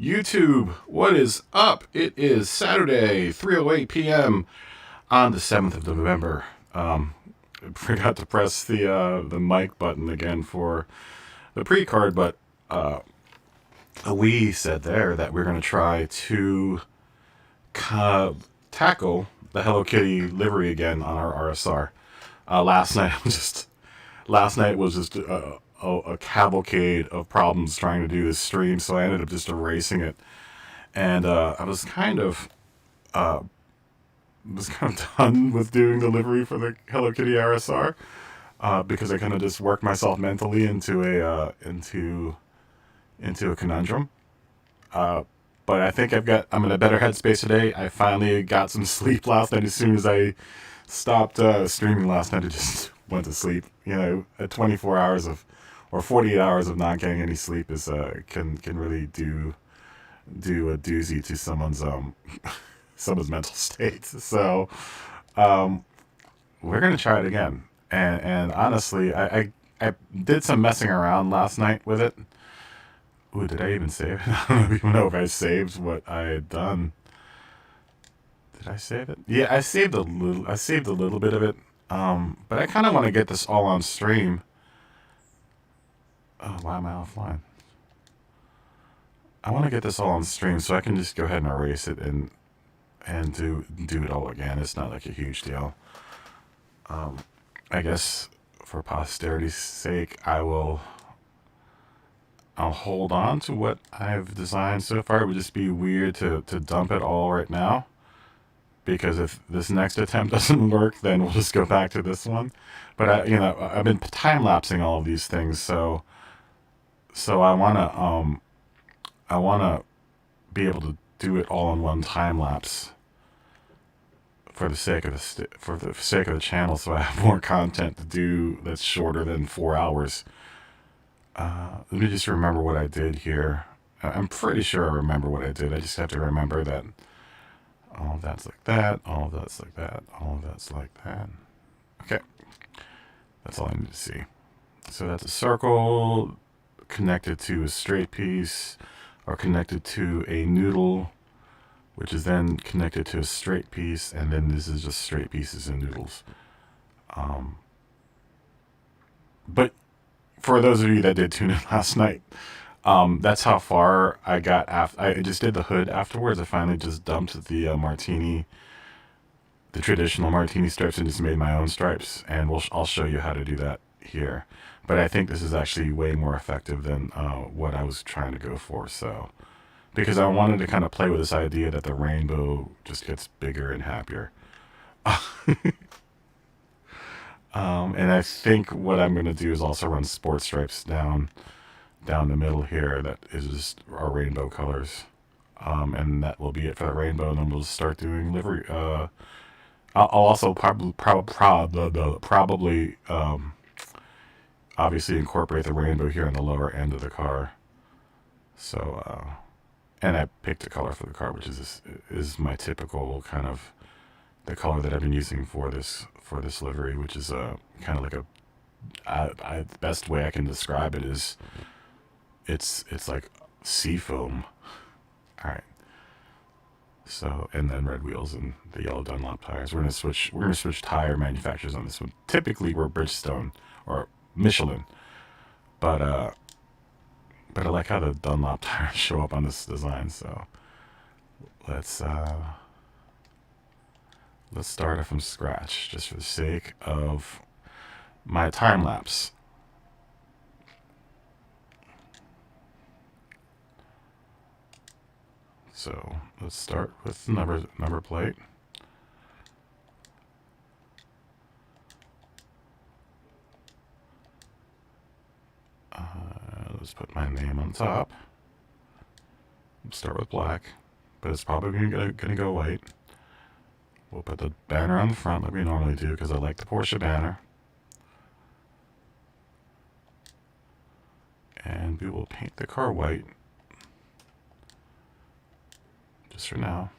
YouTube, what is up? It is Saturday, 3:08 p.m. on the 7th of November. Forgot to press the mic button again for the pre-card, but we said there that we're going to try to tackle the Hello Kitty livery again on our RSR. Last night was just a cavalcade of problems trying to do this stream, so I ended up just erasing it. And I was kind of done with doing the livery for the Hello Kitty RSR because I kind of just worked myself mentally into a conundrum. But I think I'm in a better headspace today. I finally got some sleep last night. As soon as I stopped streaming last night, I just went to sleep. You know, at 24 hours or 48 hours of not getting any sleep is can really do a doozy to someone's mental state. So we're gonna try it again. And honestly, I did some messing around last night with it. Ooh, did I even save it? I don't even know if I saved what I had done. Did I save it? Yeah, I saved a little bit of it. But I kind of want to get this all on stream. Oh, why am I offline? I want to get this all on stream so I can just go ahead and erase it and do it all again. It's not like a huge deal. I guess for posterity's sake, I'll hold on to what I've designed so far. It would just be weird to dump it all right now, because if this next attempt doesn't work, then we'll just go back to this one. But I've been time lapsing all of these things, so I wanna be able to do it all in one time lapse for the sake of the channel, so I have more content to do that's shorter than 4 hours. Let me just remember what I did here. I'm pretty sure I remember what I did. I just have to remember that all of that's like that, all of that's like that, all of that's like that. Okay. That's all I need to see. So that's a circle connected to a straight piece, or connected to a noodle, which is then connected to a straight piece, and then this is just straight pieces and noodles. But for those of you that did tune in last night, that's how far I got. I just did the hood afterwards. I finally just dumped the martini, the traditional martini stripes, and just made my own stripes. And I'll show you how to do that here. But I think this is actually way more effective than what I was trying to go for. So, because I wanted to kind of play with this idea that the rainbow just gets bigger and happier. And I think what I'm going to do is also run sport stripes down the middle here. That is just our rainbow colors. And that will be it for the rainbow. And then we'll start doing livery. I'll also probably obviously incorporate the rainbow here on the lower end of the car. So, and I picked a color for the car, which is my typical kind of the color that I've been using for this livery, which is kind of like the best way I can describe it is it's like sea foam. All right. So, and then red wheels and the yellow Dunlop tires. We're gonna switch tire manufacturers on this one. Typically we're Bridgestone or Michelin, but I like how the Dunlop tires show up on this design. So let's start it from scratch, just for the sake of my time lapse. So let's start with the number plate. Let's put my name on top. We'll start with black, but it's probably gonna go white. We'll put the banner on the front like we normally do, because I like the Porsche banner. And we will paint the car white. Just for now.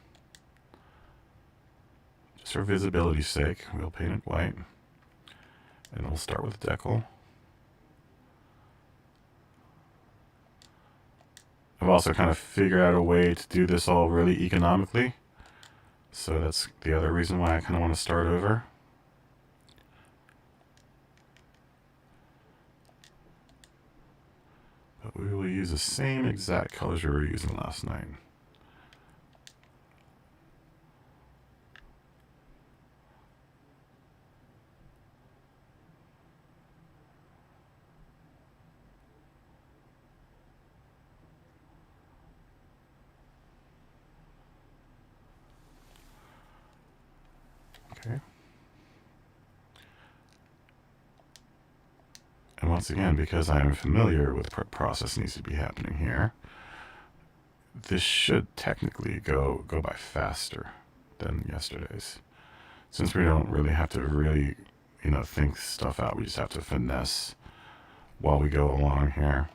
Just for visibility's sake, we'll paint it white. And we'll start with the decal. I've also kind of figured out a way to do this all really economically. So that's the other reason why I kind of want to start over. But we will use the same exact colors we were using last night. Okay. And once again, because I am familiar with what process needs to be happening here, this should technically go by faster than yesterday's. Since we don't really have to really, think stuff out, we just have to finesse while we go along here.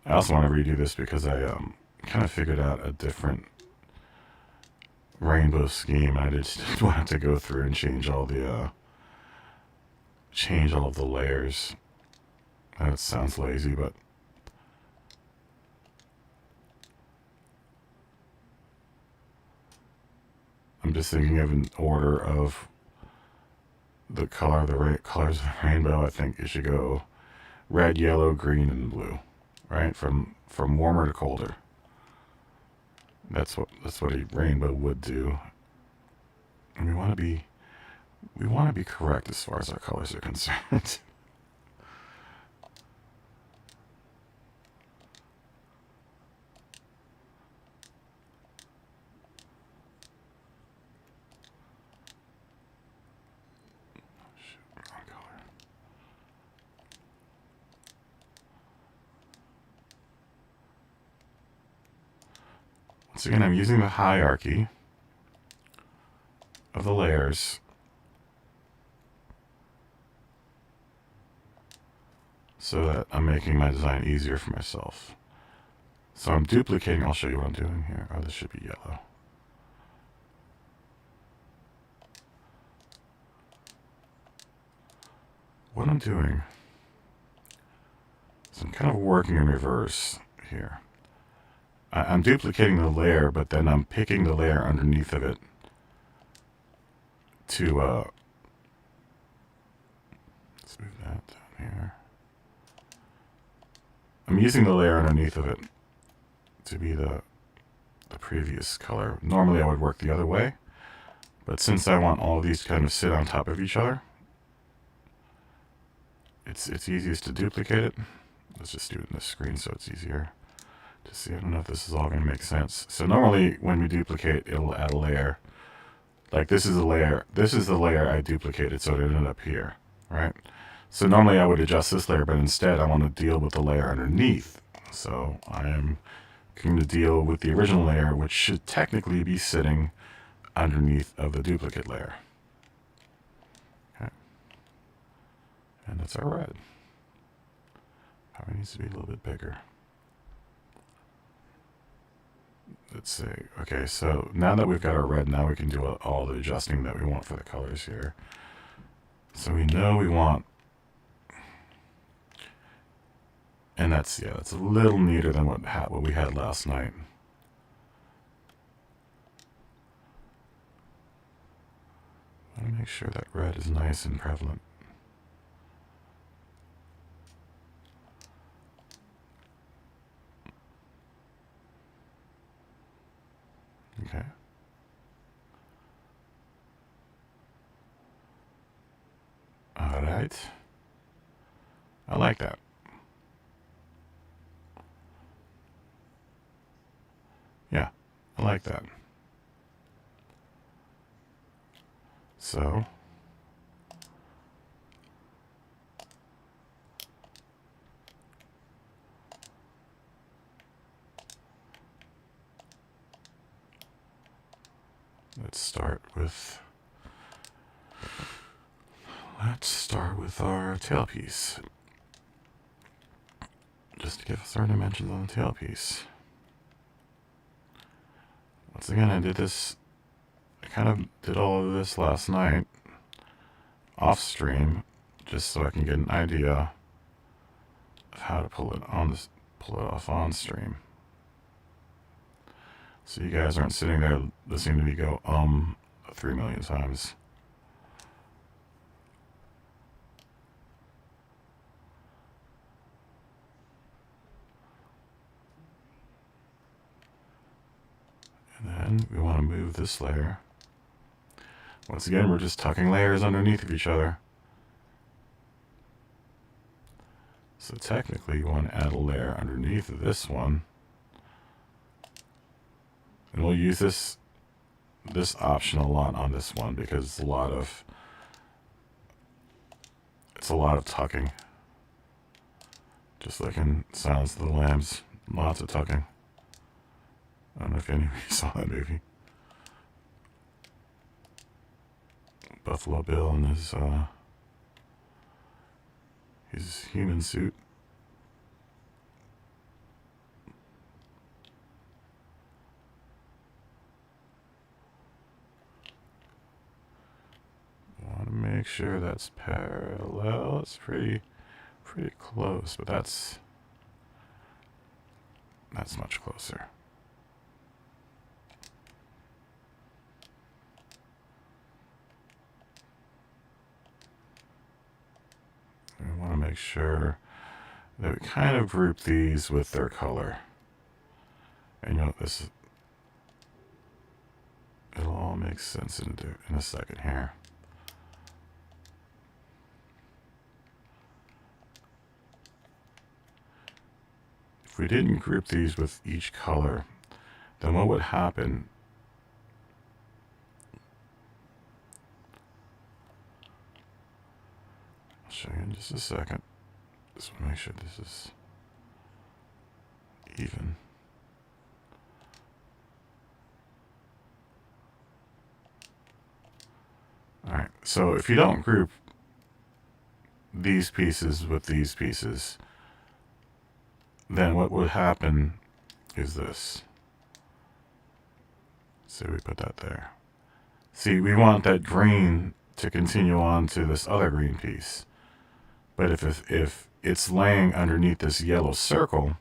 I also want to redo this because I kind of figured out a different rainbow scheme. I just didn't want to go through and change all of the layers. That sounds lazy, but I'm just thinking of an order of the colors of the rainbow. I think it should go red, yellow, green, and blue, right? From warmer to colder. That's what a rainbow would do. And we want to be correct as far as our colors are concerned. Once again, I'm using the hierarchy of the layers so that I'm making my design easier for myself. So I'm duplicating, I'll show you what I'm doing here. Oh, this should be yellow. What I'm doing is I'm kind of working in reverse here. I'm duplicating the layer, but then I'm picking the layer underneath of it to, let's move that down here. I'm using the layer underneath of it to be the previous color. Normally I would work the other way, but since I want all of these to kind of sit on top of each other, it's easiest to duplicate it. Let's just do it in this screen so it's easier to see. I don't know if this is all going to make sense. So normally when we duplicate, it'll add a layer. Like this is the layer I duplicated, so it ended up here, right? So normally I would adjust this layer, but instead I want to deal with the layer underneath. So I am going to deal with the original layer, which should technically be sitting underneath of the duplicate layer. Okay. And that's our red. Probably needs to be a little bit bigger. Let's see. Okay, so now that we've got our red, now we can do all the adjusting that we want for the colors here. So we know we want, and that's a little neater than what we had last night. I want to make sure that red is nice and prevalent. Okay. All right. I like that. Yeah, I like that. So let's start with our tailpiece. Just to give us our dimensions on the tailpiece. Once again, I did this kind of did all of this last night off stream, just so I can get an idea of how to pull it off on stream. So you guys aren't sitting there listening to me go 3 million times. And then we want to move this layer. Once again, we're just tucking layers underneath of each other. So technically, you want to add a layer underneath of this one. And we'll use this option a lot on this one because it's a lot of tucking. Just like in Silence of the Lambs, lots of tucking. I don't know if any of you saw that movie. Buffalo Bill in his human suit. Want to make sure that's parallel. It's pretty close, but that's much closer. We want to make sure that we kind of group these with their color. And you know, it'll all make sense in a second here. If we didn't group these with each color, then what would happen? I'll show you in just a second. Just want to make sure this is even. Alright, so if you don't group these pieces with these pieces, then what would happen is this. So we put that there. See, we want that green to continue on to this other green piece. But if it's laying underneath this yellow circle,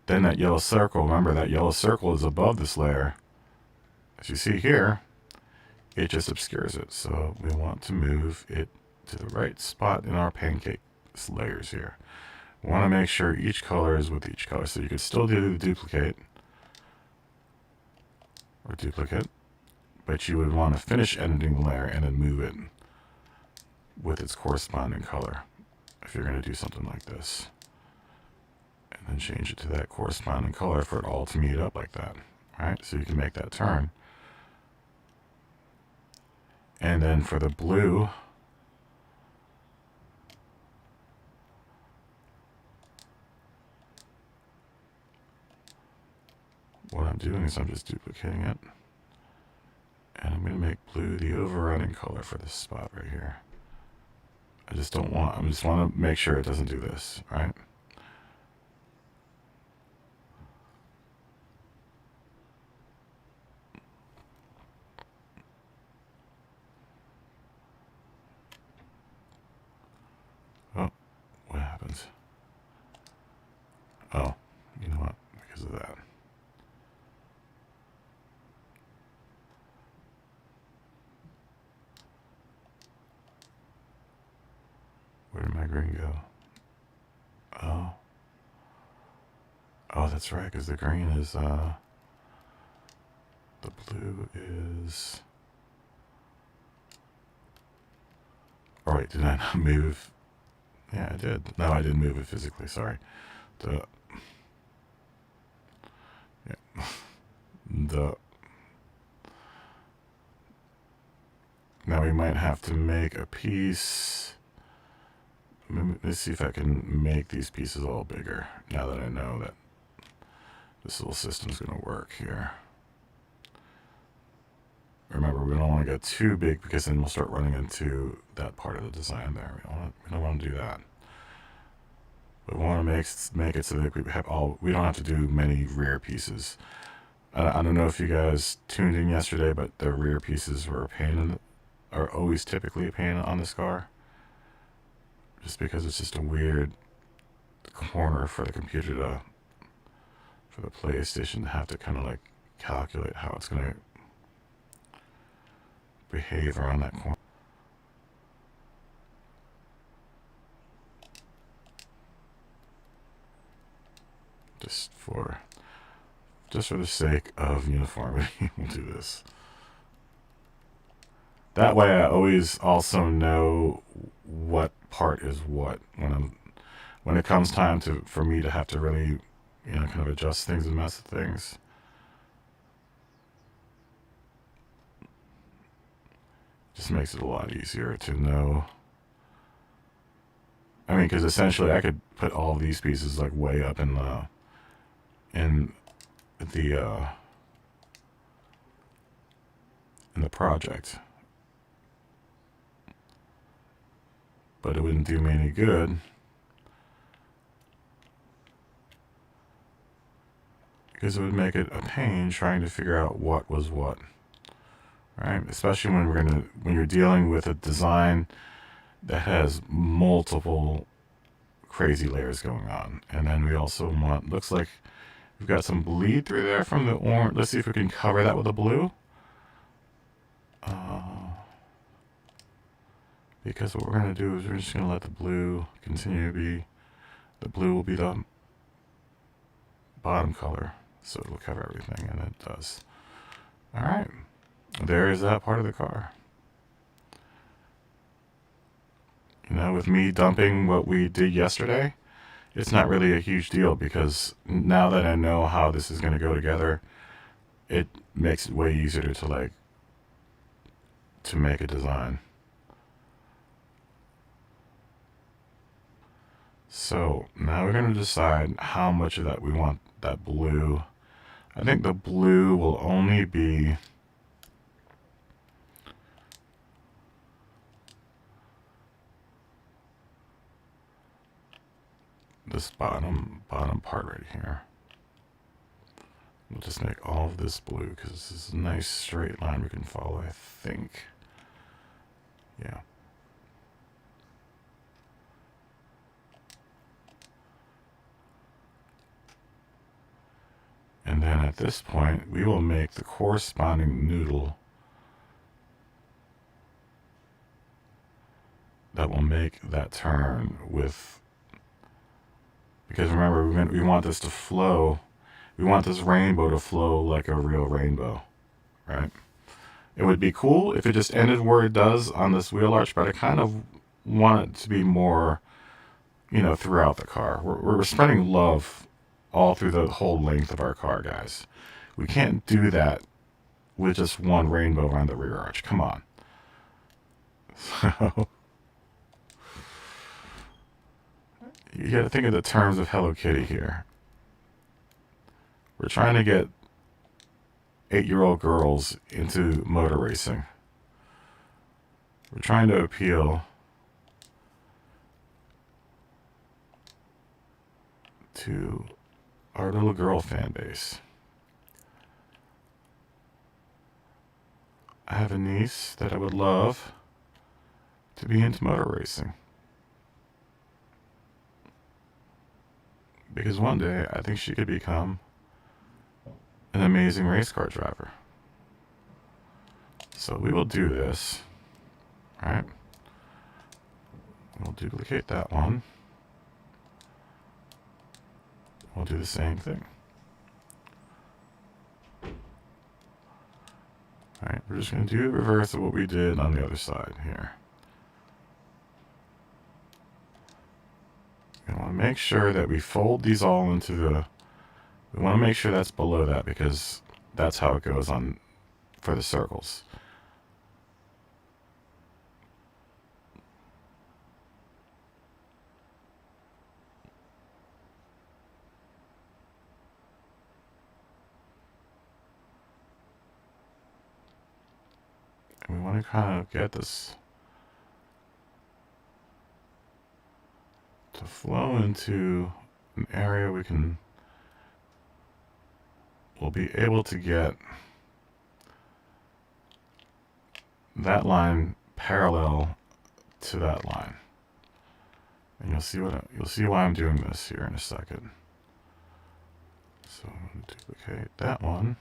then that yellow circle, remember that yellow circle is above this layer. As you see here, it just obscures it. So we want to move it to the right spot in our pancake layers here. We want to make sure each color is with each color. So you could still do the duplicate, but you would want to finish editing the layer and then move it with its corresponding color if you're going to do something like this. And then change it to that corresponding color for it all to meet up like that. Right? So you can make that turn. And then for the blue, what I'm doing is I'm just duplicating it. And I'm going to make blue the overriding color for this spot right here. I just want to make sure it doesn't do this, right? Oh, what happens? Oh, you know what? Because of that. Where did my green go? Oh. Oh, that's right, because the green is, the blue is... Oh, wait, did I not move? Yeah, I did. No, I didn't move it physically, sorry. Now we might have to make a piece. Let's see if I can make these pieces all bigger now that I know that this little system's going to work here. Remember, we don't want to get too big because then we'll start running into that part of the design there. We don't want to do that. But we want to make it so that we don't have to do many rear pieces. I don't know if you guys tuned in yesterday, but the rear pieces were a pain are always typically a pain on this car. Just because it's just a weird corner for the computer to, for the PlayStation to have to kind of like calculate how it's going to behave around that corner. Just for the sake of uniformity, we'll do this. That way I always also know what part is what when it comes time for me to have to really, kind of adjust things and mess with things. Just makes it a lot easier to know. I mean, because essentially I could put all these pieces like way up in the project, but it wouldn't do me any good because it would make it a pain trying to figure out what was what, right? Especially when you're dealing with a design that has multiple crazy layers going on. And then we also looks like we've got some bleed through there from the orange. Let's see if we can cover that with the blue. Because what we're going to do is we're just going to let the blue continue to be, the blue will be the bottom color. So it'll cover everything, and it does. All right. There is that part of the car. With me dumping what we did yesterday, it's not really a huge deal because now that I know how this is going to go together, it makes it way easier to make a design. So now we're going to decide how much of that we want that blue. I think the blue will only be this bottom part right here. We'll just make all of this blue because this is a nice straight line we can follow, I think. Yeah. And then at this point, we will make the corresponding noodle that will make that turn with, because remember, we want this to flow. We want this rainbow to flow like a real rainbow, right? It would be cool if it just ended where it does on this wheel arch, but I kind of want it to be more, throughout the car. We're spreading love all through the whole length of our car, guys. We can't do that with just one rainbow around the rear arch. Come on. So you got to think of the terms of Hello Kitty here. We're trying to get 8-year-old girls into motor racing. We're trying to appeal to our little girl fan base. I have a niece that I would love to be into motor racing. Because one day I think she could become an amazing race car driver. So we will do this. Alright. We'll duplicate that one. We'll do the same thing. Alright, we're just going to do the reverse of what we did on the other side here. We want to make sure that we fold these all into the... We want to make sure that's below that because that's how it goes on for the circles. And we want to kind of get this to flow into an area we can we'll be able to get that line parallel to that line. And you'll see why I'm doing this here in a second. So I'm going to duplicate that one.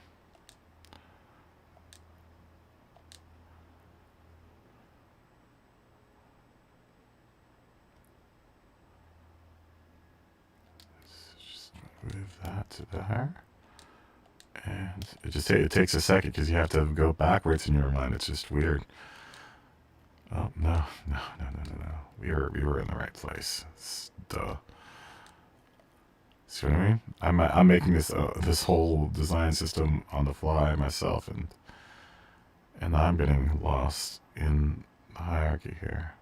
Let's just move that to there. And it takes a second because you have to go backwards in your mind. It's just weird. Oh, no. We were in the right place. Duh. See what I mean? I'm making this whole design system on the fly myself, and I'm getting lost in the hierarchy here.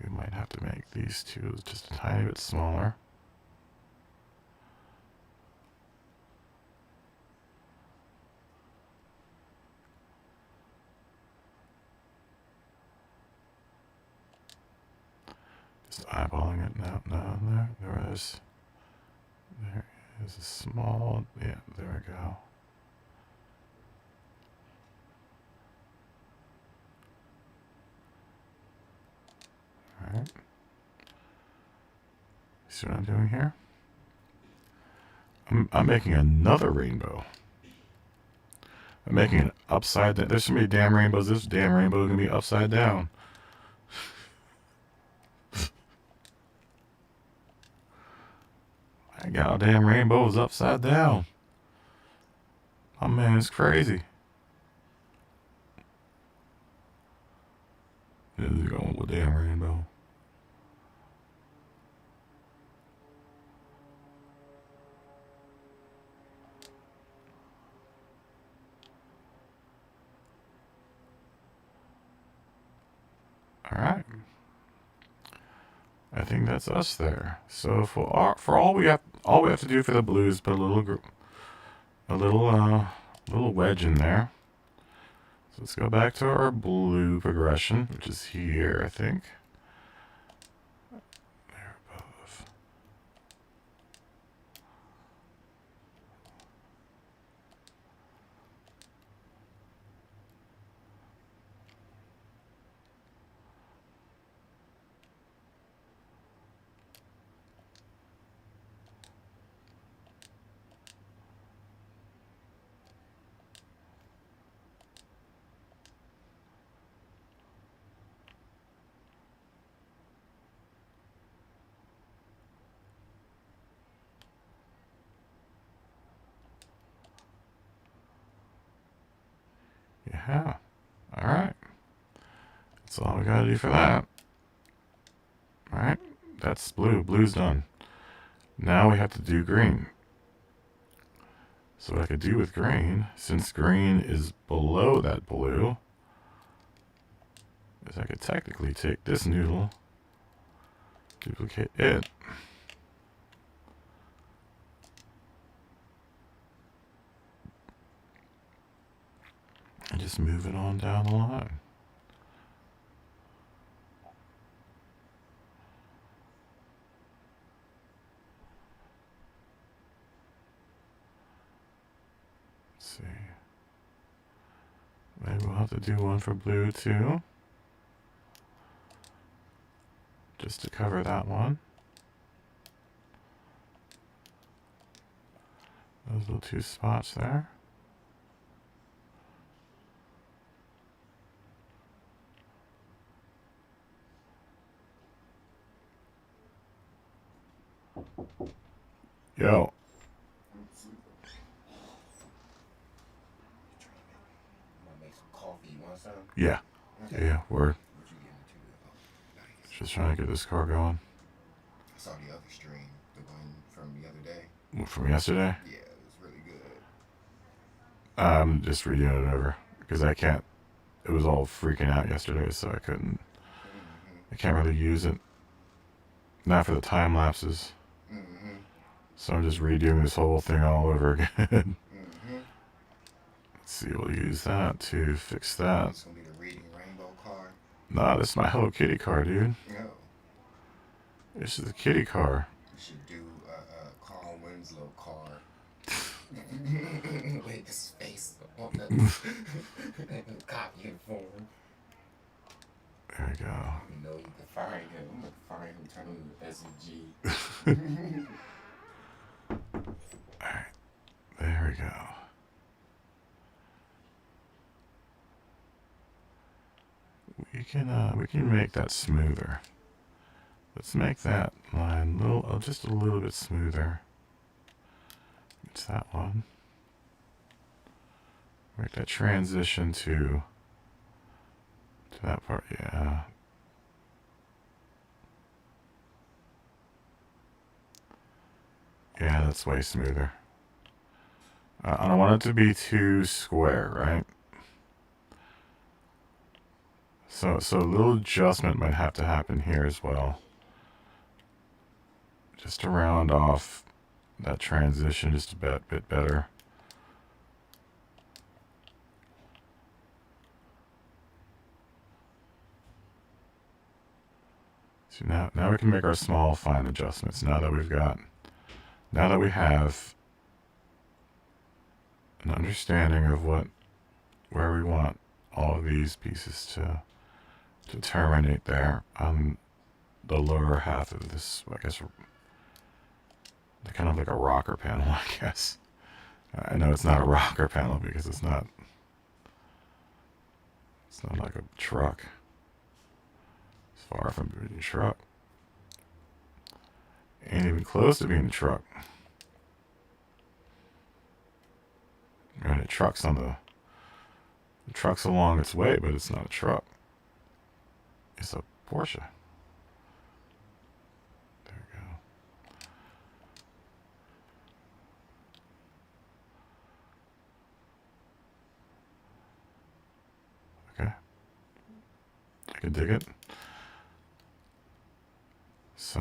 We might have to make these two just a tiny bit smaller. Just eyeballing it. No, there is a small, yeah, there we go. Alright. See what I'm doing here? I'm making another rainbow. I'm making it upside down. There's so many damn rainbows. This damn rainbow is going to be upside down. I got damn rainbows upside down. Oh man, it's crazy. This is going with damn rainbow. Alright. I think that's us there. So for all we have to do for the blue is put a little wedge in there. So let's go back to our blue progression, which is here, I think. There above. Yeah. Alright. That's all we gotta do for that. Alright. That's blue. Blue's done. Now we have to do green. So what I could do with green, since green is below that blue, is I could technically take this noodle, duplicate it, and just move it on down the line. Let's see. Maybe we'll have to do one for blue too. Just to cover that one. Those little two spots there. Yo. Yeah. Yeah, word. Just trying to get this car going. I saw the other stream, the one from the other day. From yesterday? Yeah, it was really good. I'm just redoing it over because I can't. It was all freaking out yesterday, so I couldn't. I can't really use it. Not for the time lapses. So I'm just redoing this whole thing all over again. Let's see, we'll use that to fix that. It's gonna be the Reading Rainbow car. Nah, this is my Hello Kitty car, dude. No. This is the kitty car. You should do calm With his face on the copy it for him. There we go. You know you can fire him. I'm gonna fire him, turn him into SMG. Alright, there we go. We can make that smoother. Let's make that line just a little bit smoother. It's that one. Make that transition to that part, yeah. Yeah, that's way smoother. I don't want it to be too square, right? So a little adjustment might have to happen here as well. Just to round off that transition just a bit better. So now we can make our small fine adjustments now that we have an understanding of where we want all of these pieces to terminate there on the lower half of this, I guess, kind of like a rocker panel, I guess. I know it's not a rocker panel because it's not like a truck. It's far from being a truck. Ain't even close to being a truck. I mean, the truck's along its way, but it's not a truck. It's a Porsche. There we go. Okay. I can dig it. So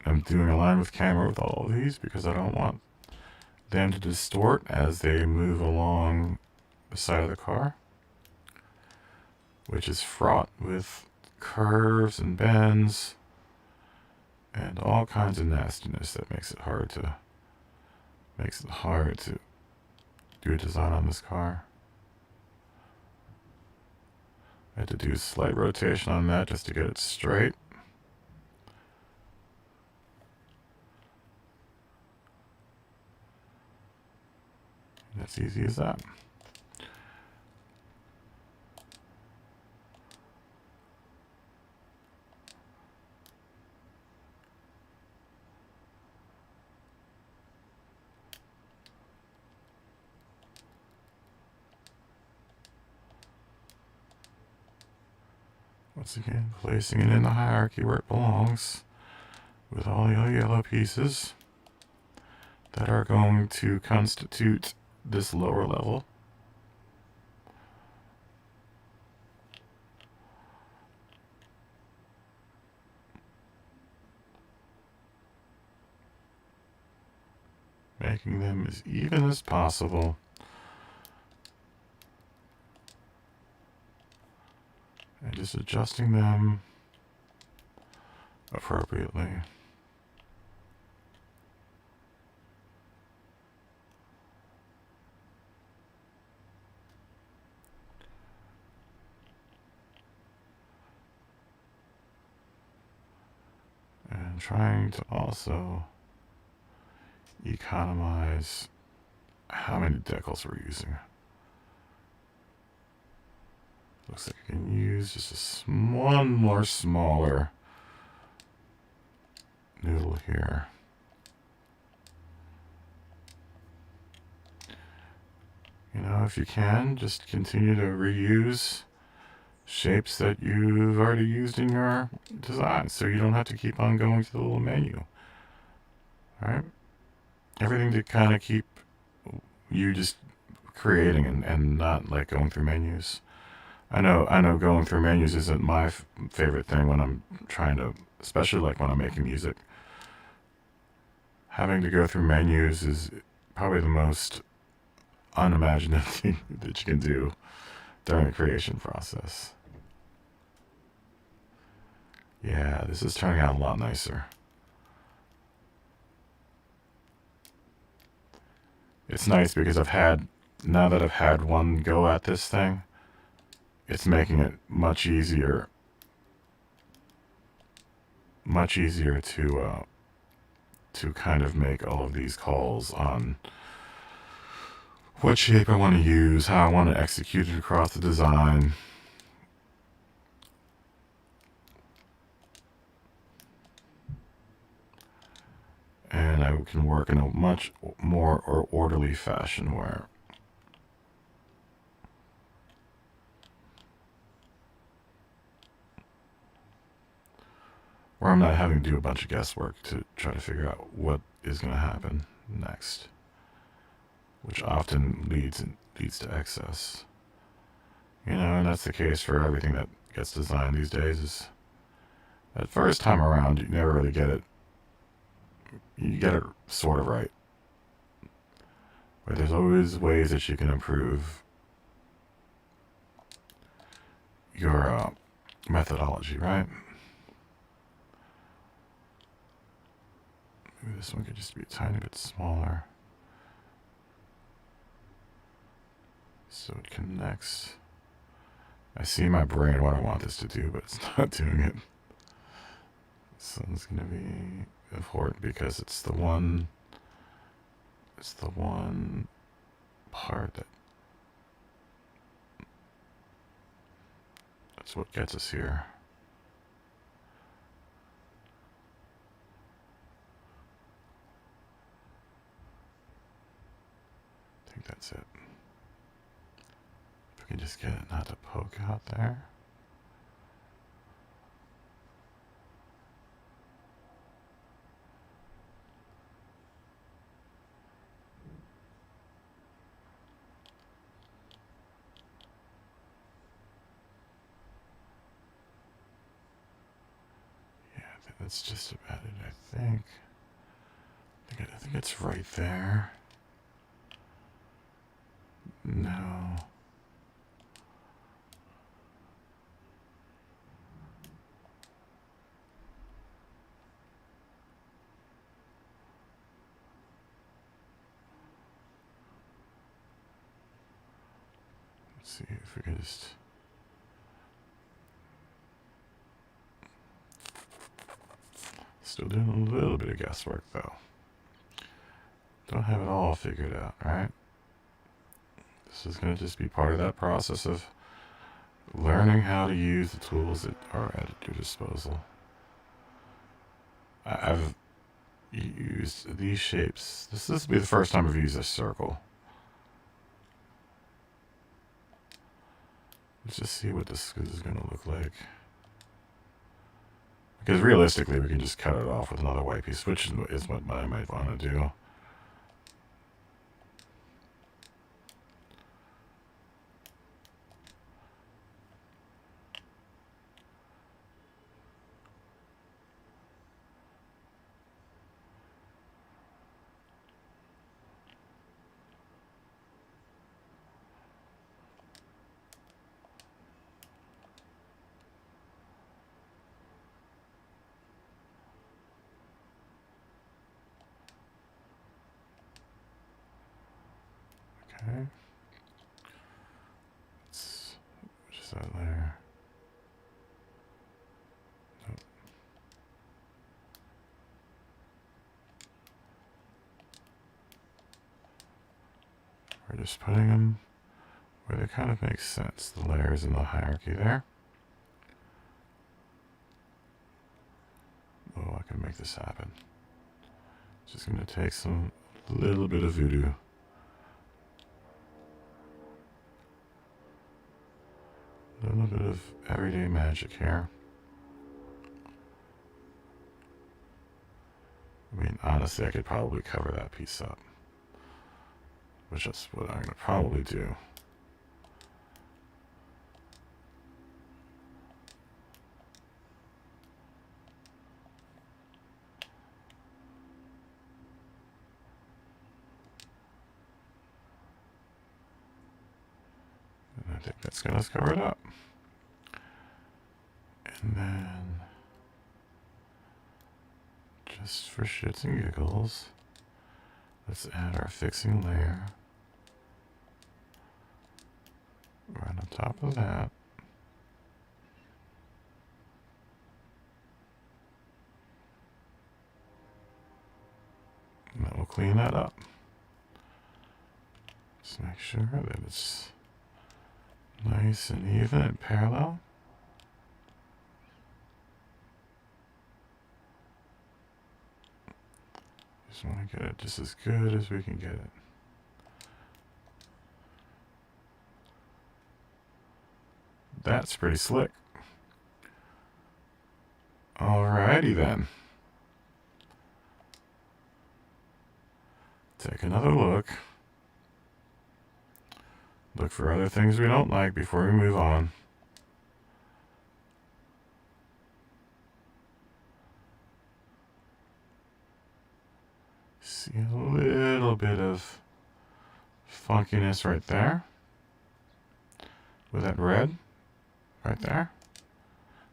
I'm doing a line with camera with all of these because I don't want them to distort as they move along the side of the car, which is fraught with curves and bends and all kinds of nastiness that makes it hard to do a design on this car. I had to do a slight rotation on that just to get it straight. That's easy as that. Once again, placing it in the hierarchy where it belongs with all the yellow pieces that are going to constitute this lower level. Making them as even as possible. And just adjusting them appropriately. And trying to also economize how many decals we're using. Looks like I can use just one more smaller noodle here. You know, if you can, just continue to reuse shapes that you've already used in your design so you don't have to keep on going to the little menu. Alright? Everything to kind of keep you just creating and not like going through menus. I know going through menus isn't my favorite thing when I'm trying to, especially like when I'm making music. Having to go through menus is probably the most unimaginative thing that you can do during the creation process. Yeah, this is turning out a lot nicer. It's nice because now that I've had one go at this thing, it's making it much easier to kind of make all of these calls on what shape I want to use, how I want to execute it across the design. And I can work in a much more orderly fashion where I'm not having to do a bunch of guesswork to try to figure out what is going to happen next, which often leads to excess. And that's the case for everything that gets designed these days. Is that first time around, you never really get it. You get it sort of right, but there's always ways that you can improve your methodology, right? Maybe this one could just be a tiny bit smaller, so it connects. I see in my brain what I want this to do, but it's not doing it. This one's going to be important because it's the one part that's what gets us here. I think that's it. If we can just get it not to poke out there. That's just about it, I think. I think it's right there. No. Let's see if we can just... Still doing a little bit of guesswork, though. Don't have it all figured out, right? This is going to just be part of that process of learning how to use the tools that are at your disposal. I've used these shapes. This will be the first time I've used a circle. Let's just see what this is going to look like. Because realistically, we can just cut it off with another white piece, which is what I might want to do. Okay. Let's just that layer. Nope. We're just putting them where they kind of make sense. The layers in the hierarchy there. Oh, I can make this happen. Just going to take some little bit of voodoo. A little bit of everyday magic here. I mean, honestly, I could probably cover that piece up, which is what I'm going to probably do. And I think that's going to cover it up. And then Just for shits and giggles, let's add our fixing layer right on top of that. And then we'll clean that up. Just make sure that it's nice and even and parallel. Just want to get it just as good as we can get it. That's pretty slick. Alrighty then. Take another look. Look for other things we don't like before we move on. See a little bit of funkiness right there with that red right there.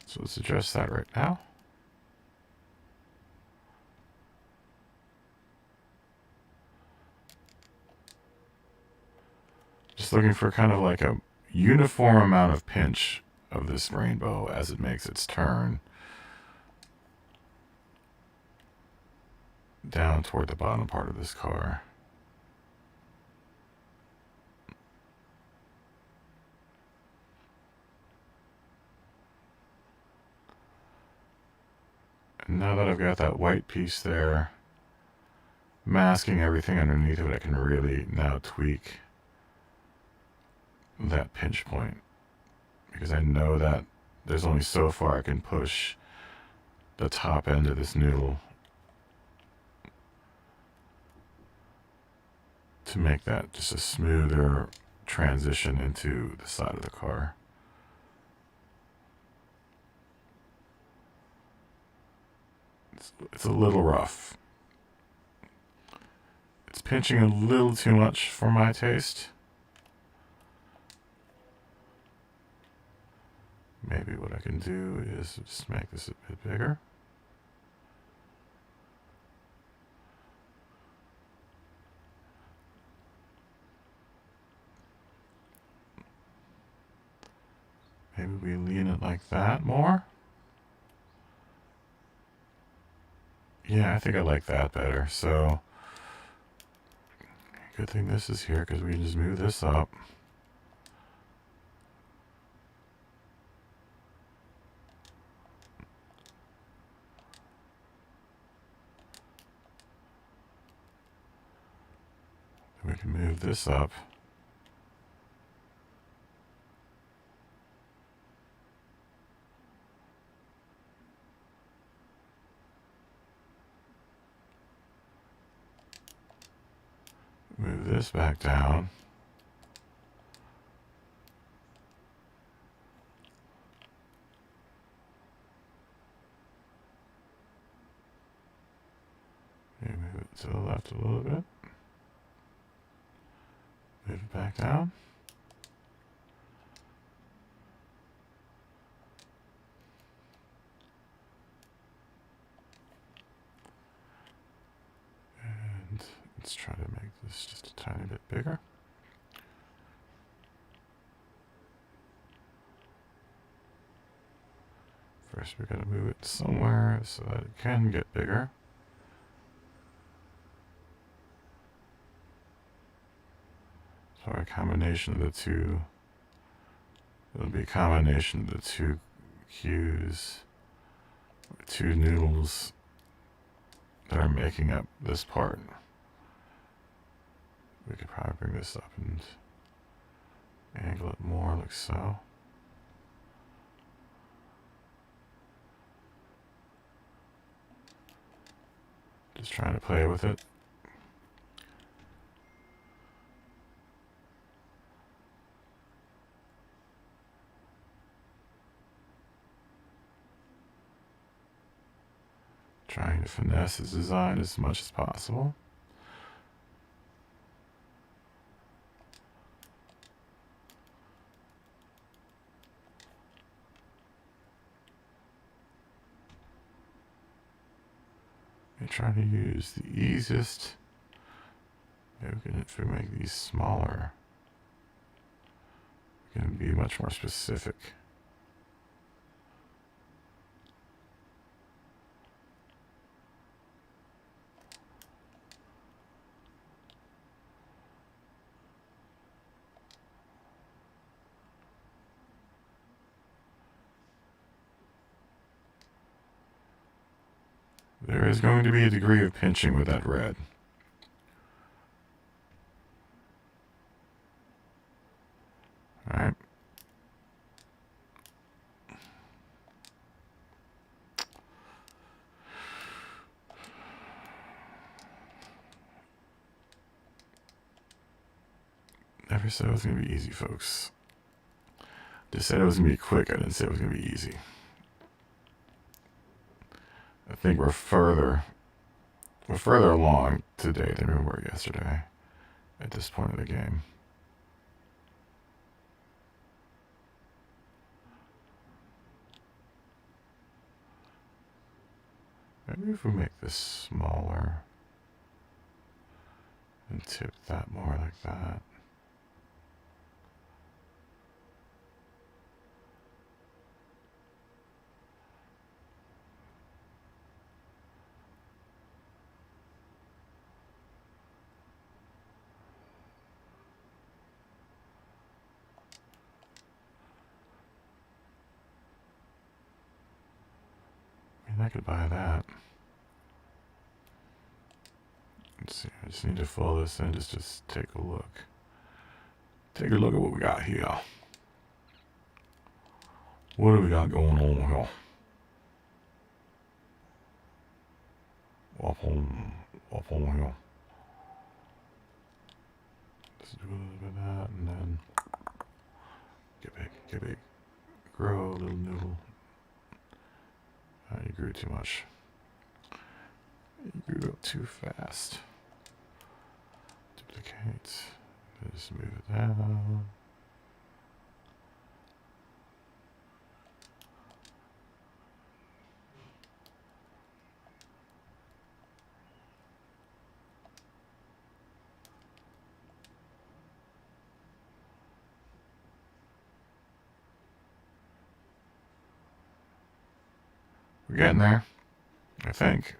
So let's address that right now. Just looking for kind of like a uniform amount of pinch of this rainbow as it makes its turn down toward the bottom part of this car. And now that I've got that white piece there masking everything underneath of it, I can really now tweak that pinch point, because I know that there's only so far I can push the top end of this noodle to make that just a smoother transition into the side of the car. It's a little rough. It's pinching a little too much for my taste. Maybe what I can do is just make this a bit bigger. Maybe we lean it like that more. Yeah, I think I like that better. So, good thing this is here, because we can just move this up. We can move this up. Move this back down. Maybe move it to the left a little bit. Move it back down. And let's try to make this just a tiny bit bigger. First, we're going to move it somewhere so that it can get bigger. So a combination of the two, it'll be a combination of the two cues, two noodles that are making up this part. We could probably bring this up and angle it more like so. Just trying to play with it. Trying to finesse his design as much as possible. I try to use the easiest. Maybe if we make these smaller, we can be much more specific. There is going to be a degree of pinching with that red. Alright. Never said it was going to be easy, folks. Just said it was going to be quick. I didn't say it was going to be easy. I think we're further along today than we were yesterday at this point of the game. Maybe if we make this smaller and tip that more like that. I could buy that. Let's see, I just need to follow this in, just take a look. Take a look at what we got here. What do we got going on here? Up on here. Let's do a little bit of that, and then get big, grow a little noodle. You grew too much. You grew up too fast. Duplicate. Just move it down. We're getting there, I think.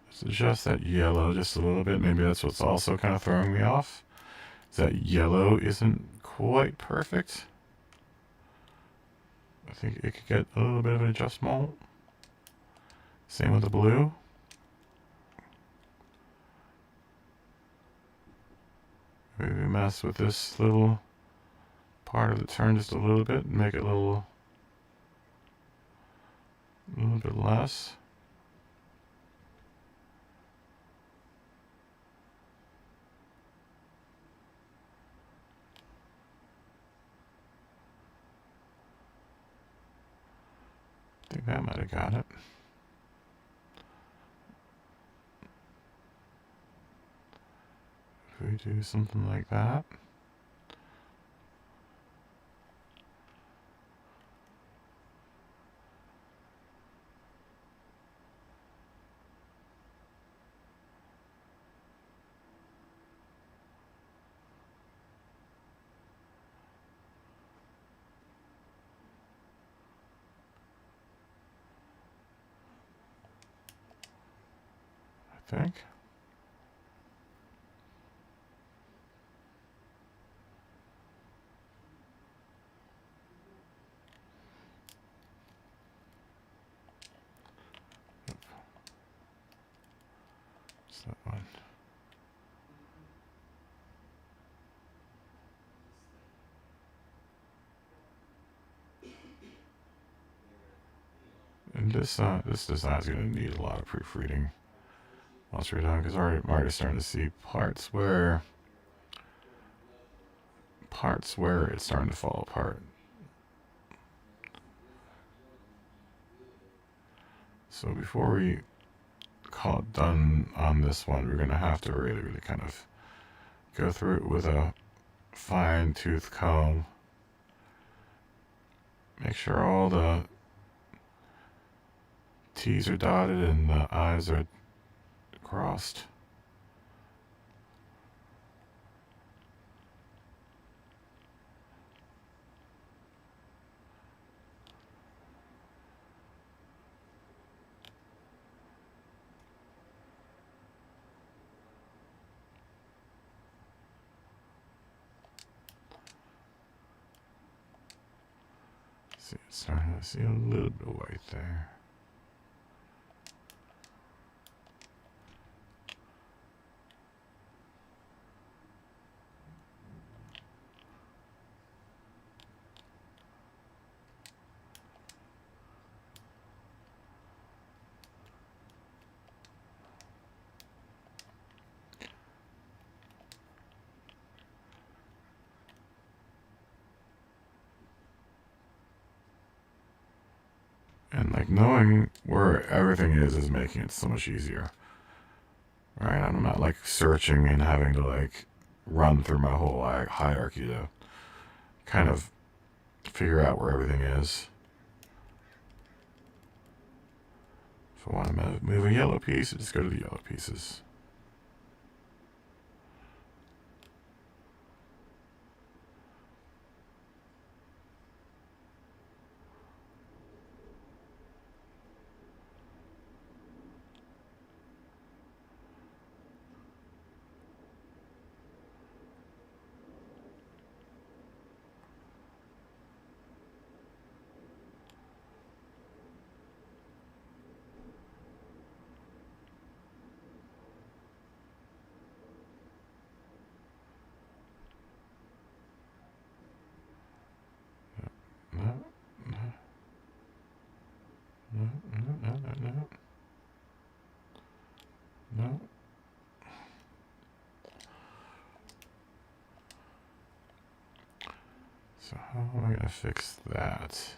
Let's adjust that yellow just a little bit. Maybe that's what's also kind of throwing me off. Is that yellow isn't quite perfect. I think it could get a little bit of an adjustment. Same with the blue. Maybe mess with this little part of the turn just a little bit and make it a little bit less. I think that might have got it. If we do something like that. I think. What's that one? And this design is going to need a lot of proofreading once we're done, because I'm already starting to see parts where it's starting to fall apart. So before we call it done on this one, we're going to have to really kind of go through it with a fine-tooth comb make sure all the T's are dotted and the I's are crossed. See, it's starting to see a little bit of white there. And like knowing where everything is making it so much easier. Right? I'm not like searching and having to like run through my whole hierarchy to kind of figure out where everything is. If I want to move a yellow piece, I just go to the yellow pieces. No. So how am I going to fix that?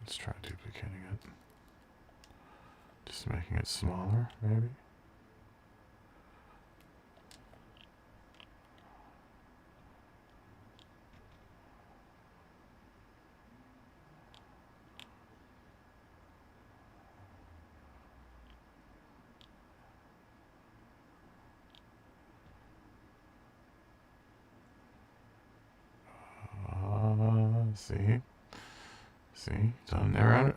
Let's try duplicating it. Just making it smaller, maybe? See, don't never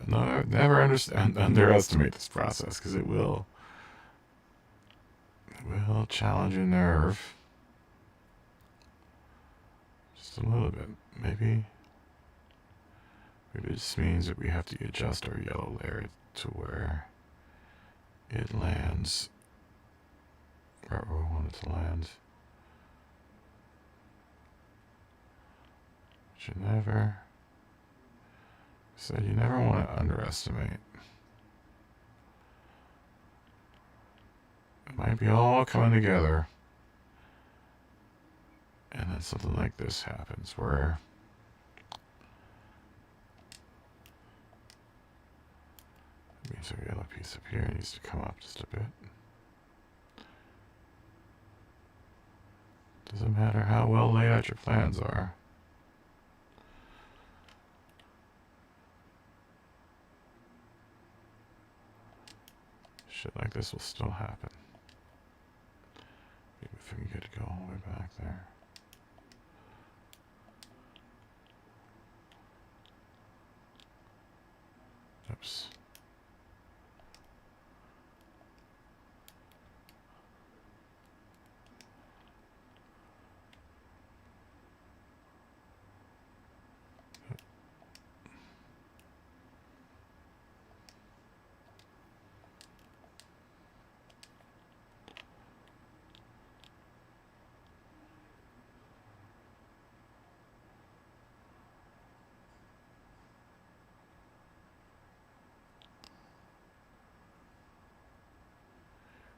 underestimate this process because it will challenge your nerve just a little bit. Maybe it just means that we have to adjust our yellow layer to where it lands where we want it to land. But you never want to underestimate. It might be all coming together, and then something like this happens where it means our yellow piece up here needs to come up just a bit. Doesn't matter how well laid out your plans are. Shit like this will still happen. Maybe if we can get it to go all the way back there. Oops.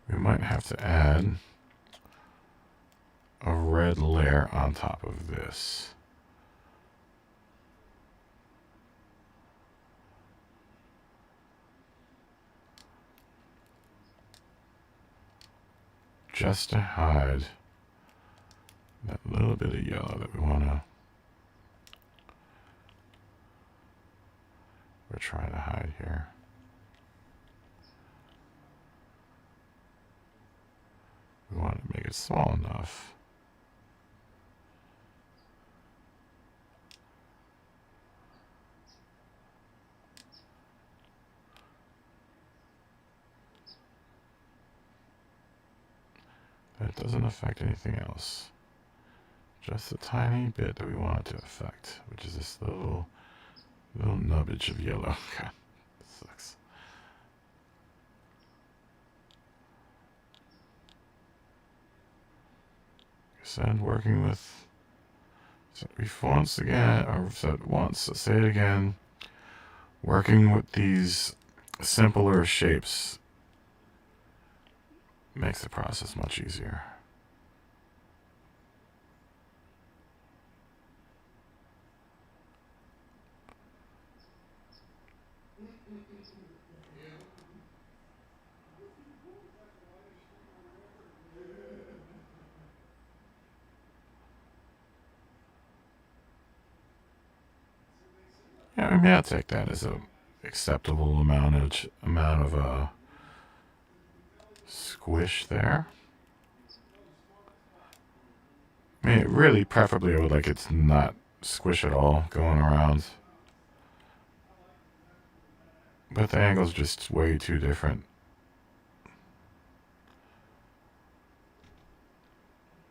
We might have to add a red layer on top of this. Just to hide That little bit of yellow that we want to, we're trying to hide here. We want to make it small enough. That doesn't affect anything else. Just a tiny bit that we want it to affect, which is this little nubbage of yellow. God, that sucks. Said working with, so once again, or said once, so say it again. Working with these simpler shapes makes the process much easier. Yeah, I mean, I'll take that as a acceptable amount of squish there. I mean, really, preferably, I would like it to not squish at all going around. But the angle's just way too different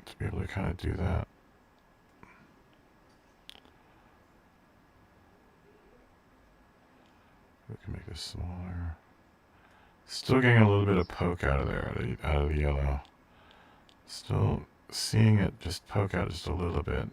to be able to kind of do that. We can make this smaller. Still getting a little bit of poke out of there, out of the yellow. Still seeing it just poke out just a little bit.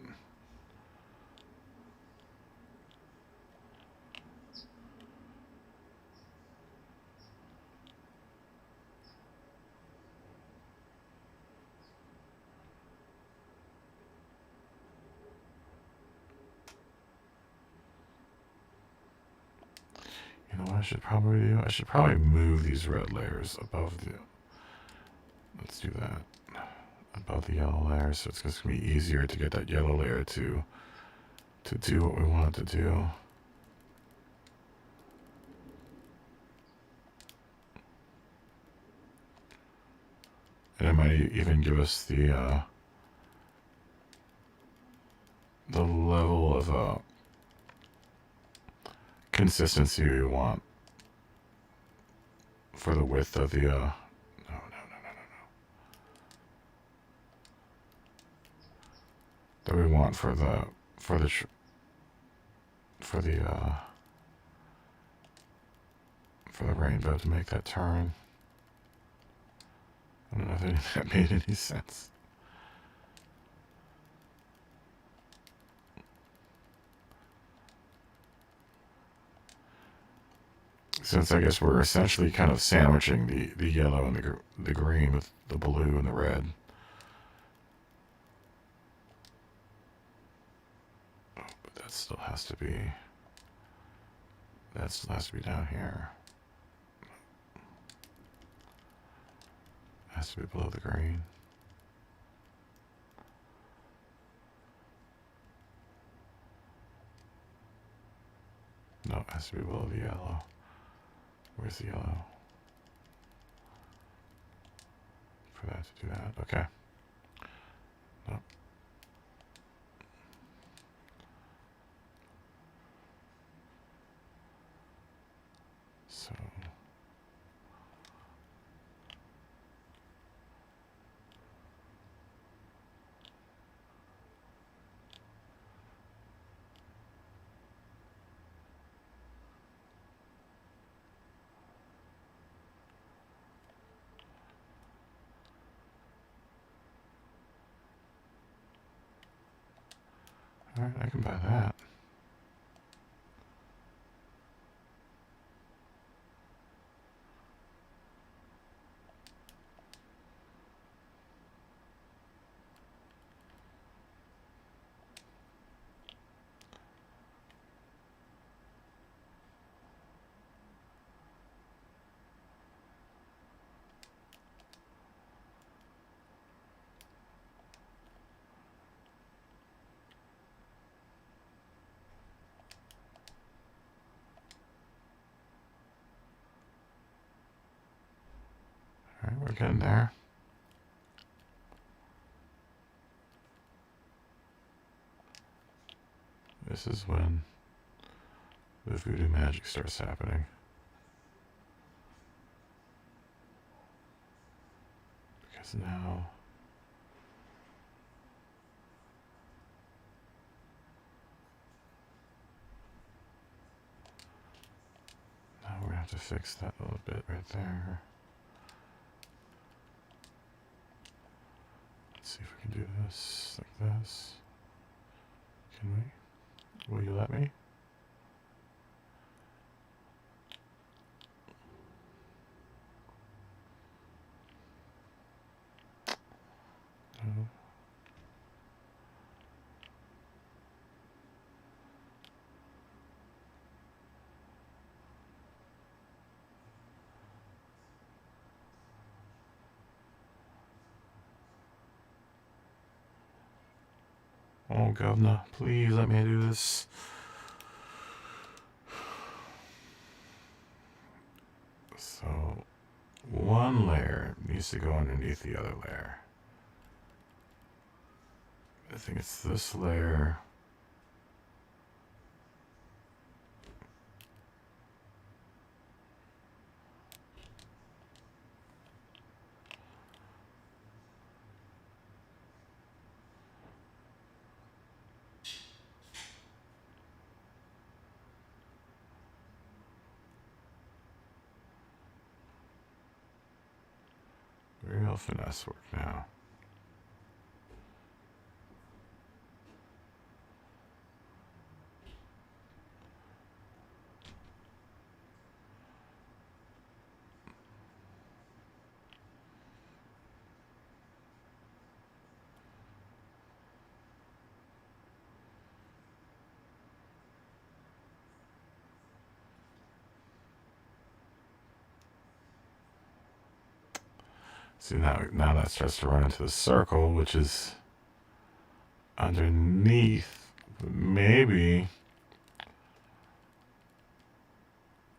You know what I should probably do? I should probably move these red layers above the... Let's do that. Above the yellow layer, so it's just going to be easier to get that yellow layer to do what we want it to do. And it might even give us the level of consistency we want for the width of the no. That we want for the rainbow to make that turn. I don't know if that made any sense. Since I guess we're essentially kind of sandwiching the yellow and the green with the blue and the red. Oh, but that still has to be... That still has to be down here. It has to be below the green. No, it has to be below the yellow. Where's the yellow? For that to do that. Okay. Nope. So... Alright, I can buy that. We're getting there. This is when the voodoo magic starts happening. Because now we're going to have to fix that little bit right there. Let's see if we can do this like this. Can we? Will you let me? No. Oh, governor, please let me do this. So, one layer needs to go underneath the other layer. I think it's this layer. Real finesse work now. See, now that starts to run into the circle, which is underneath. Maybe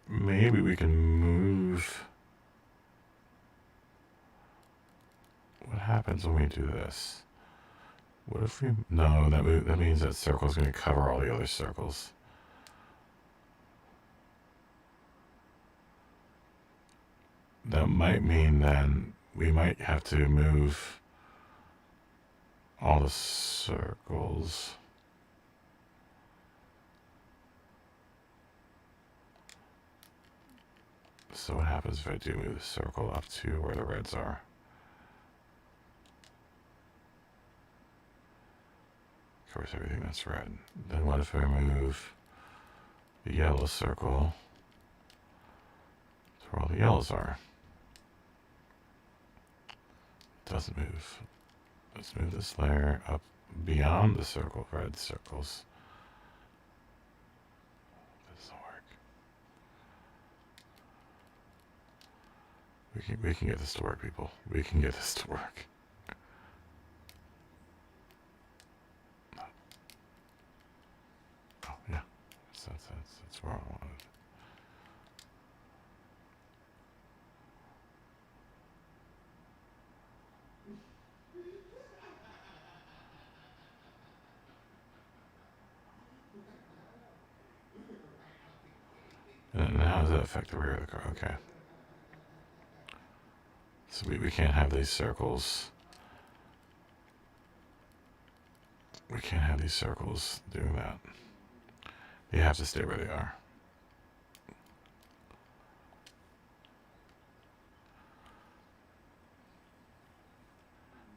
we can move. What happens when we do this? What if we... No, that means that circle is going to cover all the other circles. That might mean then we might have to move all the circles. So what happens if I do move the circle up to where the reds are? Covers everything that's red. Then what if I move the yellow circle to where all the yellows are? It doesn't move. Let's move this layer up beyond the circle of red circles. That doesn't work. We can get this to work, people. We can get this to work. Oh yeah, that's where I wanted. And how does that affect the rear of the car? Okay. So we can't have these circles. We can't have these circles doing that. They have to stay where they are.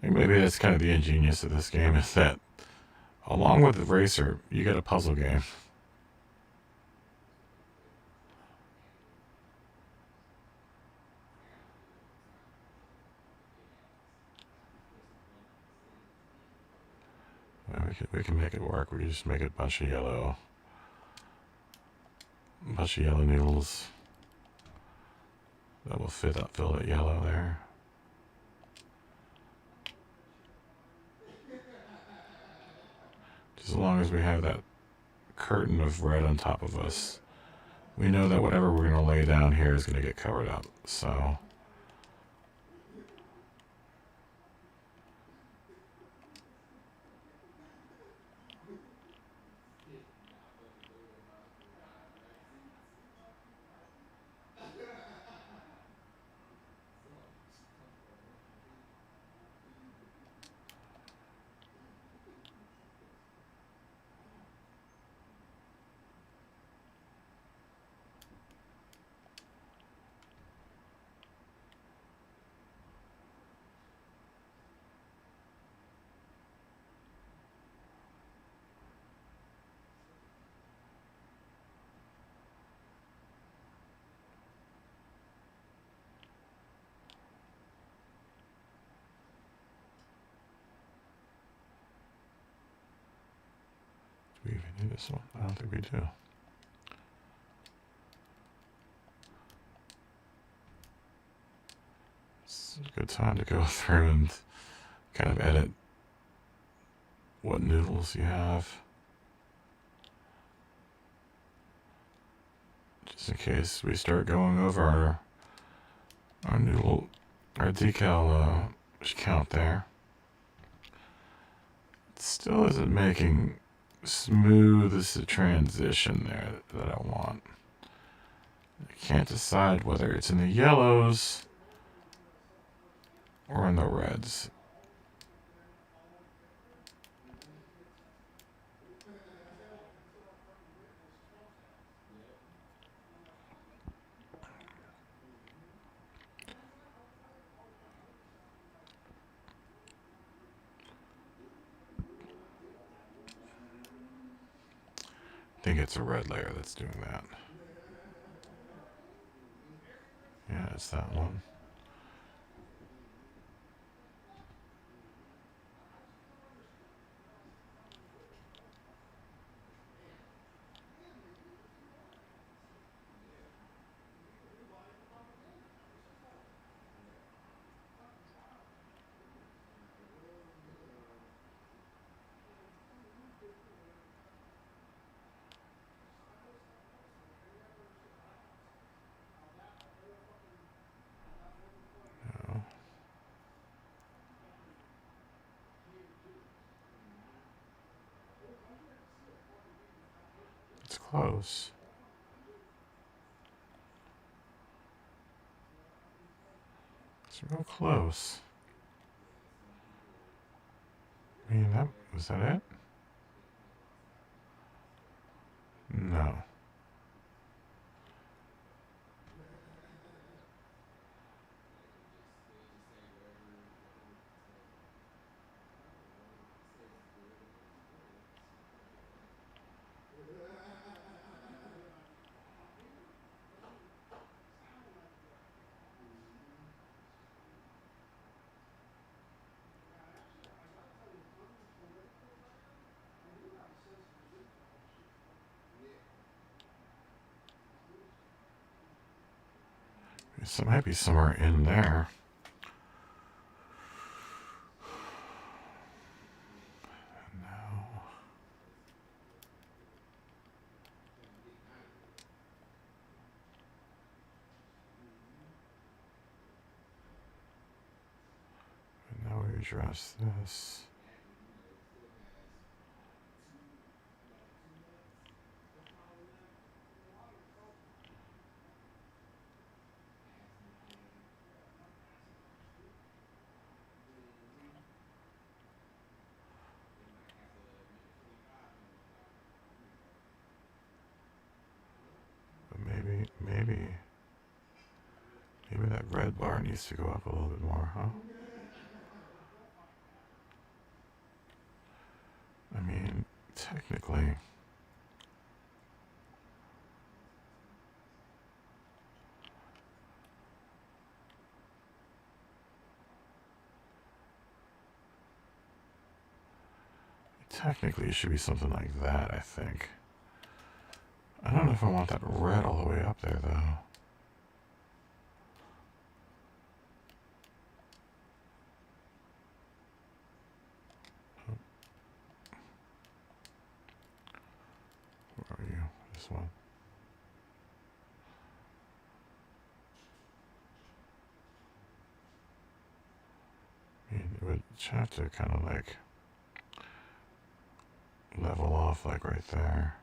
I think maybe that's kind of the ingenious of this game, is that along with the racer, you get a puzzle game. We can make it work. We can just make it a bunch of yellow noodles that will fill that yellow there. Just as long as we have that curtain of red on top of us, we know that whatever we're going to lay down here is going to get covered up. So see this one? I don't think we do. It's a good time to go through and kind of edit what noodles you have. Just in case we start going over our noodle, our decal count there. It still isn't making smooth as a transition there that I want. I can't decide whether it's in the yellows or in the reds. I think it's a red layer that's doing that. Yeah, it's that one. No. It's close. It's real close. I mean, was that it? No. So it might be somewhere in there. No. And now we address this. Maybe that red bar needs to go up a little bit more, huh? I mean, technically, it should be something like that, I think. I don't know if I want that red all the way up there, though. Where are you? This one. I mean, it would have to kind of like level off like right there.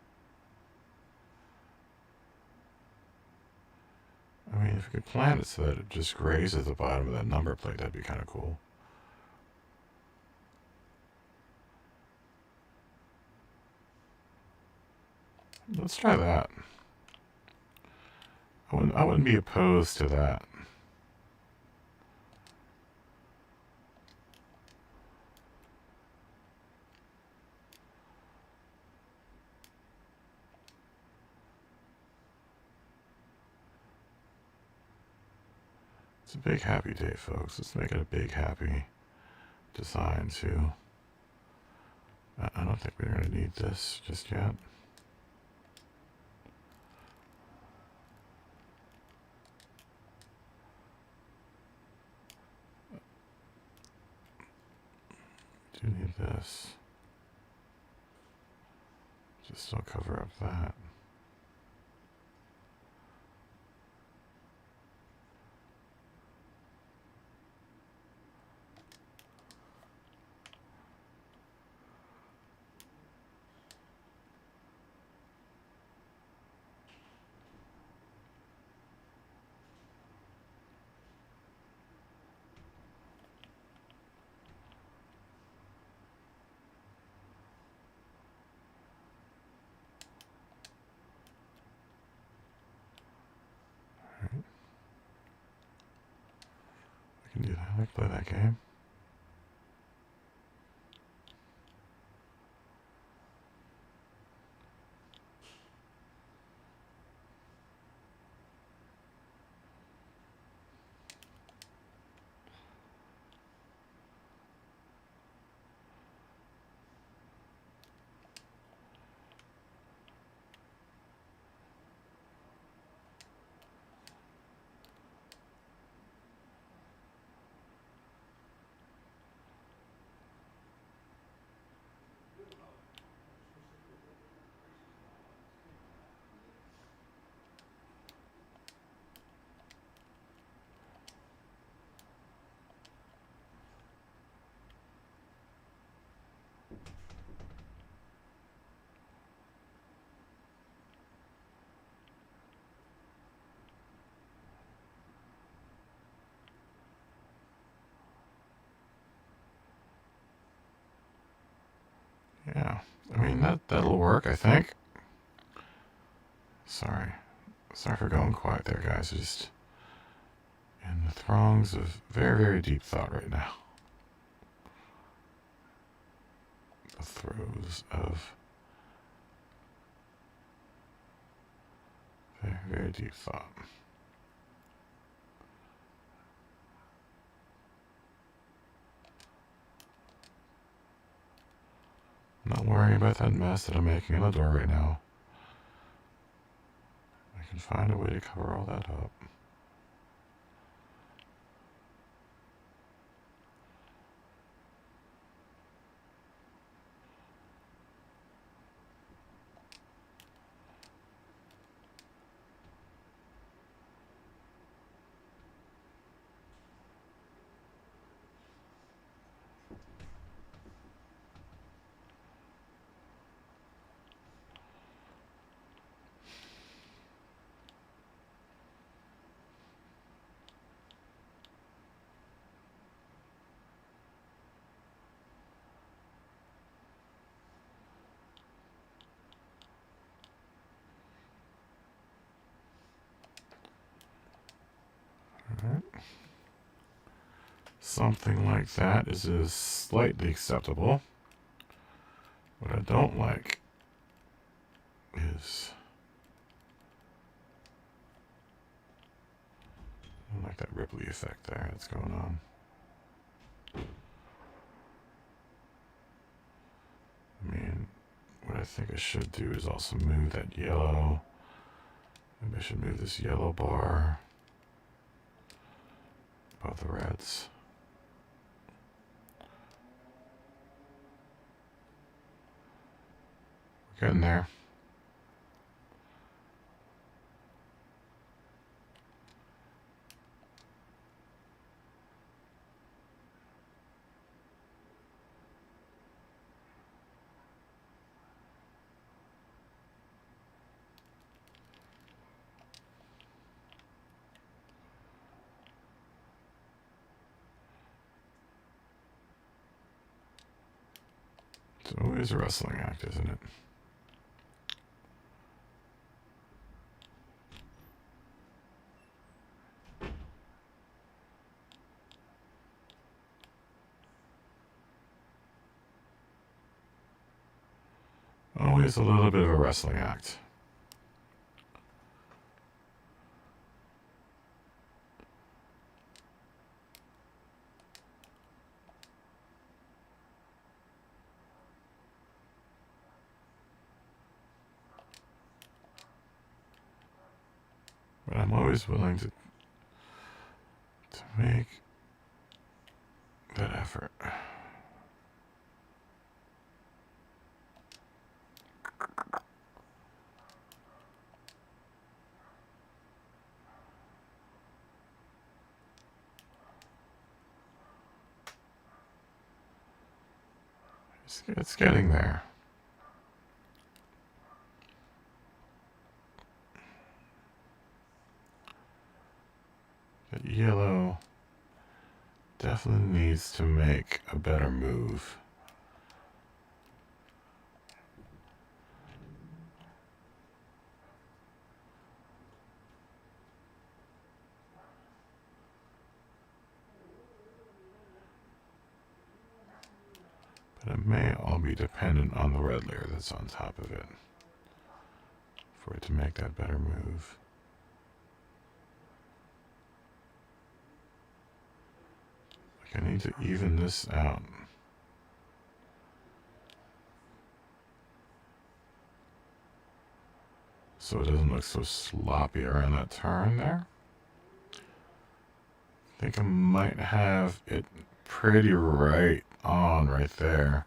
I mean, if you could plan it so that it just grazes the bottom of that number plate, that'd be kind of cool. Let's try that. I wouldn't be opposed to that. It's a big happy day, folks. Let's make it a big happy design, too. I don't think we're going to need this just yet. do need this. Just don't cover up that. I can do that. I can play that game. Yeah, I mean, that'll work, I think. Sorry for going quiet there, guys. Just in the throngs of very, very deep thought right now. The throes of very, very deep thought. I'm not worrying about that mess that I'm making on the door right now. I can find a way to cover all that up. Alright. Something like that is slightly acceptable. What I don't like is I don't like that ripply effect there that's going on. I mean, what I think I should do is also move that yellow. Maybe I should move this yellow bar above the reds. We're getting there. It's always a wrestling act, isn't it? Always a little bit of a wrestling act. But I'm always willing to make that effort. It's getting there. That yellow definitely needs to make a better move. But it may all be dependent on the red layer that's on top of it for it to make that better move. Like I need to even this out. So it doesn't look so sloppy around that turn there. I think I might have it pretty right on right there.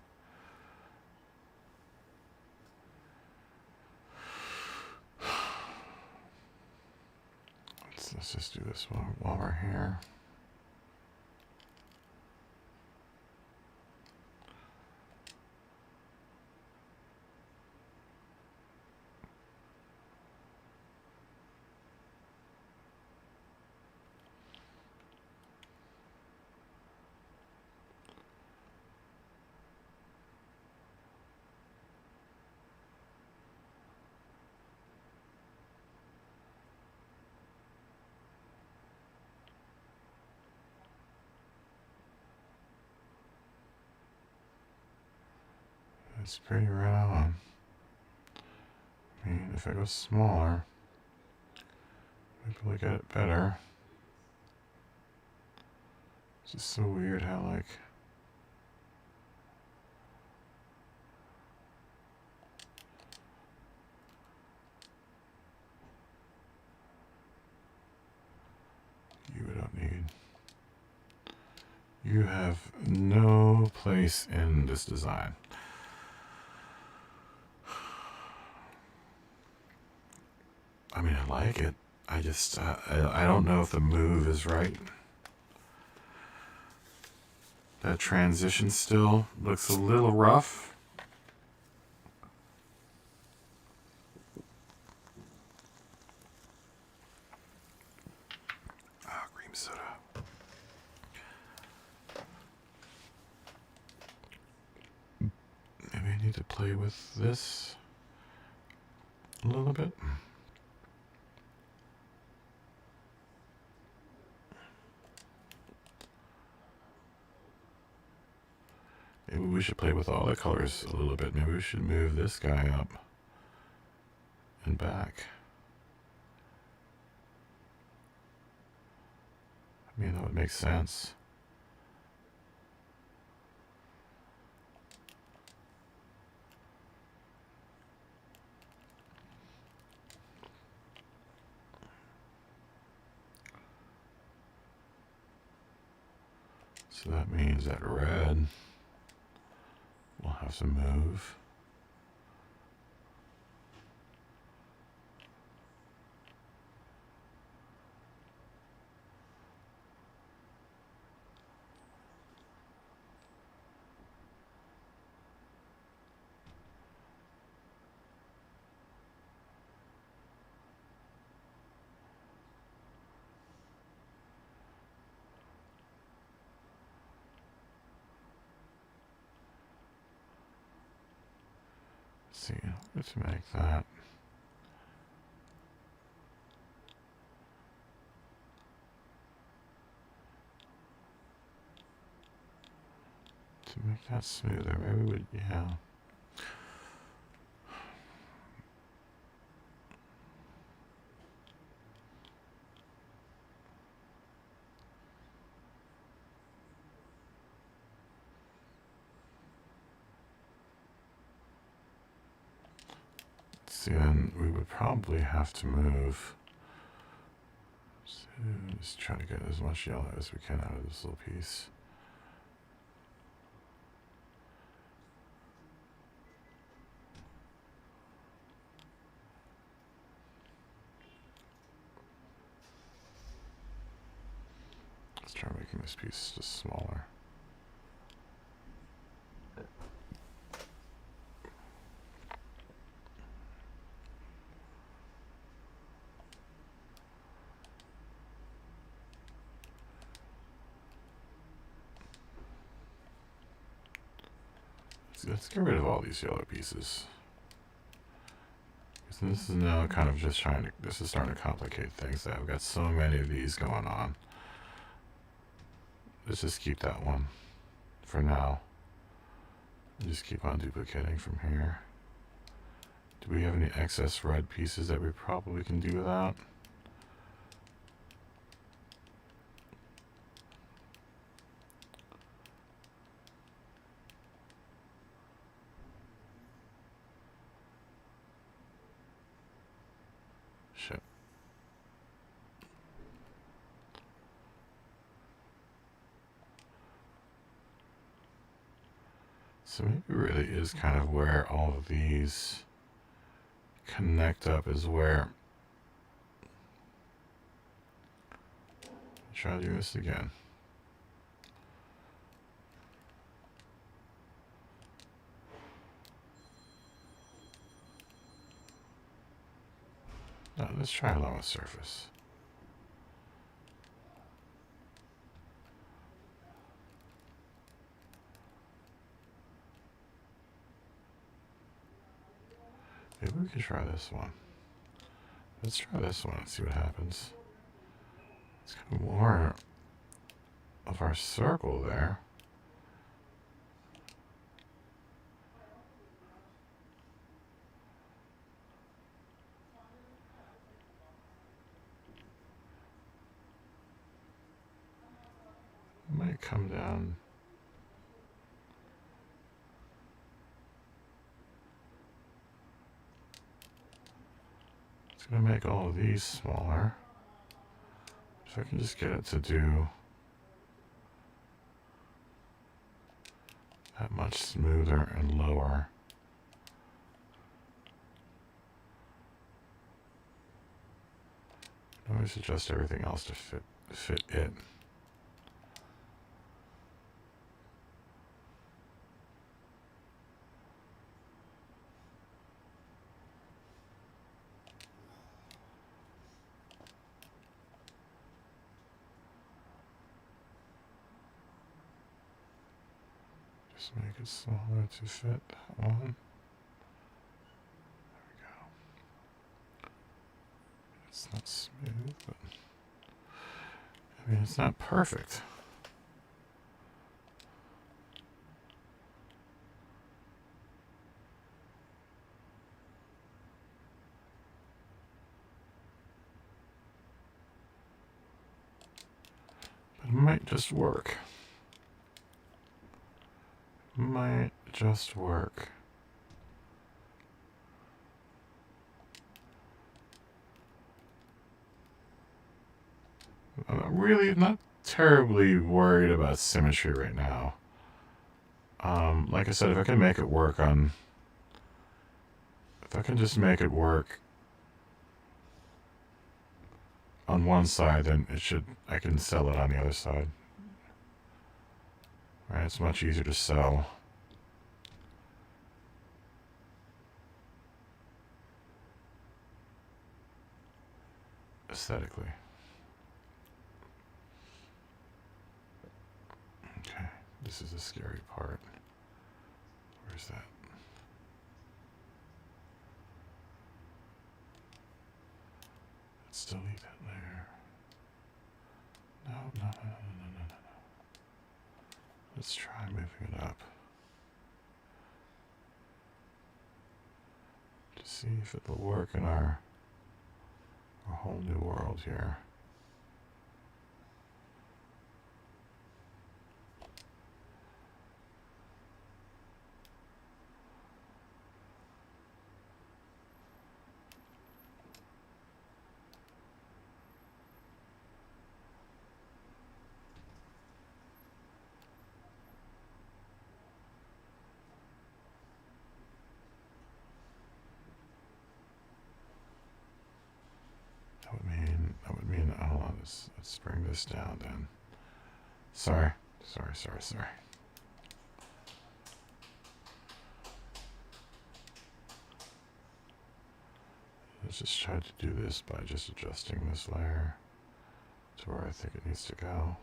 Let's just do this while we're here. It's pretty right on. I mean, if I go smaller, maybe we'll get it better. It's just so weird how, like, you don't need. You have no place in this design. I mean, I like it. I just, I don't know if the move is right. That transition still looks a little rough. Ah, cream soda. Maybe I need to play with this a little bit. Maybe we should play with all the colors a little bit. Maybe we should move this guy up and back. I mean, that would make sense. So that means that red will have to move. Let's see, let's make that. To make that smoother, maybe we, yeah. See, then we would probably have to move. So just try to get as much yellow as we can out of this little piece. Let's try making this piece just smaller. let's get rid of all these yellow pieces. This is now kind of just this is starting to complicate things. I've got so many of these going on. Let's just keep that one for now. And just keep on duplicating from here. Do we have any excess red pieces that we probably can do without? Shit. So maybe it really is kind of where all of these connect up is where. Try to do this again. No, let's try along with surface. Maybe we could try this one. Let's try this one and see what happens. It's kind of more of our circle there. Might come down. It's going to make all of these smaller. If I can just get it to do that much smoother and lower. I can always adjust everything else to fit it. Just make it smaller to fit that one. There we go. It's not smooth, but I mean, it's not perfect. But it might just work. Might just work. I'm really not terribly worried about symmetry right now. Like I said, if I can make it work on... If I can just make it work on one side, then it should... I can sell it on the other side. Right, it's much easier to sell. Aesthetically. Okay, this is the scary part. Where's that? Let's delete that layer. No. Let's try moving it up to see if it will work in our whole new world here. That would mean, hold on, let's bring this down then. Sorry. Let's just try to do this by just adjusting this layer to where I think it needs to go.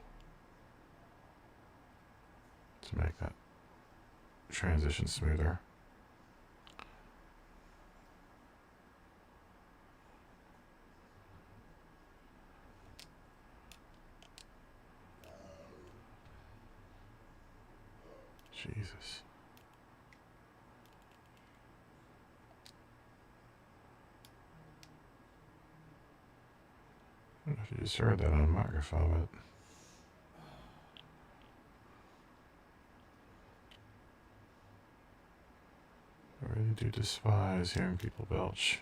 To make that transition smoother. Jesus. I don't know if you just heard that on the microphone, but I really do despise hearing people belch.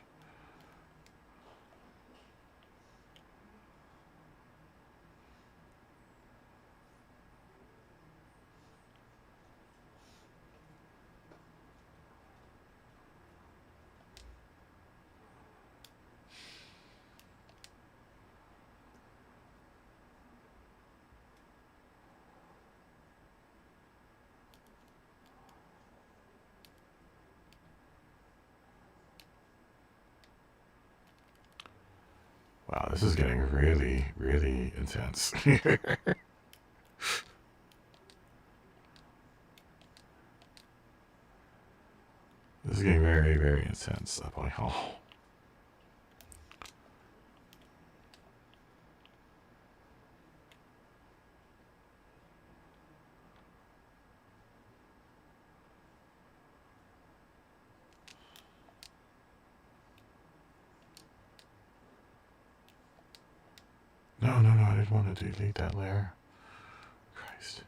Wow, this is getting really, really intense. This is getting very, very intense. I'm like, oh. No, I didn't want to delete that layer. Christ.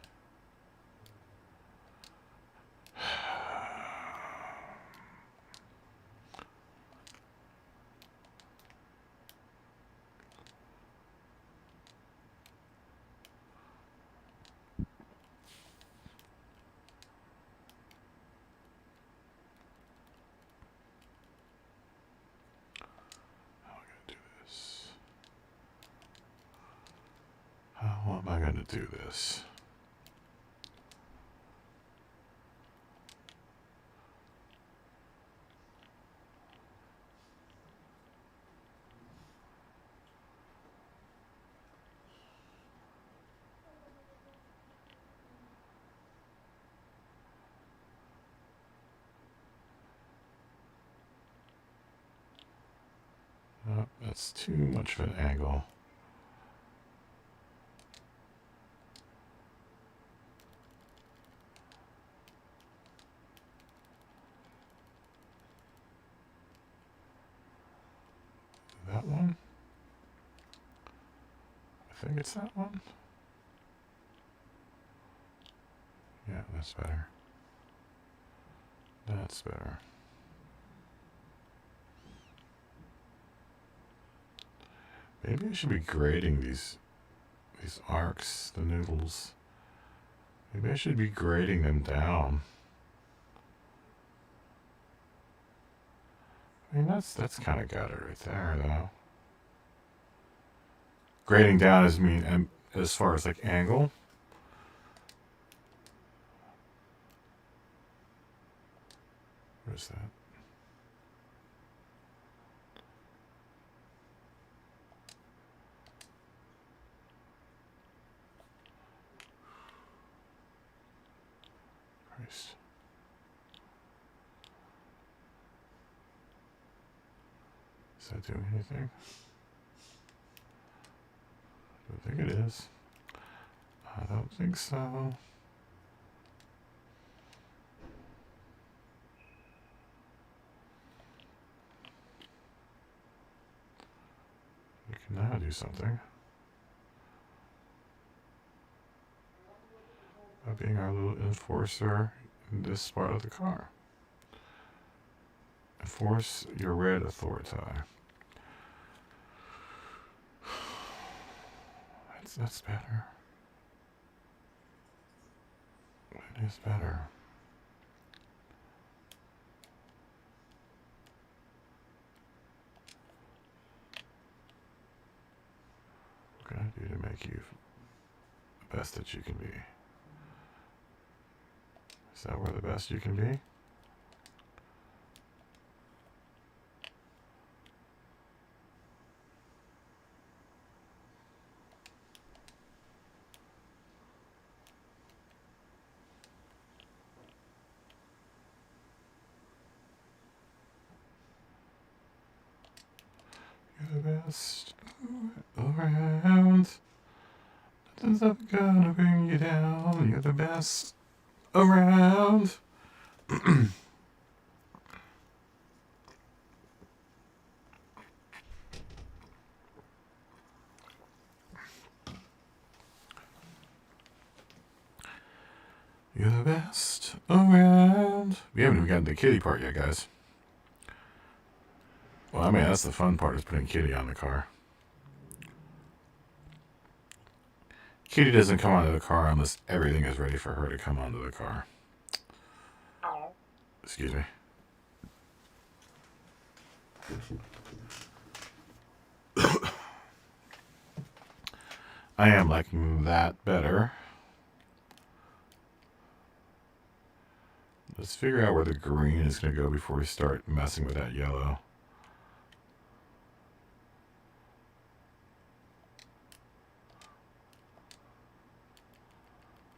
How am I going to do this? Oh, that's too much of an angle. That one? I think it's that one. Yeah, that's better. That's better. Maybe I should be grading these arcs, the noodles. Maybe I should be grading them down. I mean, that's kind of got it right there, though. Grading down is mean as far as like angle. What is that? Christ. Is that doing anything? I don't think it is. I don't think so. You can now do something. By being our little enforcer in this part of the car. Enforce your red authority. That's better. It is better. What can I do to make you the best that you can be? Is that where the best you can be? the best around. Nothing's ever gonna bring you down. You're the best around. You're the best around. We haven't even gotten to the kitty part yet, guys. Well, I mean, that's the fun part, is putting Kitty on the car. Kitty doesn't come onto the car unless everything is ready for her to come onto the car. Excuse me. I am liking that better. Let's figure out where the green is going to go before we start messing with that yellow.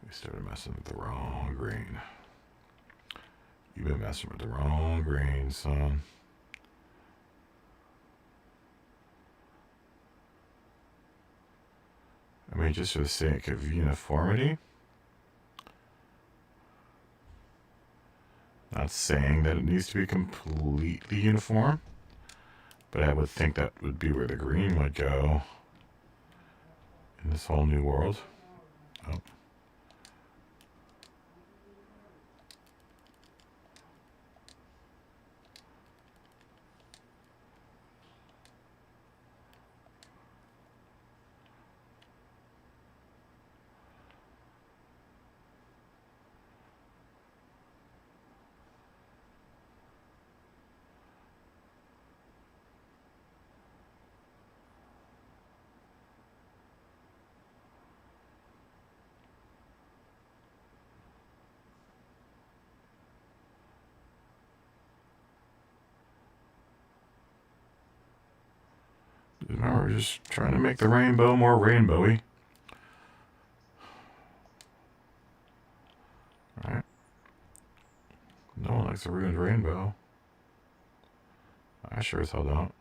We started messing with the wrong green. You've been messing with the wrong green, son. I mean, just for the sake of uniformity. Not saying that it needs to be completely uniform, but I would think that would be where the green would go in this whole new world. Oh. Now we're just trying to make the rainbow more rainbowy. Alright. No one likes a ruined rainbow. I sure as hell don't.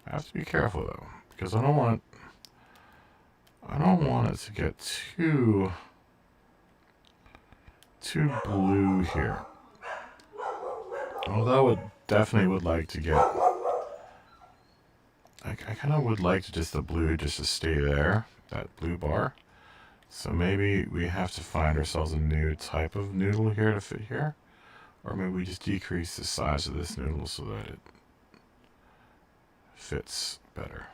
I have to be careful though, because I don't want it to get too blue here. Although I definitely would like to get, I kind of would like to just the blue just to stay there, that blue bar. So maybe we have to find ourselves a new type of noodle here to fit here. Or maybe we just decrease the size of this noodle so that it fits better.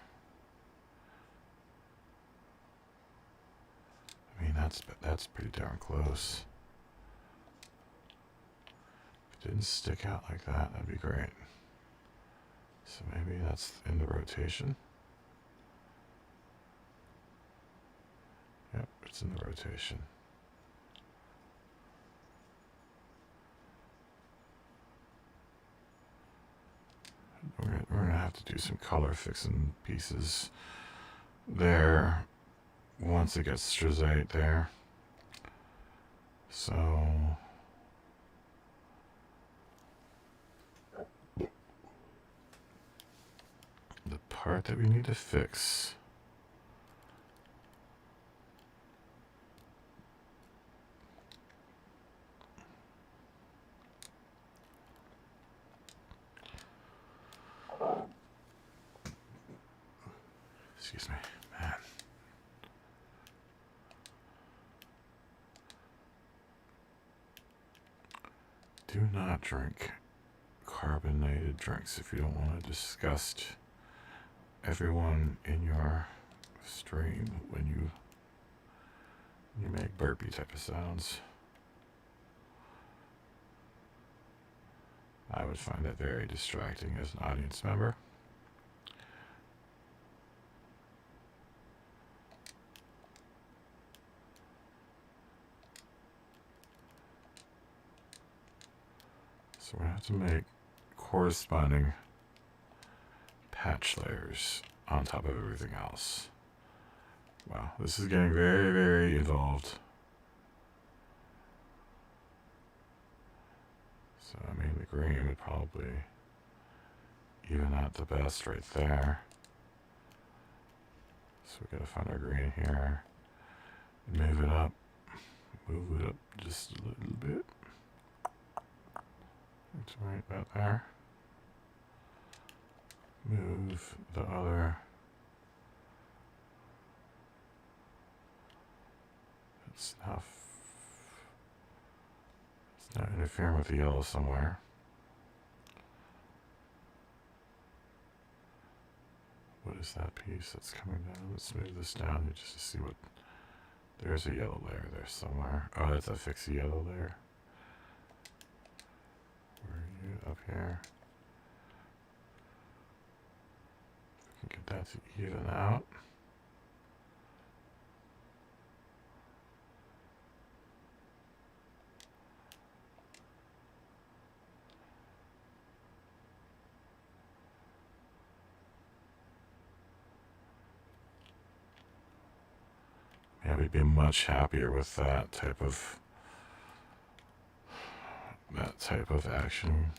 I mean, that's pretty darn close. If it didn't stick out like that, that'd be great. So maybe that's in the rotation. Yep, it's in the rotation. We're gonna have to do some color fixing pieces there once it gets straight there. So the part that we need to fix . Excuse me, man. Do not drink carbonated drinks if you don't want to disgust everyone in your stream when you make burpee type of sounds. I would find that very distracting as an audience member. So we have to make corresponding patch layers on top of everything else. Wow, this is getting very, very involved. So, I mean, the green would probably even out the best right there. So we gotta find our green here. Move it up just a little bit. It's right about there. Move the other. It's not interfering with the yellow somewhere. What is that piece that's coming down? Let's move this down just to see what. There's a yellow layer there somewhere. Oh, that's a fixie yellow layer. Where are you? Up here. We can get that to even out. Yeah, we'd be much happier with that type of action.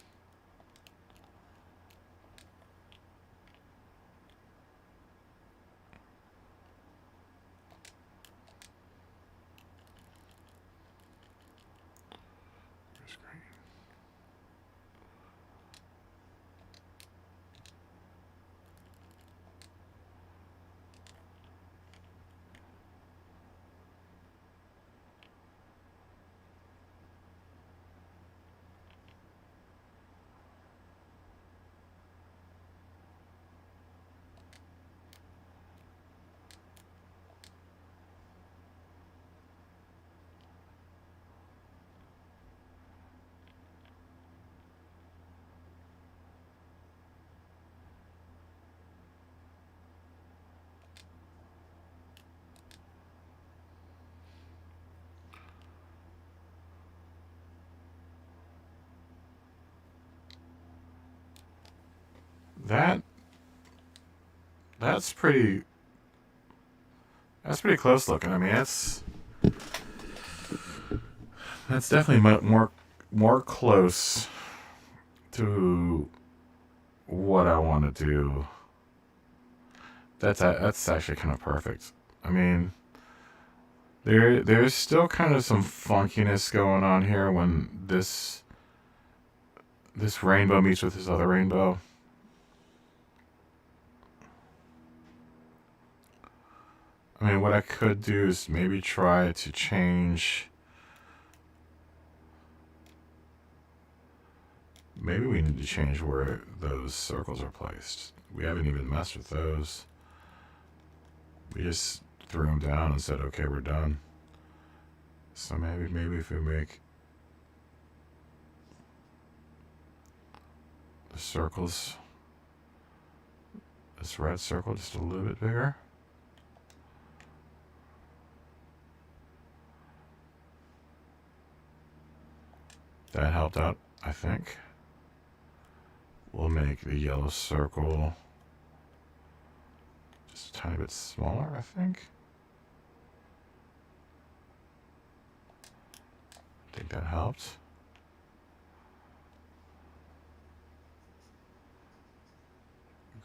Where's green? That's pretty close looking. I mean, that's definitely more close to what I want to do. That's actually kind of perfect. I mean, there's still kind of some funkiness going on here when this rainbow meets with this other rainbow. I mean, what I could do is maybe try to change. Maybe we need to change where those circles are placed. We haven't even messed with those. We just threw them down and said, okay, we're done. So maybe if we make the circles, this red circle just a little bit bigger. That helped out, I think. We'll make the yellow circle just a tiny bit smaller, I think. I think that helped.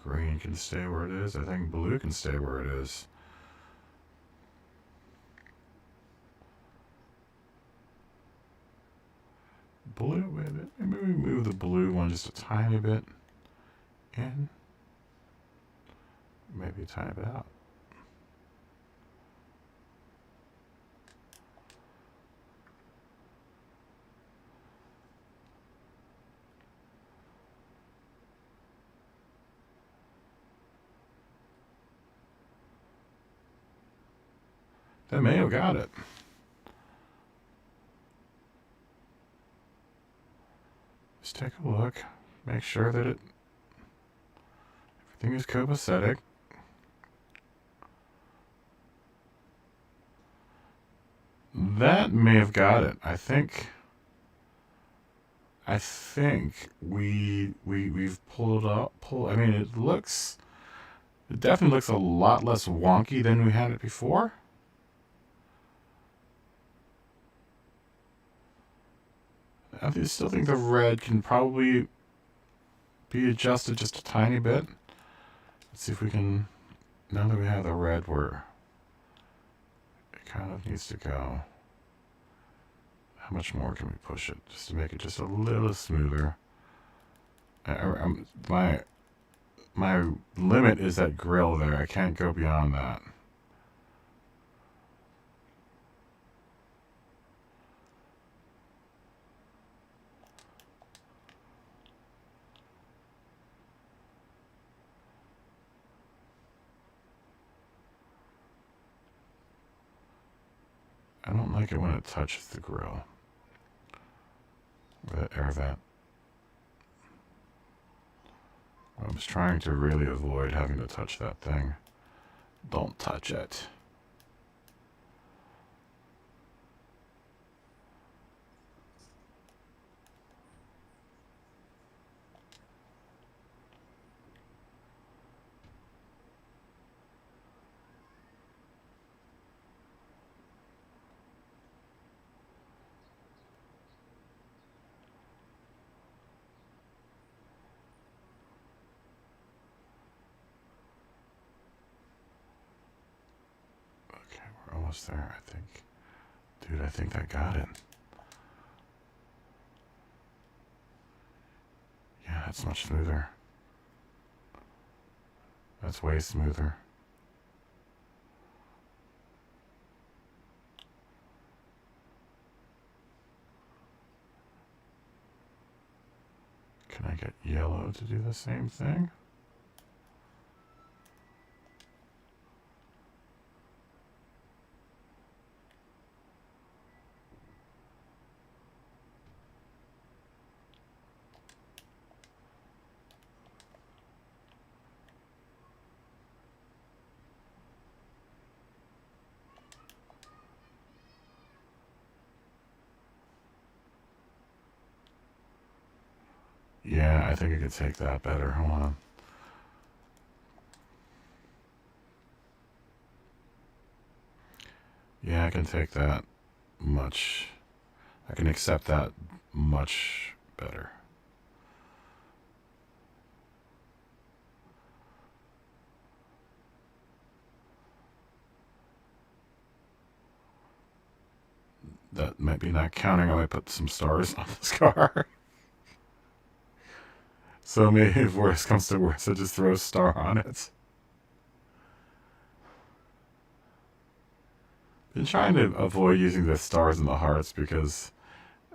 Green can stay where it is. I think blue can stay where it is. Blue, maybe we move the blue one just a tiny bit in. Maybe a tiny bit out. That may have got it. Just take a look. Make sure that everything is copacetic. That may have got it. I think we've pulled up. I mean, it definitely looks a lot less wonky than we had it before. I still think the red can probably be adjusted just a tiny bit. Let's see if we can, now that we have the red where it kind of needs to go. How much more can we push it just to make it just a little smoother? My limit is that grill there. I can't go beyond that. I don't like it when it touches the grill. Or that air vent. I was trying to really avoid having to touch that thing. Don't touch it. Almost there, I think. Dude, I think I got it. Yeah, that's much smoother. That's way smoother. Can I get yellow to do the same thing? Yeah, I think I could take that better. Hold on. Yeah, I can take that much. I can accept that much better. That might be not counting. I might put some stars on this car. So maybe if worse comes to worse, I just throw a star on it. Been trying to avoid using the stars and the hearts because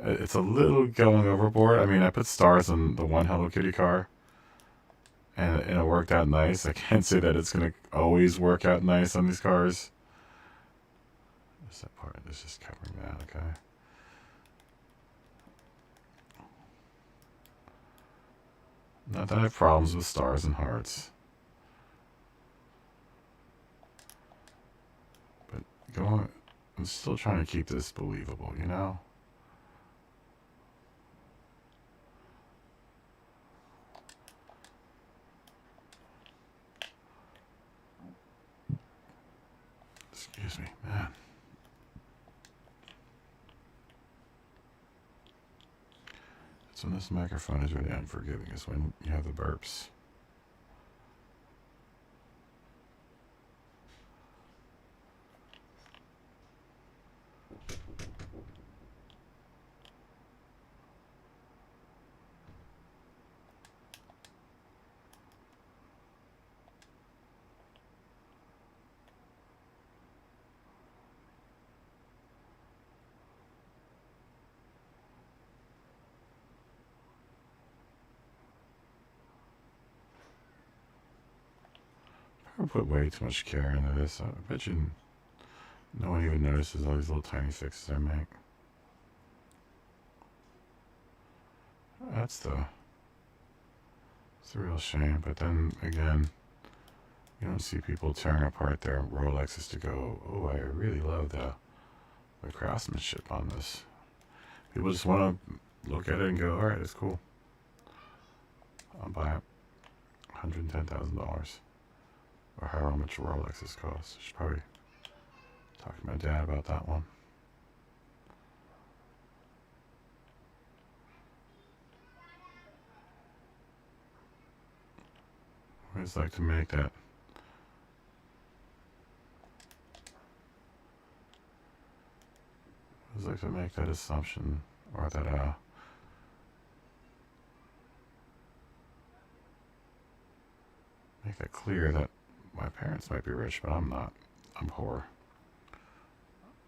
it's a little going overboard. I mean, I put stars on the one Hello Kitty car, and it worked out nice. I can't say that it's going to always work out nice on these cars. What's that part? It's just covering that, okay. Not that I have problems with stars and hearts. But I'm still trying to keep this believable, you know? Excuse me, man. So this microphone is really unforgiving is when you have the burps. I put way too much care into this. I bet you no one even notices all these little tiny fixes I make. It's a real shame. But then again, you don't see people tearing apart their Rolexes to go, oh, I really love the craftsmanship on this. People just want to look at it and go, all right, it's cool. I'll buy it. $110,000. Or however much Rolexes cost. I should probably talk to my dad about that one. I always like to make that. I always like to make that assumption, or that make that clear that my parents might be rich, but I'm not. I'm poor.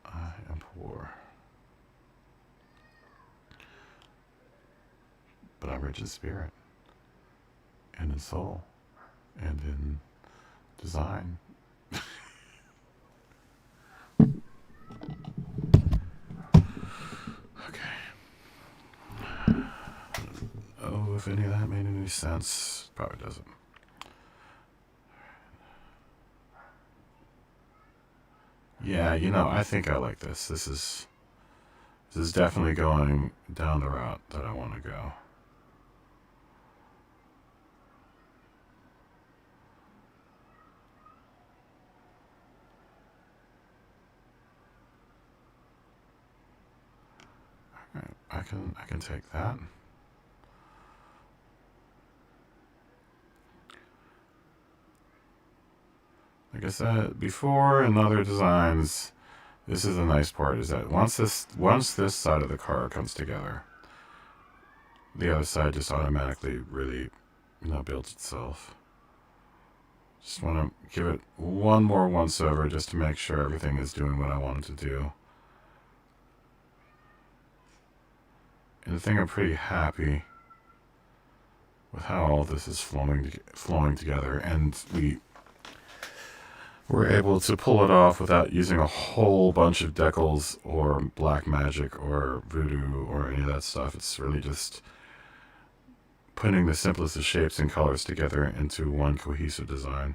I am poor. But I'm rich in spirit, and in soul, and in design. Okay. Oh, if any of that made any sense, probably doesn't. Yeah, you know, I think I like this. This is definitely going down the route that I want to go. Alright, I can take that. Like I said before, in other designs, this is the nice part, is that once this side of the car comes together, the other side just automatically really, builds itself. Just want to give it one more once over just to make sure everything is doing what I want it to do. And I think I'm pretty happy with how all this is flowing together, and we're able to pull it off without using a whole bunch of decals or black magic or voodoo or any of that stuff. It's really just putting the simplest of shapes and colors together into one cohesive design.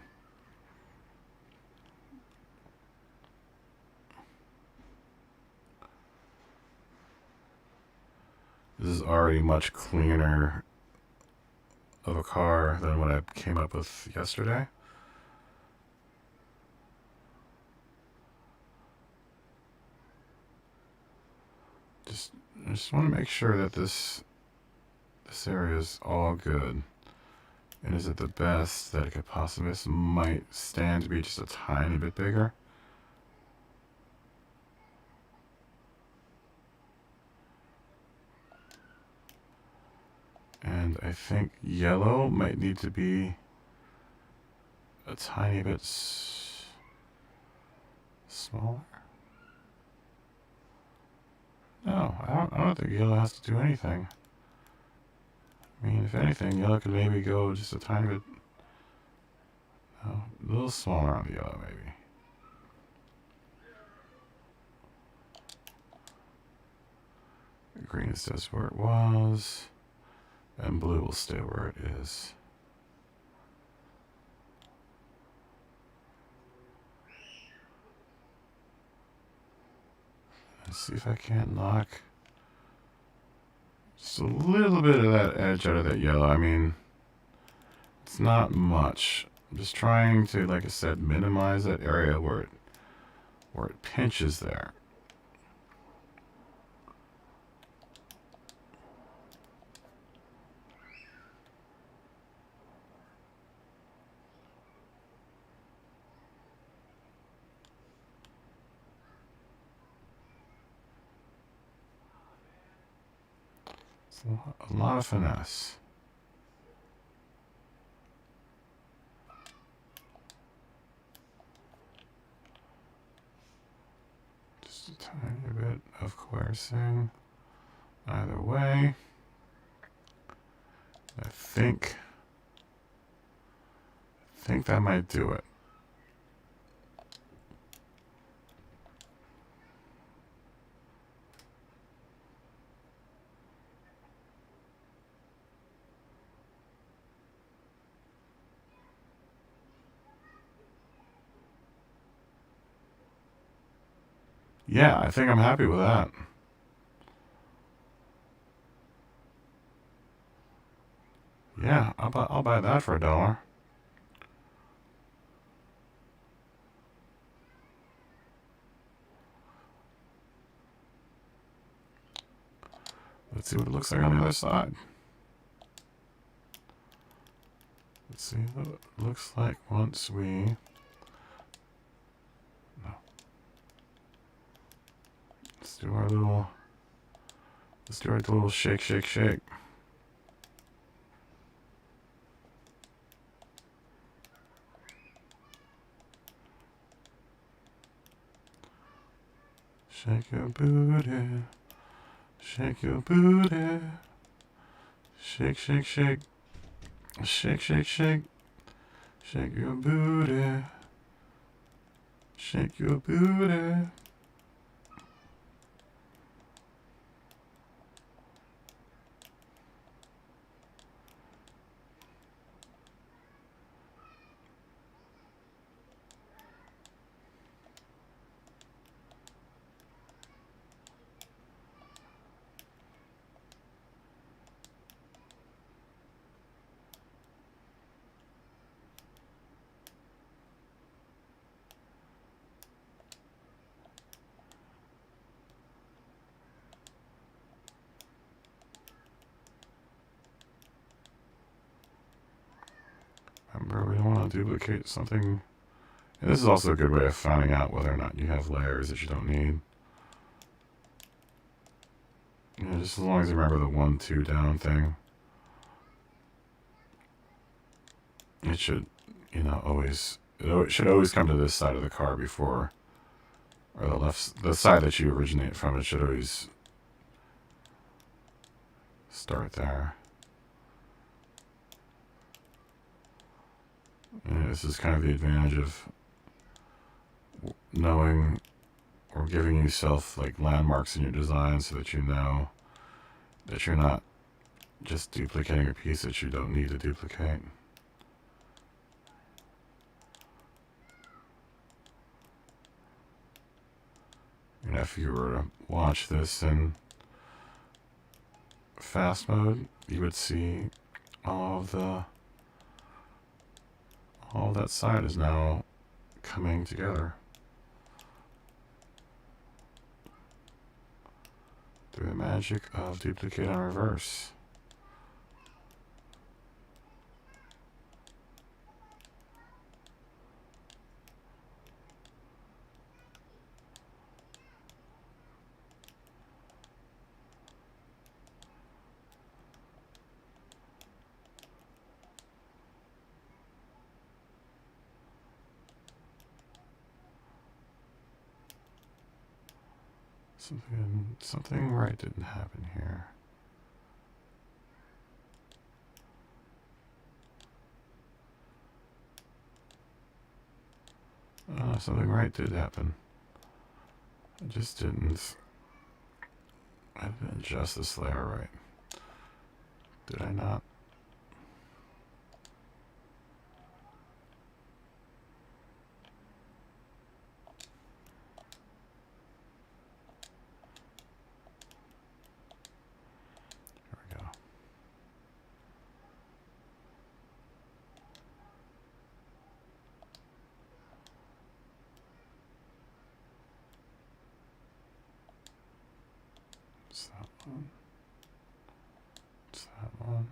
This is already much cleaner of a car than what I came up with yesterday. I just want to make sure that this area is all good. And is it the best that it could possibly? This might stand to be just a tiny bit bigger. And I think yellow might need to be a tiny bit smaller. No, I don't think yellow has to do anything. I mean, if anything, yellow could maybe go just a tiny bit, a little smaller on the yellow, maybe. Green stays where it was, and blue will stay where it is. Let's see if I can't knock just a little bit of that edge out of that yellow. I mean, it's not much. I'm just trying to, like I said, minimize that area where it pinches there. It's a lot of finesse. Just a tiny bit of coercing either way. I think that might do it. Yeah, I think I'm happy with that. Yeah, I'll buy that for $1. Let's see what it looks like on the other side. Let's see what it looks like once we... No. Let's do our little shake, shake, shake. Shake your booty. Shake your booty. Shake, shake, shake. Shake, shake, shake. Shake your booty. Shake your booty. Remember, we don't want to duplicate something. And this is also a good way of finding out whether or not you have layers that you don't need. You know, just as long as you remember the 1, 2 down thing. It should, you know, it should always come to this side of the car before, or the side that you originate from. It should always start there. And this is kind of the advantage of knowing or giving yourself like landmarks in your design so that you know that you're not just duplicating a piece that you don't need to duplicate. And if you were to watch this in fast mode, you would see all that side is now coming together through the magic of duplicate and reverse. Something right didn't happen here. Something right did happen. I just didn't. I didn't adjust this layer right. Did I not? Here we go. It's that one. It's that one.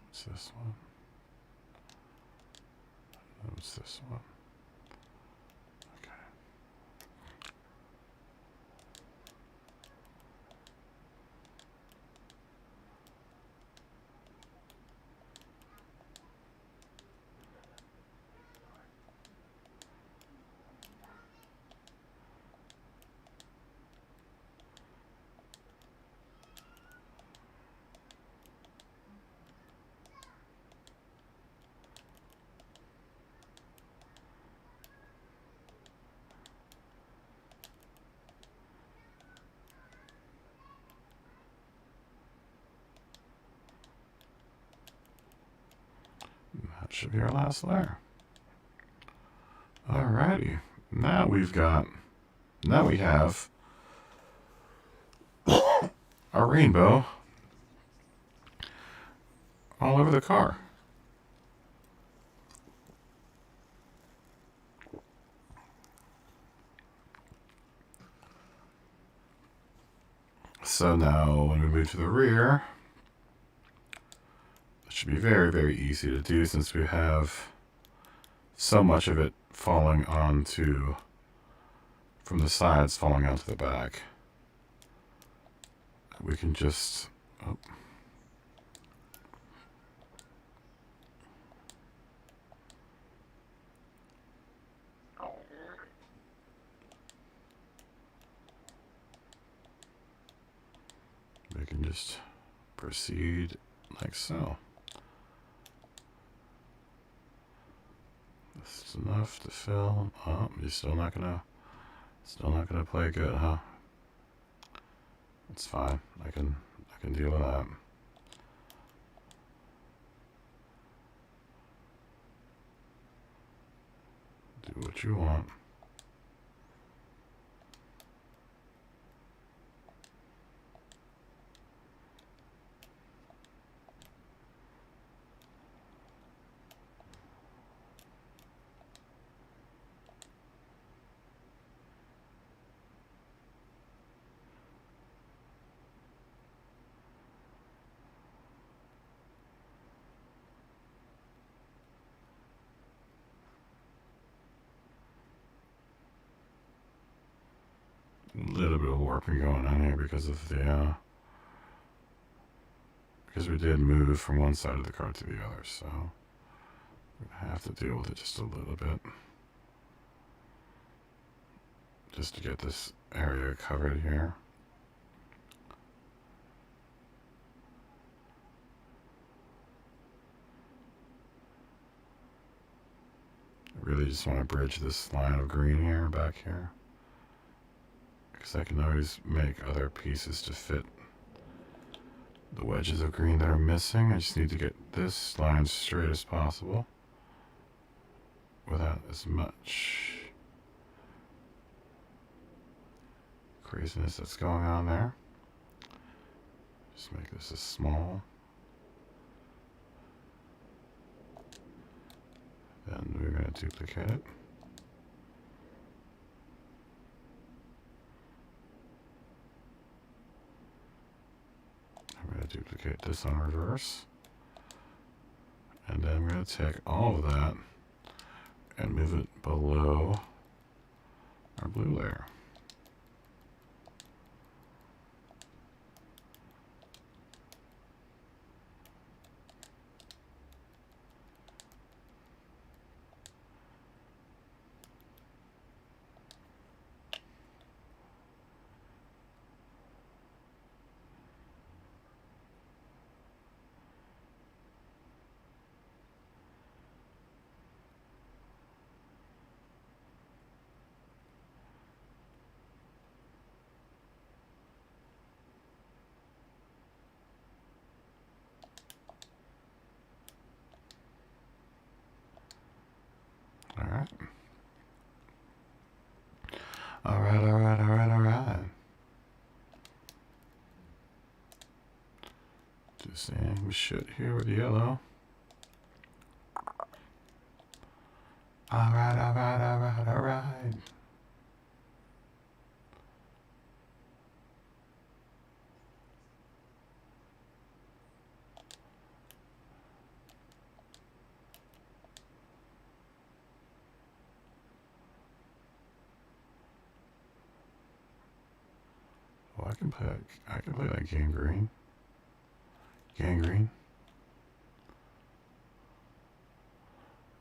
It's this one. Oh, it's this one. Okay. That should be our last layer. Okay. Alrighty. Now we have our rainbow all over the car. So now when we move to the rear, it should be very, very easy to do since we have so much of it falling onto, from the sides falling onto the back. We can just, oh. We can just proceed like so. This is enough to fill. Oh, you're still not gonna play good, huh? It's fine. I can deal with that. Do what you want. A little bit of warping going on here because of the because we did move from one side of the car to the other, so we're gonna have to deal with it just a little bit, just to get this area covered here. I really just want to bridge this line of green here, back here, because I can always make other pieces to fit the wedges of green that are missing. I just need to get this line straight as possible without as much craziness that's going on there. Just make this as small. Then we're going to duplicate it. I'm going to duplicate this on reverse. And then I'm going to take all of that and move it below our blue layer. Alright. Do the same shit here with yellow. Alright. Oh, I can play that gangrene.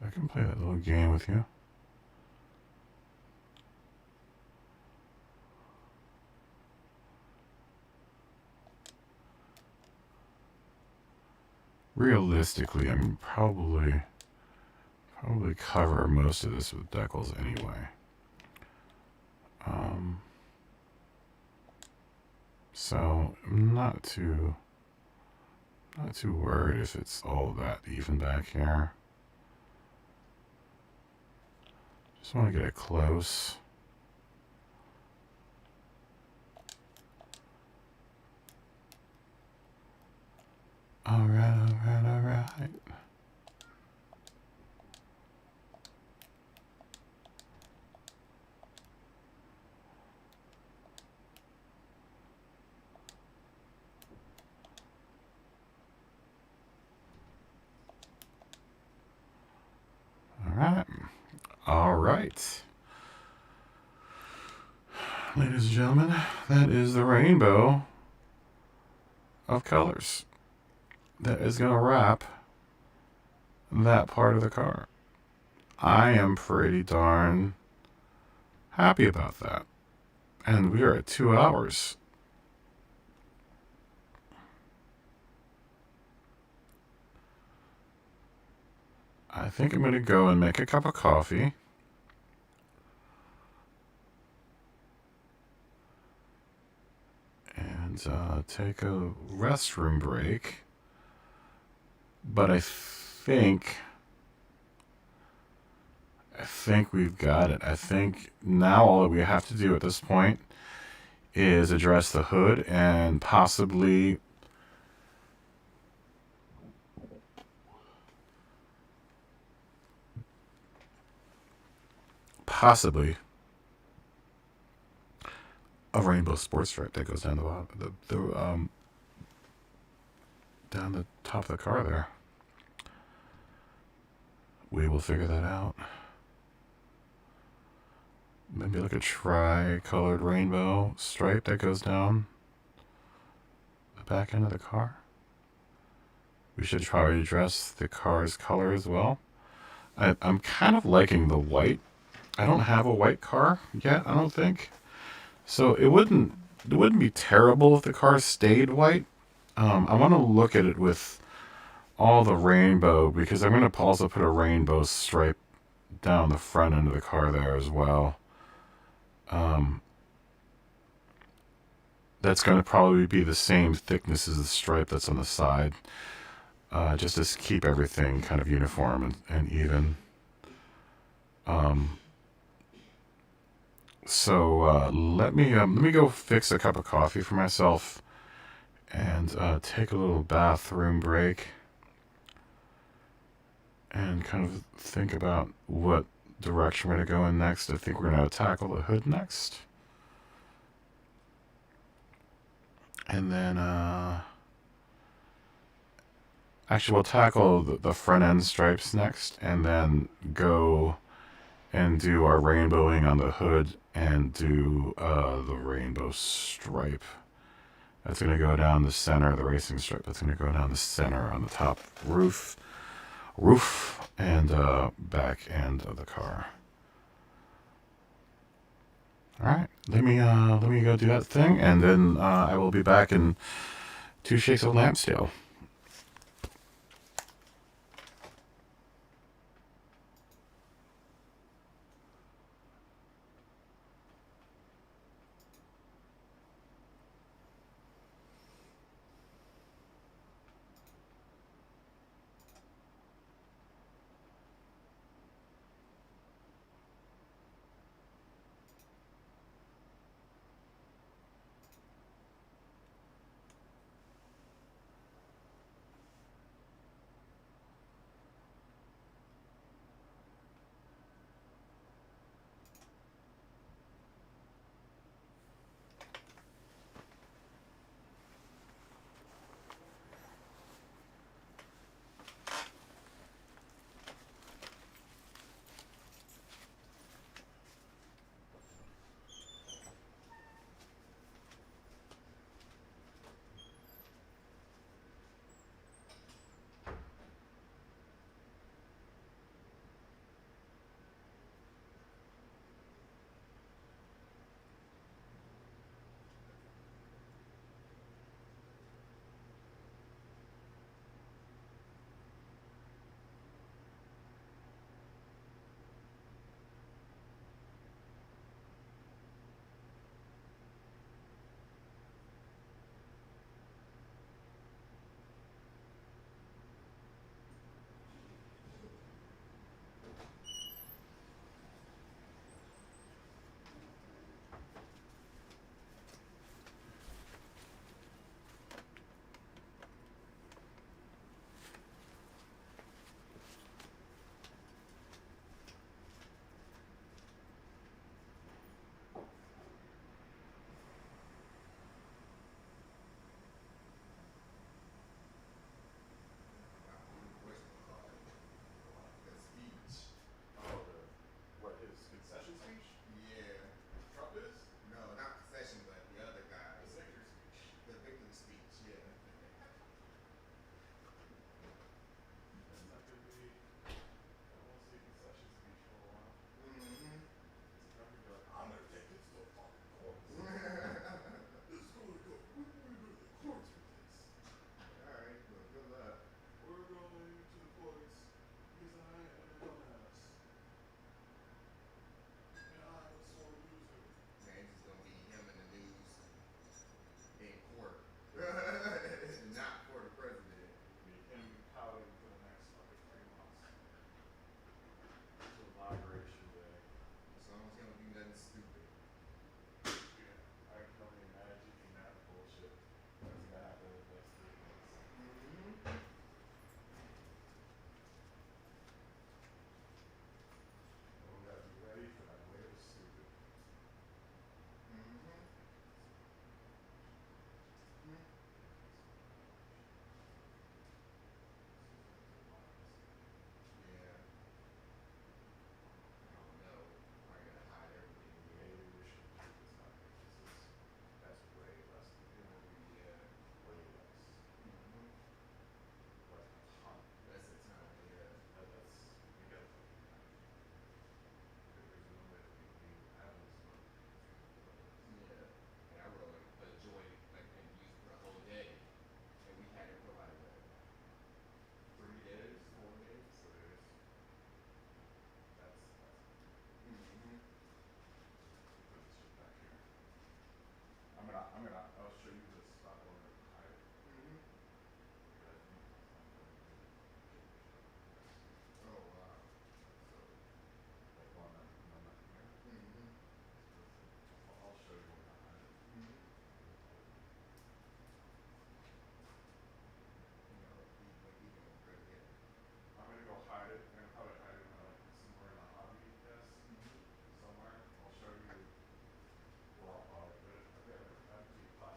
I can play that little game with you. Realistically, I mean, probably cover most of this with decals anyway. So I'm not too worried if it's all that even back here. Just want to get it close. All right, all right, all right. All right. All right. Ladies and gentlemen, that is the rainbow of colors that is going to wrap that part of the car. I am pretty darn happy about that. And we are at 2 hours. I think I'm going to go and make a cup of coffee. And take a restroom break. But I think we've got it. I think now all that we have to do at this point is address the hood and possibly a rainbow sports stripe that goes down the bottom, down the top of the car there. We will figure that out. Maybe like a tri-colored rainbow stripe that goes down the back end of the car. We should probably address the car's color as well. I'm kind of liking the white. I don't have a white car yet, I don't think. So it wouldn't be terrible if the car stayed white. I want to look at it with all the rainbow, because I'm going to also put a rainbow stripe down the front end of the car there as well. That's going to probably be the same thickness as the stripe that's on the side, just to keep everything kind of uniform and even. So let me go fix a cup of coffee for myself and take a little bathroom break and kind of think about what direction we're going to go in next. I think we're going to tackle the hood next. And then, actually, we'll tackle the front end stripes next, and then go and do our rainbowing on the hood and do the rainbow stripe. That's going to go down the center, the racing stripe. That's going to go down the center on the top roof and back end of the car. All right, let me go do that thing, and then I will be back in 2 shakes of lamb's tail. Session speech? Yeah. Trump is? No, not the session, but the other guy. The victory speech. The victory speech, yeah. That's not gonna be. I won't see the session speech for a while. Mm-hmm. So Trump can be like, I'm gonna take this to the fucking courts. This is gonna go. We're gonna go to the courts with this. Alright, well, good luck. We're going to the courts because I am a dumbass. And I'm a sore loser. Man, it's just gonna be him in the news in court. Not for the president. Be him pouting for the next fucking 3 months. Until inauguration day. As long as he don't do nothing stupid. Yeah, I can only imagine that bullshit that's gonna happen in the next 3 months. Mm-hmm. And we gotta be ready for that wave of stupid. Mm-hmm. Mm-hmm. Yeah. I don't know. I gotta hide everything. Maybe we should keep this up. That's way less than it will be. Way less. Mm-hmm. Like a ton. That's the time, yeah. That's we gotta fucking have. There's no way that we can have this money. Yeah. And I wrote a joint like and used for a whole day. And we had it for like what? 3 days, 4 days? So there's that's Mm-hmm. put this shit back here. I'll show you this spot where I'm gonna hide it. Mm-hmm. Because I think it's not going to Oh wow. so like one I'm not here. Mm-hmm. I'll show you where to hide it. Mm-hmm. You know, he don't really get. I'm gonna go hide it. I'm gonna probably hide it like somewhere in the hobby desk. Mm-hmm. Somewhere. I'll show you where I'll put it. I've got an empty plastic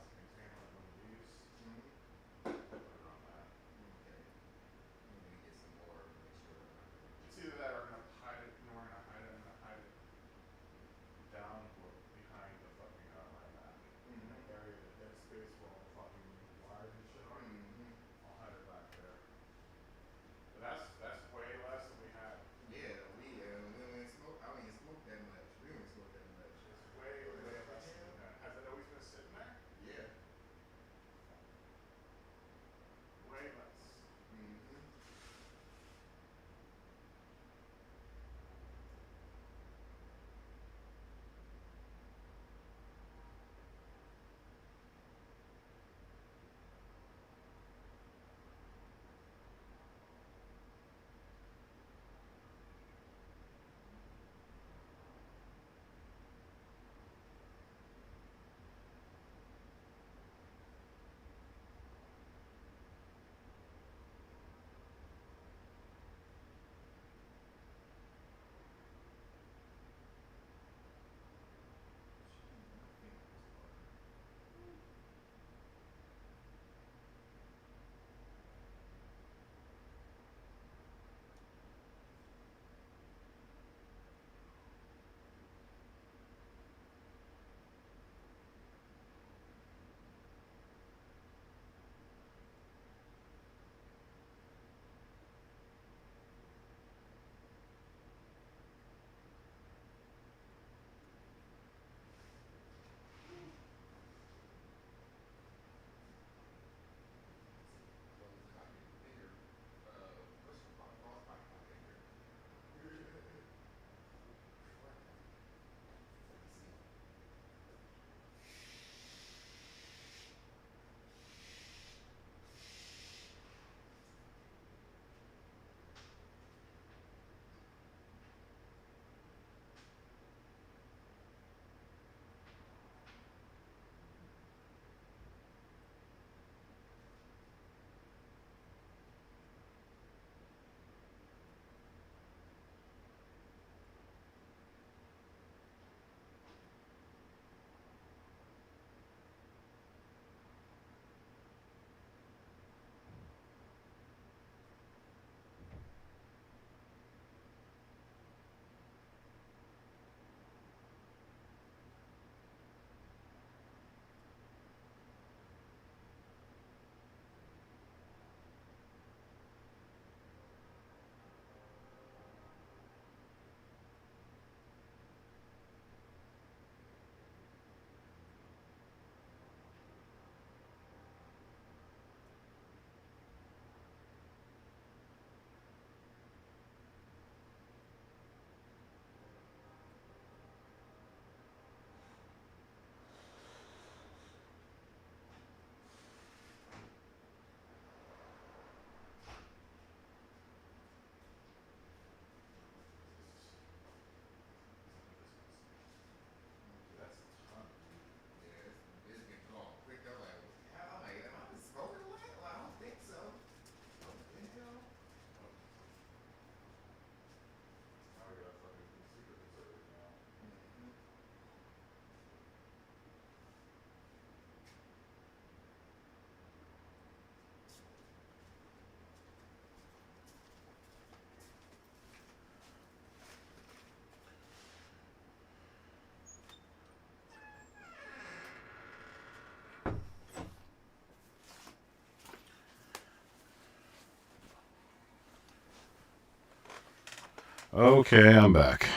Okay, I'm back.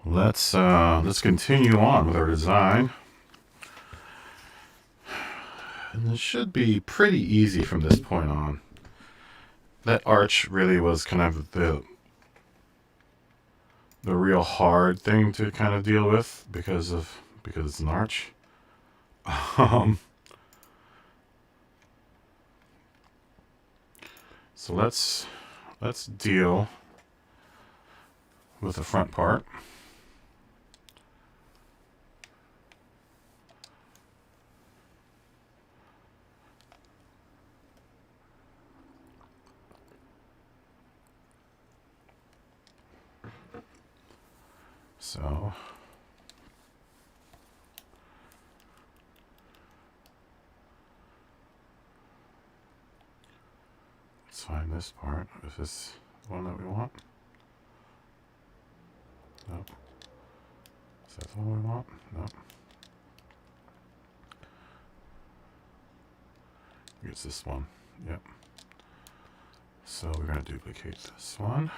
Let's continue on with our design. And it should be pretty easy from this point on. That arch really was kind of the real hard thing to kind of deal with because it's an arch. So let's deal with the front part. So let's find this part. Is this the one that we want? Nope. Is that the one we want? Nope. It's this one. Yep. So we're going to duplicate this one.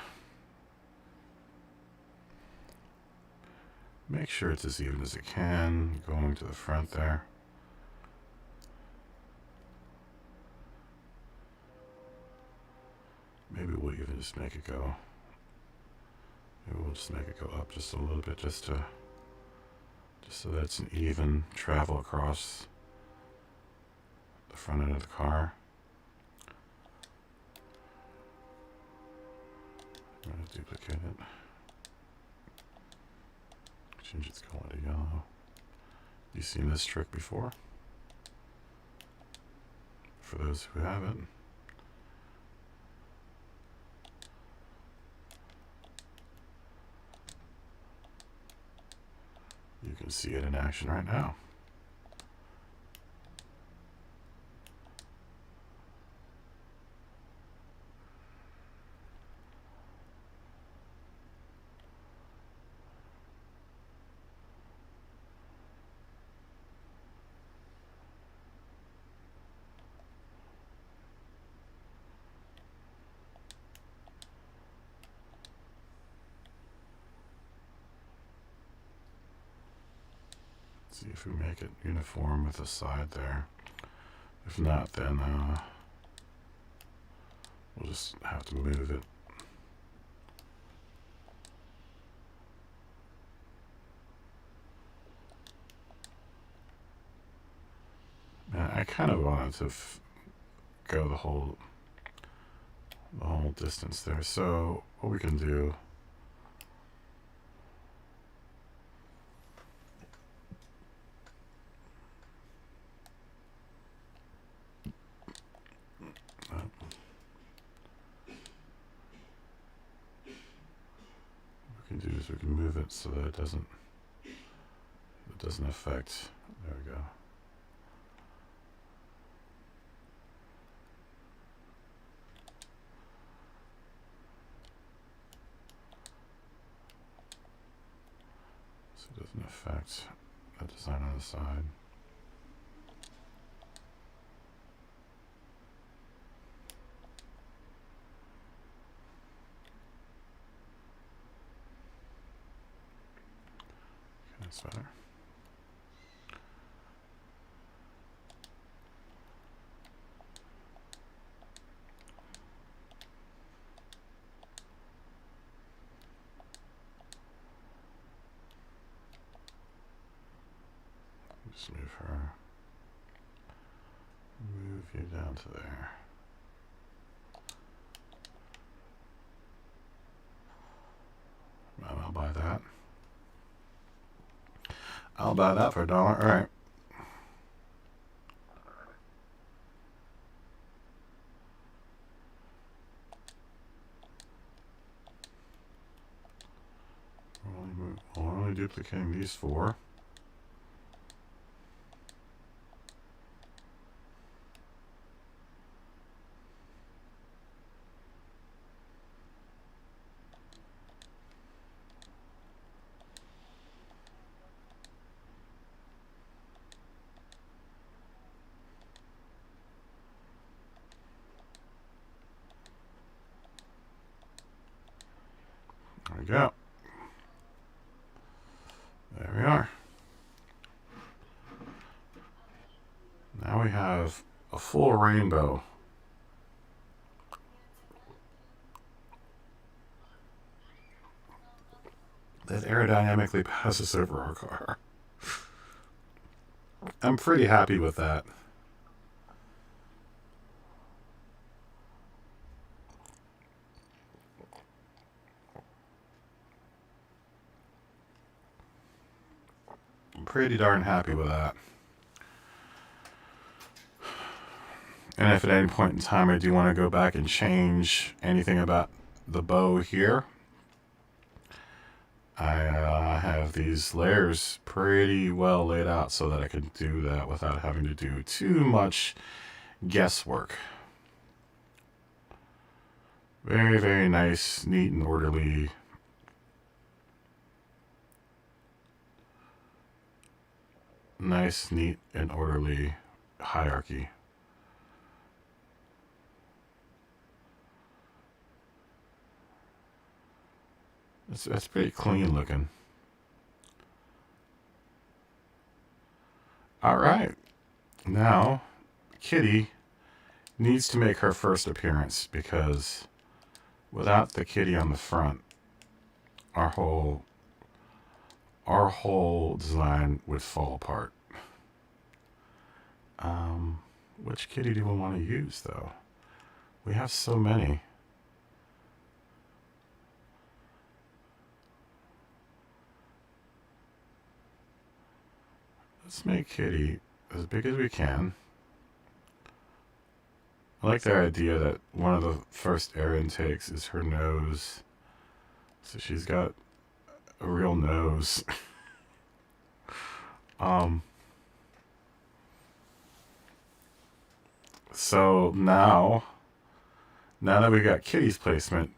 Make sure it's as even as it can, going to the front there. Maybe we'll even just make it go. Maybe we'll just make it go up just a little bit, just so that it's an even travel across the front end of the car. I'm going to duplicate it. Change its color to yellow. You've seen this trick before? For those who haven't. You can see it in action right now. See if we make it uniform with the side there. If not, then we'll just have to move it. And I kind of wanted to go the whole distance there. So what we can do, we can move it so that it doesn't affect. There we go. So it doesn't affect that design on the side. That's better. Just move her. Move you down to there. I'll buy that. I'll buy that for $1. All right. We're only duplicating these 4. go. There we are. Now we have a full rainbow. That aerodynamically passes over our car. I'm pretty happy with that. I'm pretty darn happy with that. And if at any point in time I do want to go back and change anything about the bow here, I have these layers pretty well laid out so that I can do that without having to do too much guesswork. Very, very nice, neat and orderly. Nice, neat and orderly hierarchy. That's pretty clean looking. Alright. Now, Kitty needs to make her first appearance because without the kitty on the front, our whole design would fall apart. Which kitty do we want to use though? We have so many. Let's make Kitty as big as we can. I like the idea that one of the first air intakes is her nose. So she's got a real nose. So now that we got Kitty's placement,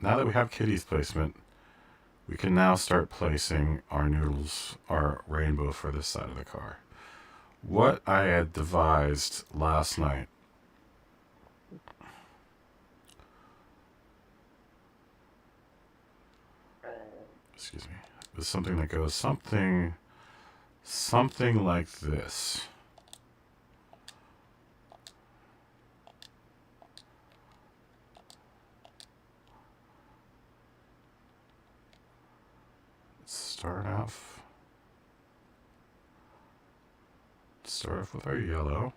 now that we have Kitty's placement, we can now start placing our noodles, our rainbow for this side of the car. What I had devised last night is something that goes something like this. Start off with our yellow.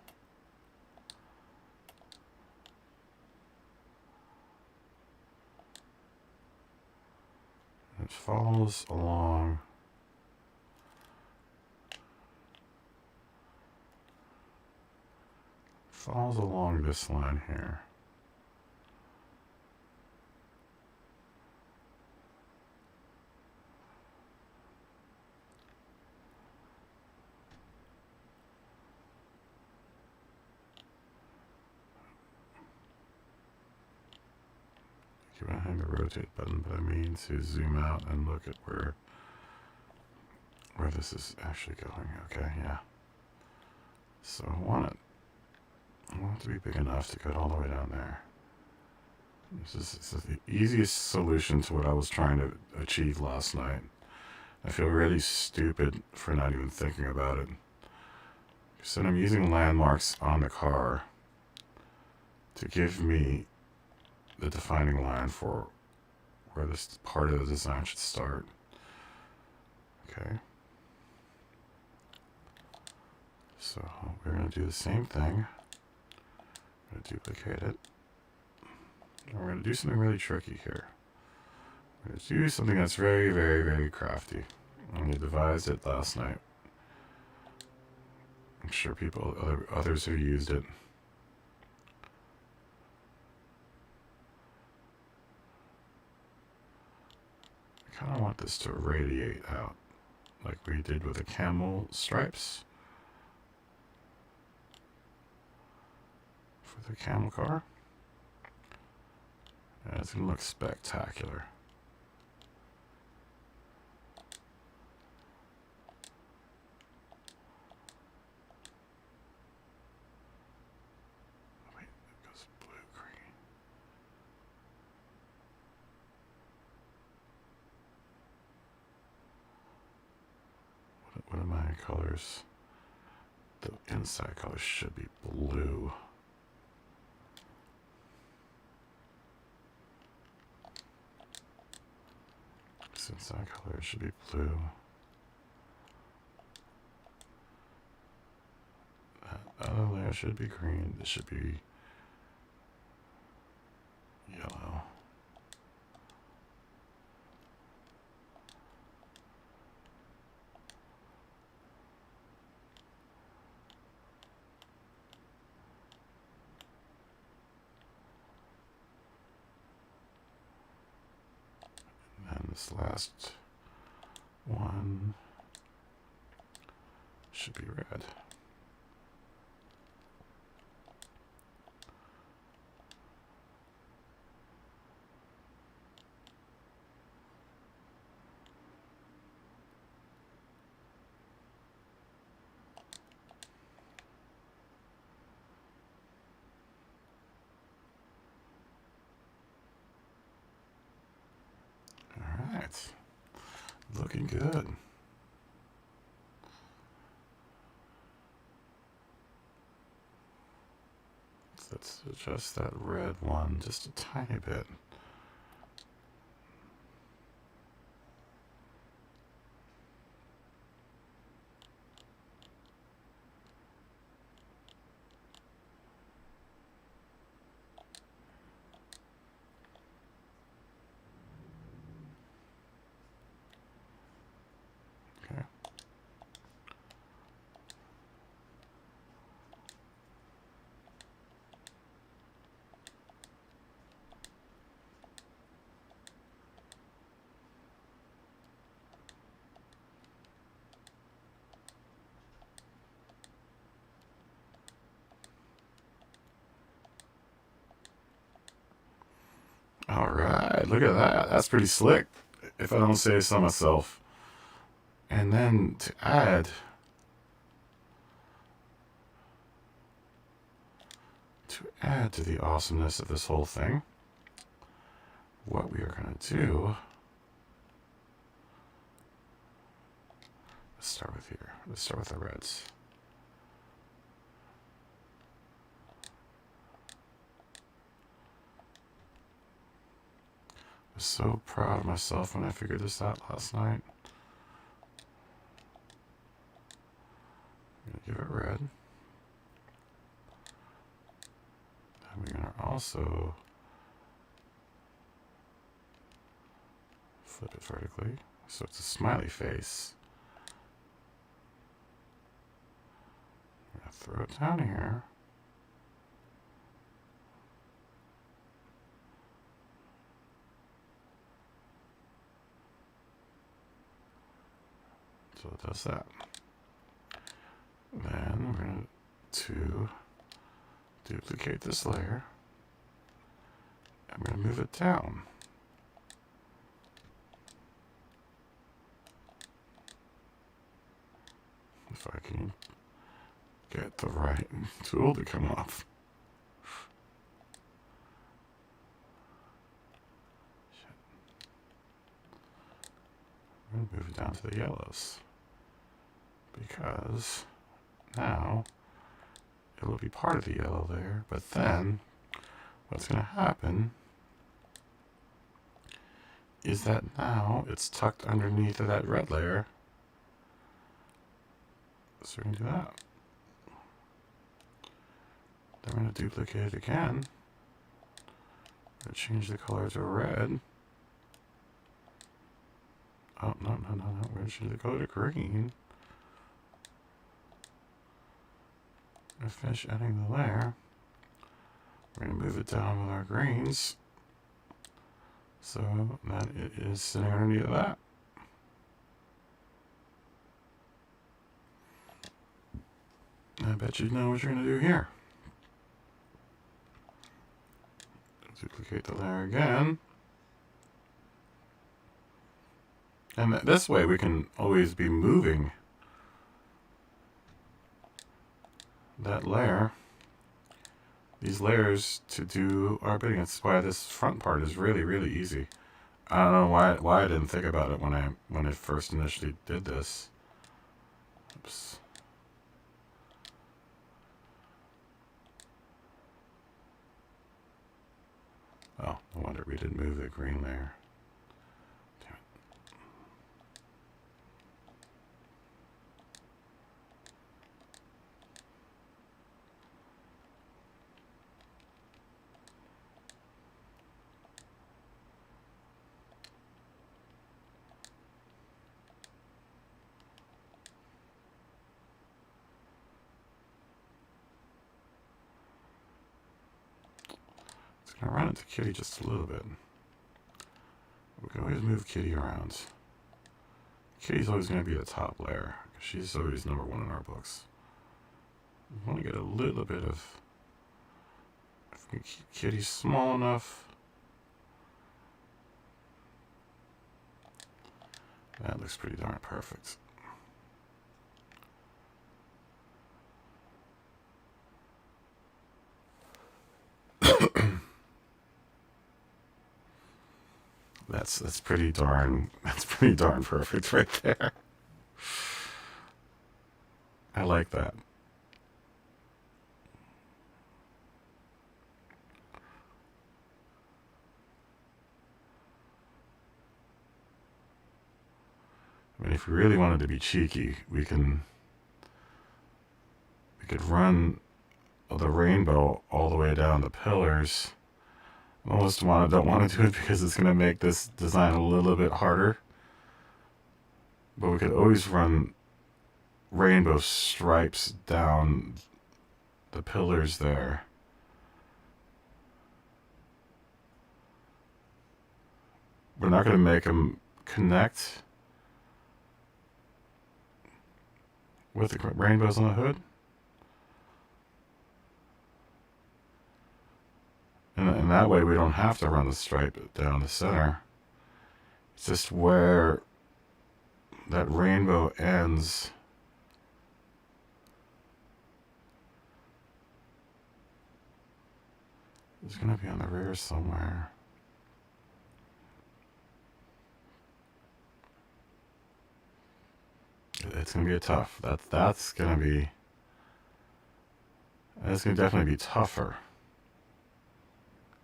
It follows along this line here. Keep behind the rotate button, but I mean to zoom out and look at where this is actually going. Okay, yeah. So I want it to be big enough to go all the way down there. This is the easiest solution to what I was trying to achieve last night. I feel really stupid for not even thinking about it. So I'm using landmarks on the car to give me the defining line for where this part of the design should start. Okay. So we're going to do the same thing. I'm going to duplicate it. And we're going to do something really tricky here. We're going to do something that's very, very, very crafty. And I devised it last night. I'm sure others have used it. I kind of want this to radiate out, like we did with the camel stripes for the camel car. And it's going to look spectacular. Wait, it goes blue, green. what are my colors? The inside color should be blue. This inside color should be blue. That other layer should be green. This should be yellow. And this last one should be red. Alright, looking good. Let's adjust that red one just a tiny bit. Okay. All right, look at that. That's pretty slick, if I don't say so myself. And then to add to the awesomeness of this whole thing, what we are going to do, let's start with here. Let's start with the reds. I was so proud of myself when I figured this out last night. I'm going to give it red. And we're going to also flip it vertically, so it's a smiley face. I'm going to throw it down here. So it does that. Then we're going to duplicate this layer. I'm going to move it down. If I can get the right tool to come off. Shit. I'm going to move it down to the yellows. Because now it will be part of the yellow layer, but then what's going to happen is that now it's tucked underneath of that red layer. So we're going to do that. Then we're going to duplicate it again. We're going to change the color to red. Oh, no. We're going to change the color to green. We're going to finish adding the layer. We're going to move it down with our greens so that it is sitting underneath of that. I bet you know what you're going to do here. Duplicate the layer again. And this way we can always be moving that layer, these layers, to do our bidding. That's why this front part is really, really easy. I don't know why I didn't think about it when I first initially did this. Oops. Oh, no wonder we didn't move the green layer. Damn it. It's going to run into Kitty just a little bit. We can always move Kitty around. Kitty's always going to be the top layer. She's always number one in our books. We want to get a little bit of... If we can keep Kitty small enough... That looks pretty darn perfect. That's pretty darn perfect right there. I like that. I mean, if we really wanted to be cheeky, we could run the rainbow all the way down the pillars. I almost don't want to do it because it's going to make this design a little bit harder. But we could always run rainbow stripes down the pillars there. We're not going to make them connect with the rainbows on the hood. And that way we don't have to run the stripe down the center. It's just where that rainbow ends. It's going to be on the rear somewhere. It's going to be tough. That's going to definitely be tougher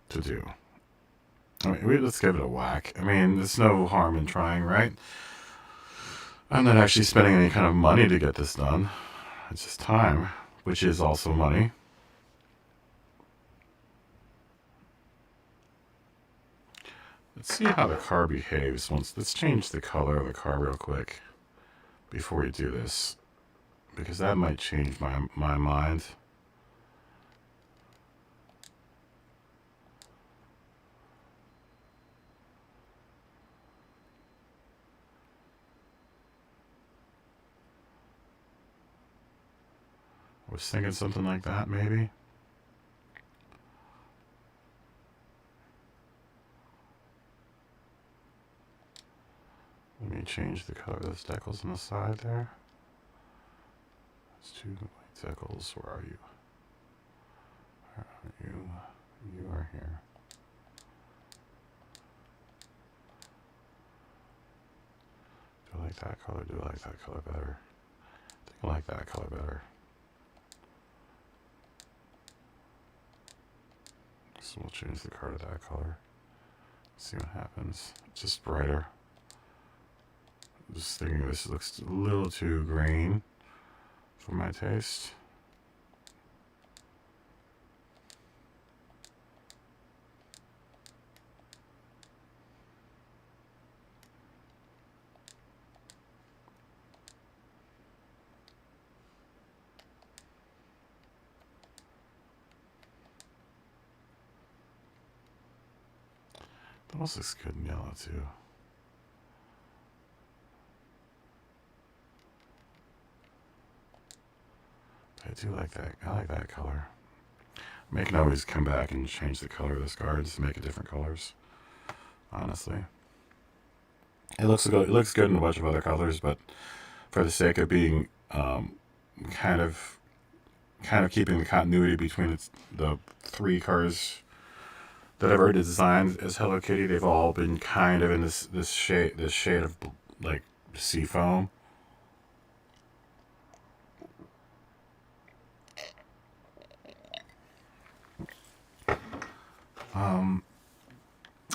to do. I mean, let's give it a whack. I mean, there's no harm in trying, right? I'm not actually spending any kind of money to get this done. It's just time, which is also money. Let's see how the car behaves once. Let's change the color of the car real quick before we do this, because that might change my mind. I was thinking something like that, maybe. Let me change the color of those decals on the side there. There's two white decals. Where are you? Where are you? You are here. Do I like that color? Do I like that color better? I think I like that color better. So we'll change the car to that color. See what happens. It's just brighter. I'm just thinking this looks a little too green for my taste. That also looks good in yellow too. I do like that. I like that color. I can always come back and change the color of this card to make it different colors. Honestly, it looks good. It looks good in a bunch of other colors, but for the sake of being kind of keeping the continuity between the three cars that I've already designed as Hello Kitty, they've all been kind of in this shade of like sea foam.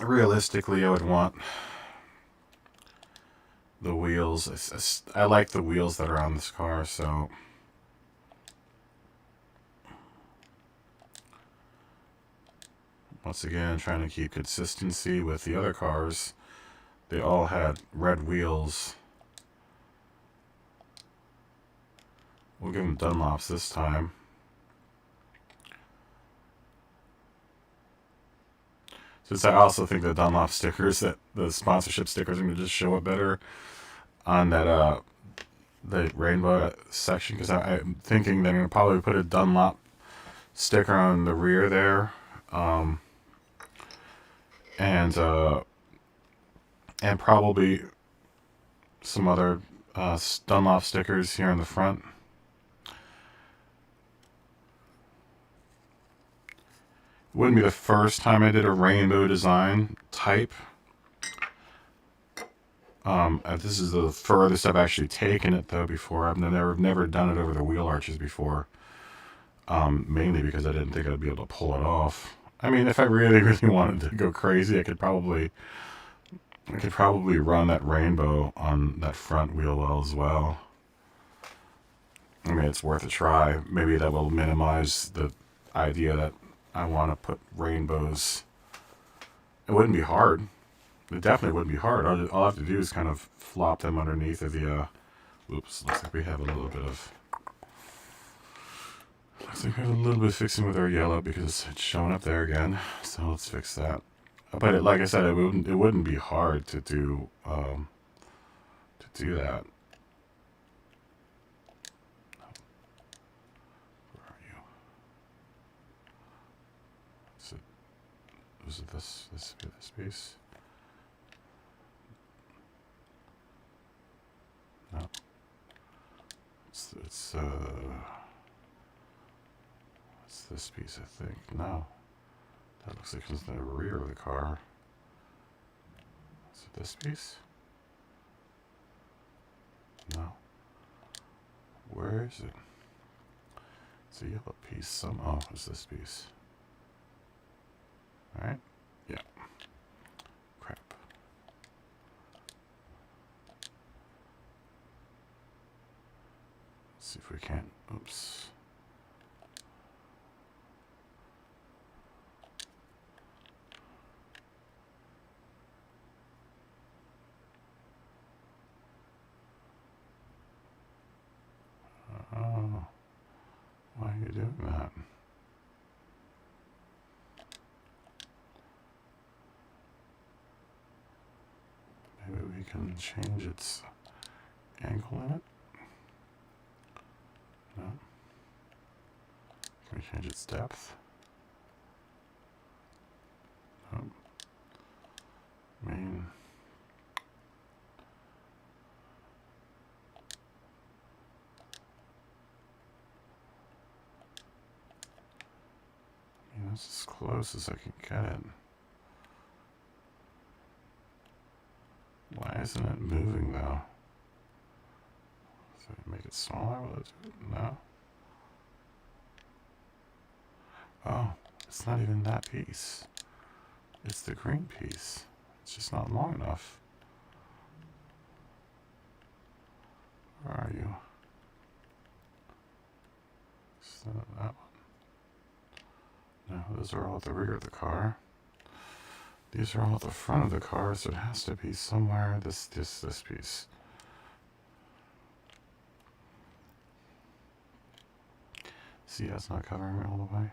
Realistically, I would want the wheels. I like the wheels that are on this car, so once again, trying to keep consistency with the other cars. They all had red wheels. We'll give them Dunlops this time. Since I also think the Dunlop stickers, that the sponsorship stickers, are going to just show up better on that the rainbow section, because I'm thinking they're going to probably put a Dunlop sticker on the rear there, and probably some other Dunlop stickers here in the front. Wouldn't be the first time I did a rainbow design type. This is the furthest I've actually taken it though before. I've never done it over the wheel arches before. Mainly because I didn't think I'd be able to pull it off. I mean, if I really, really wanted to go crazy, I could probably run that rainbow on that front wheel well as well. I mean, it's worth a try. Maybe that will minimize the idea that I want to put rainbows. It wouldn't be hard. It definitely wouldn't be hard. All I have to do is kind of flop them underneath of the, oops, looks like we have a little bit of fixing with our yellow because it's showing up there again. So let's fix that. But like I said, it wouldn't be hard to do that. Where are you? Was it this piece? No. It's this piece, I think. No. That looks like it's in the rear of the car. Is it this piece? No. Where is it? It's a yellow piece. Oh, it's this piece. Alright? Yeah. Crap. Let's see if we can't. Oops. Oh, why are you doing that? Maybe we can change its angle in it? No. Can we change its depth? No. I mean, that's as close as I can get it. Why isn't it moving though? So make it smaller? Will it do it? No. Oh, it's not even that piece. It's the green piece. It's just not long enough. Where are you? Is that one? No, those are all at the rear of the car. These are all at the front of the car, so it has to be somewhere. This piece. See, that's not covering it all the way.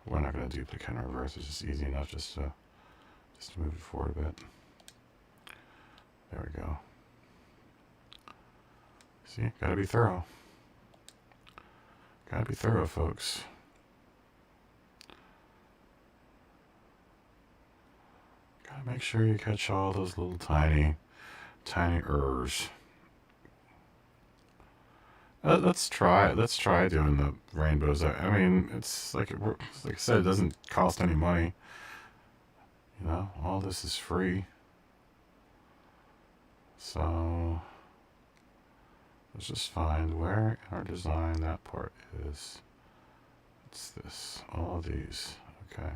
We're not going to duplicate and reverse. It's just easy enough just to move it forward a bit. There we go. See, gotta be thorough. Gotta be thorough, folks. Gotta make sure you catch all those little tiny errors. Let's try doing the rainbows. I mean, it's like I said, it doesn't cost any money. You know, all this is free. So let's just find where in our design that part is. What's this? All of these. Okay.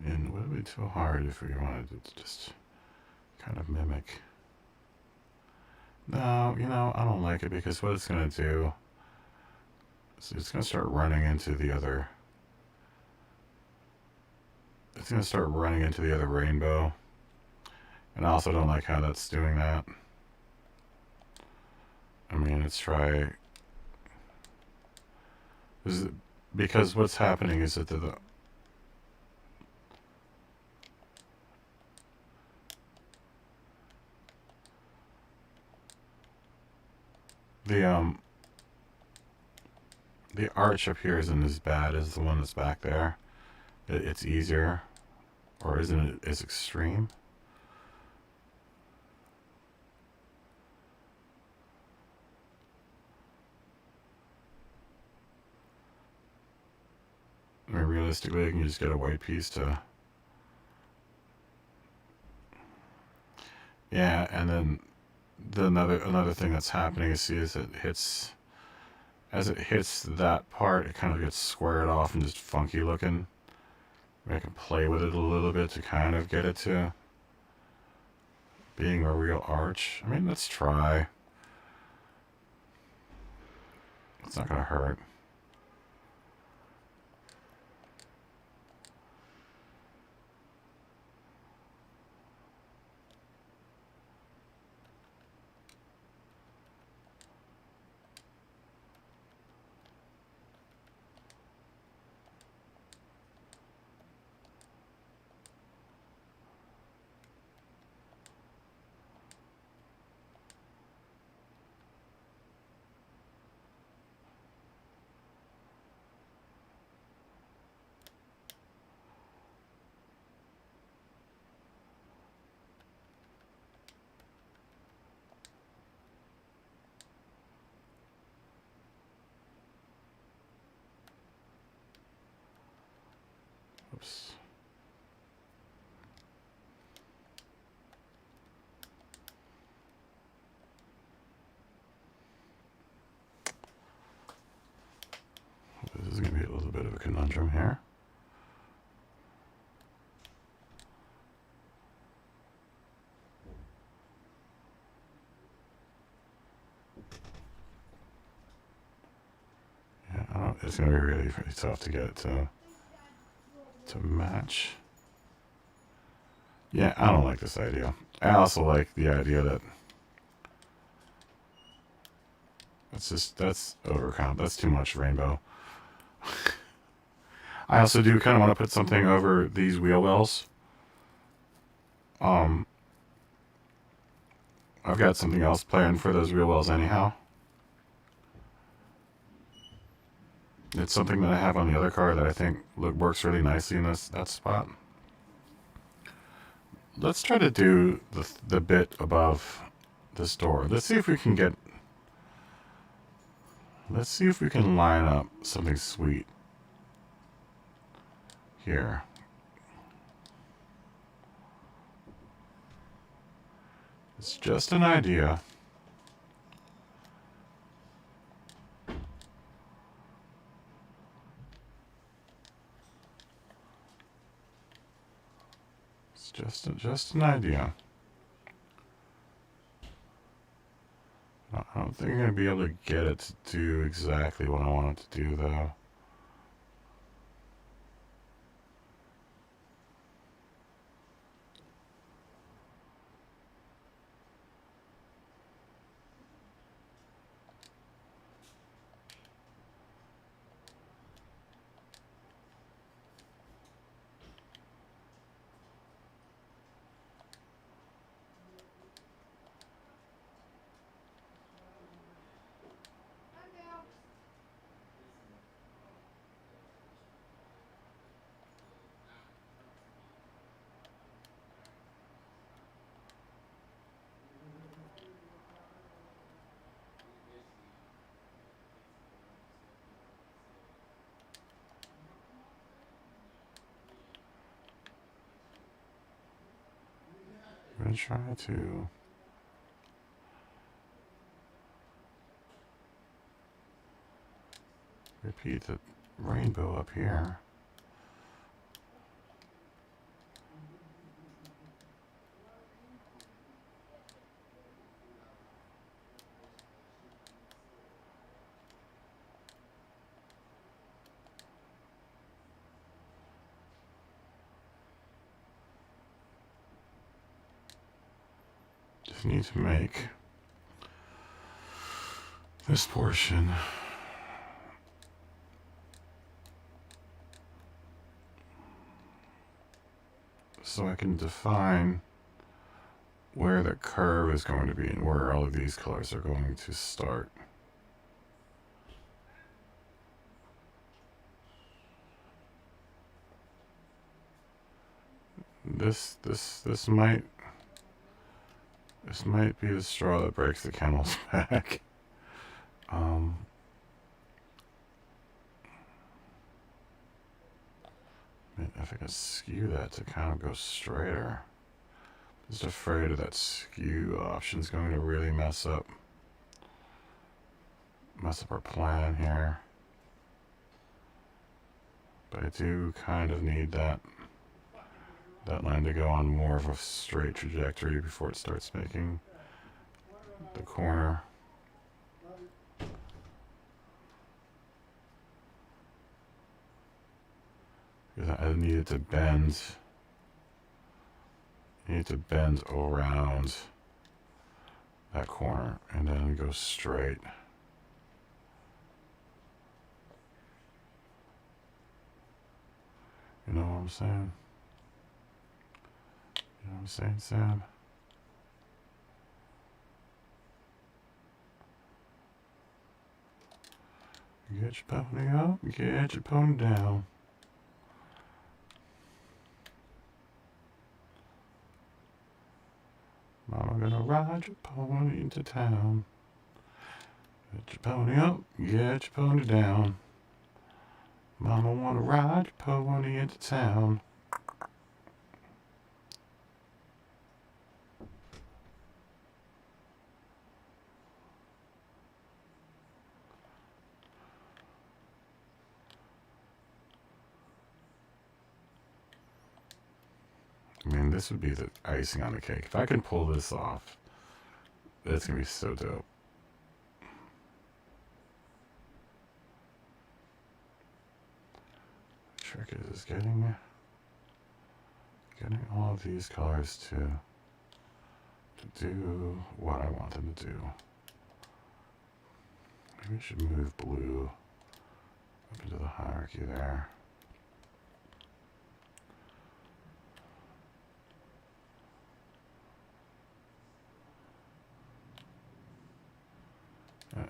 And would it be too hard if we wanted to just kind of mimic? No, you know, I don't like it because what it's going to do is it's going to start running into the other. It's going to start running into the other rainbow. And I also don't like how that's doing that. I mean, let's try. Because what's happening is that the arch up here isn't as bad as the one that's back there. It's easier, or isn't it as extreme? I mean, realistically, you can just get a white piece to. Yeah, and then another thing that's happening is as it hits that part, it kind of gets squared off and just funky looking. I can play with it a little bit to kind of get it to being a real arch. I mean, let's try. It's not gonna hurt. Oops. This is going to be a little bit of a conundrum here. Yeah, it's going to be really tough to get it to match. Yeah, I don't like this idea. I also like the idea that that's overcount. That's too much rainbow. I also do kind of want to put something over these wheel wells. I've got something else planned for those wheel wells anyhow. It's something that I have on the other car that I think works really nicely in that spot. Let's try to do the bit above this door. Let's see if we can line up something sweet here. It's just an idea. It's just an idea. I don't think I'm going to be able to get it to do exactly what I want it to do, though. try to repeat the rainbow up here. Just need to make this portion so I can define where the curve is going to be and where all of these colors are going to start. This might be the straw that breaks the camel's back. If I can skew that to kind of go straighter. Just afraid of that skew option's going to really mess up our plan here. But I do kind of need that line to go on more of a straight trajectory before it starts making the corner. Because I need it to bend. I need to bend around that corner and then go straight. You know what I'm saying? You know what I'm saying, Sam? Get your pony up, get your pony down. Mama gonna ride your pony into town. Get your pony up, get your pony down. Mama wanna ride your pony into town. I mean, this would be the icing on the cake. If I can pull this off, that's gonna be so dope. The trick is getting all of these colors to do what I want them to do. Maybe we should move blue up into the hierarchy there.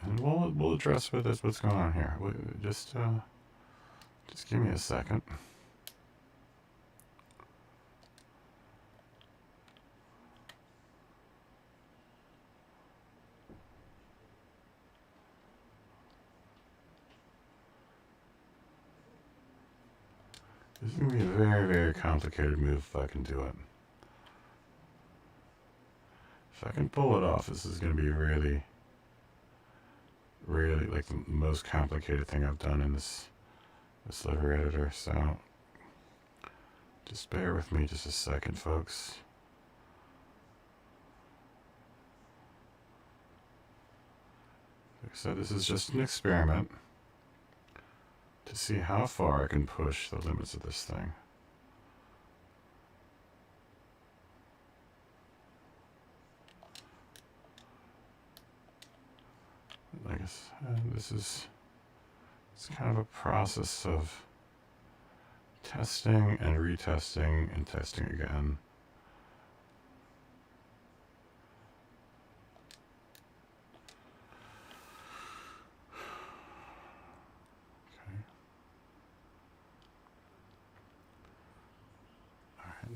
And we'll address with this what's going on here. Just give me a second. This is going to be a very, very complicated move if I can do it. If I can pull it off, this is going to be really, really like the most complicated thing I've done in this livery editor. So just bear with me just a second, folks. Like I said, this is just an experiment to see how far I can push the limits of this thing. I guess it's kind of a process of testing and retesting and testing again.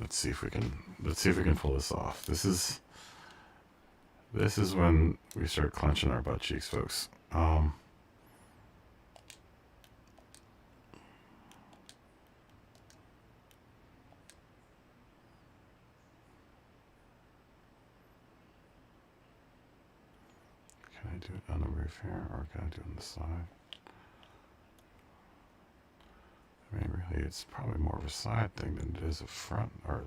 Let's see if we can pull this off. This is when we start clenching our butt cheeks, folks. do it on the roof here, or can I do it on the side? I mean, really, it's probably more of a side thing than it is a front or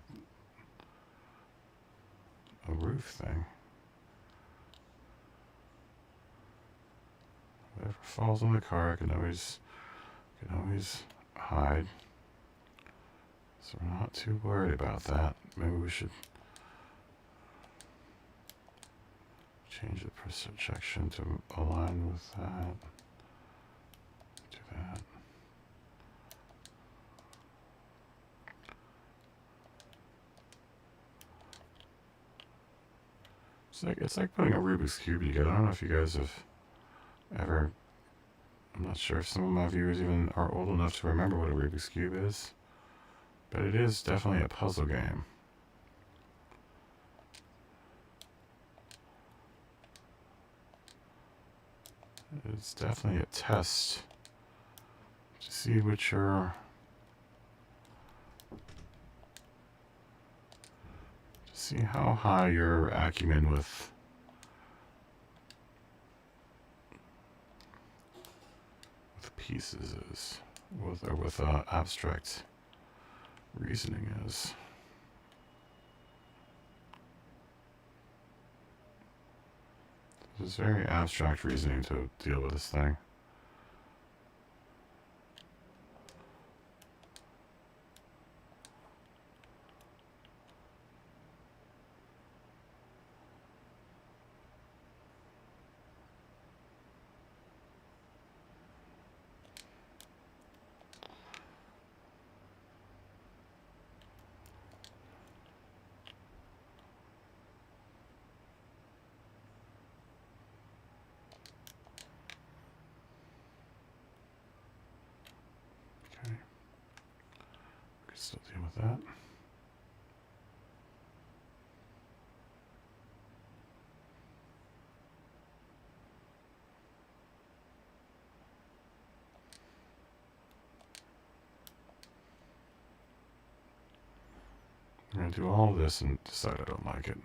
a roof thing. Whatever falls on the car, I can always hide. So we're not too worried about that. Maybe we should change the projection to align with that. Do that. It's like putting a Rubik's Cube together. I don't know if you guys have ever. I'm not sure if some of my viewers even are old enough to remember what a Rubik's Cube is, but it is definitely a puzzle game. It's definitely a test to see what your see how high your acumen with pieces is, with abstract reasoning is. It's very abstract reasoning to deal with this thing. Still deal with that. I'm going to do all of this and decide I don't like it.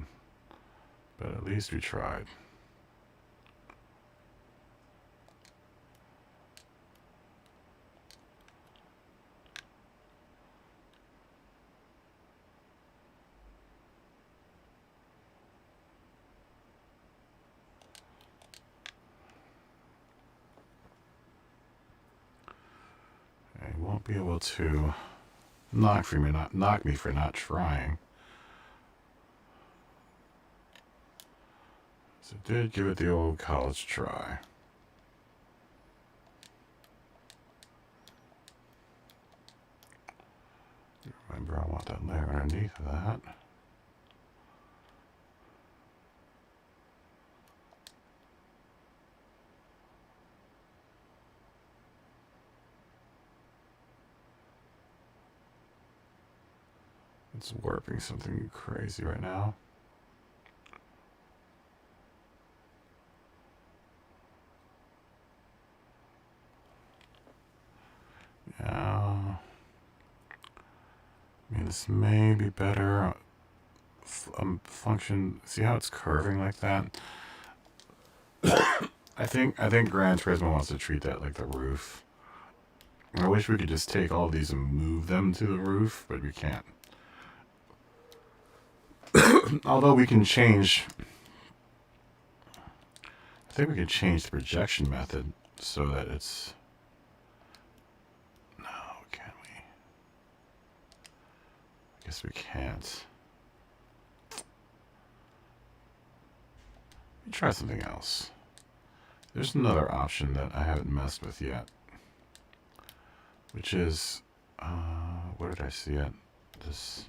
But at least we tried. I won't be able to knock me for not trying. So did give it the old college try. Remember, I want that layer underneath of that. It's warping something crazy right now. Yeah. I mean, this may be better. Function. See how it's curving like that? I think Gran Turismo wants to treat that like the roof. I wish we could just take all of these and move them to the roof, but we can't. Although we can change, I think we can change the projection method so that it's, no, can we? I guess we can't. Let me try something else. There's another option that I haven't messed with yet, which is, where did I see it? This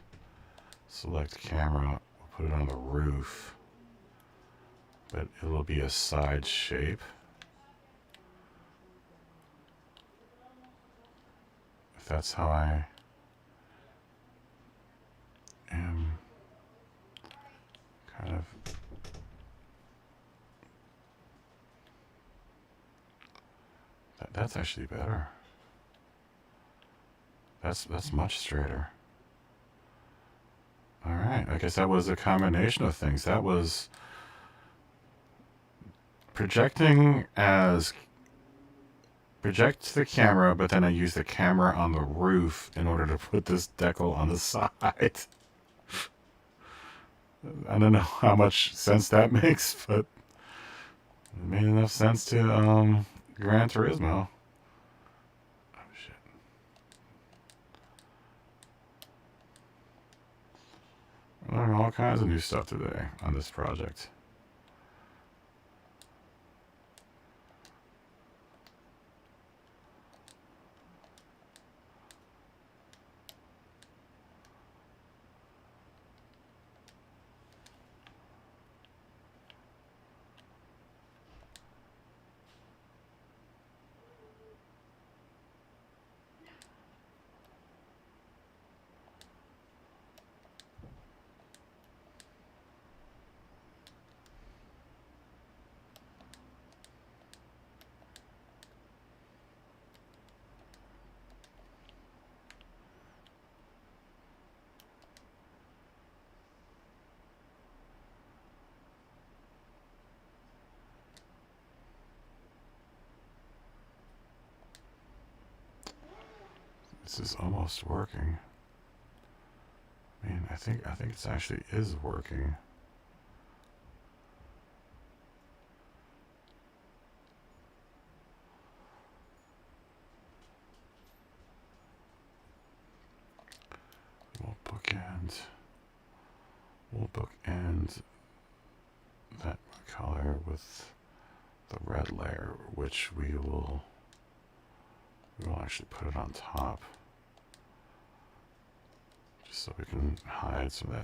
select camera, we'll put it on the roof, but it'll be a side shape. If that's how I am kind of that's actually better. That's much straighter. All right, I guess that was a combination of things. That was projecting as project the camera, but then I use the camera on the roof in order to put this decal on the side. I don't know how much sense that makes, but it made enough sense to Gran Turismo. Oh shit. I learned all kinds of new stuff today on this project. This is almost working. I mean, I think it actually is working. We'll bookend that color with the red layer, which we will actually put it on top, just so we can hide some of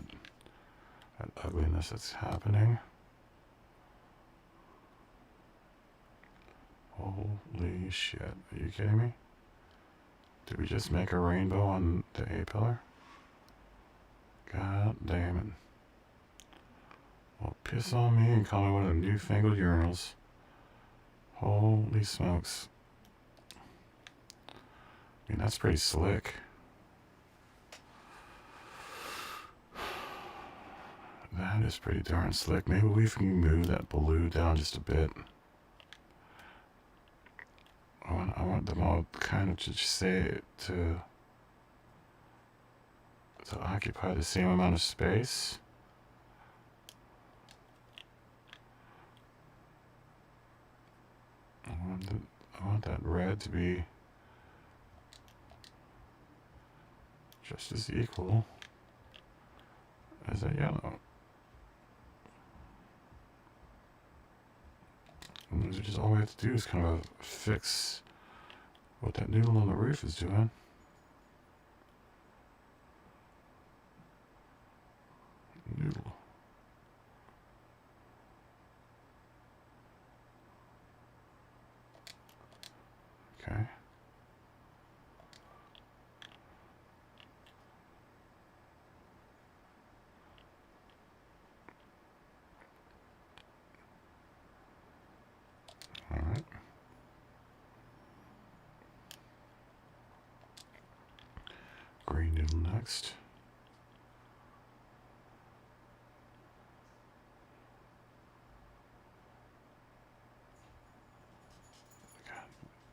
that ugliness that's happening. Holy shit, are you kidding me? Did we just make a rainbow on the A-pillar? God damn it. Well, piss on me and call me one of the newfangled urinals. Holy smokes. I mean, that's pretty slick. That is pretty darn slick. Maybe we can move that blue down just a bit. I want them all kind of to say to occupy the same amount of space. I want that red to be just as equal as that yellow. And just all we have to do is kind of fix what that noodle on the roof is doing. Noodle. Okay. All right. Green noodle next.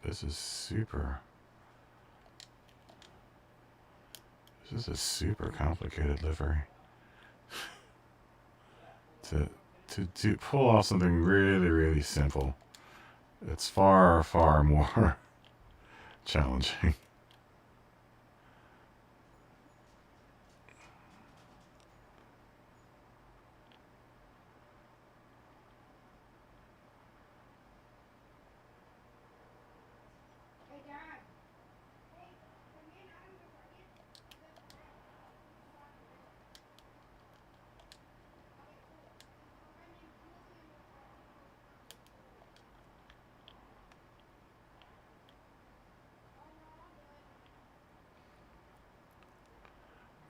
This is super. This is a super complicated livery. to pull off something really, really simple, it's far, far more challenging.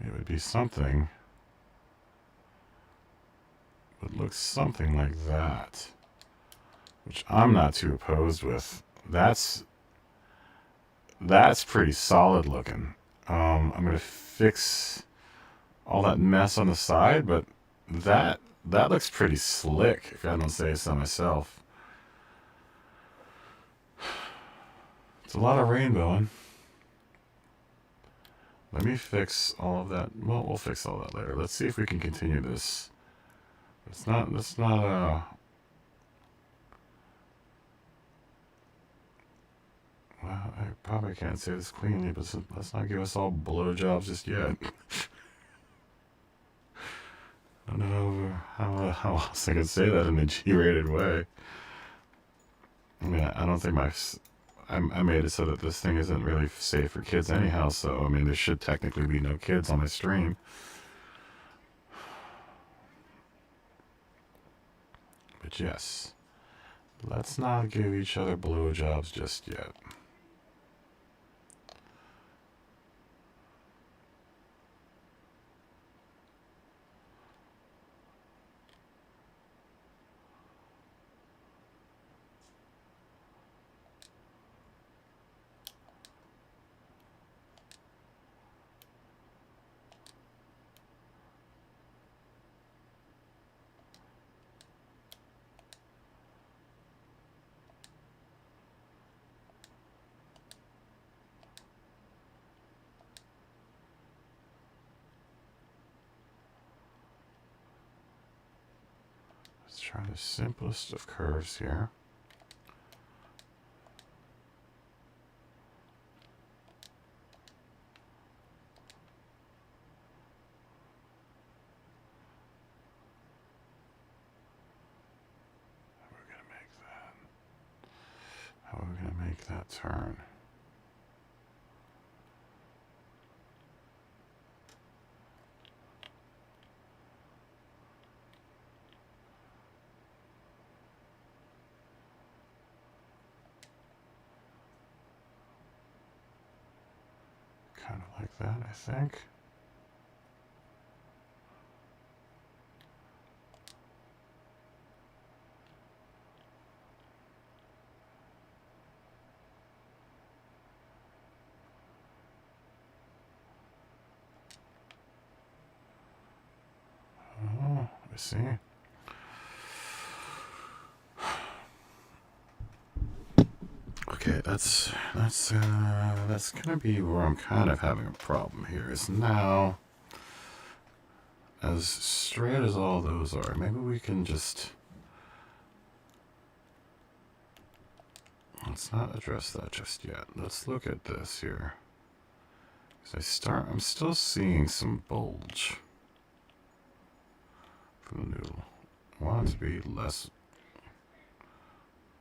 It would be something that looks something like that, which I'm not too opposed with. That's pretty solid looking. I'm gonna fix all that mess on the side, but that looks pretty slick, if I don't say so myself. It's a lot of rainbowing. Let me fix all of that. Well, we'll fix all that later. Let's see if we can continue this. Let's not, well, I probably can't say this cleanly, but let's not give us all blowjobs just yet. I don't know how else I can say that in a G-rated way. I mean, I don't think I made it so that this thing isn't really safe for kids anyhow, so, I mean, there should technically be no kids on my stream. But yes, let's not give each other blowjobs just yet. Let's try the simplest of curves here. How are we going to make that turn? Kind of like that, I think. Oh, I see. Okay, that's gonna be where I'm kind of having a problem here. Is now, as straight as all those are, maybe we can just, let's not address that just yet. Let's look at this here. I'm still seeing some bulge from the noodle. I want it to be less.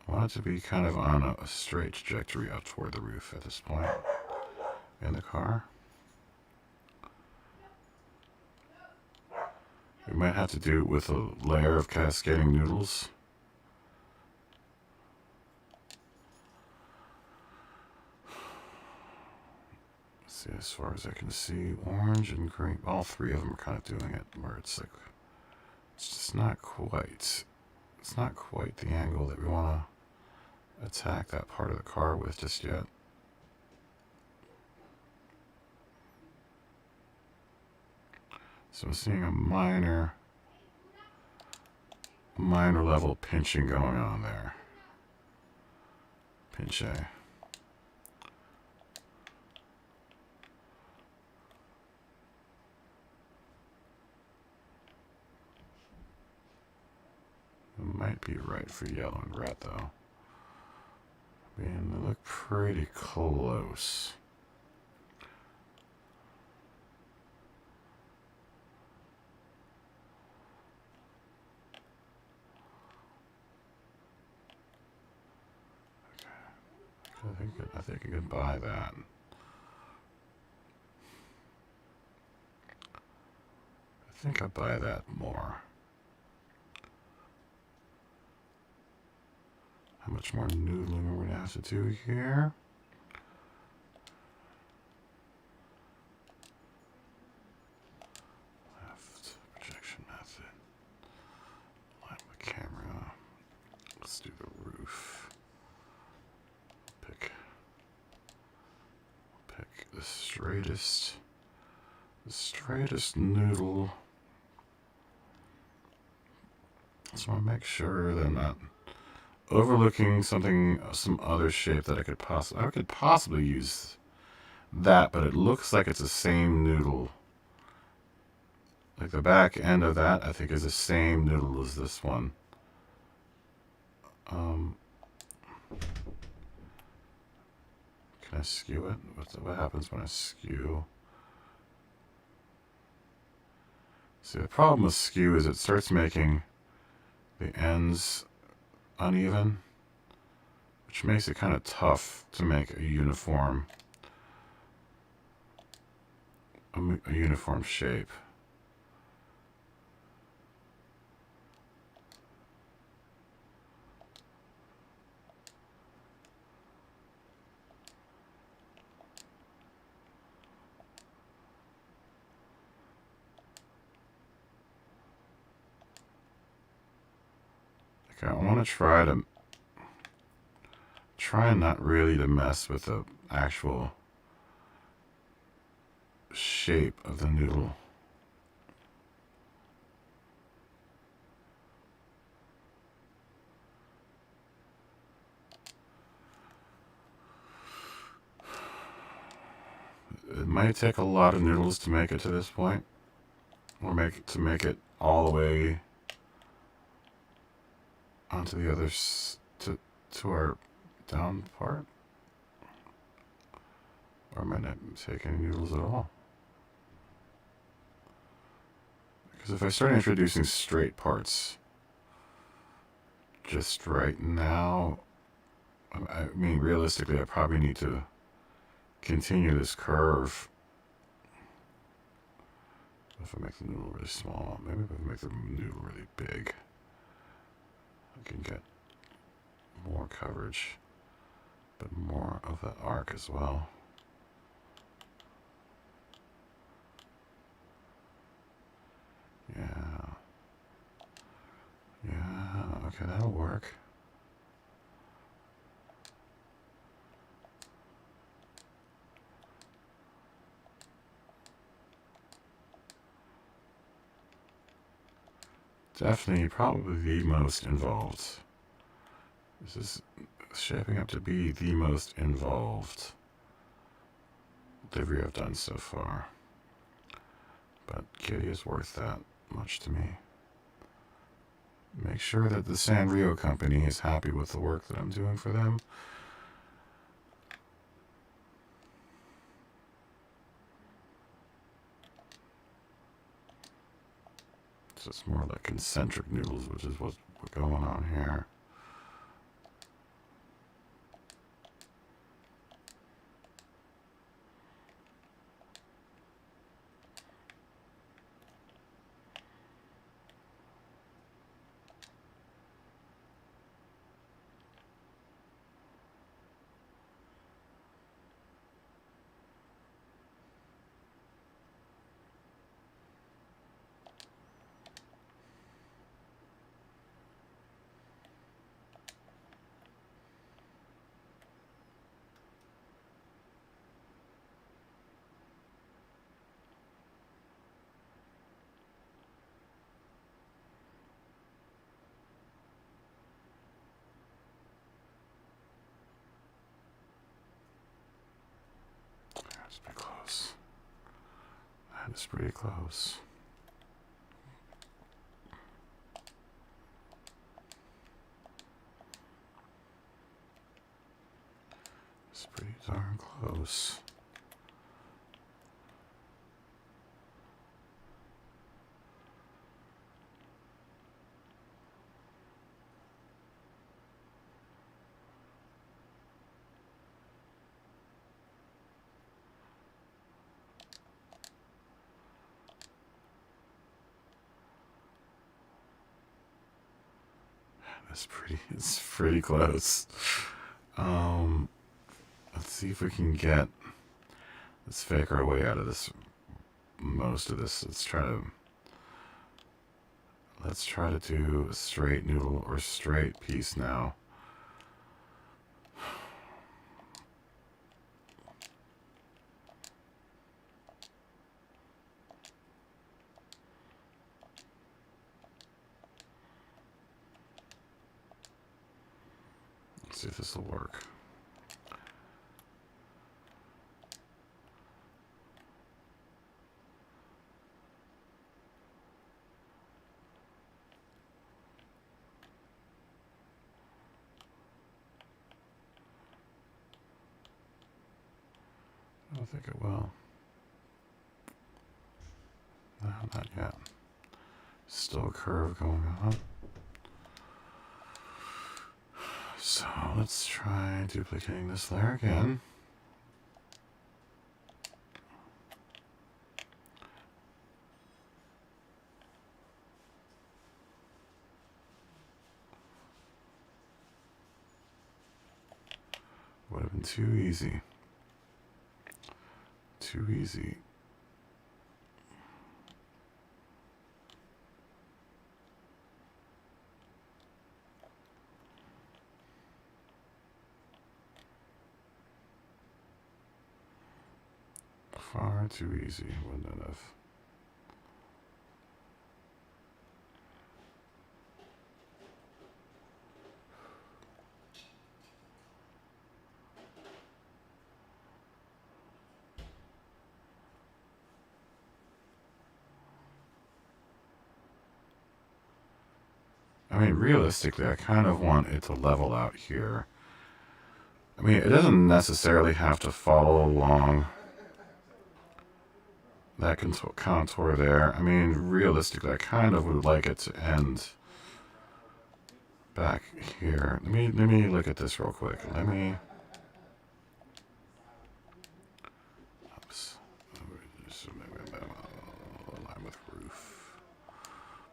I want it to be kind of on a straight trajectory up toward the roof at this point in the car. We might have to do it with a layer of cascading noodles. Let's see, as far as I can see, orange and green, all three of them are kind of doing it where it's like, it's just not quite, it's not quite the angle that we want to attack that part of the car with just yet. So I'm seeing a minor level pinching going on there. Pinch A. It might be right for yellow and red though. I mean, they look pretty close. I think I could buy that. I think I buy that more. How much more noodling are we gonna have to do here? Left projection method. Line the camera. Let's do the roof. Pick the straightest noodle. Just want to make sure they're not overlooking something, some other shape that I could possibly use that, but it looks like it's the same noodle. Like the back end of that, I think, is the same noodle as this one. Can I skew it? What happens when I skew? See, the problem with skew is it starts making the ends uneven, which makes it kind of tough to make a uniform shape. Okay, I want to try not really to mess with the actual shape of the noodle. It might take a lot of noodles to make it to this point, or make it all the way onto the other to our down part. Or I might not take any noodles at all. Because if I start introducing straight parts just right now, I mean, realistically, I probably need to continue this curve. If I make the noodle really small, maybe if I make the noodle really big, I can get more coverage, but more of the arc as well. Yeah, okay, that'll work. Definitely, probably the most involved. This is shaping up to be the most involved livery I've done so far. But Kitty is worth that much to me. Make sure that the Sanrio company is happy with the work that I'm doing for them. So it's more like concentric noodles, which is what's going on here. That's pretty close. That is pretty close. It's pretty darn close. It's pretty close. Let's see if we can let's fake our way out of most of this. Let's try to do a straight noodle or straight piece now. see if this will work. I don't think it will. No, not yet. Still a curve going on. So let's try duplicating this layer again. Would have been too easy. Too easy. Far too easy, wouldn't it have? I mean, realistically, I kind of want it to level out here. I mean, it doesn't necessarily have to follow along that contour there. I mean, realistically, I kind of would like it to end back here. Let me look at this real quick. Oops. Line with roof.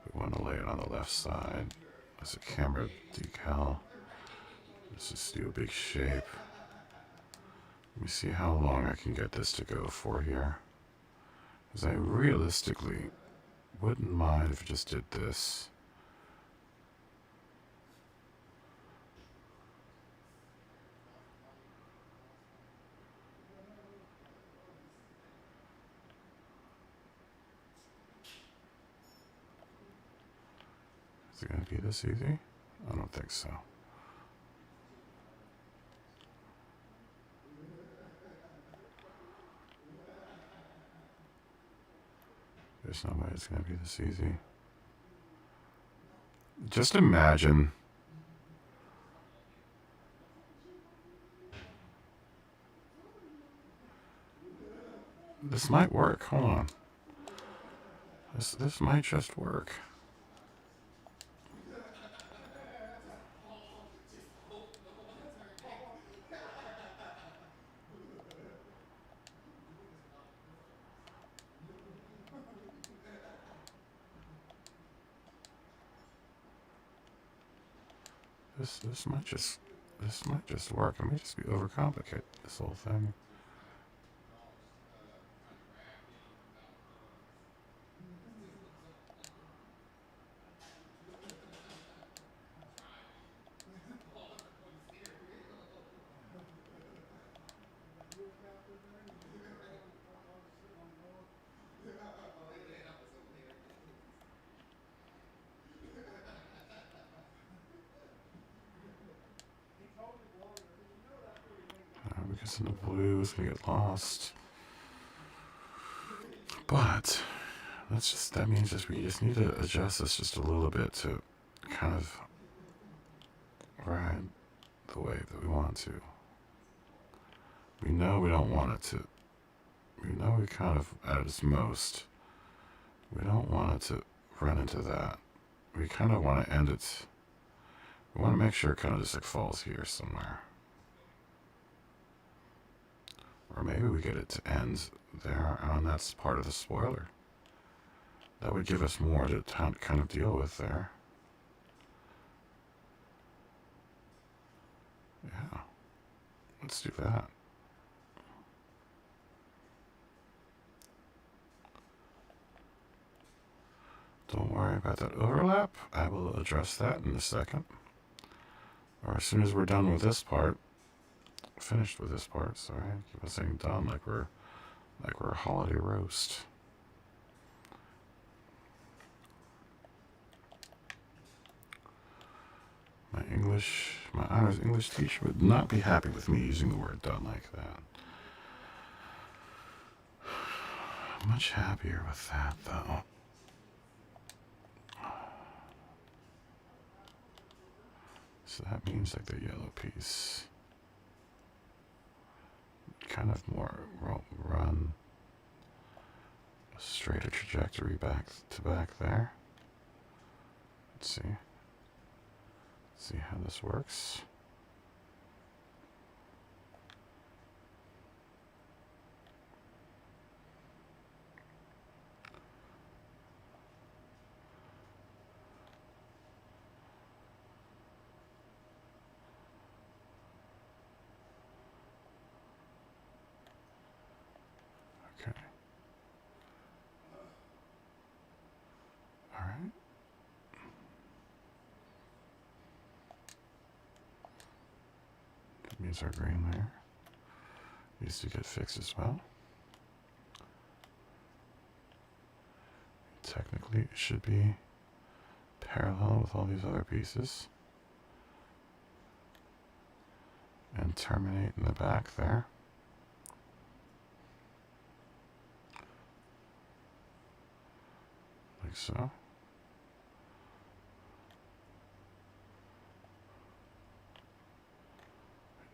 We want to lay it on the left side. That's a camera decal. Let's just do a big shape. Let me see how long I can get this to go for here. Because I realistically wouldn't mind if I just did this. Is it going to be this easy? I don't think so. There's no way it's going to be this easy. Just imagine this might work. Hold on. This might just work. This might just work. It may just be overcomplicate this whole thing. Because in the blue is gonna get lost. But that means we just need to adjust this just a little bit to kind of ride the way that we want to. We know we don't want it to. We know we kind of at its most. We don't want it to run into that. We kind of want to end it. We want to make sure it kind of just like falls here somewhere. Or maybe we get it to end there, and that's part of the spoiler. That would give us more to kind of deal with there. Yeah. Let's do that. Don't worry about that overlap. I will address that in a second. Or as soon as we're done with this part. Finished with this part, sorry. I keep on saying done like we're a holiday roast. My honors English teacher would not be happy with me using the word done like that. Much happier with that, though. So that means like the yellow piece kind of more run a straighter trajectory back to back there. Let's see. Let's see how this works. Okay. All right. That means our green layer needs to get fixed as well. Technically, it should be parallel with all these other pieces and terminate in the back there. Like so.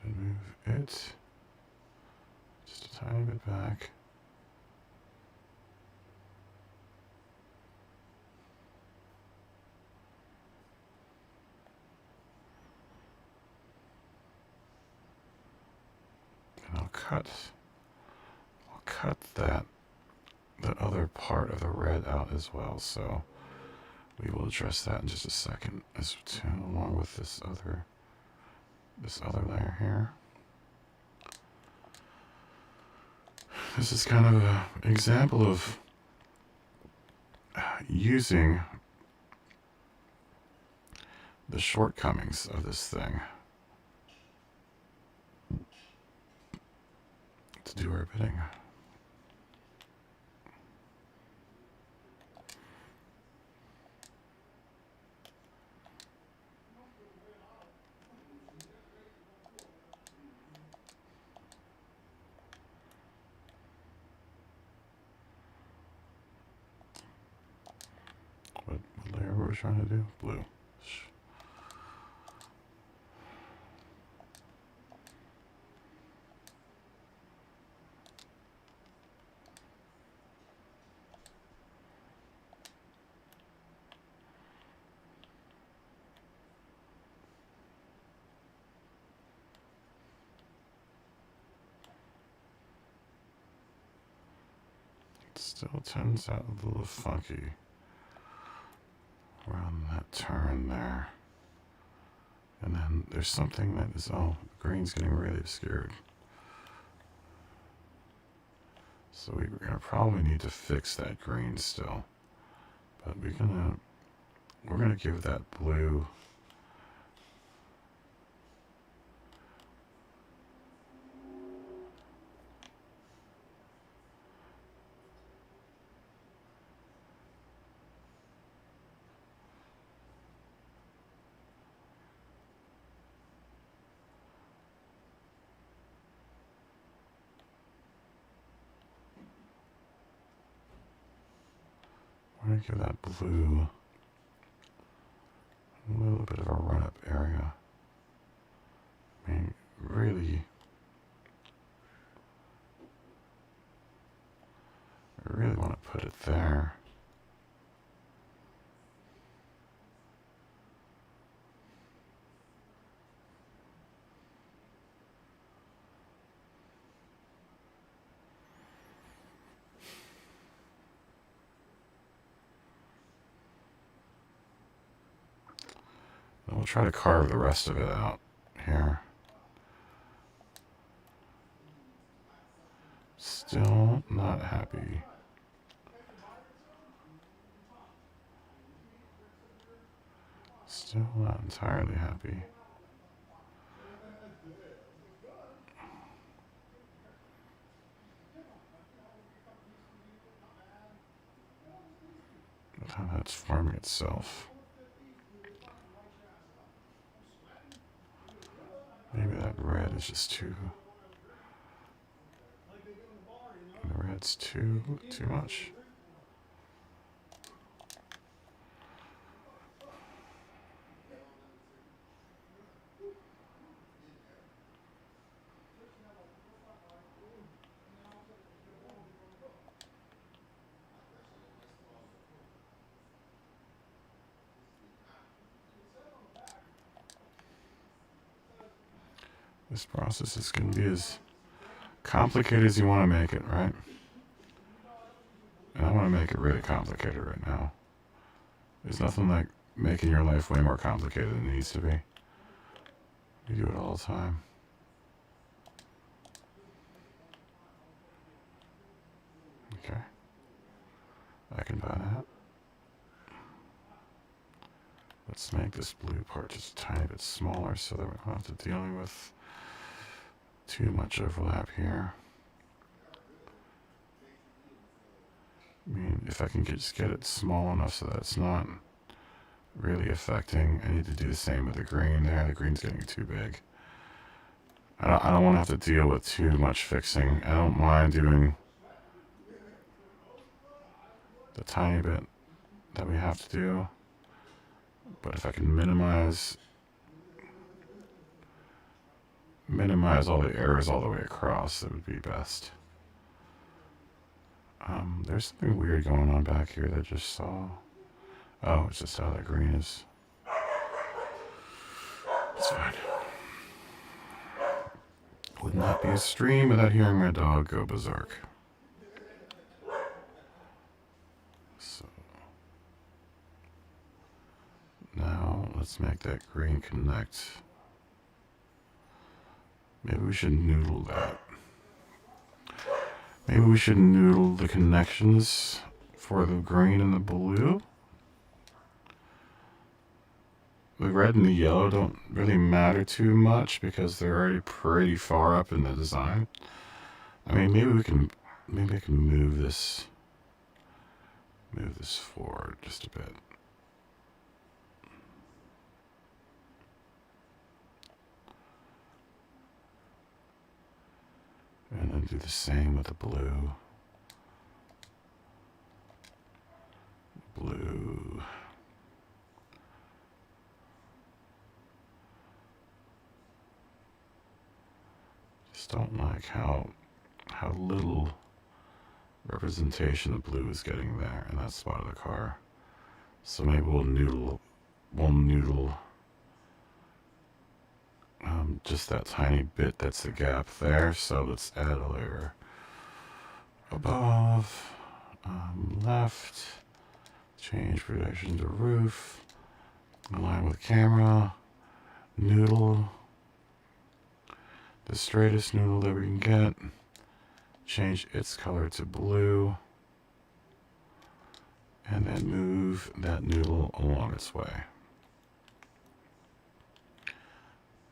And move it just a tiny bit back. And I'll cut that other part of the red out as well. So we will address that in just a second as to along with this other layer here. This is kind of an example of using the shortcomings of this thing to do our bidding. What layer were we trying to do? Blue. It still turns out a little funky around that turn there. And then there's something that is, oh, the green's getting really obscured. So we're gonna probably need to fix that green still. But we're gonna give that blue give that blue a little bit of a run-up area. I mean, I really want to put it there. And we'll try to carve the rest of it out here. Still not happy. Still not entirely happy. With how that's forming itself. That red is just too. The red's too much. This process is going to be as complicated as you want to make it, right? And I want to make it really complicated right now. There's nothing like making your life way more complicated than it needs to be. You do it all the time. Okay. I can buy that. Let's make this blue part just a tiny bit smaller so that we don't have to deal with too much overlap here. I mean, if I can just get it small enough so that it's not really affecting. I need to do the same with the green there. The green's getting too big. I don't want to have to deal with too much fixing. I don't mind doing the tiny bit that we have to do. But if I can minimize all the errors all the way across, it would be best. There's something weird going on back here that I just saw. Oh, it's just how that green is. It's fine. Would not be a stream without hearing my dog go berserk. So now let's make that green connect. Maybe we should noodle that. Maybe we should noodle the connections for the green and the blue. The red and the yellow don't really matter too much because they're already pretty far up in the design. I mean, maybe I can move this forward just a bit. And then do the same with the blue. Blue. Just don't like how little representation the blue is getting there in that spot of the car. So maybe we'll noodle just that tiny bit that's the gap there. So let's add a layer above, left, change projection to roof, align with camera, noodle, the straightest noodle that we can get, change its color to blue, and then move that noodle along its way.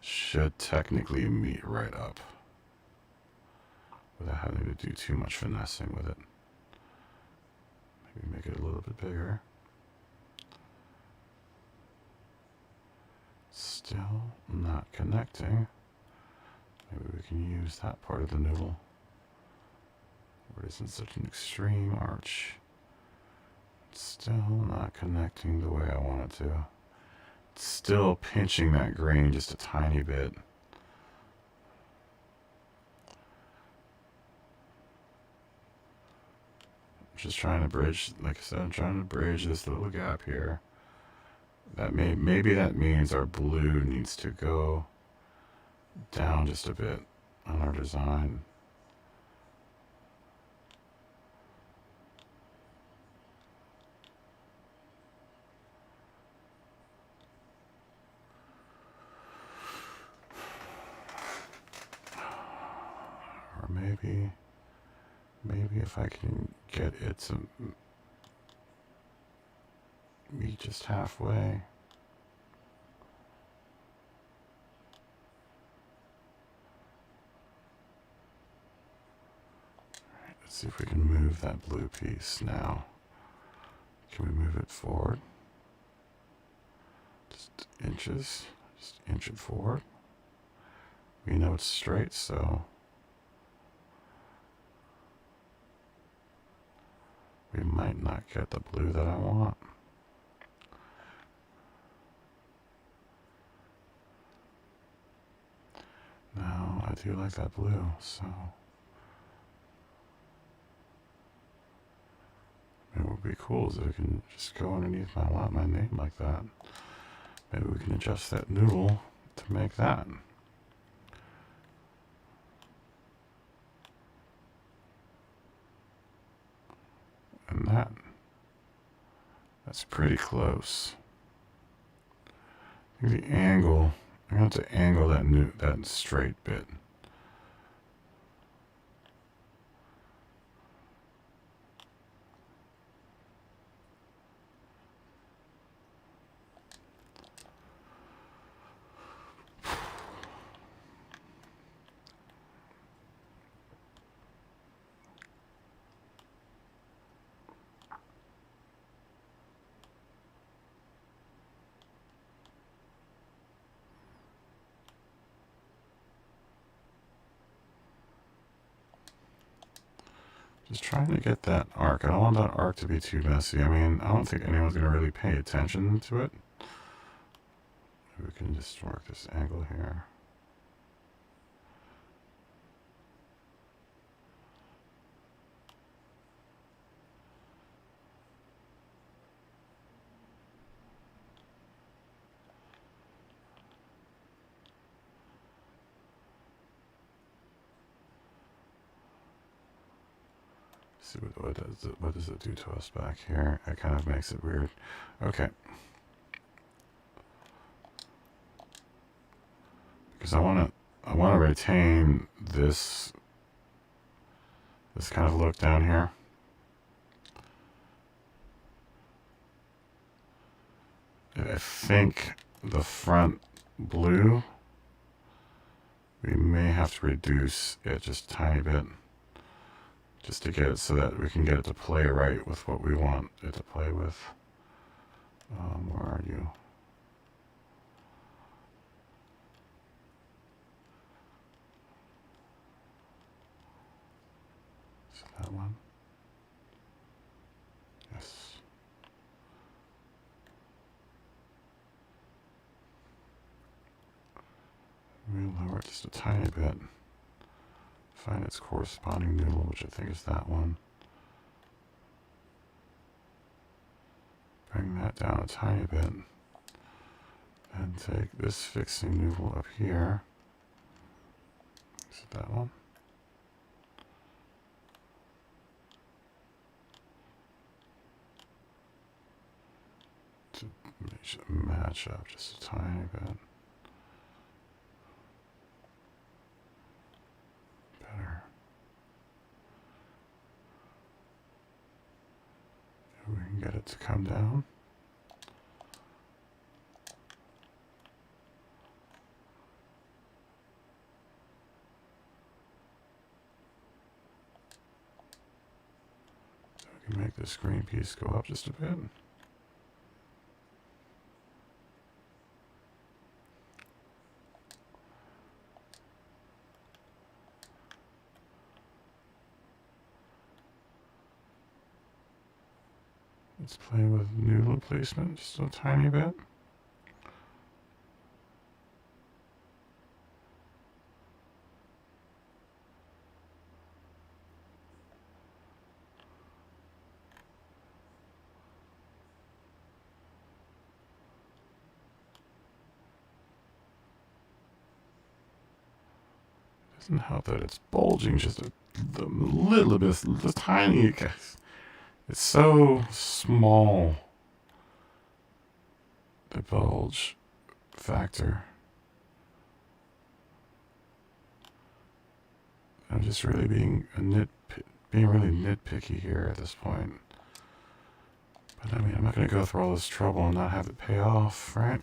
Should technically meet right up without having to do too much finessing with it. Maybe make it a little bit bigger. Still not connecting. Maybe we can use that part of the noodle where it isn't such an extreme arch. It's still not connecting the way I want it to. It's still pinching that grain just a tiny bit. I'm just trying to bridge, like I said, I'm trying to bridge this little gap here. That maybe that means our blue needs to go down just a bit on our design. Or maybe if I can get it to meet just halfway. Let's see if we can move that blue piece now. Can we move it forward? Just inches. Just inch it forward. we know it's straight, so we might not get the blue that I want. No, I do like that blue, so it would be cool if we can just go underneath my name like that. Maybe we can adjust that noodle to make that. And that's pretty close. I think the angle, I'm going to have to angle that straight bit. Just trying to get that arc. I don't want that arc to be too messy. I mean, I don't think anyone's going to really pay attention to it. Maybe we can just work this angle here. See what does it do to us back here? It kind of makes it weird. Okay. Because I want to retain this kind of look down here. I think the front blue, we may have to reduce it just a tiny bit. Just to get it so that we can get it to play right with what we want it to play with. Where are you? Is it that one? Yes. We'll lower it just a tiny bit. Find its corresponding noodle, which I think is that one. Bring that down a tiny bit. And take this fixing noodle up here. Is it that one? To match up just a tiny bit. Better. We can get it to come down. So we can make this green piece go up just a bit. Let's play with noodle placement just a tiny bit. Doesn't help that it's bulging just a little bit, just tiny, guys. It's so small, the bulge factor. I'm just really being really nitpicky here at this point. But I mean, I'm not going to go through all this trouble and not have it pay off, right?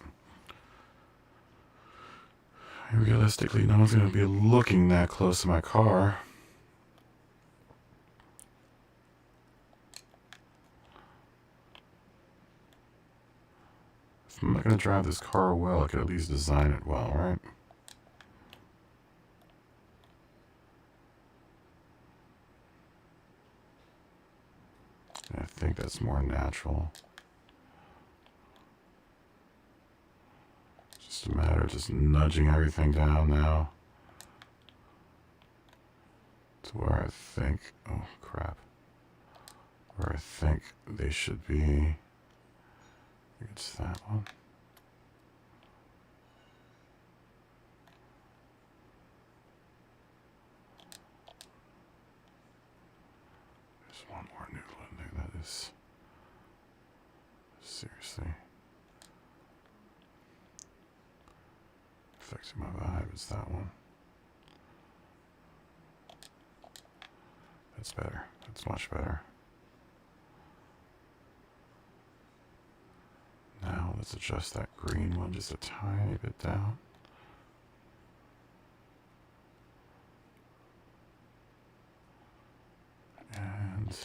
Realistically, no one's going to be looking that close to my car. If I'm not going to drive this car well, I could at least design it well, right? think that's more natural. Just a matter of just nudging everything down now to where I think, oh crap, where I think they should be. It's that one. There's one more noodle in there that is seriously affecting my vibe. It's that one. That's better. That's much better. Now let's adjust that green one just a tiny bit down. And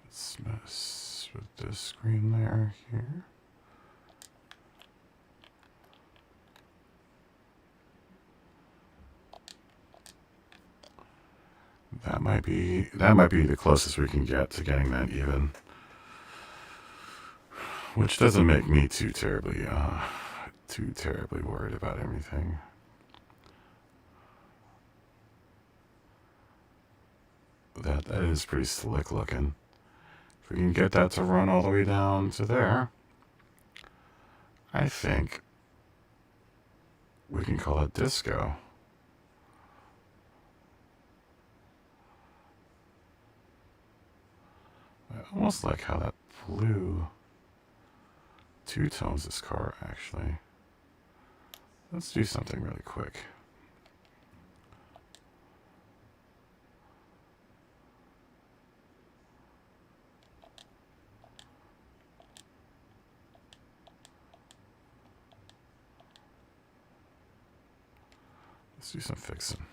let's mess with this green layer here. That might be the closest we can get to getting that even. Which doesn't make me too terribly worried about everything. That is pretty slick looking. If we can get that to run all the way down to there, I think we can call it disco. I almost like how that blue two-tones this car, actually. Let's do something really quick. Let's do some fixing.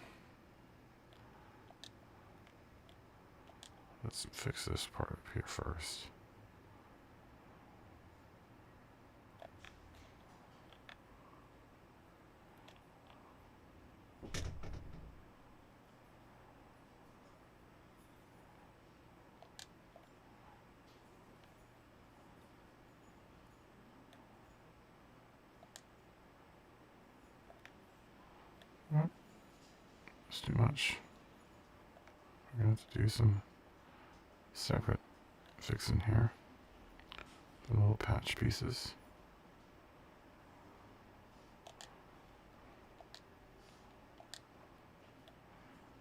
Let's fix this part up here first. That's too much. We're going to have to do some separate fixing here. The little patch pieces.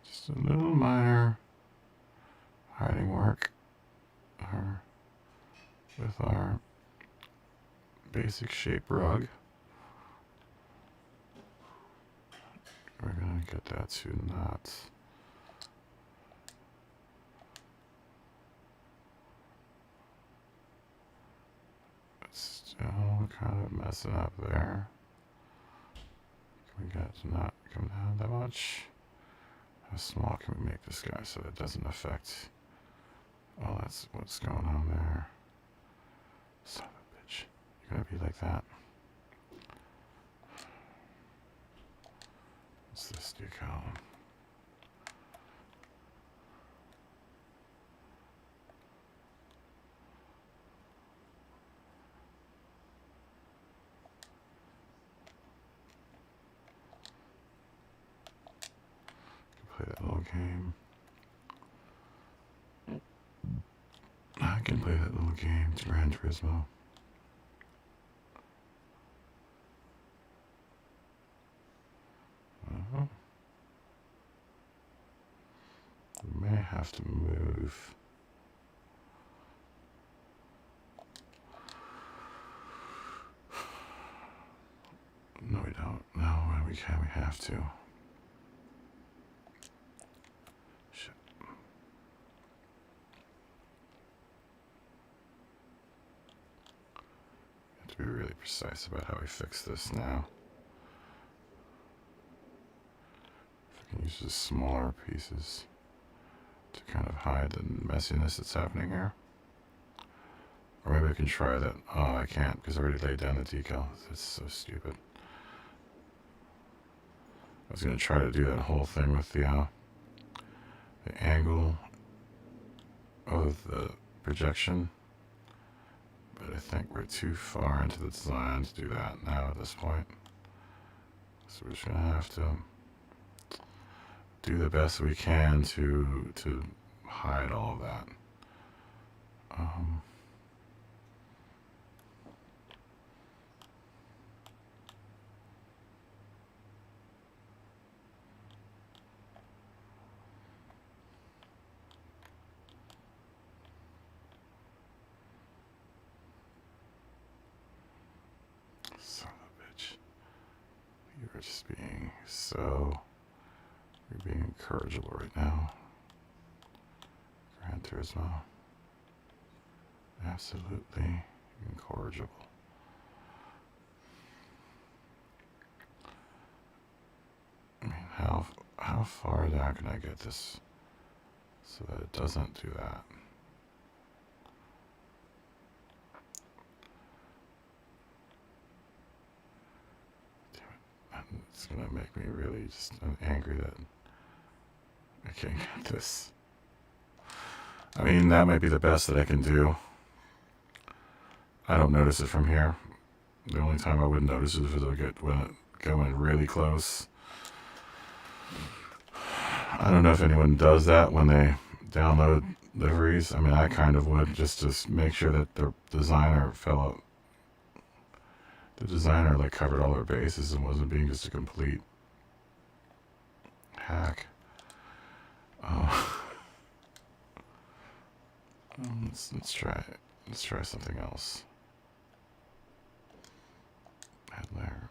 Just a little minor hiding work with our basic shape rug. We're going to get that to not still kind of messing up there. Can we get it to not come down that much? How small can we make this guy so that it doesn't affect? Oh, that's what's going on there. Son of a bitch. You're gonna be like that. What's this decal? Play that little game. I can play that little game to Gran Turismo. We may have to move. No, we don't. No, we can. We have to. Shit. Have to be really precise about how we fix this now. If we can use just smaller pieces to kind of hide the messiness that's happening here. Or maybe I can try that. Oh, I can't because I already laid down the decal. That's so stupid. I was going to try to do that whole thing with the angle of the projection, but I think we're too far into the design to do that now at this point. So we're just gonna have to do the best we can to hide all of that. Son of a bitch. You are just being so... You're being incorrigible right now. Gran Turismo. Absolutely incorrigible. I mean, how far down can I get this so that it doesn't do that? Damn it. It's gonna make me really just angry that I can't get this. I mean, that might be the best that I can do. I don't notice it from here. The only time I would notice is if it when it going really close. I don't know if anyone does that when they download liveries. I mean, I kind of would, just to make sure that the designer like covered all their bases and wasn't being just a complete hack. Let's try something else. Add layer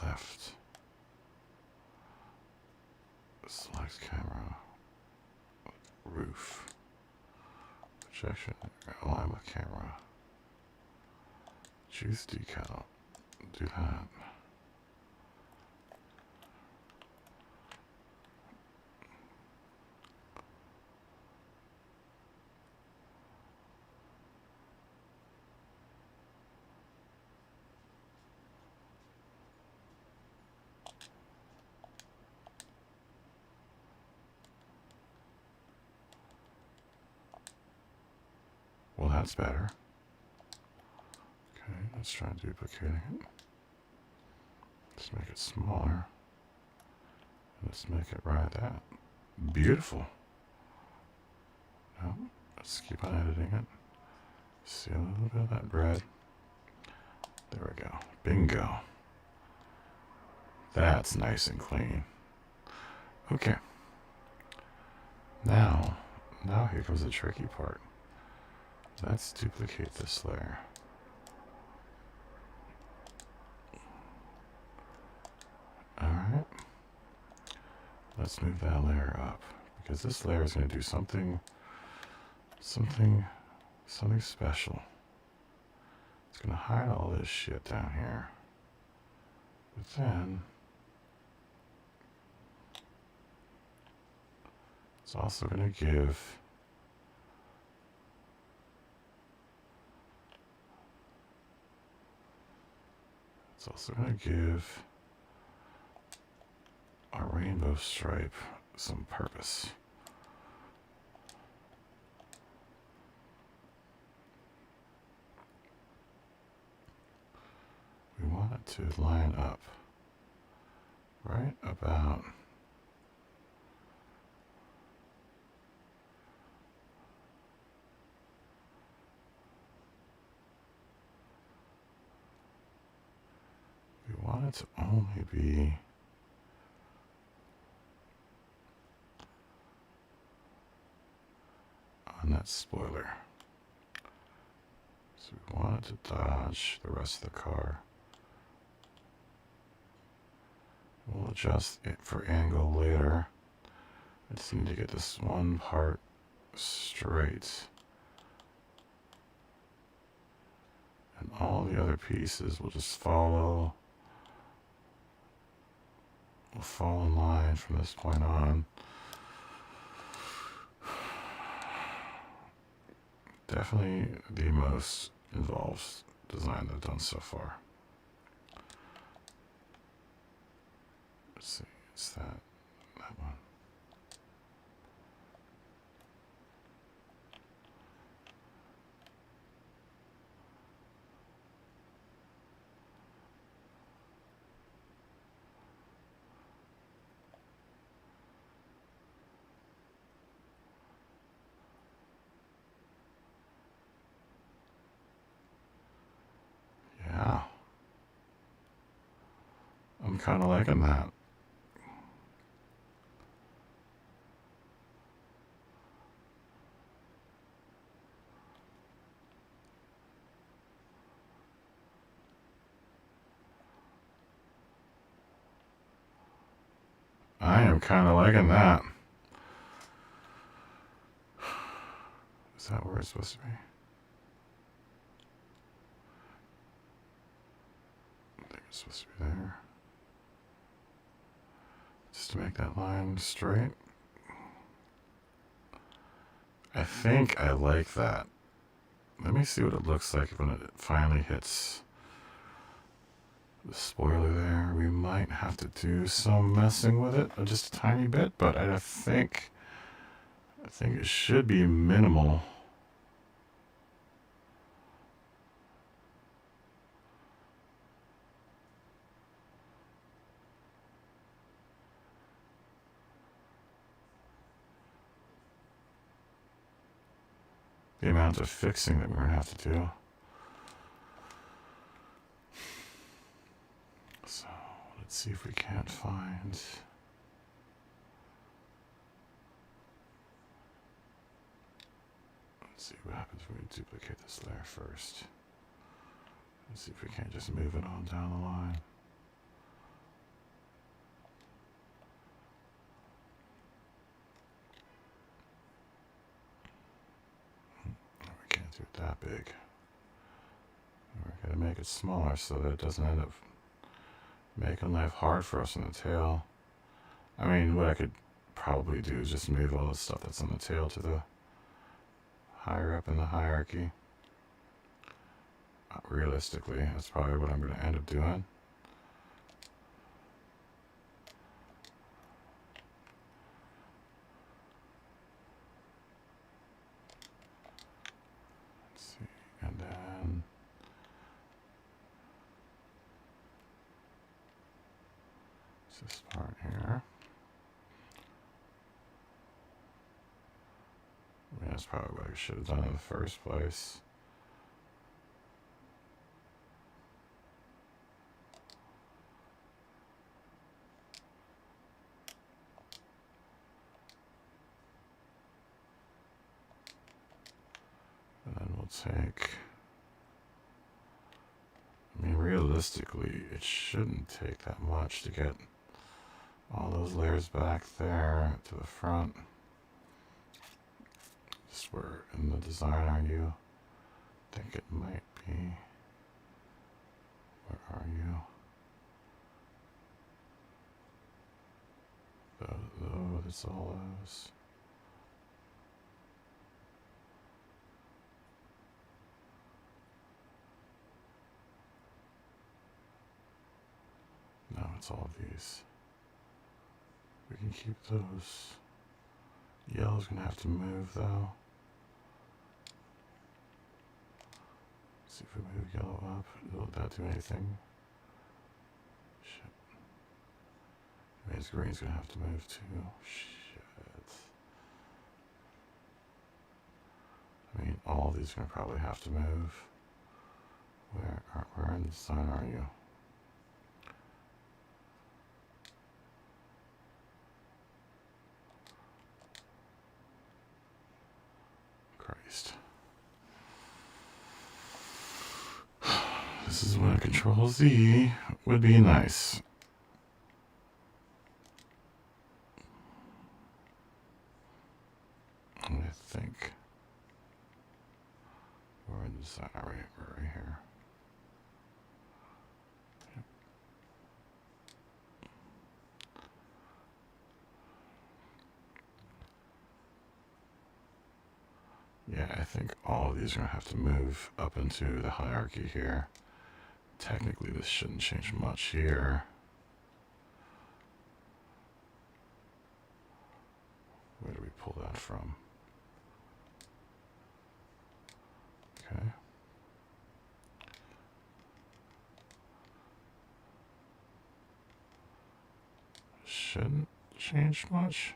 left. Select camera. Roof. Projection. Align with camera. Choose decal. Do that. Well, that's better. Okay, let's try duplicating it. Let's make it smaller. Let's make it right that. Beautiful. Now, let's keep on editing it. See a little bit of that bread. There we go. Bingo. That's nice and clean. Okay. Now here comes the tricky part. Let's duplicate this layer. Alright. Let's move that layer up, because this layer is going to do something special. It's going to hide all this shit down here. But then it's also going to give our rainbow stripe some purpose. We want it to line up right about want it to only be on that spoiler. So we want it to dodge the rest of the car. We'll adjust it for angle later. I just need to get this one part straight. And all the other pieces will just follow. Will fall in line from this point on. Definitely the most involved design that I've done so far. Let's see, it's that one. kind of liking that. I am kind of liking that. Is that where it's supposed to be? I think it's supposed to be there. Just to make that line straight. I think I like that. Let me see what it looks like when it finally hits the spoiler there. We might have to do some messing with it, just a tiny bit, but I think it should be minimal. The amount of fixing that we're gonna have to do. So let's see if we can't find. Let's see what happens when we duplicate this layer first. Let's see if we can't just move it on down the line. We can't do it that big. We're gonna make it smaller so that it doesn't end up making life hard for us on the tail. I mean, what I could probably do is just move all the stuff that's on the tail to the higher up in the hierarchy. Realistically, that's probably what I'm going to end up doing. Let's see, and then this part here. I mean, that's probably what I should have done in the first place. And then we'll take, I mean, realistically, it shouldn't take that much to get all those layers back there to the front. Just where in the design are you? I think it might be. Where are you? Oh, that's all those. No, it's all of these. We can keep those. Yellow's gonna have to move though. Let's see if we move yellow up. Will that do anything? Shit. It means green's gonna have to move too. Shit. I mean, all these are gonna probably have to move. Where in the design are you? Christ. This is when a Control Z would be nice. I think we're in the design. We're right here. Yeah, I think all of these are going to have to move up into the hierarchy here. Technically, this shouldn't change much here. Where do we pull that from? Okay. Shouldn't change much.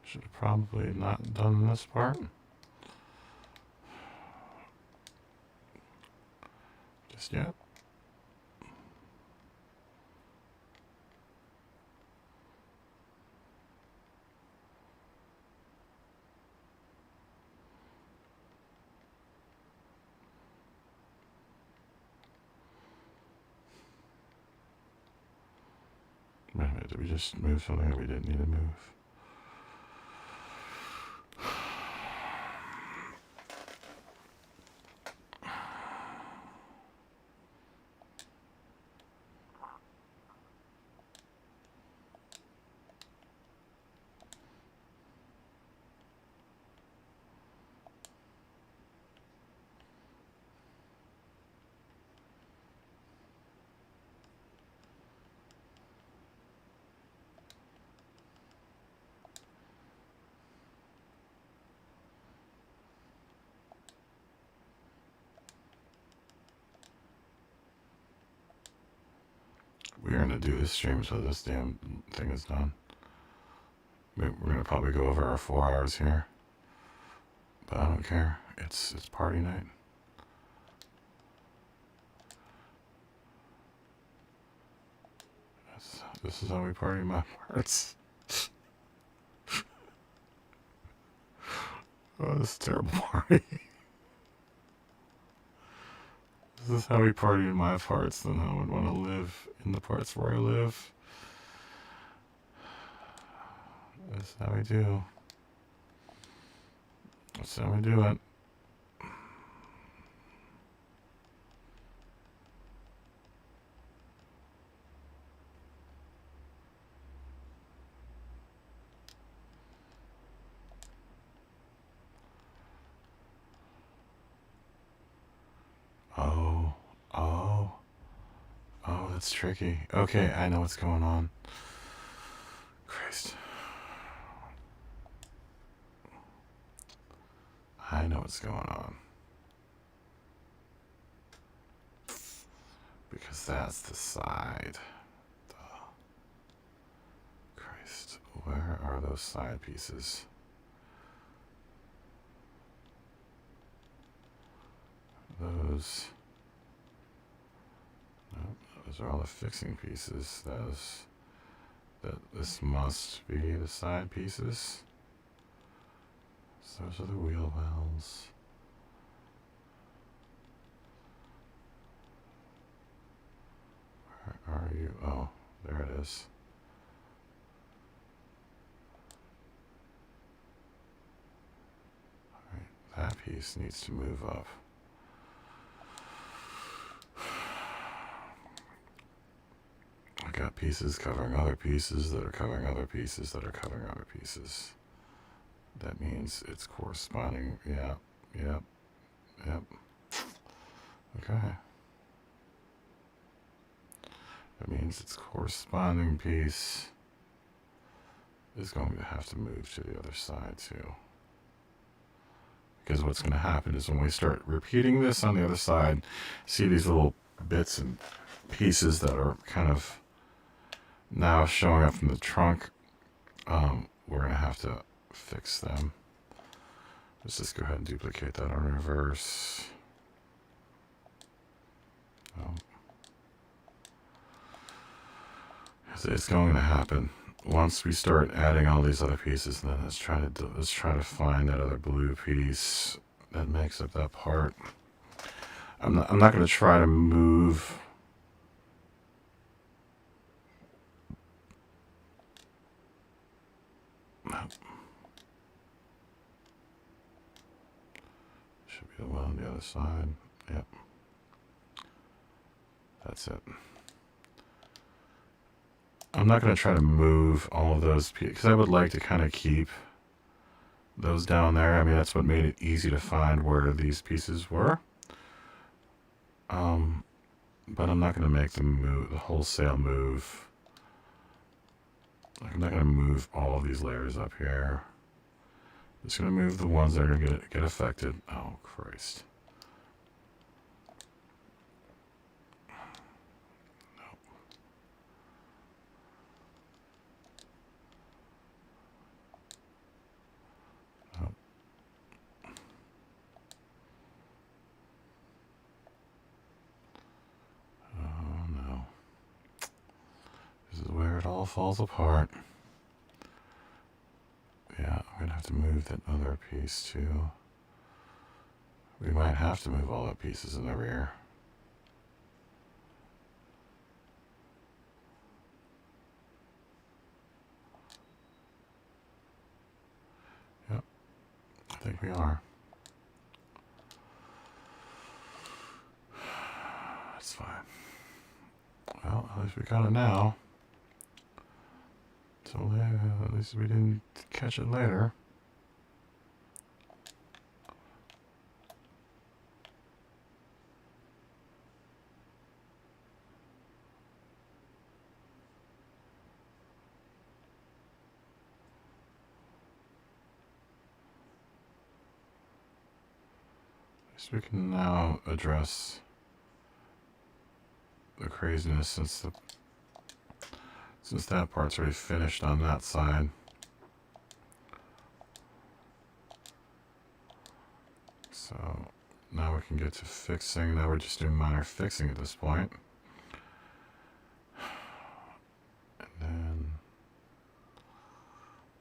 Should have probably not done this part. just yet. Wait a minute, did we just move something that we didn't need to move? We're gonna do this stream until this damn thing is done. We're gonna probably go over our 4 hours here, but I don't care. It's party night. This is how we party my parts. Oh, this is a terrible party. This is how we party in my parts, then I would want to live in the parts where I live. That's how we do. That's how we do it. Oh, that's tricky. Okay, I know what's going on. Christ. I know what's going on. Because that's the side. Christ, where are those side pieces? Those are all the fixing pieces. This must be the side pieces. So those are the wheel wells. Where are you? Oh, there it is. Alright, that piece needs to move up. I got pieces covering other pieces that are covering other pieces that are covering other pieces. That means it's corresponding. Yep. Okay. That means its corresponding piece is going to have to move to the other side too. Because what's going to happen is when we start repeating this on the other side, see these little bits and pieces that are kind of now showing up from the trunk, we're going to have to fix them. Let's just go ahead and duplicate that on reverse. It's going to happen once we start adding all these other pieces. Then let's try to find that other blue piece that makes up that part. I'm not going to try to move. No. Should be the one on the other side. Yep. That's it. I'm not going to try to move all of those pieces because I would like to kind of keep those down there. I mean, that's what made it easy to find where these pieces were. But I'm not going to make them move, the wholesale move. I'm not going to move all of these layers up here. I'm just going to move the ones that are going to get affected. Oh, Christ. it all falls apart. Yeah, I'm gonna have to move that other piece too. We might have to move all the pieces in the rear. Yep, I think we are. That's fine. Well, at least we got it now. So at least we didn't catch it later. So we can now address the craziness since that part's already finished on that side. So now we can get to fixing. Now we're just doing minor fixing at this point. And then,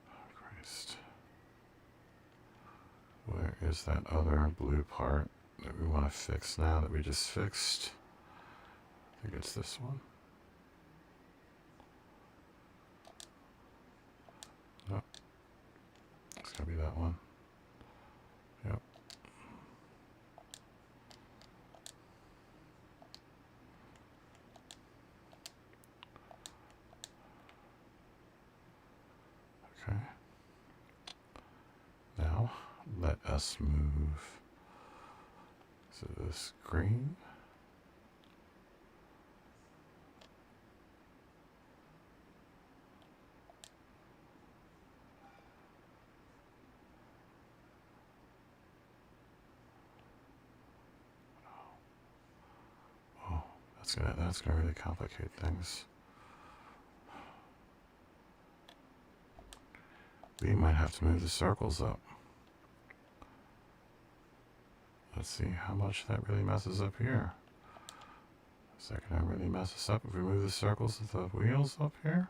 oh Christ, where is that other blue part that we want to fix now that we just fixed? I think it's this one. Nope. It's gotta be that one. Yep. Okay. Now let us move to this green. Oh, that's gonna really complicate things. We might have to move the circles up. Let's see how much that really messes up here. Is that gonna really mess us up if we move the circles of the wheels up here?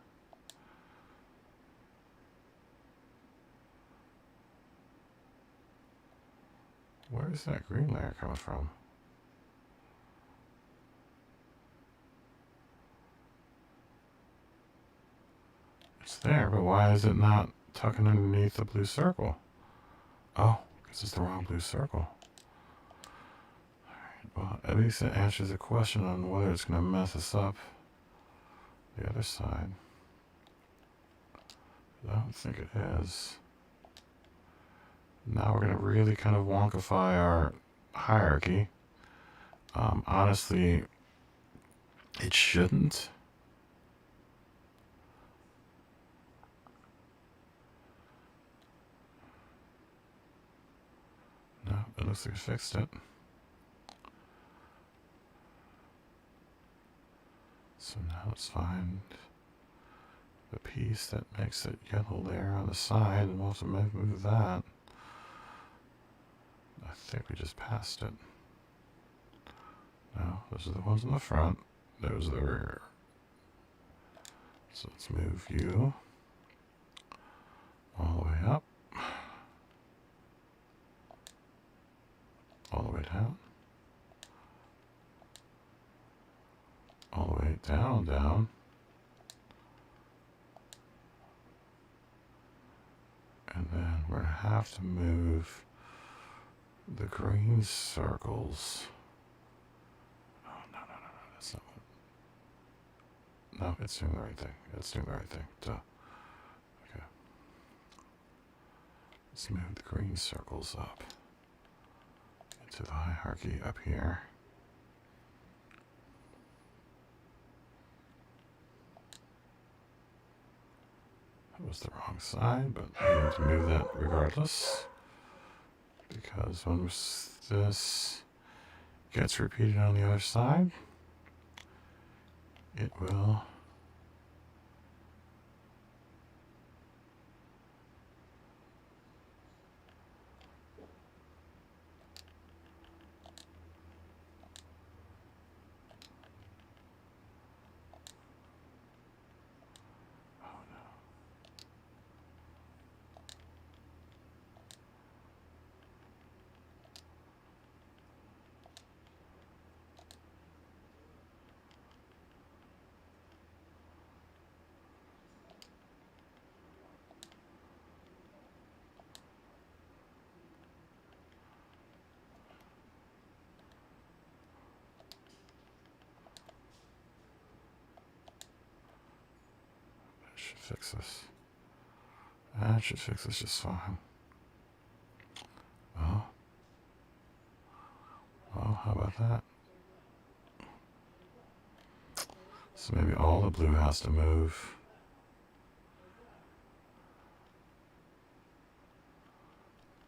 Where is that green layer coming from? It's there, but why is it not tucking underneath the blue circle? Oh, because it's the wrong blue circle. Alright, well, at least it answers the question on whether it's going to mess us up the other side. I don't think it is. Now we're going to really kind of wonkify our hierarchy. Honestly, it shouldn't. No, it looks like we fixed it. So now let's find the piece that makes it yellow there on the side, and we'll have to move that. I think we just passed it. No, those are the ones in the front. Those are the rear. So let's move you all the way up, all the way down, all the way down, and then we're going to have to move the green circles. Oh, no, that's not what. No, it's doing the right thing. It's doing the right thing. Duh. Okay. Let's move the green circles up into the hierarchy up here. That was the wrong side, but we need to move that regardless. Because when this gets repeated on the other side, it will should fix this. That should fix this just fine. Oh. Oh, how about that? So maybe all the blue has to move.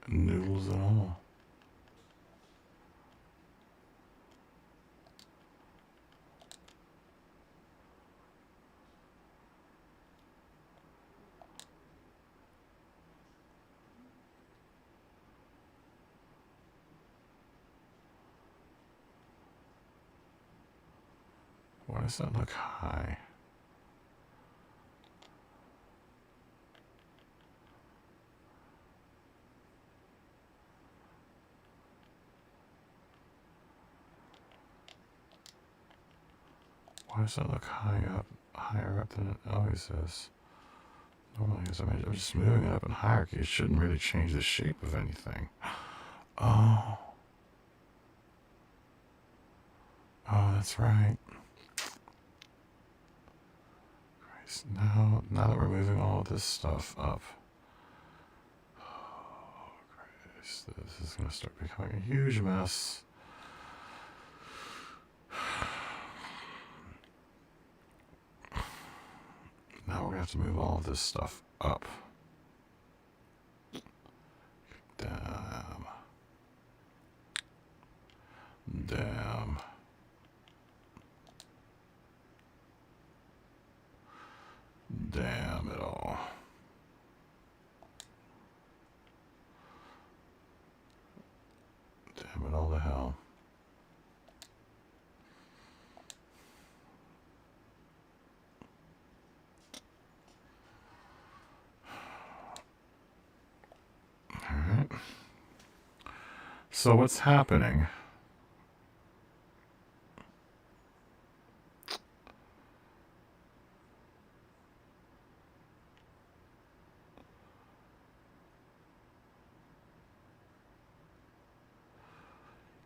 Noodles and all. Why does that look high? Why does that look higher up than it always is? Normally, I'm just moving it up in hierarchy. It shouldn't really change the shape of anything. Oh. Oh, that's right. Christ, now that we're moving all this stuff up. Oh, Christ, this is going to start becoming a huge mess. Now we're going to have to move all of this stuff up. Damn. Damn. Damn it all. Damn it all to hell. Alright. So what's happening?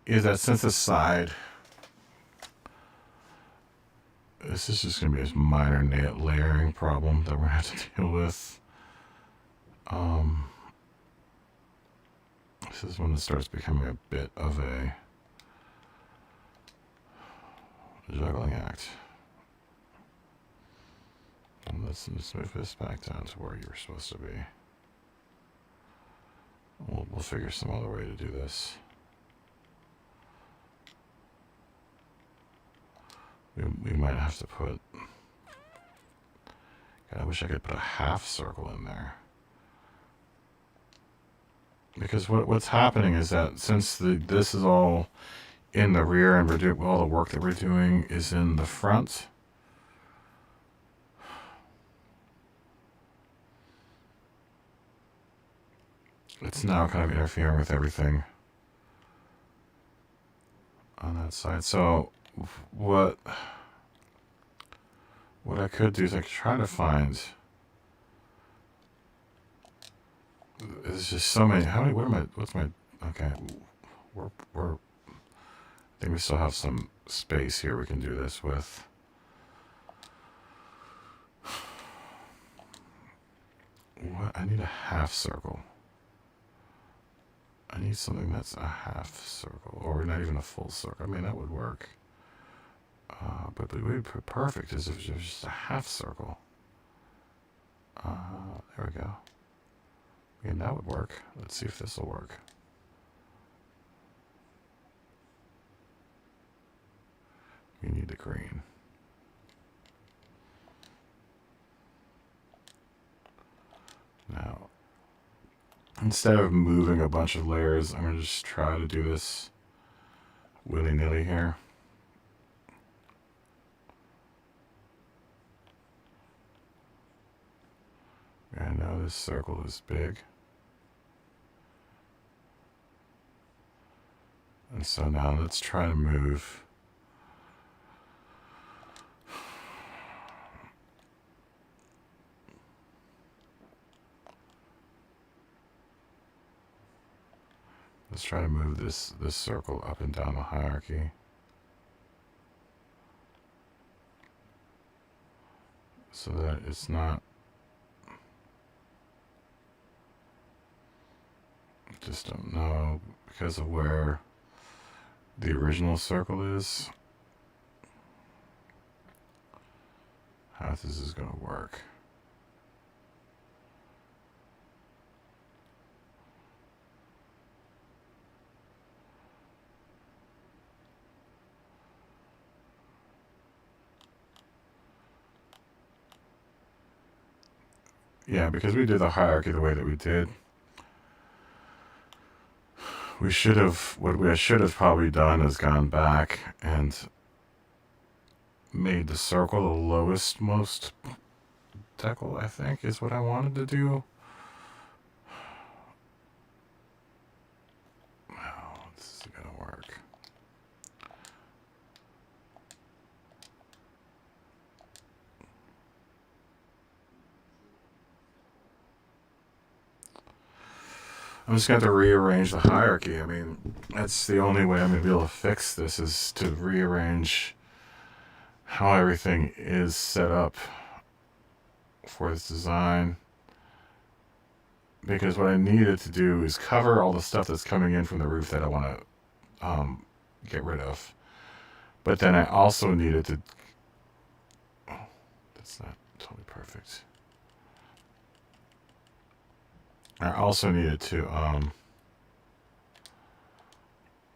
Is that since the side, this is just going to be a minor layering problem that we're going to have to deal with. This is when it starts becoming a bit of a juggling act. And let's move this back down to where you were supposed to be. We'll figure some other way to do this. We might have to put... God, I wish I could put a half circle in there. Because what's happening is that since this is all in the rear and we're doing all the work that we're doing is in the front, it's now kind of interfering with everything on that side. So what I could do is I could try to find... There's just so many. What's my, okay. I think we still have some space here we can do this with. What? I need a half circle. I need something that's a half circle, or not even a full circle. I mean, that would work. But it would be perfect as if it was just a half circle. There we go. And that would work. Let's see if this will work. We need the green. Now, instead of moving a bunch of layers, I'm going to just try to do this willy-nilly here. I know this circle is big. And so now let's try to move. Let's try to move this circle up and down the hierarchy. So that it's not just don't know because of where the original circle is, how this is going to work. Yeah, because we did the hierarchy the way that we did, what we should have probably done is gone back and made the circle the lowest most decal, I think, is what I wanted to do. Oh, this is gonna work. I'm just going to have to rearrange the hierarchy. I mean, that's the only way I'm going to be able to fix this, is to rearrange how everything is set up for this design. Because what I needed to do is cover all the stuff that's coming in from the roof that I want to get rid of. But then I also needed to... Oh, that's not totally perfect. I also needed to,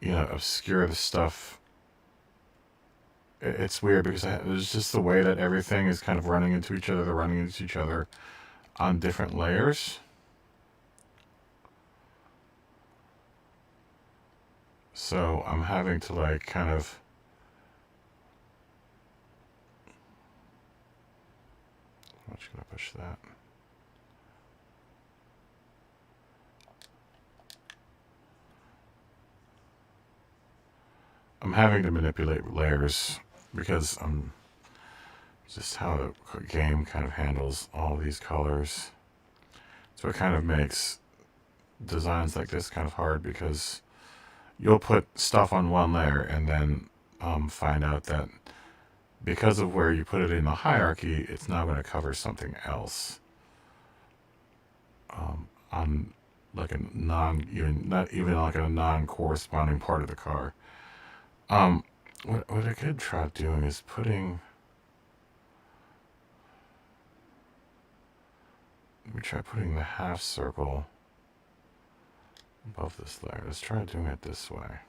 obscure the stuff. It's weird because it's just the way that everything is kind of running into each other. They're running into each other on different layers. So I'm having to kind of... I'm just going to push that. I'm having to manipulate layers because I'm just how the game kind of handles all these colors. So it kind of makes designs like this kind of hard, because you'll put stuff on one layer and then find out that because of where you put it in the hierarchy, it's now going to cover something else on like a not even like a non-corresponding part of the car. What I could try doing is putting... Let me try putting the half circle above this layer. Let's try doing it this way.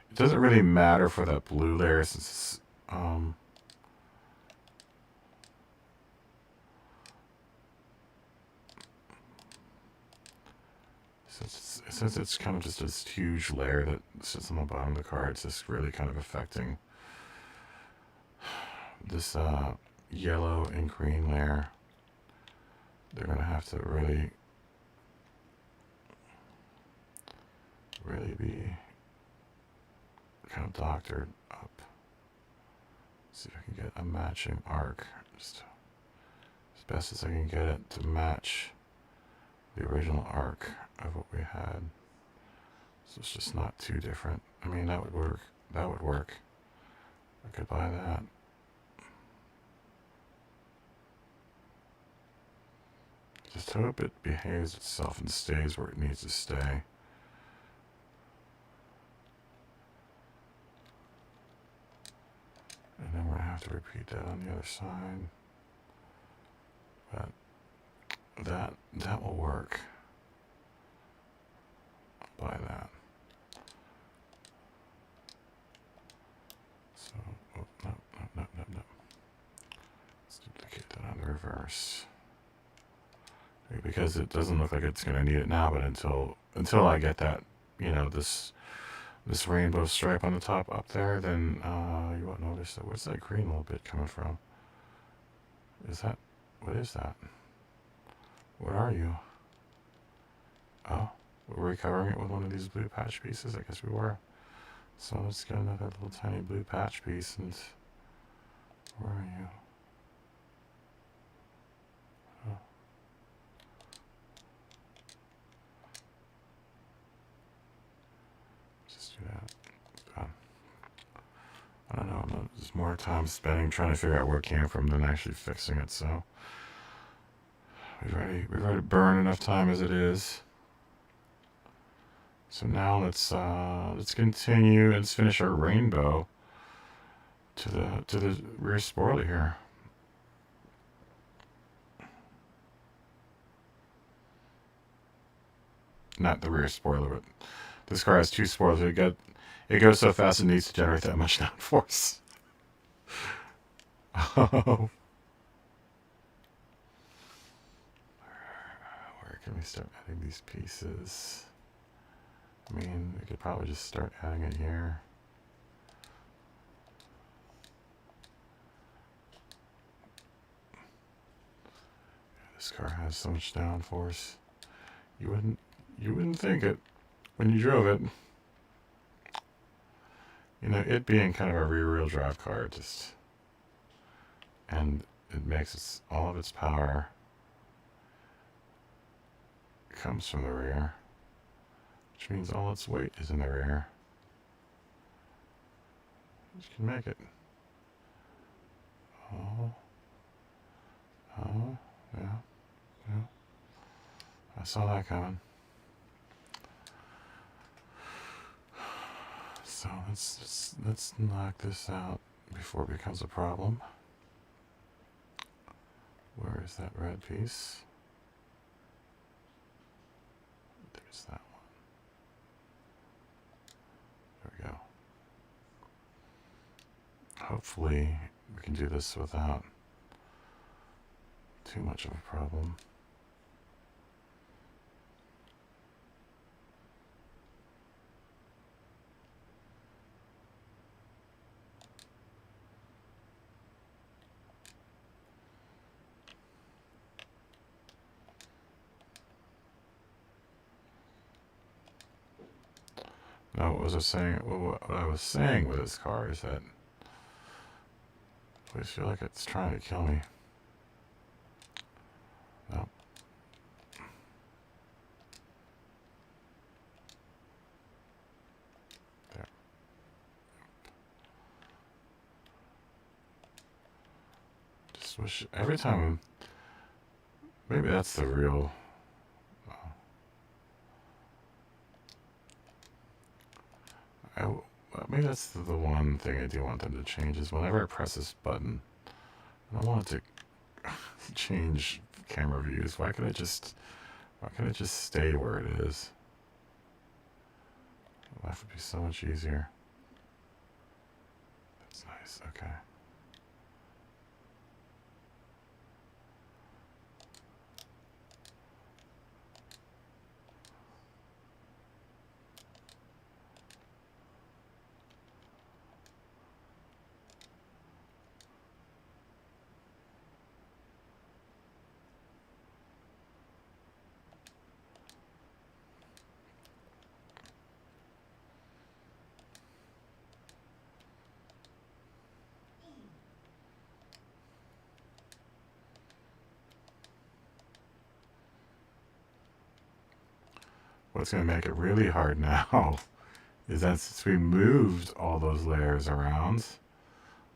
It doesn't really matter for that blue layer since since it's kind of just this huge layer that sits on the bottom of the car. It's just really kind of affecting this yellow and green layer. They're going to have to really be kind of doctored up. See if I can get a matching arc, just as best as I can get it to match the original arc of what we had. So it's just not too different. I mean, that would work. That would work. I could buy that. Just hope it behaves itself and stays where it needs to stay. And then we're going to have to repeat that on the other side. But that will work. I'll buy that. So, oh, no. Let's duplicate that on the reverse. Because it doesn't look like it's going to need it now, but until I get that, this rainbow stripe on the top up there, then you won't notice that. Where's that green little bit coming from? What is that? What are you? Oh, were we covering it with one of these blue patch pieces? I guess we were. So let's get another little tiny blue patch piece, and where are you? Oh. Just do that. I don't know. There's more time spending trying to figure out where it came from than actually fixing it. So we've already burned enough time as it is. So now let's continue. Let's finish our rainbow to the rear spoiler here. Not the rear spoiler, but this car has two spoilers. It goes so fast it needs to generate that much downforce. Oh. Where can we start adding these pieces? I mean, we could probably just start adding it here. This car has so much downforce. You wouldn't think it when you drove it. You know, it being kind of a rear-wheel drive car, and it makes all of its power comes from the rear, which means all its weight is in the rear. You can make it. Oh, yeah. I saw that coming. So let's knock this out before it becomes a problem. Where is that red piece? I think it's that one. There we go. Hopefully we can do this without too much of a problem. Now, what was I saying? What I was saying with this car is that I always feel like it's trying to kill me. No. There. Just wish every time. Maybe that's the real. Maybe that's the one thing I do want them to change is whenever I press this button, I don't want it to change camera views. Why can't it just stay where it is? Life would be so much easier. That's nice. Okay. What's going to make it really hard now is that since we moved all those layers around,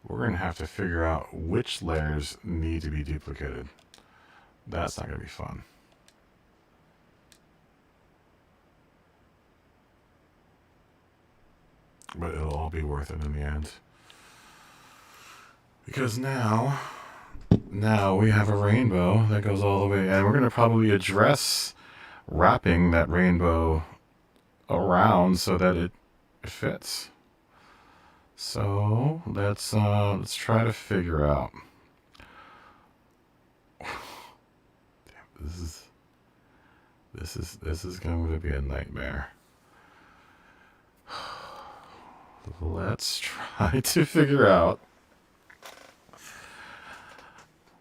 we're going to have to figure out which layers need to be duplicated. That's not going to be fun. But it'll all be worth it in the end. Because now we have a rainbow that goes all the way, and we're going to probably address wrapping that rainbow around so that it fits. So let's try to figure out. Damn, this is going to be a nightmare. Let's try to figure out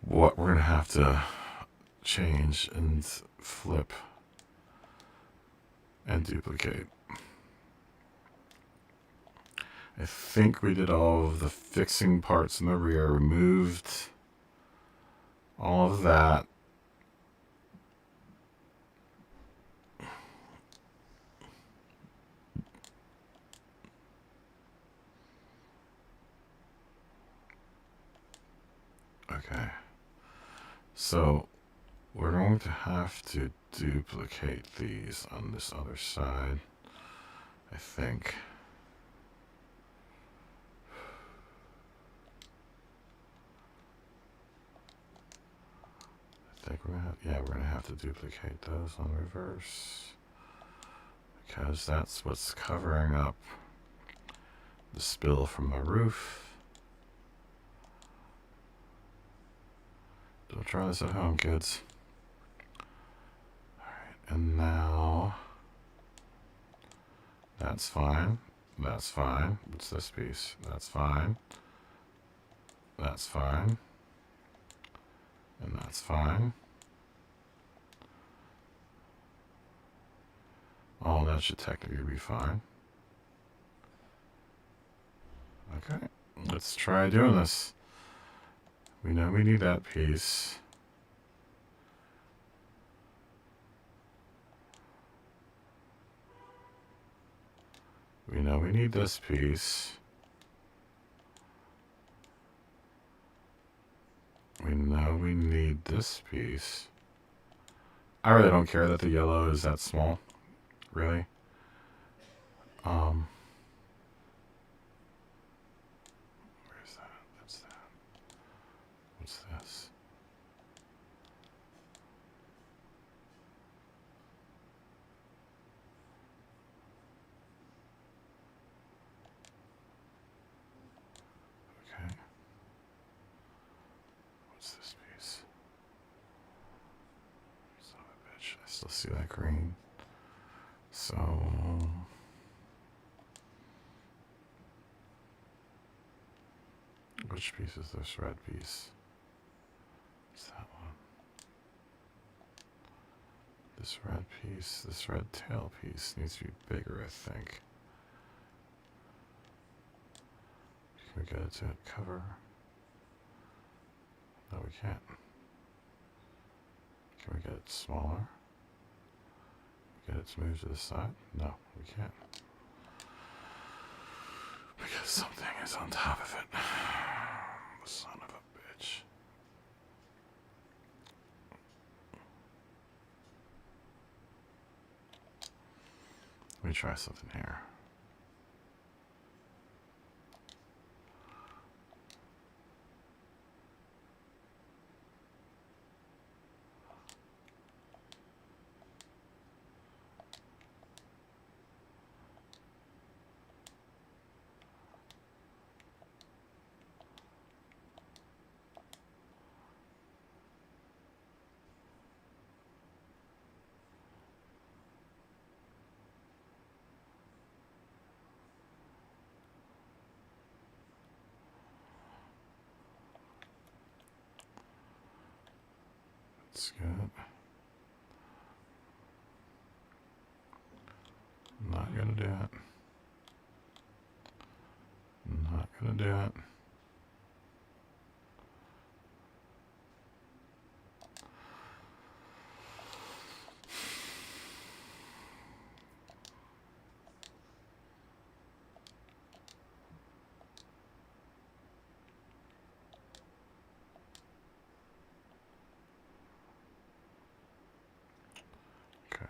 what we're going to have to change and flip and duplicate. I think we did all of the fixing parts in the rear, removed all of that. Okay. So we're going to have to duplicate these on this other side. I think. We're gonna have to duplicate those on reverse because that's what's covering up the spill from the roof. Don't try this at home, kids. Alright, and now that's fine. That's fine. What's this piece? That's fine. That's fine. And that's fine. All that should technically be fine. Okay, let's try doing this. We know we need that piece. We know we need this piece. We know we need this piece. I really don't care that the yellow is that small. Really. Where's that? That's that. What's this? Okay. What's this piece? Son of a bitch. I still see that green. So which piece is this red piece? It's that one. This red piece, this red tail piece needs to be bigger, I think. Can we get it to cover? No, we can't. Can we get it smaller? Get it to move to the side? No, we can't. Because something is on top of it. Son of a bitch. Let me try something here. That's good. Not gonna do it. Not gonna do it. Okay.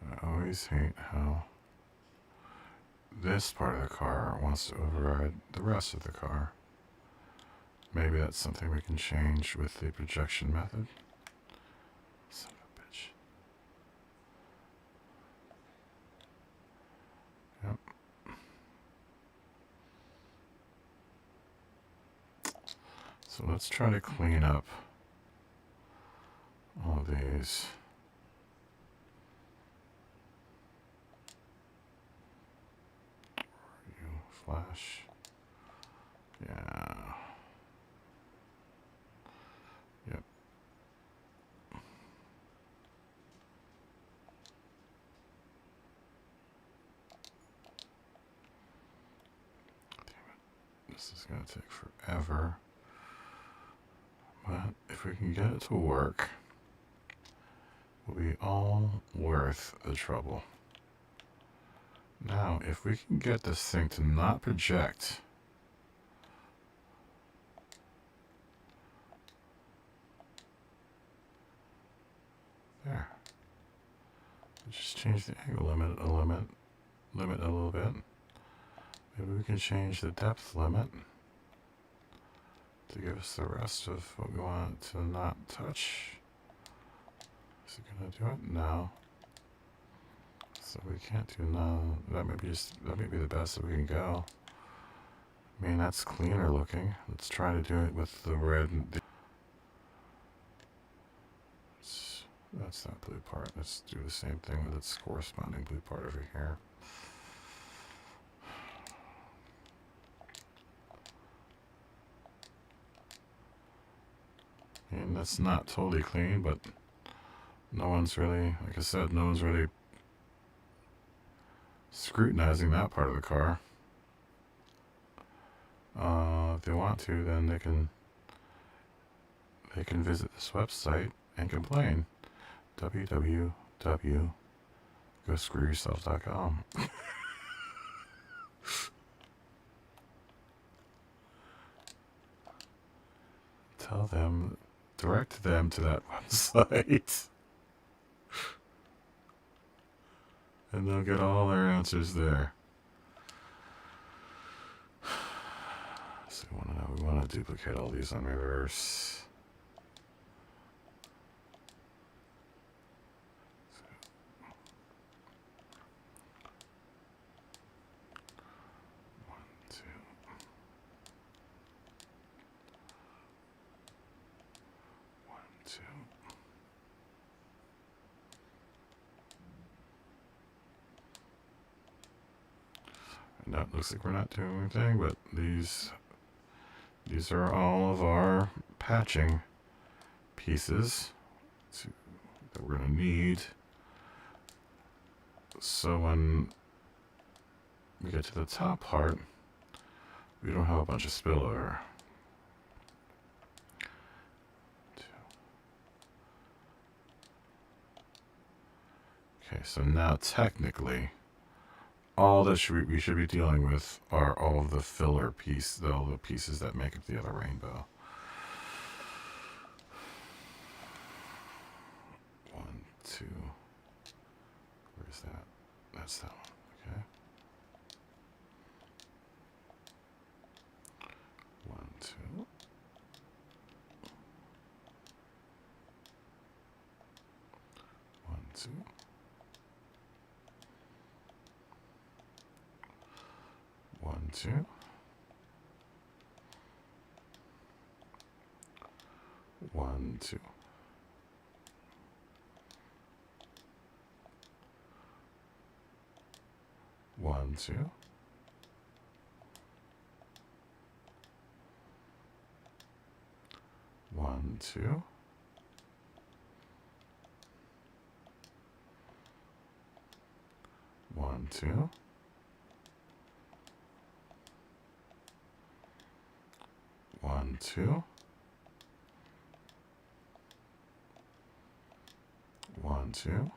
I always hate how this part of the car wants to override the rest of the car. Maybe that's something we can change with the projection method. Son of a bitch. Yep. So let's try to clean up all of these. You flash. Yeah. Yep. Damn it. This is going to take forever. But if we can get it to work, will be all worth the trouble. Now, if we can get this thing to not project, there. Just change the angle limit a little bit. Maybe we can change the depth limit to give us the rest of what we want it to not touch. Is it gonna do it? No. So we can't do no. That may be the best that we can go. I mean, that's cleaner looking. Let's try to do it with the red. That's that blue part. Let's do the same thing with its corresponding blue part over here. And that's not totally clean, but no one's really, like I said, no one's really scrutinizing that part of the car. If they want to, then they can visit this website and complain. www.goscrewyourself.com. Tell them, direct them to that website. And they'll get all their answers there. So we want to duplicate all these on reverse. And that looks like we're not doing anything, but these are all of our patching pieces that we're going to need. So when we get to the top part, we don't have a bunch of spillover. Okay, so now technically, all that we should be dealing with are all of the filler all the pieces that make up the other rainbow. 1, 2. Where's that? That's that one. Okay. 1, 2. 1, 2. 1, 2. 1, 2. 1, 2. 1, 2. 1, 2. 1, 2. 1, 2.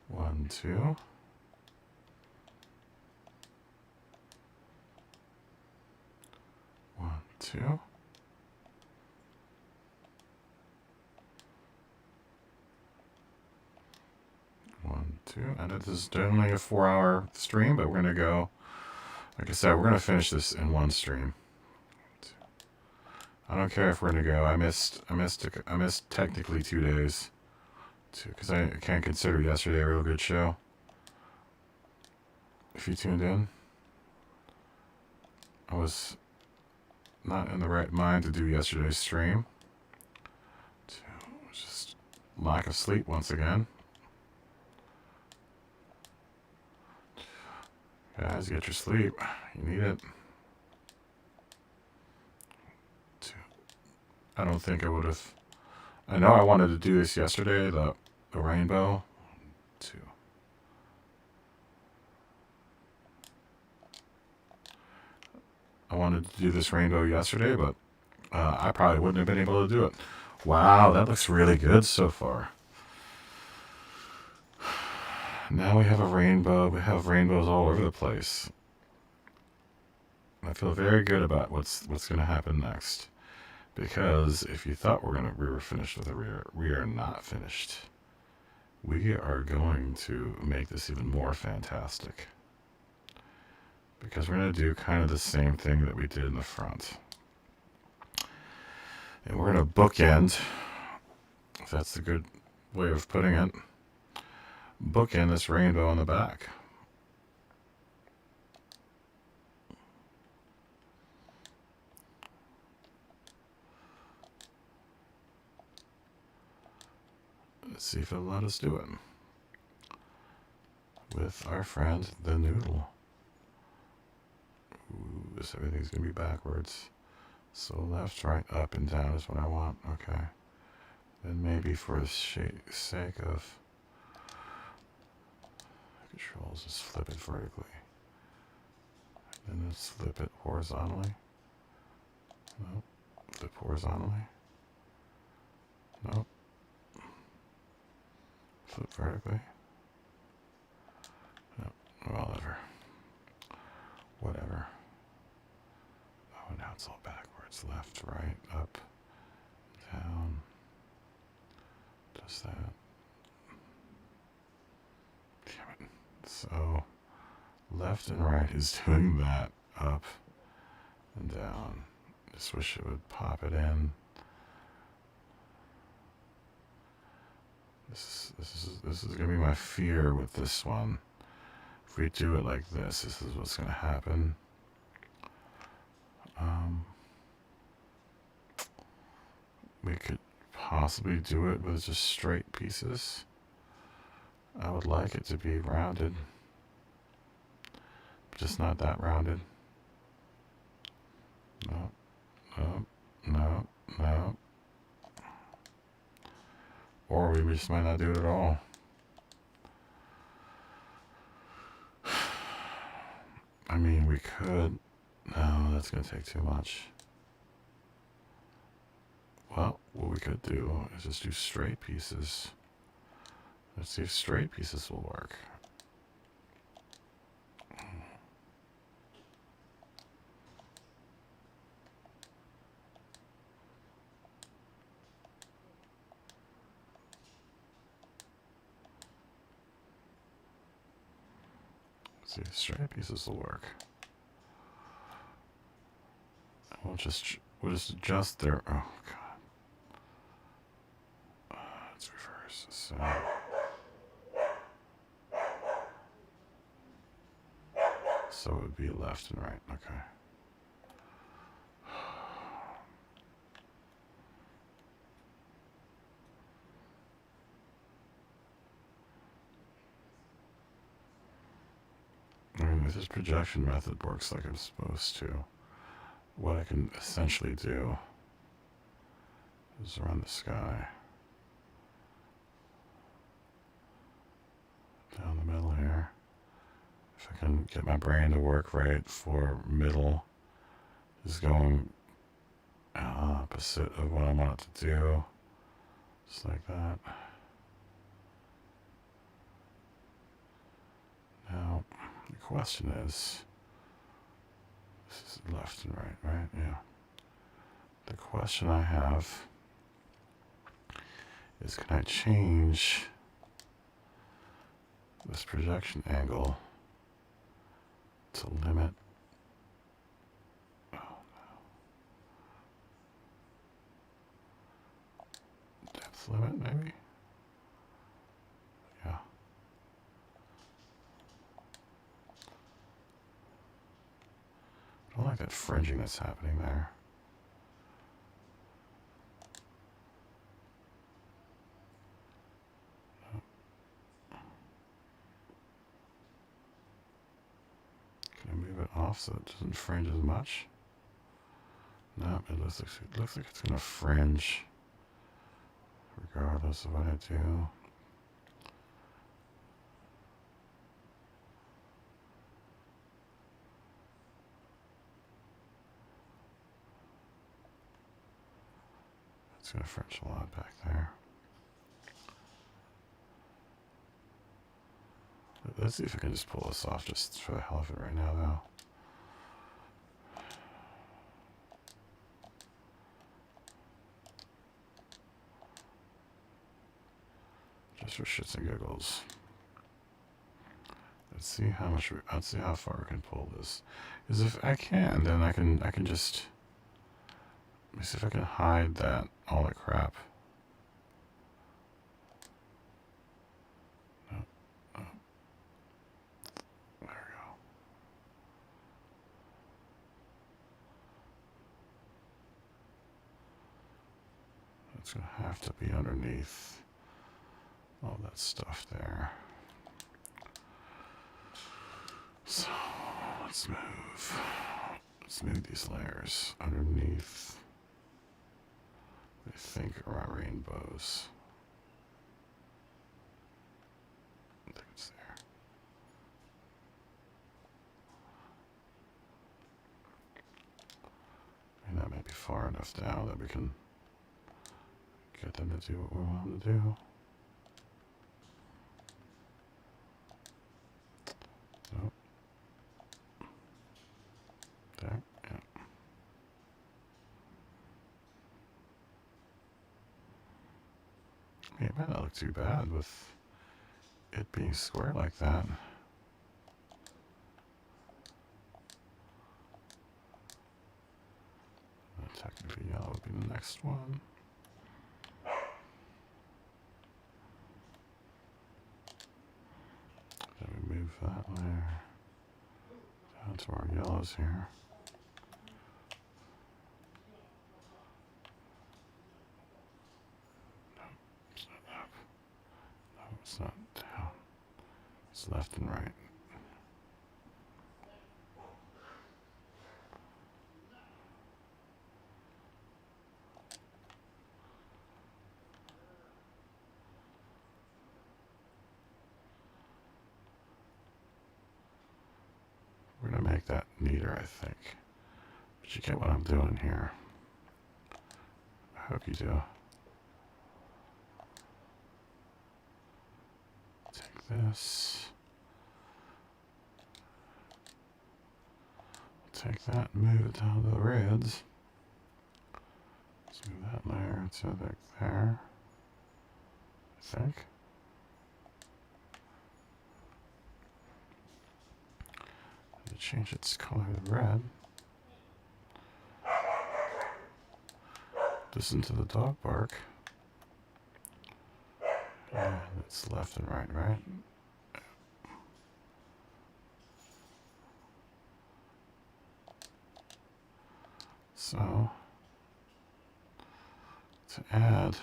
1, 2. 1, 2. 1, 2. And it is generally a 4-hour stream, but we're going to go, like I said, we're going to finish this in one stream. I don't care if we're going to go. I missed technically 2 days, because I can't consider yesterday a real good show. If you tuned in, I was not in the right mind to do yesterday's stream. Just lack of sleep once again. Guys, get your sleep. You need it. I don't think I would have. I know I wanted to do this yesterday, the rainbow. 2. I wanted to do this rainbow yesterday, but I probably wouldn't have been able to do it. Wow, that looks really good so far. Now we have a rainbow. We have rainbows all over the place. I feel very good about what's going to happen next. Because if you thought we were finished with the rear, we are not finished. We are going to make this even more fantastic. Because we're going to do kind of the same thing that we did in the front. And we're going to bookend, if that's the good way of putting it, bookend this rainbow on the back. Let's see if it'll let us do it. With our friend, the noodle. Ooh, this everything's going to be backwards. So left, right, up, and down is what I want. Okay. Then maybe for the sake of controls, just flip it vertically. And then flip it horizontally. Nope. Flip horizontally. Nope. Flip vertically. Nope. Whatever. Whatever. Oh, now it's all backwards. Left, right, up, down. Just that. Damn it. So, left and right is doing that. Up and down. Just wish it would pop it in. This is gonna be my fear with this one. If we do it like this is what's gonna happen. We could possibly do it with just straight pieces. I would like it to be rounded, just not that rounded. No, no, no, no. Or we just might not do it at all. I mean, we could. No, that's going to take too much. Well, what we could do is just do straight pieces. Let's see if straight pieces will work. Let's see if straight pieces will work. We'll just adjust their. Oh god. Let's reverse. So it would be left and right. Okay. I mean, if this projection method works like it's supposed to, what I can essentially do is run the sky down the middle here. If I can get my brain to work right for middle, is going opposite of what I want it to do, just like that. Now, the question is, this is left and right, right? Yeah. The question I have is, can I change this projection angle to limit? Oh no. Depth limit, maybe? Yeah. I don't like that fringing that's happening there. Can I move it off so it doesn't fringe as much? No, it looks like it's gonna fringe regardless of what I do. It's going to French a lot back there. Let's see if I can just pull this off just for the hell of it right now, though. Just for shits and giggles. Let's see how much. Let's see how far we can pull this. Because if I can, then I can just. Let me see if I can hide that all that crap. No. Oh. There we go. It's gonna have to be underneath all that stuff there. So let's move. Let's move these layers underneath. I think are rainbows. I think it's there. And that may be far enough down that we can get them to do what we want them to do. Nope. There, yeah. It might not look too bad with it being square like that. Technically yellow would be the next one. Then we move that layer down to our yellows here. No, it's not up. No, it's not down. It's left and right. We're going to make that neater, I think. But you get what I'm doing here. I hope you do. Take this. Take that and move it down to the reds. Let's move that layer to like there. I think. And to change its color to red. Listen to the dog bark. And it's left and right, right? So, to add,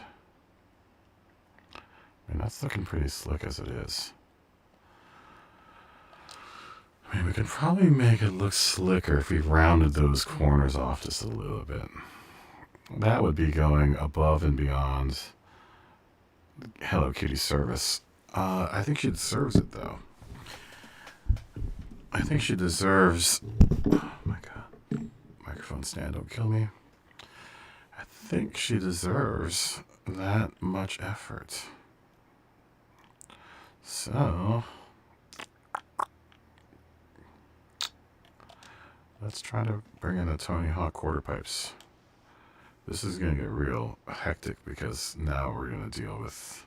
I mean, that's looking pretty slick as it is. I mean, we could probably make it look slicker if we rounded those corners off just a little bit. That would be going above and beyond Hello Kitty service. I think she deserves it, though. I think she deserves... Oh, my God. Microphone stand, don't kill me. I think she deserves that much effort. So... let's try to bring in the Tony Hawk quarter pipes. This is going to get real hectic because now we're going to deal with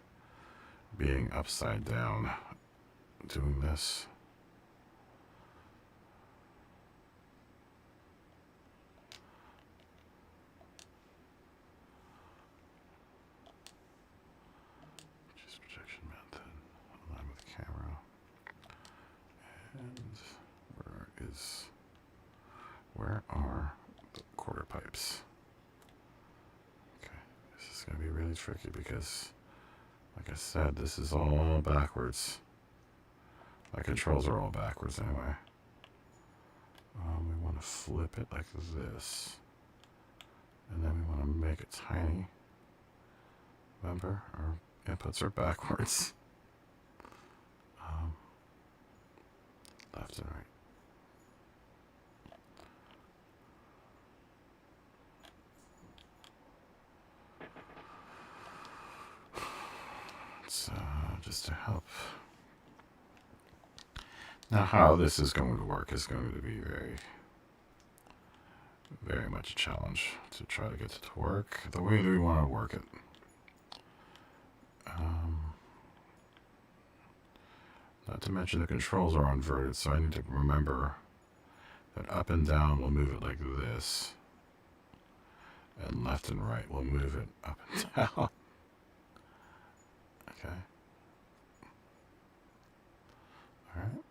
being upside down doing this. Just projection method, align with camera. And where are the quarter pipes? Okay, this is going to be really tricky because, like I said, this is all backwards. My controls are all backwards anyway. We want to flip it like this. And then we want to make it tiny. Remember, our inputs are backwards. Left and right. just to help. Now, how this is going to work is going to be very, very much a challenge to try to get it to work the way that we want to work it. Not to mention the controls are inverted, so I need to remember that up and down will move it like this, and left and right will move it up and down. Okay. All right.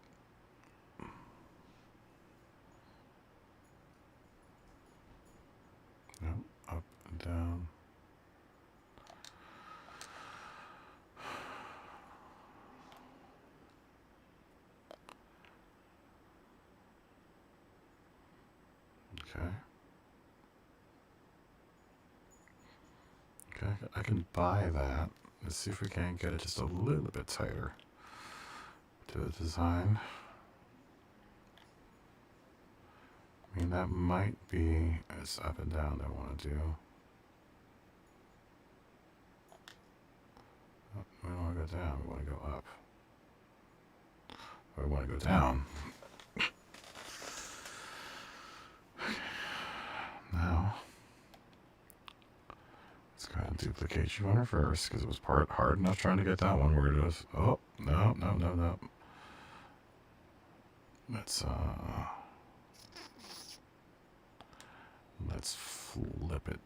No, up and down. Okay. Okay, I can buy that. Let's see if we can't get it just a little bit tighter to the design. I mean, that might be as up and down I want to do. Oh, we don't want to go down, we want to go up. Or we want to go down. Now, let's go ahead and duplicate you on reverse, because it was hard enough trying to get that one where it was. Oh, no. Let's flip it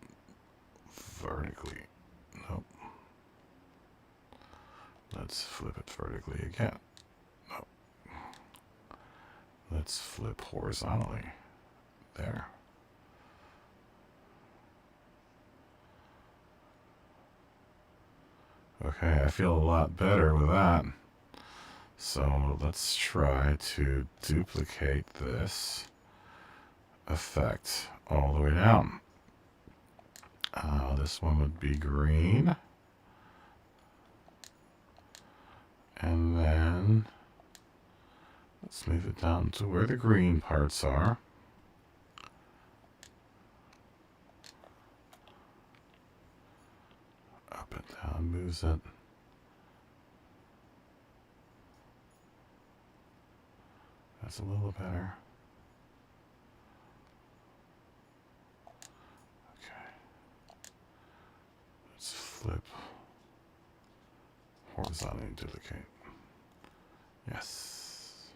vertically. Nope. Let's flip it vertically again. Nope. Let's flip horizontally. There. Okay, I feel a lot better with that. So let's try to duplicate this effect all the way down. This one would be green. And then let's move it down to where the green parts are. Up and down moves it. That's a little better. Okay. Let's flip horizontally and duplicate. Yes.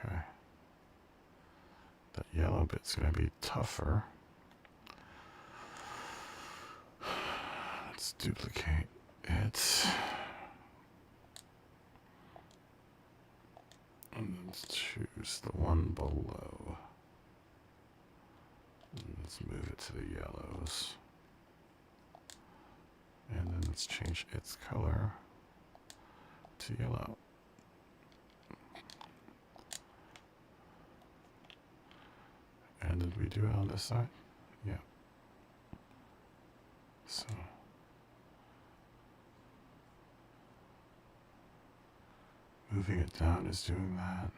Okay. That yellow bit's going to be tougher. Let's duplicate it. And let's choose the one below. And let's move it to the yellows. And then let's change its color to yellow. And did we do it on this side? Yeah. So moving it down is doing that.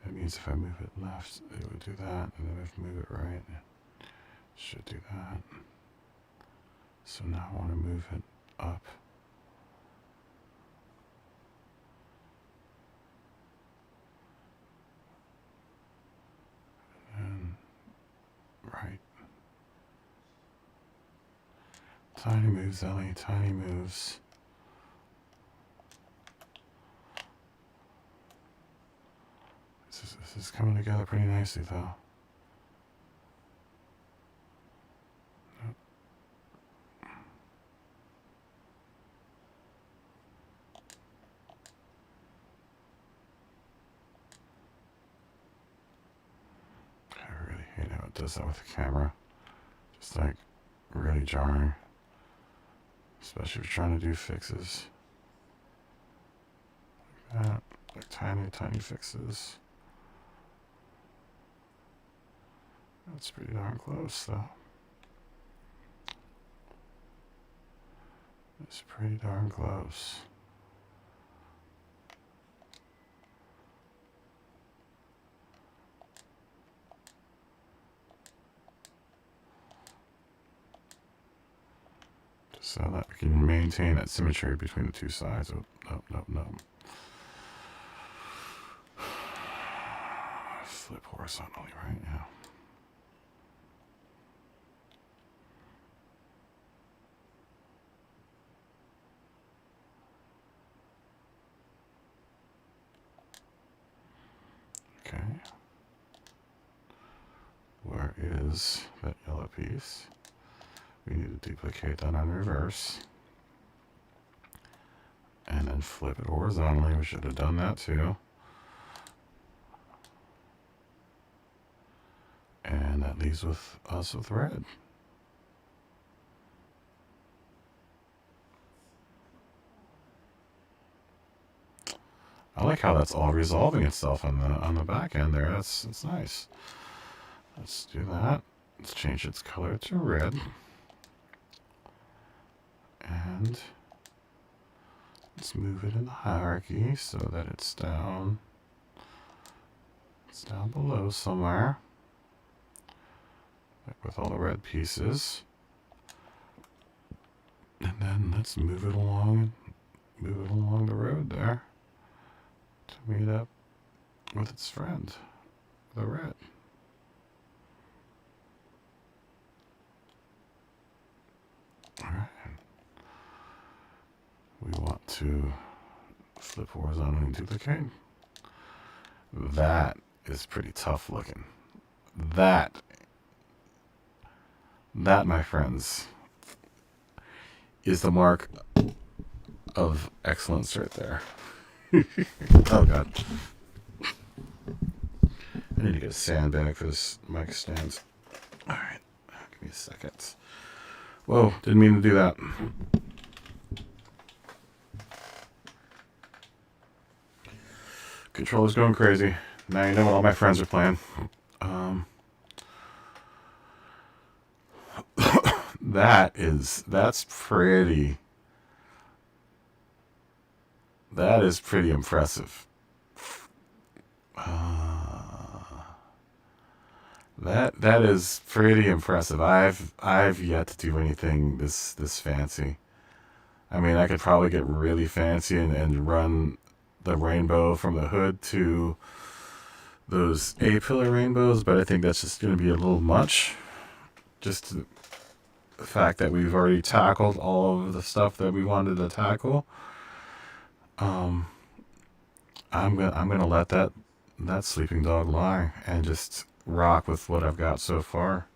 It means if I move it left, it would do that, and then if I move it right, it should do that. So now I want to move it up. And right. Tiny moves, Ellie, tiny moves. This is coming together pretty nicely, though. Nope. I really hate how it does that with the camera. Just like really jarring. Especially if you're trying to do fixes. Like that. Like tiny, tiny fixes. That's pretty darn close, though. It's pretty darn close. so that we can maintain that symmetry between the two sides. Oh, no. Flip horizontally, right? Yeah. Okay. Where is that yellow piece? We need to duplicate that on reverse. And then flip it horizontally. We should have done that too. And that leaves us with red. I like how that's all resolving itself on the back end there. That's nice. Let's do that. Let's change its color to red. And let's move it in the hierarchy so that it's down below somewhere. Like with all the red pieces. And then let's move it along the road there to meet up with its friend, the red. All right. We want to flip horizontally and duplicate. That is pretty tough looking. That, my friends, is the mark of excellence right there. Oh, God. I need to get a sandbag for this mic stand. All right. Give me a second. Whoa, didn't mean to do that. Controller's going crazy. Now you know what all my friends are playing. That's pretty. That is pretty impressive. That is pretty impressive. I've yet to do anything this fancy. I mean, I could probably get really fancy and run the rainbow from the hood to those A-pillar rainbows, but I think that's just going to be a little much. Just the fact that we've already tackled all of the stuff that we wanted to tackle. I'm gonna let that sleeping dog lie and just rock with what I've got so far.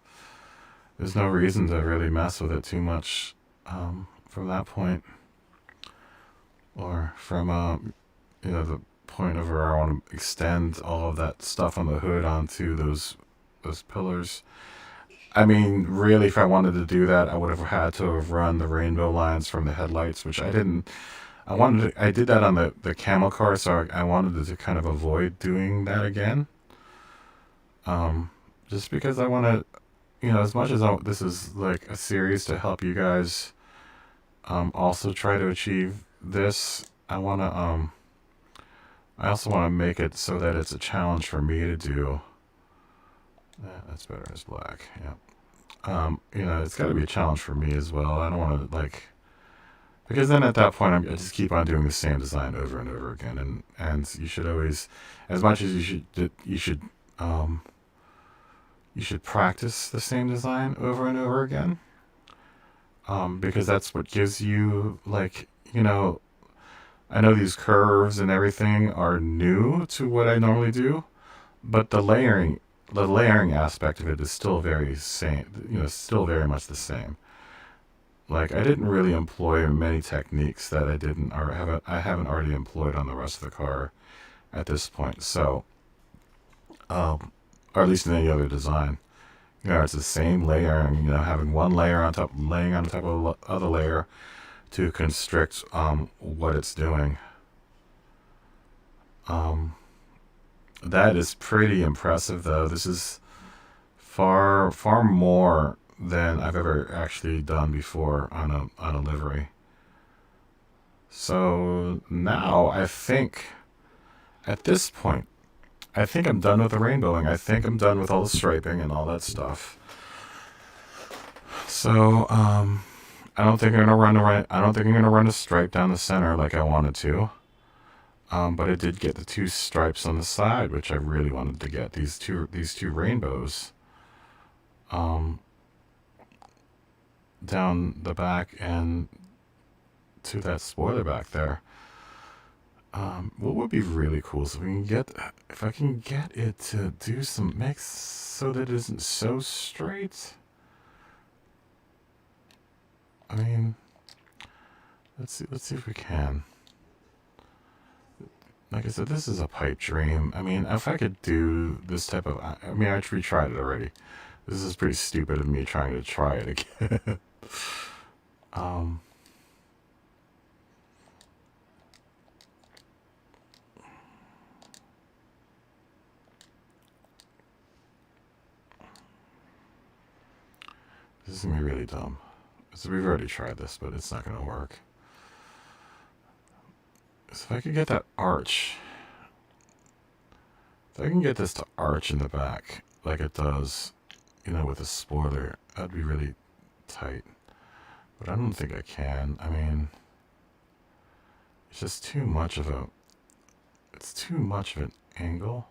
There's no reason to really mess with it too much from that point, or from the point of where I want to extend all of that stuff on the hood onto those pillars. I mean, really, if I wanted to do that, I would have had to have run the rainbow lines from the headlights, which I didn't. I did that on the camel car, so I wanted to kind of avoid doing that again. Just because I want to, as much as this is like a series to help you guys also try to achieve this, I also want to make it so that it's a challenge for me to do. That's better as black, yeah. It's got to be a challenge for me as well. I don't want to because then at that point I just keep on doing the same design over and over again, and you should always, as much as you should practice the same design over and over again, because that's what gives you I know these curves and everything are new to what I normally do, but the layering aspect of it is still very still very much the same. Like, I didn't really employ many techniques that I haven't already employed on the rest of the car at this point. So, or at least in any other design, it's the same layering. Having one layer laying on top of other layer to constrict what it's doing. That is pretty impressive, though. This is far more than I've ever actually done before on a livery. So now I think at this point, I think I'm done with the rainbowing. I think I'm done with all the striping and all that stuff. So I don't think I'm gonna run the right. I don't think I'm gonna run a stripe down the center like I wanted to. But I did get the 2 stripes on the side, which I really wanted to get. These two rainbows. Down the back and to that spoiler back there. What would be really cool is if I can get it to do some mix so that it isn't so straight. I mean, let's see if we can. Like I said, this is a pipe dream. I mean, if I could do this type of, I mean, I retried it already. This is pretty stupid of me trying to try it again. This is gonna be really dumb. So we've already tried this, but it's not gonna work. So if I could get that arch, if I can get this to arch in the back like it does, you know, with a spoiler, that'd be really tight. But I don't think I can. I mean, it's just too much of a, it's too much of an angle.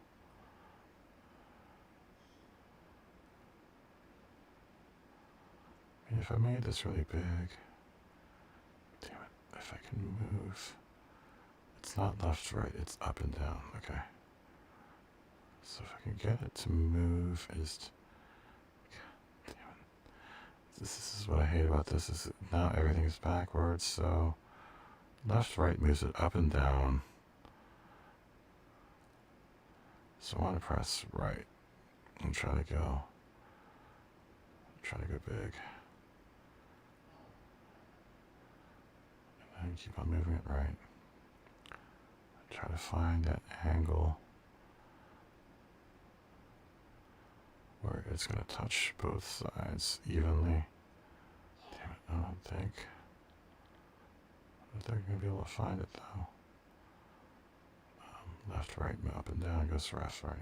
I mean, if I made this really big, damn it, if I can move, it's not left, right, it's up and down, okay. So if I can get it to move, God damn it. This is what I hate about this, is now everything is backwards, so left, right moves it up and down. So I want to press right and try to go big. And keep on moving it right. Try to find that angle where it's going to touch both sides evenly. Damn it, I don't think they're going to be able to find it though. Left, right, up and down goes left, right.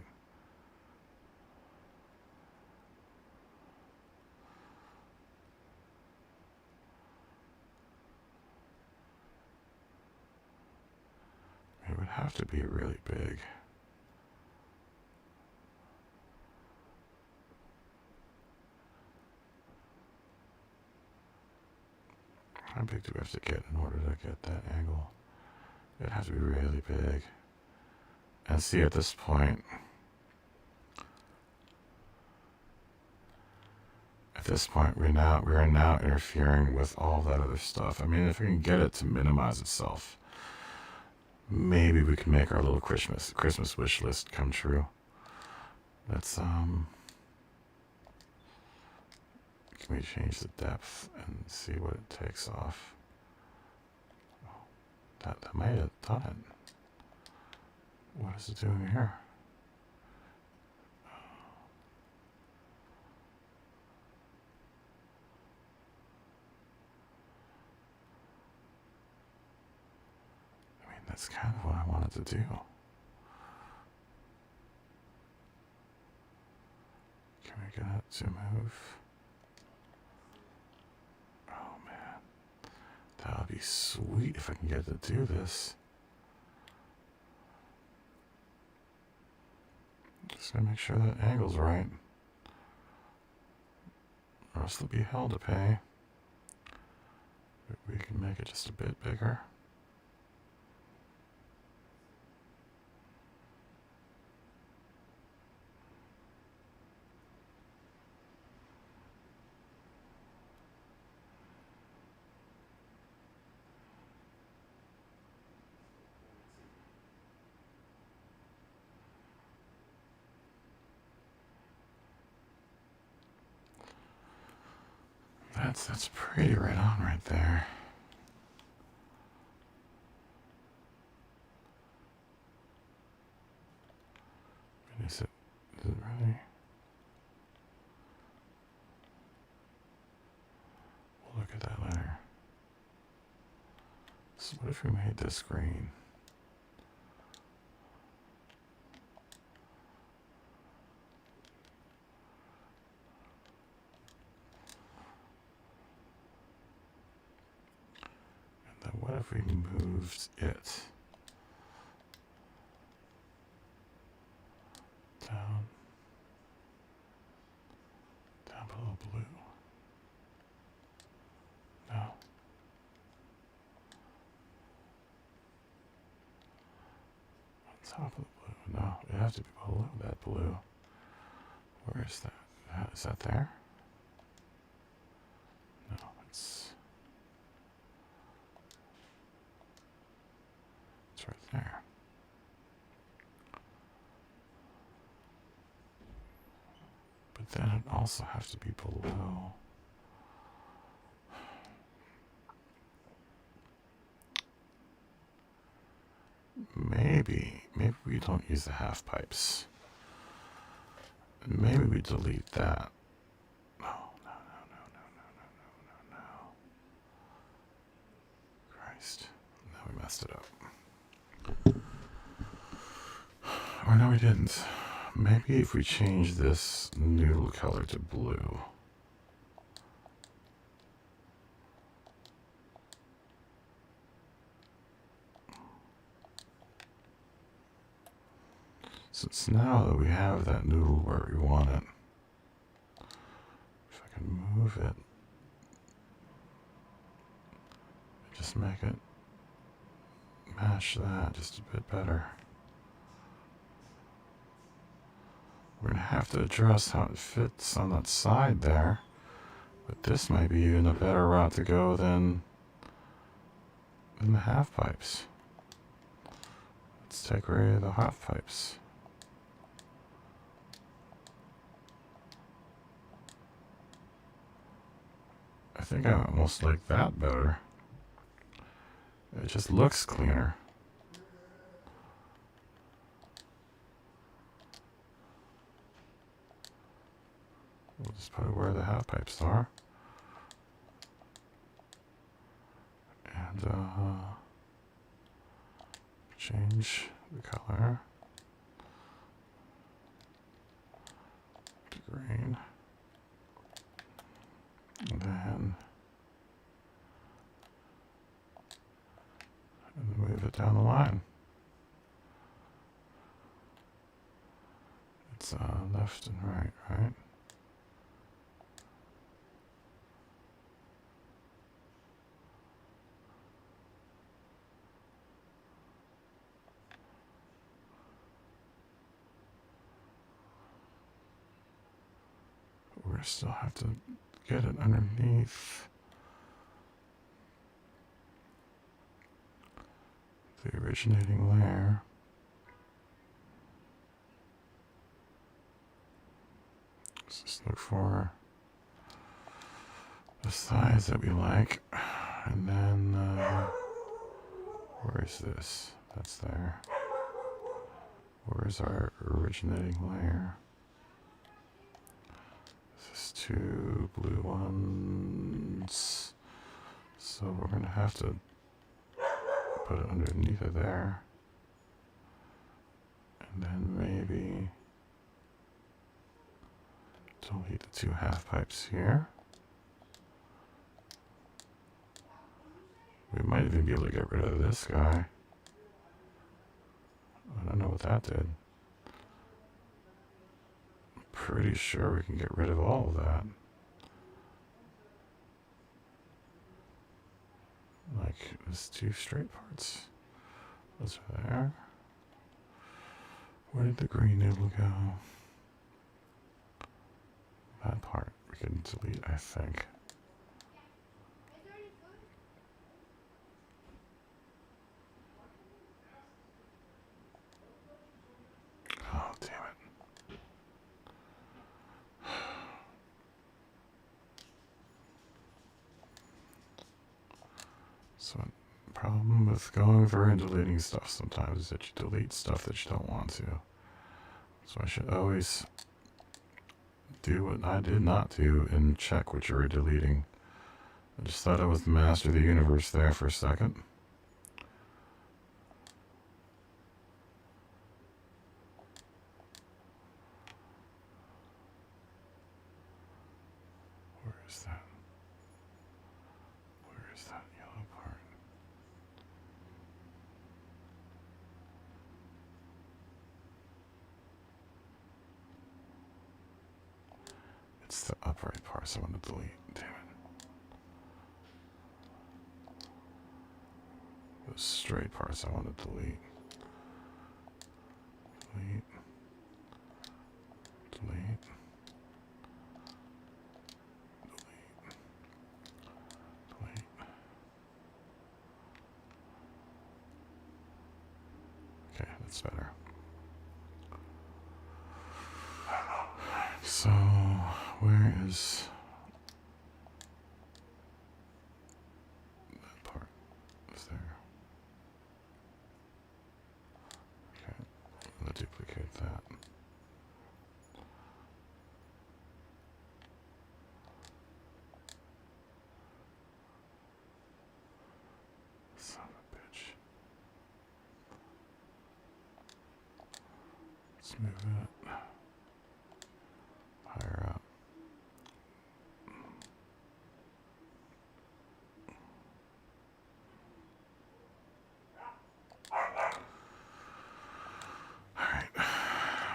It would have to be really big. How big do we have to get in order to get that angle? It has to be really big. And see, at this point, we are now interfering with all that other stuff. I mean, if we can get it to minimize itself, maybe we can make our little Christmas wish list come true. Let's can we change the depth and see what it takes off? That might have done it. What is it doing here? I mean, that's kind of what I wanted to do. Can we get it to move? Oh man, that would be sweet if I can get it to do this. Just gotta make sure that angle's right, or else there'll be hell to pay. We can make it just a bit bigger. That's pretty right on right there. And is it really? We'll look at that later. So what if we made this green? what if we moved it down below blue? No. On top of the blue. No, it has to be below that blue. Where is that? Is that there? No, it's right there. But then it also has to be below. Maybe we don't use the half pipes. Maybe we delete that. No. Christ. Now we messed it up. Or no, we didn't. Maybe if we change this noodle color to blue. Since now that we have that noodle where we want it, if I can move it, just make it match that just a bit better. We're going to have to adjust how it fits on that side there, but this might be even a better route to go than the half pipes. Let's take away the half pipes. I think I almost like that better. It just looks cleaner. We'll just put it where the half pipes are. And change the color to green. And then move it down the line. It's left and right, right? We still have to get it underneath the originating layer. Let's just look for the size that we like, and then where is this? That's there. Where's our originating layer? This is 2 blue ones. So we're going to have to put it underneath it there. And then maybe delete the 2 half pipes here. We might even be able to get rid of this guy. I don't know what that did. Pretty sure we can get rid of all of that. Like, there's 2 straight parts. Those are there. Where did the green noodle go? That part we can delete, I think. Oh, damn it. So, the problem with going through and deleting stuff sometimes is that you delete stuff that you don't want to. So I should always do what I did not do and check what you were deleting. I just thought I was the master of the universe there for a second. Where is that? Where is that yellow part? It's the upright parts I want to delete. Damn it. Those straight parts I want to delete. Delete. Delete. Delete. Okay, that's better. So, where is that part? Is there? Okay, I'm going to duplicate that. Son of a bitch. Let's move it higher up. Alright,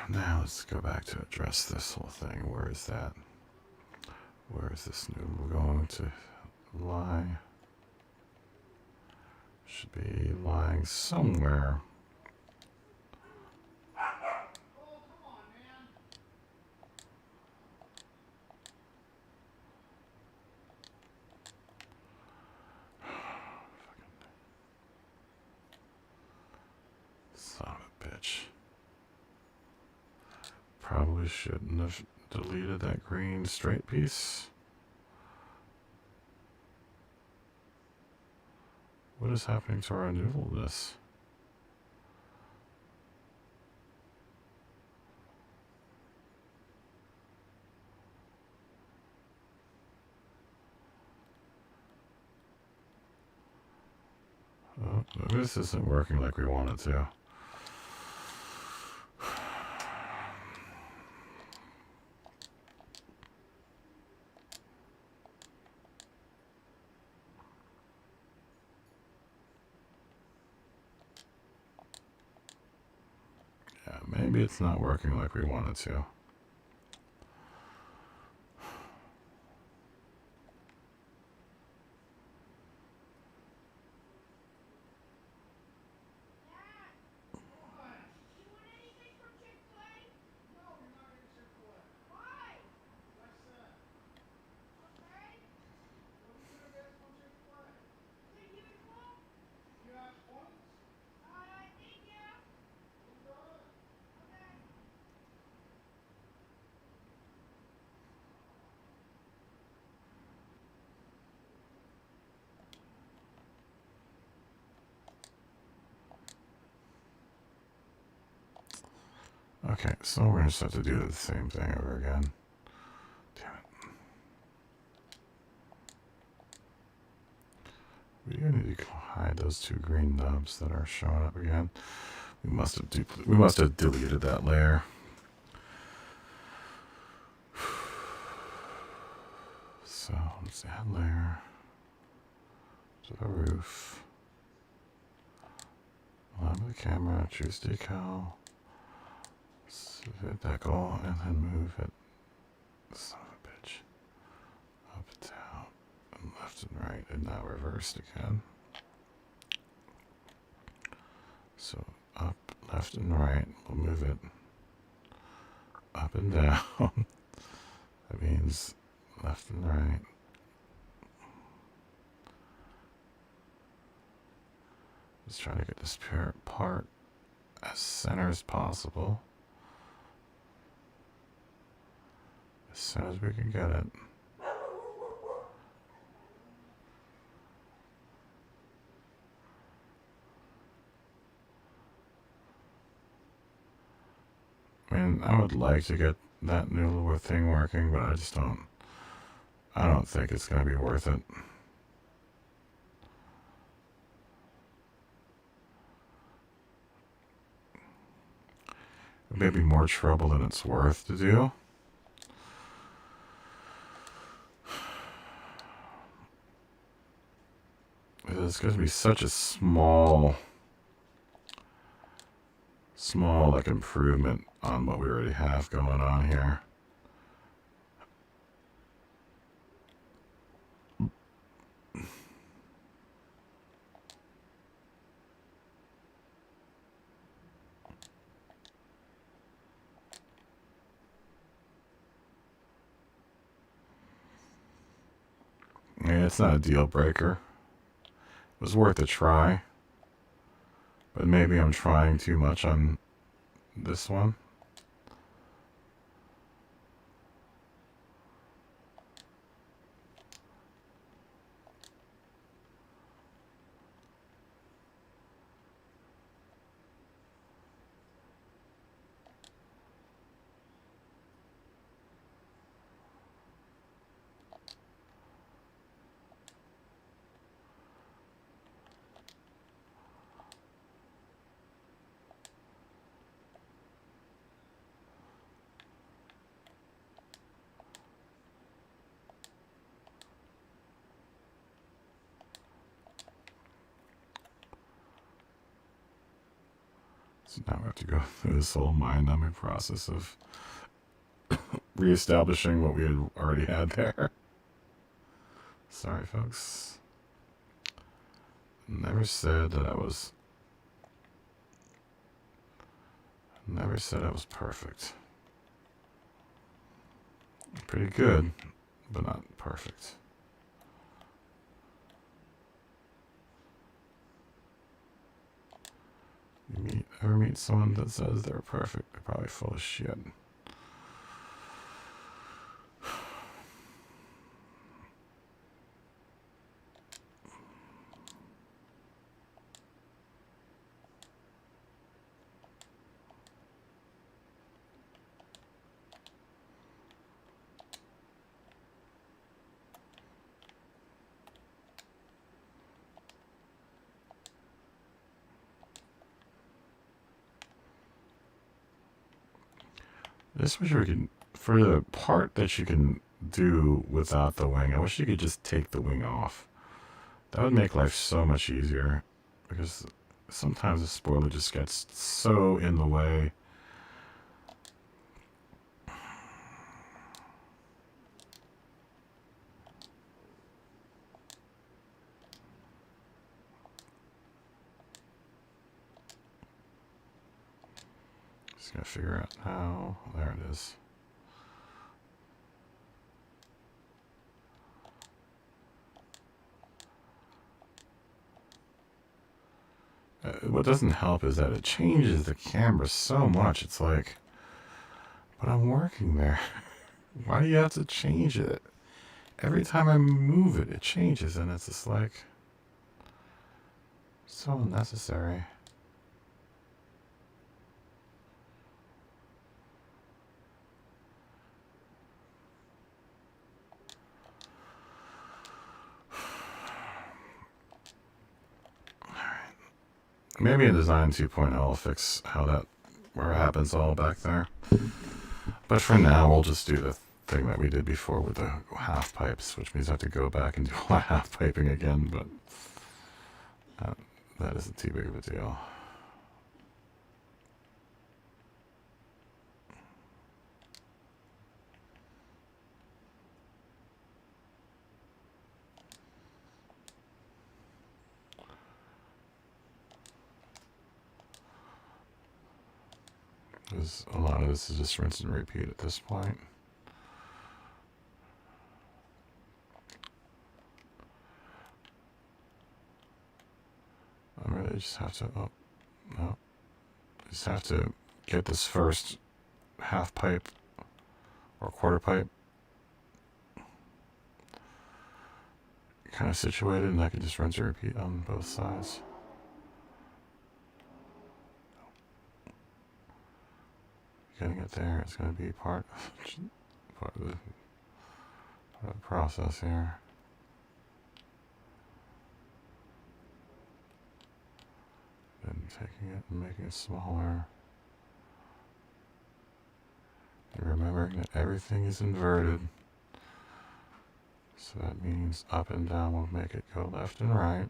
now let's go back to address this whole thing. Where is that? Where is this noodle going to lie? Should be lying somewhere. Son of a bitch. Probably shouldn't have deleted that green straight piece. What is happening to our noodleness? Oh, this isn't working like we want it to. Yeah, maybe it's not working like we want it to. Okay, so we're going to just have to do the same thing over again. Damn it. We do need to hide those two green nubs that are showing up again. We must have deleted that layer. So let's add layer to the roof. Align with the camera, choose decal. Hit decal and then move it. Son of a bitch. Up, down, and left and right, and now reversed again. So up, left, and right. We'll move it up and down. That means left and right. Just trying to get this part as center as possible. As soon as we can get it. I mean, I would like to get that noodle thing working, but I don't think it's going to be worth it. It may be more trouble than it's worth to do. It's going to be such a small like improvement on what we already have going on here. mean, it's not a deal breaker. It was worth a try. But maybe I'm trying too much on this one. So now we have to go through this whole mind-numbing process of reestablishing what we had already had there. Sorry, folks. Never said I was perfect. Pretty good, but not perfect. You ever meet someone that says they're perfect? They're probably full of shit. This wish we could, for the part that you can do without the wing, I wish you could just take the wing off. That would make life so much easier, because sometimes the spoiler just gets so in the way. Just gotta figure out how. There it is. What doesn't help is that it changes the camera so much. It's like, but I'm working there. Why do you have to change it? Every time I move it, it changes, and it's just like so unnecessary. Maybe in Design 2.0 I'll fix how that, where it happens all back there. But for now, we'll just do the thing that we did before with the half pipes, which means I have to go back and do all that half piping again, but that isn't too big of a deal. Because a lot of this is just rinse and repeat at this point. I really just have to, oh, no. Just have to get this first half pipe or quarter pipe kind of situated, and I can just rinse and repeat on both sides. Getting it there, it's going to be part of the process here. Then taking it and making it smaller. And remembering that everything is inverted. So that means up and down will make it go left and right.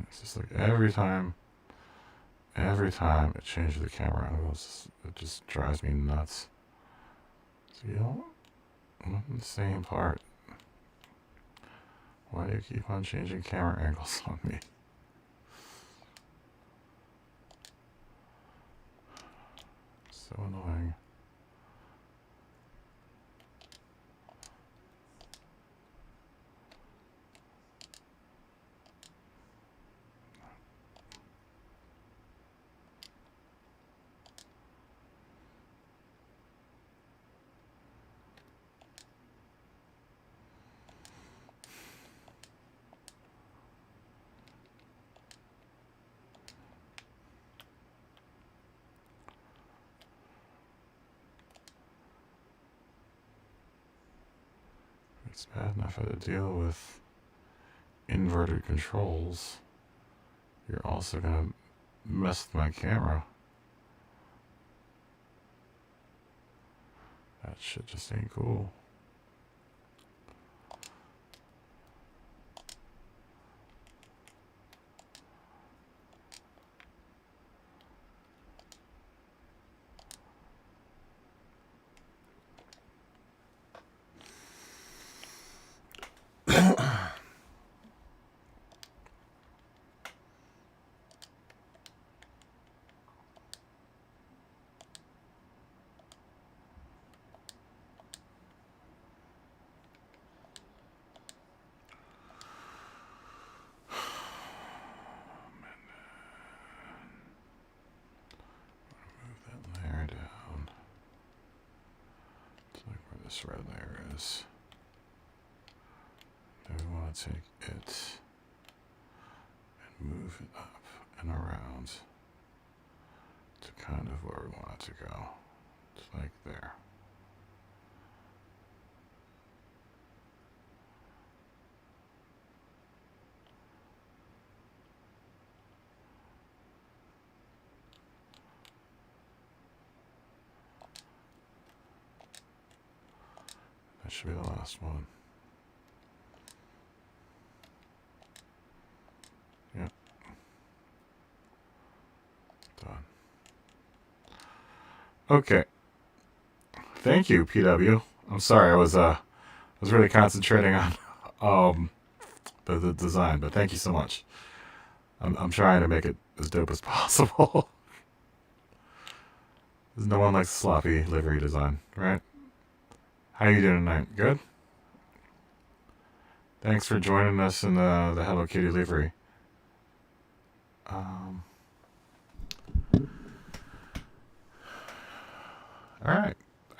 It's just like every time it changes the camera angles, it just drives me nuts. So you don't want the same part. Why do you keep on changing camera angles on me? So annoying. It's bad enough I had to deal with inverted controls. You're also gonna mess with my camera. That shit just ain't cool. Layer down to like where this red layer is. Then we want to take it and move it up and around to kind of where we want it to go. It's like there. That should be the last one. Yep. Done. Okay. Thank you, PW. I'm sorry, I was really concentrating on the design, but thank you so much. I'm trying to make it as dope as possible. No one likes sloppy livery design, right? How you doing tonight? Good? Thanks for joining us in the Hello Kitty livery. Alright.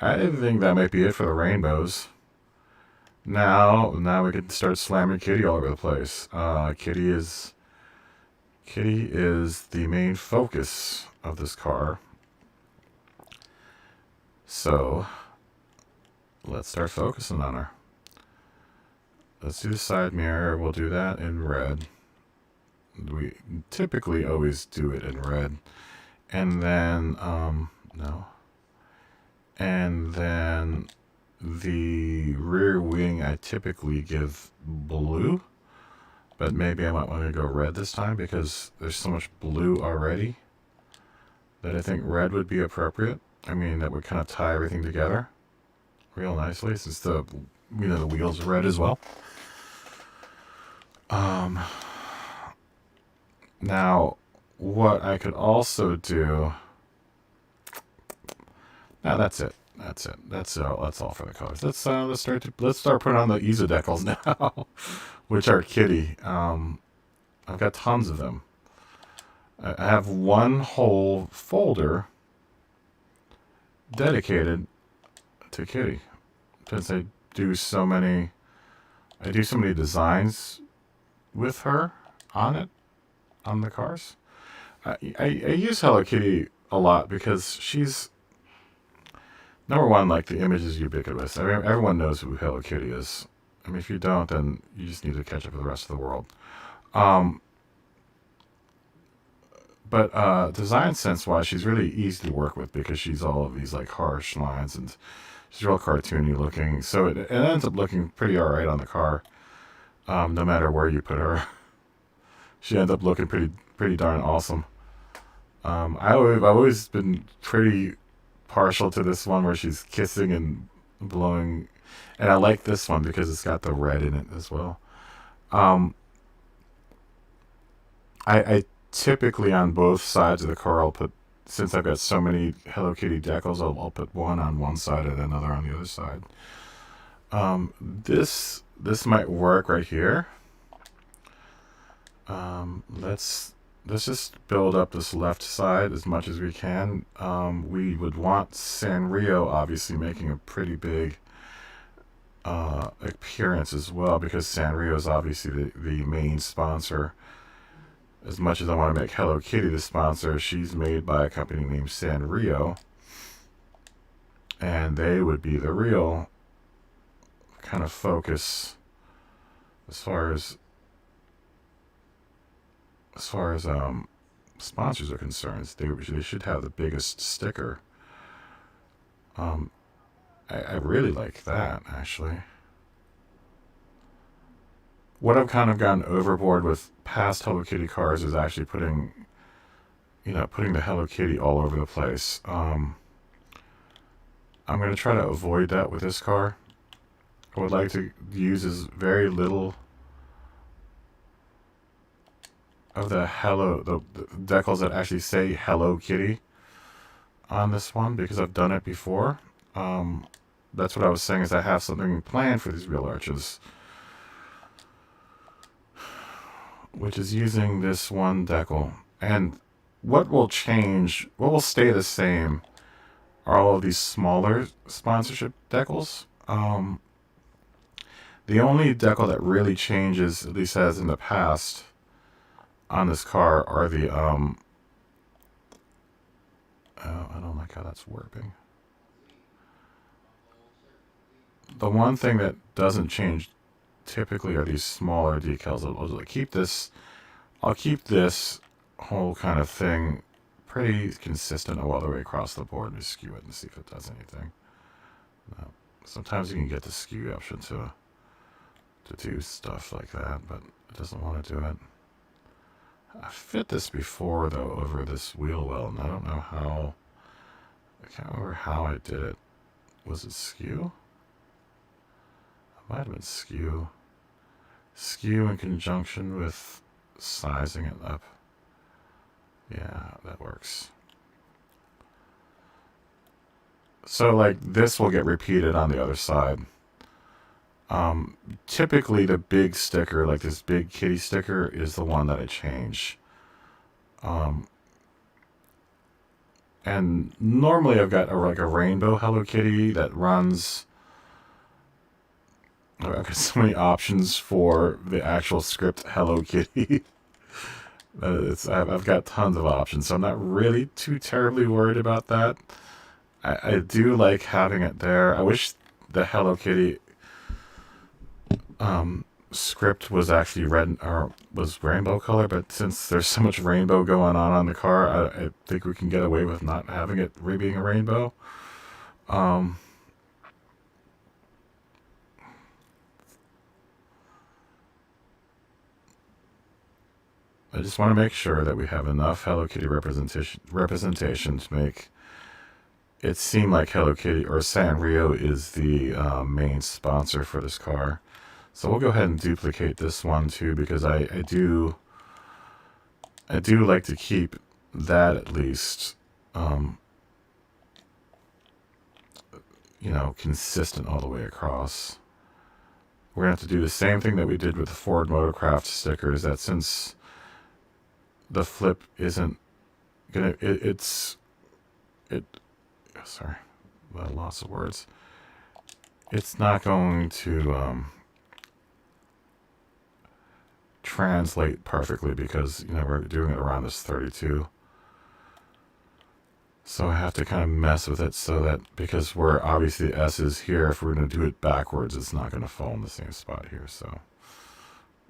I think that might be it for the rainbows. Now we can start slamming Kitty all over the place. Kitty is the main focus of this car. So let's start focusing on her. Let's do the side mirror. We'll do that in red. We typically always do it in red. And then, no. And then the rear wing I typically give blue. But maybe I might want to go red this time because there's so much blue already that I think red would be appropriate. I mean, that would kind of tie everything together real nicely since the wheels are red as well. Now, what I could also do... Now that's it. That's all for the colors. Let's start putting on the ISO decals now, which are Kitty. I've got tons of them. I have one whole folder dedicated to Kitty because I do so many designs with her on the cars. I use Hello Kitty a lot because she's number one. Like, the image is ubiquitous. I mean, everyone knows who Hello Kitty is. I mean, if you don't, then you just need to catch up with the rest of the world. But design sense wise, she's really easy to work with because she's all of these like harsh lines and she's real cartoony looking. So it ends up looking pretty alright on the car, no matter where you put her. she ends up looking pretty darn awesome. I've always been pretty partial to this one where she's kissing and blowing, and I like this one because it's got the red in it as well. Um, I typically on both sides of the car I'll put, since I've got so many Hello Kitty decals, I'll put one on one side and another on the other side. This might work right here. Let's just build up this left side as much as we can. We would want Sanrio obviously making a pretty big appearance as well, because Sanrio is obviously the main sponsor. As much as I want to make Hello Kitty the sponsor, she's made by a company named Sanrio, and they would be the real kind of focus as far as sponsors are concerned. They should have the biggest sticker. I really like that, actually. What I've kind of gotten overboard with past Hello Kitty cars is actually putting the Hello Kitty all over the place. I'm going to try to avoid that with this car. I would like to use as very little of the decals that actually say Hello Kitty on this one, because I've done it before. That's what I was saying, is I have something planned for these wheel arches, which is using this one decal. And what will stay the same are all of these smaller sponsorship decals. The only decal that really changes, at least as in the past, on this car are the oh, I don't like how that's warping. The one thing that doesn't change typically are these smaller decals. I'll keep this whole kind of thing pretty consistent all the way across the board, and just skew it and see if it does anything. Sometimes you can get the skew option to do stuff like that, but it doesn't want to do it. I fit this before, though, over this wheel well, and I don't know how. I can't remember how I did it. Was it skew? It might have been skew. Skew in conjunction with sizing it up. Yeah, that works. So, like, this will get repeated on the other side. Typically the big sticker, like this big kitty sticker, is the one that I change. And normally I've got a rainbow Hello Kitty that runs. I've got so many options for the actual script Hello Kitty. I've got tons of options, so I'm not really too terribly worried about that. I do like having it there. I wish the Hello Kitty script was actually red, or was rainbow color, but since there's so much rainbow going on the car, I think we can get away with not having it being a rainbow. I just want to make sure that we have enough Hello Kitty representation to make it seem like Hello Kitty or Sanrio is the main sponsor for this car. So we'll go ahead and duplicate this one too, because I do like to keep that at least, consistent all the way across. We're going to have to do the same thing that we did with the Ford Motorcraft stickers, that since the flip isn't gonna, sorry, loss of words. It's not going to translate perfectly, because we're doing it around this 32. So I have to kind of mess with it so that, because we're obviously S is here, if we're going to do it backwards, it's not going to fall in the same spot here. So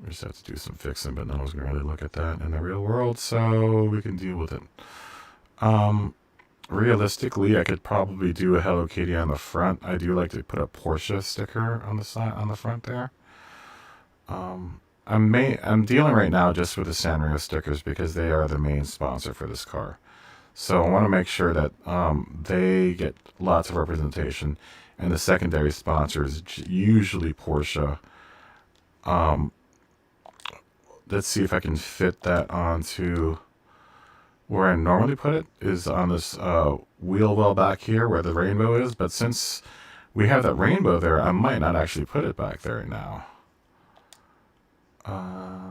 we just have to do some fixing, but no one's going to really look at that in the real world, so we can deal with it. Realistically, I could probably do a Hello Kitty on the front. I do like to put a Porsche sticker on the side, on the front there. I'm dealing right now just with the Sanrio stickers because they are the main sponsor for this car. So I want to make sure that they get lots of representation, and the secondary sponsor is usually Porsche. Um, let's see if I can fit that onto where I normally put it, is on this wheel well back here where the rainbow is. But since we have that rainbow there, I might not actually put it back there now.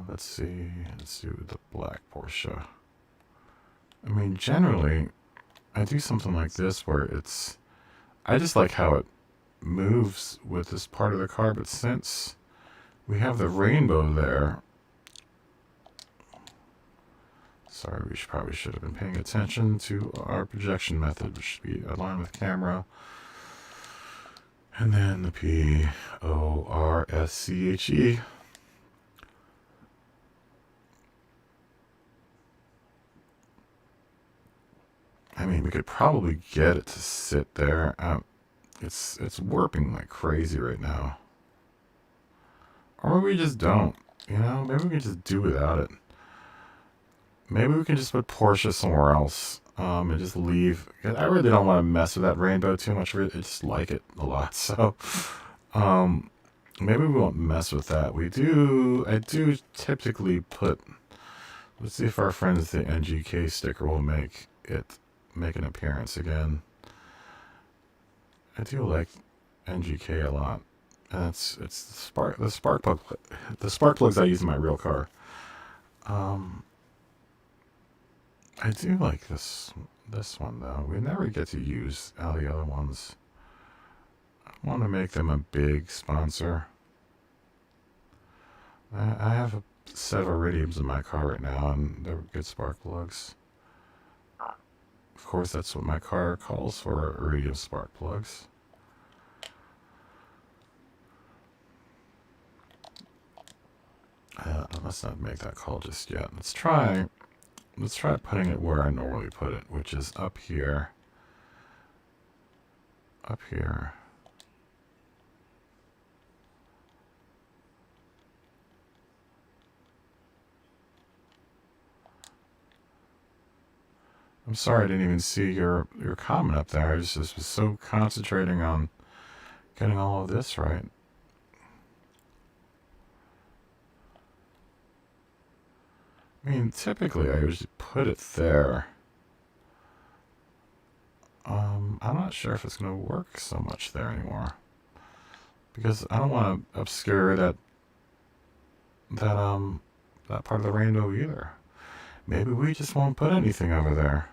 Let's see. Let's do the black Porsche. I mean, generally, I do something like this where it's... I just like how it moves with this part of the car, but since we have the rainbow there... Sorry, we probably should have been paying attention to our projection method, which should be aligned with camera. And then the Porsche. I mean, we could probably get it to sit there. It's warping like crazy right now. Or maybe we just don't. You know, maybe we can just do without it. Maybe we can just put Porsche somewhere else and just leave. I really don't want to mess with that rainbow too much. I just like it a lot. So maybe we won't mess with that. I do typically put... Let's see if our friends the NGK sticker will make an appearance again. I do like NGK a lot. And it's the spark plugs I use in my real car. I do like this one though. We never get to use all the other ones. I want to make them a big sponsor. I have a set of iridiums in my car right now, and they're good spark plugs. Of course, that's what my car calls for, iridium spark plugs. Let's not make that call just yet. Let's try putting it where I normally put it, which is up here. Up here. I'm sorry I didn't even see your comment up there. I just was so concentrating on getting all of this right. I mean, typically I usually put it there. I'm not sure if it's going to work so much there anymore. Because I don't want to obscure that part of the rainbow either. Maybe we just won't put anything over there.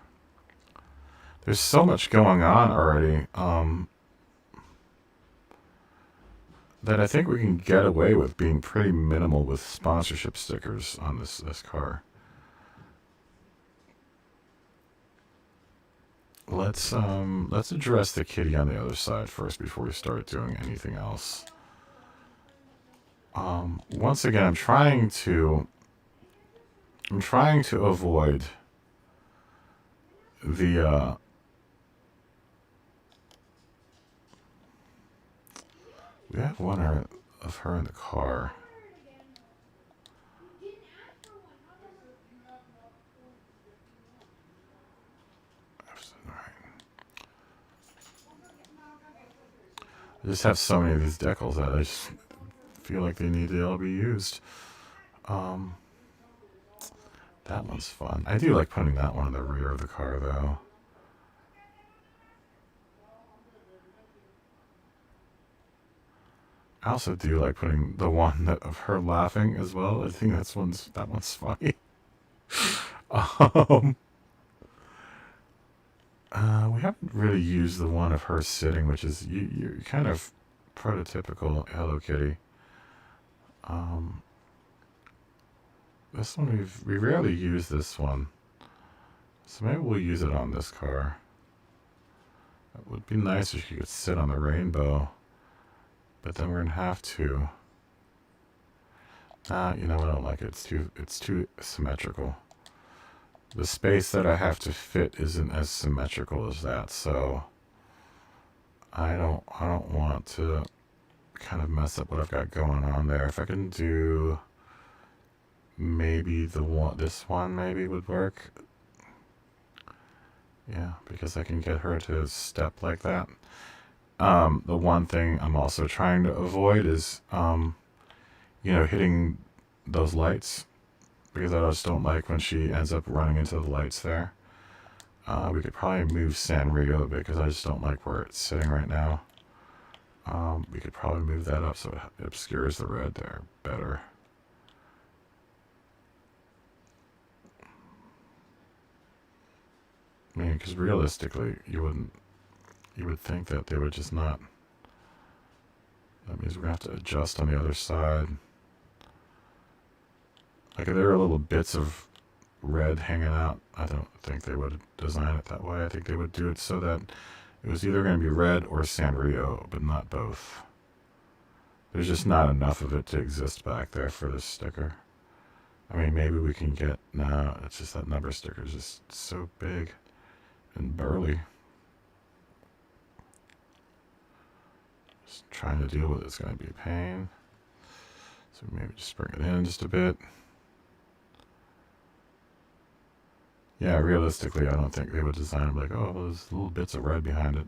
There's so much going on already that I think we can get away with being pretty minimal with sponsorship stickers on this car. Let's address the kitty on the other side first before we start doing anything else. Once again, I'm trying to avoid the we have one of her in the car. I just have so many of these decals that I just feel like they need to all be used. That one's fun. I do like putting that one in the rear of the car, though. I also do like putting the one of her laughing as well. I think that one's funny. We haven't really used the one of her sitting, which is you kind of prototypical Hello Kitty. This one we rarely use this one, so maybe we'll use it on this car. It would be nice if you could sit on the rainbow, but then we're gonna have to. You know, I don't like it. It's too symmetrical. The space that I have to fit isn't as symmetrical as that, so I don't want to kind of mess up what I've got going on there. If I can do maybe this one maybe would work. Yeah, because I can get her to step like that. The one thing I'm also trying to avoid is, hitting those lights, because I just don't like when she ends up running into the lights there. We could probably move Sanrio a bit, because I just don't like where it's sitting right now. We could probably move that up so it obscures the red there better. I mean, because realistically, you would think that they would just not. That means we're going to have to adjust on the other side. Like, if there are little bits of red hanging out, I don't think they would design it that way. I think they would do it so that it was either going to be red or Sanrio, but not both. There's just not enough of it to exist back there for this sticker. I mean, maybe we can get... No, it's just that number sticker is just so big and burly. Just trying to deal with it's going to be a pain. So maybe just bring it in just a bit. Yeah, realistically, I don't think they would design it like, oh, those little bits of red behind it.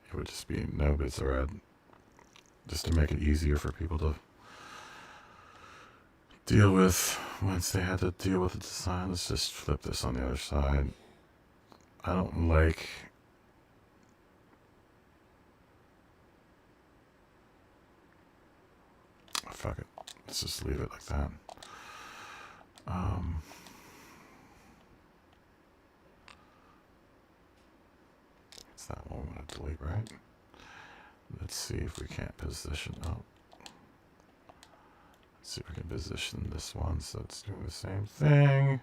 It would just be no bits of red. Just to make it easier for people to deal with once they had to deal with the design. Let's just flip this on the other side. I don't like... Oh, fuck it. Let's just leave it like that. It's that one we want to delete, right? Let's see if we can't position... Oh. Let's see if we can position this one so it's doing the same thing.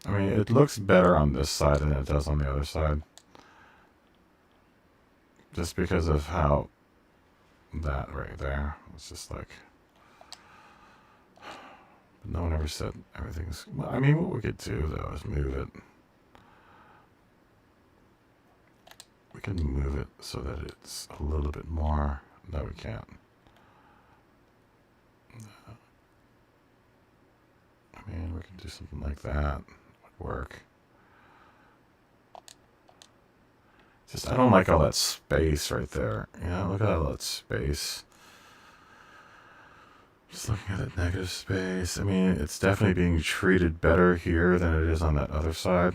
I mean, it looks better on this side than it does on the other side. Just because of how that right there. It's just like... But no one ever said everything's... Well, I mean, what we could do, though, is move it. We can move it so that it's a little bit more... No, we can't. I mean, we can do something like that. Would work. Just, I don't like all that space right there. You know, look at all that space. Just looking at that negative space. I mean, it's definitely being treated better here than it is on that other side.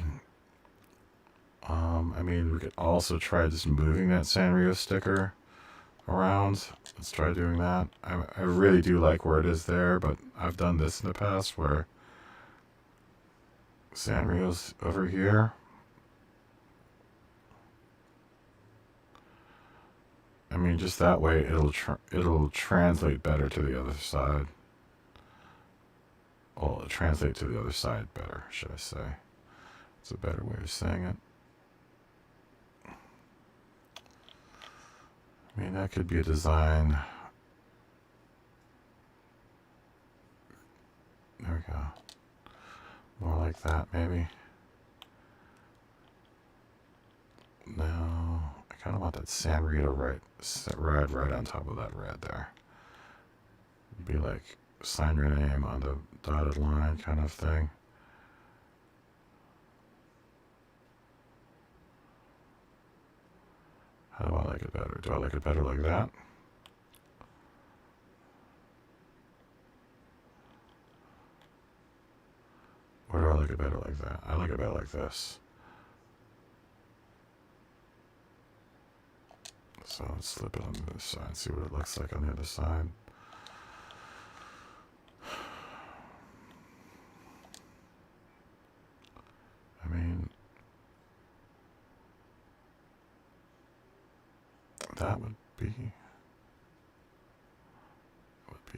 I mean, we could also try just moving that Sanrio sticker around. Let's try doing that. I really do like where it is there, but I've done this in the past where Sanrio's over here. I mean, just that way it'll translate better to the other side. Well, it'll translate to the other side better, should I say. It's a better way of saying it. I mean, that could be a design. There we go. More like that, maybe. No, I kind of want that Sanrio to ride right on top of that red there. It'd be like sign your name on the dotted line kind of thing. How do I like it better? Do I like it better like that? Or do I like it better like that? I like it better like this. So let's flip it on the other side, see what it looks like on the other side. I mean, that would be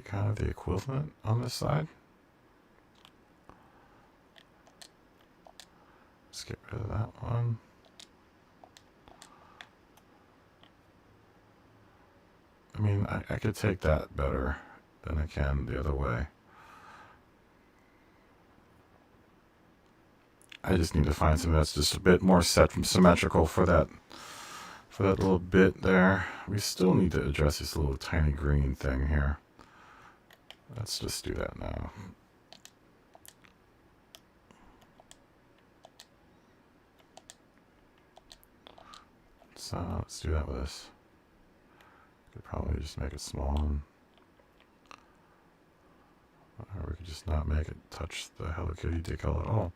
kind of the equivalent on this side. Let's get rid of that one. I mean, I could take that better than I can the other way. I just need to find something that's just a bit more symmetrical for that little bit there. We still need to address this little tiny green thing here. Let's just do that now. So let's do that with this. Could probably just make it small, or we could just not make it touch the Hello Kitty decal at all.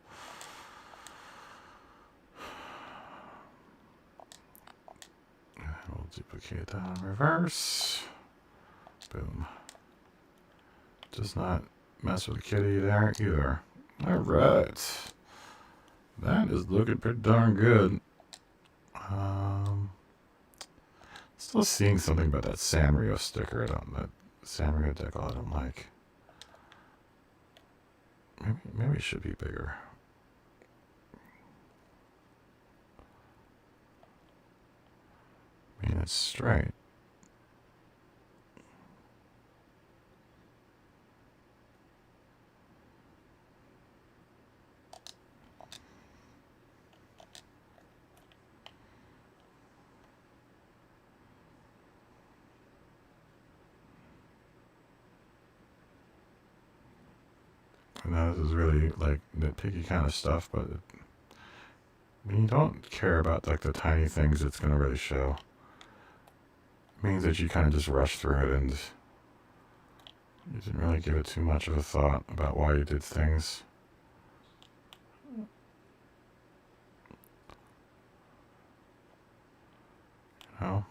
And we'll duplicate that in reverse. Boom. Does not mess with the kitty there either. Alright. That is looking pretty darn good. Still seeing something about that Sanrio sticker. That Sanrio decal I don't like. Maybe it should be bigger. I mean, it's straight. I know this is really like nitpicky kind of stuff, but when you don't care about like the tiny things it's going to really show, it means that you kind of just rush through it and you didn't really give it too much of a thought about why you did things. You know?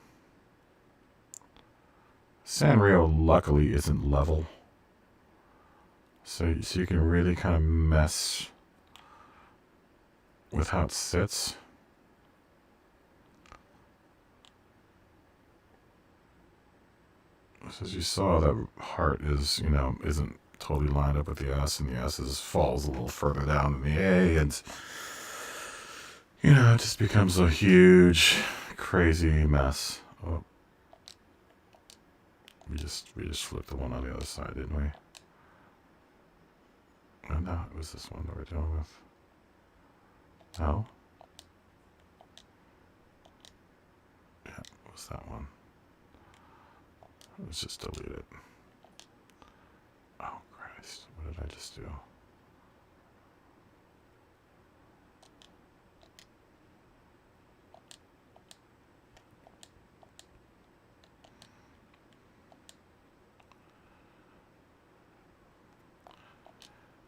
Sanrio luckily isn't level. So you can really kind of mess with how it sits. So as you saw, that heart is, isn't totally lined up with the S, and the S falls a little further down than the A, and, it just becomes a huge, crazy mess. Oh. We just flipped the one on the other side, didn't we? Oh, no, it was this one that we're dealing with. No? Yeah, it was that one. Let's just delete it. Oh, Christ. What did I just do?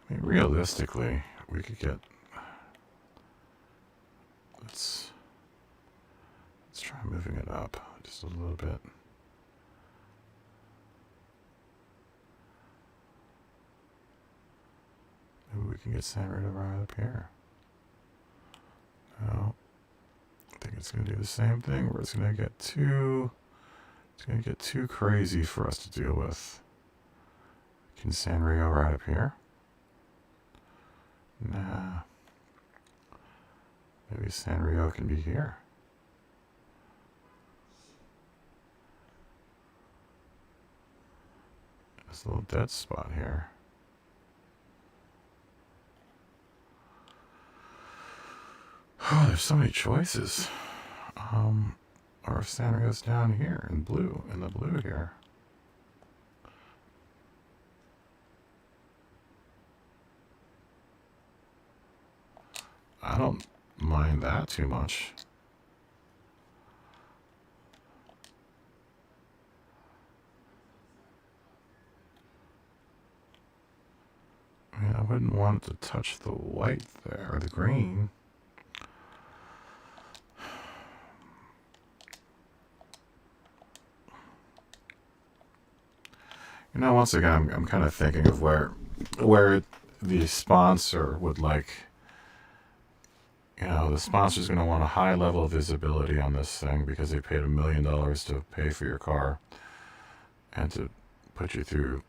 I mean, realistically, we could get... Let's try moving it up just a little bit. Maybe we can get Sanrio right up here. No. I think it's going to do the same thing where it's going to get too crazy for us to deal with. Can Sanrio right up here? Nah. Maybe Sanrio can be here. This little dead spot here. Oh, there's so many choices. Or if Sanrio's down here in blue, in the blue here. I don't mind that too much. I mean, I wouldn't want it to touch the white there, or the green. Once again, I'm kind of thinking of where the sponsor would like, the sponsor's going to want a high level of visibility on this thing because they paid $1 million to pay for your car and to put you through,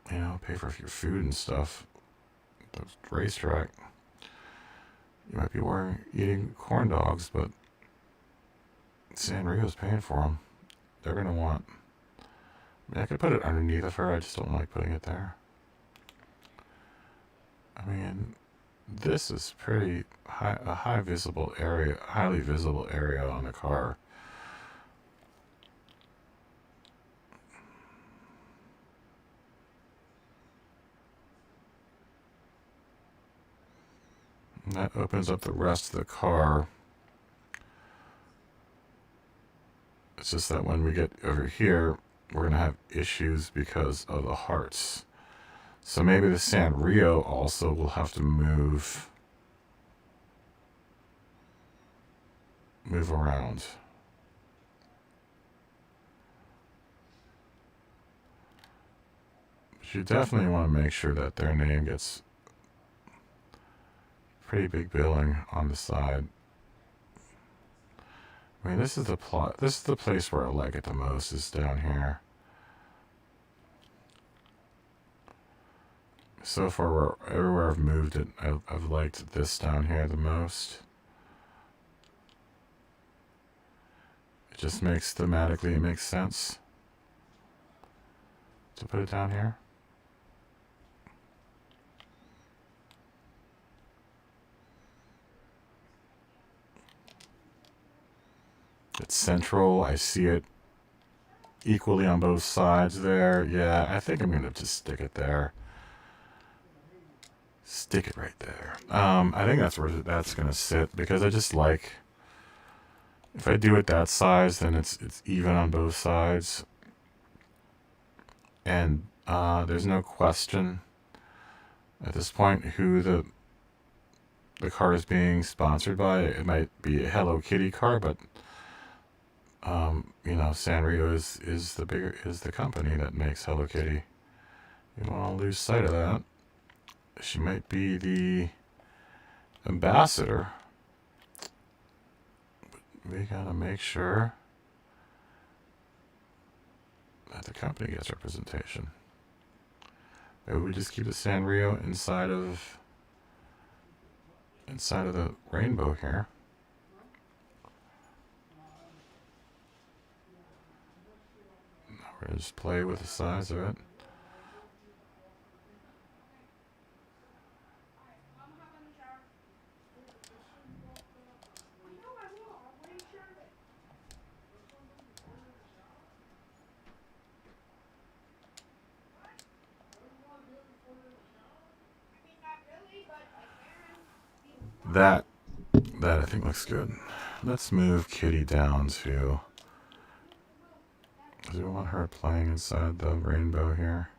pay for your food and stuff. The racetrack. You might be eating corn dogs, but Sanrio's paying for them. They're going to want... I could put it underneath of her, I just don't like putting it there. I mean, this is pretty a highly visible area on the car. And that opens up the rest of the car. It's just that when we get over here, we're going to have issues because of the hearts. So maybe the Sanrio also will have to move around. But you definitely want to make sure that their name gets pretty big billing on the side. I mean, this is the plot. This is the place where I like it the most, is down here. So far, everywhere I've moved it, I've liked this down here the most. It just makes thematically, it makes sense to put it down here. It's central. I see it equally on both sides there. Yeah, I think I'm going to just stick it there. Stick it right there. I think that's where that's going to sit, because I just like, if I do it that size, then it's even on both sides. And there's no question at this point who the car is being sponsored by. It might be a Hello Kitty car, but you know, Sanrio is the company that makes Hello Kitty. You don't want to lose sight of that. She might be the ambassador, but we gotta make sure that the company gets representation. Maybe we just keep the Sanrio inside of the rainbow here. Now we're gonna just play with the size of it. That I think looks good. Let's move Kitty down to, do we want her playing inside the rainbow here?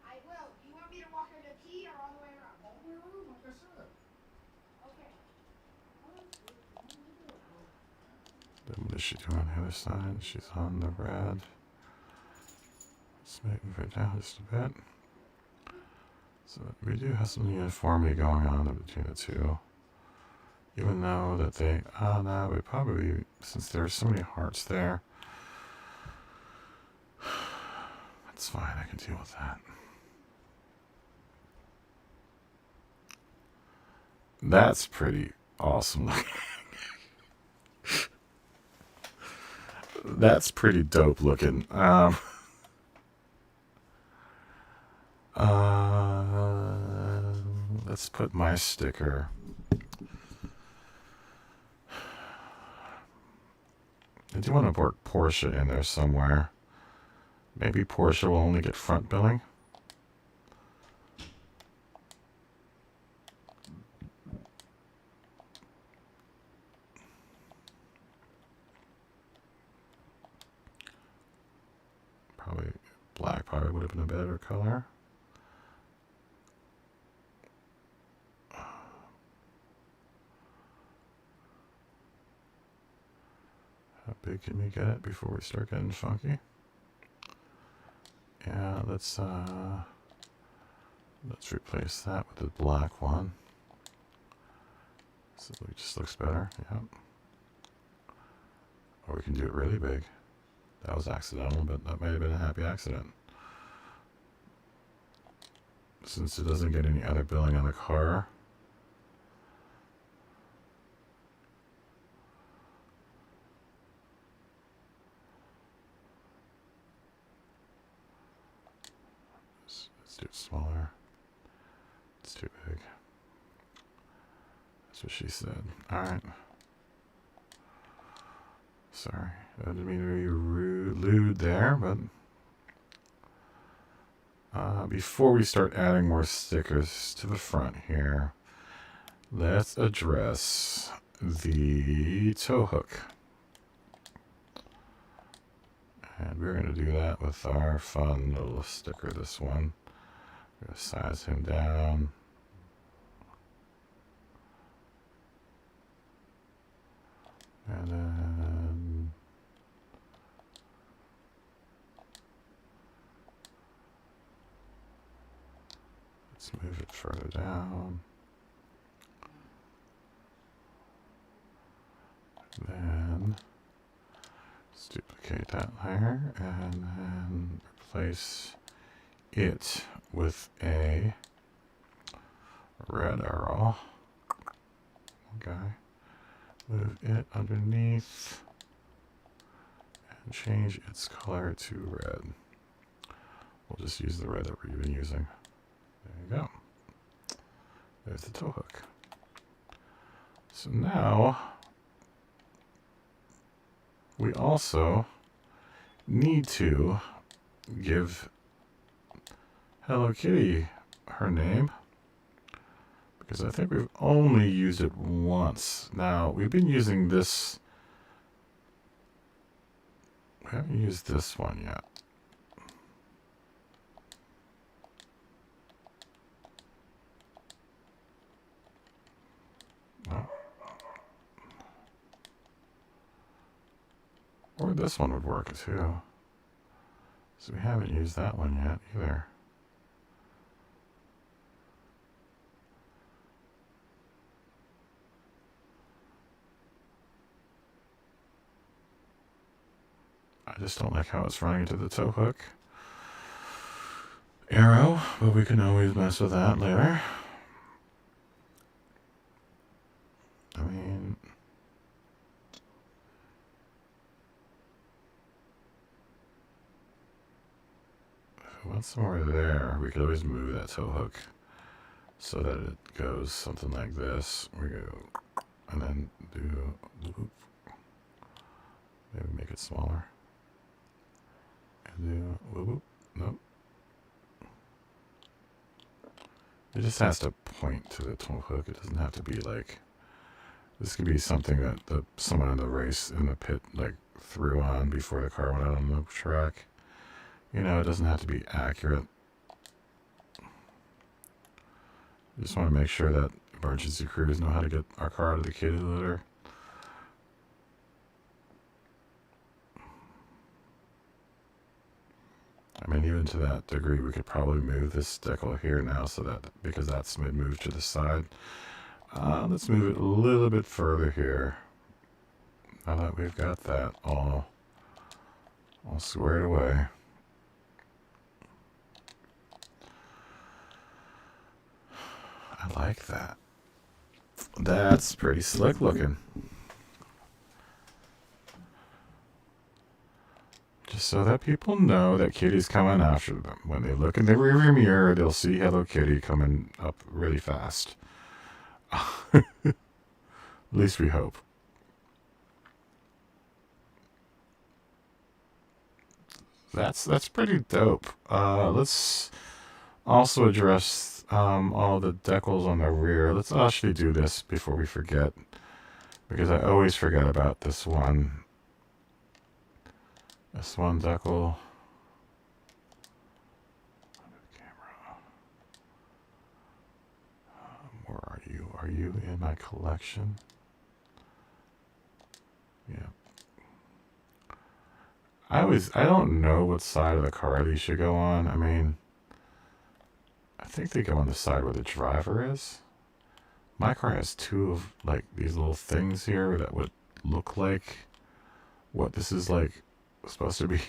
I will. Do you want me to walk her to T or all the way around? All the way around, like I said. Okay. Then what is she doing on the other side? She's on the red. Let's move her down just a bit. So we do have some uniformity going on between the two. Even though that they, no, we probably, since there's so many hearts there, that's fine, I can deal with that. That's pretty awesome looking. That's pretty dope looking. Let's put my sticker. I do want to put Porsche in there somewhere. Maybe Porsche will only get front billing. Probably black probably would have been a better color. How big can we get it before we start getting funky? Yeah, let's replace that with the black one. So it just looks better. Yep. Or we can do it really big. That was accidental, but that might have been a happy accident. Since it doesn't get any other billing on the car. Let's do it smaller. It's too big. That's what she said. Alright. Sorry. I didn't mean to be rude, lewd there, but Before we start adding more stickers to the front here, let's address the tow hook. And we're going to do that with our fun little sticker, this one. We're going to size him down. And then let's move it further down. And then let's duplicate that layer and then replace it with a red arrow. Okay. Move it underneath and change its color to red. We'll just use the red that we've been using. There you go. There's the tow hook. So now we also need to give Hello Kitty her name, because I think we've only used it once. Now, we've been using this. We haven't used this one yet. Oh. Or this one would work too. So we haven't used that one yet either. I just don't like how it's running into the tow hook arrow, but we can always mess with that later. I mean, if we want somewhere there, we could always move that tow hook so that it goes something like this. We go and then do loop. Maybe make it smaller. And do whoop. Nope. It just has to point to the tow hook. It doesn't have to be like, this could be something that someone in the race in the pit like threw on before the car went out on the track. You know, it doesn't have to be accurate. You just want to make sure that emergency crews know how to get our car out of the kitty litter. I mean, even to that degree, we could probably move this decal here now, so that, because that's been moved to the side. Let's move it a little bit further here. Now that we've got that all squared away. I like that. That's pretty slick looking. Just so that people know that Kitty's coming after them. When they look in the rearview mirror, they'll see Hello Kitty coming up really fast. At least we hope. That's pretty dope. Let's also address all the decals on the rear. Let's actually do this before we forget, because I always forget about this one. This one decal. Camera. Where are you? Are you in my collection? Yeah. I don't know what side of the car these should go on. I mean, I think they go on the side where the driver is. My car has two of like these little things here that would look like what this is like supposed to be.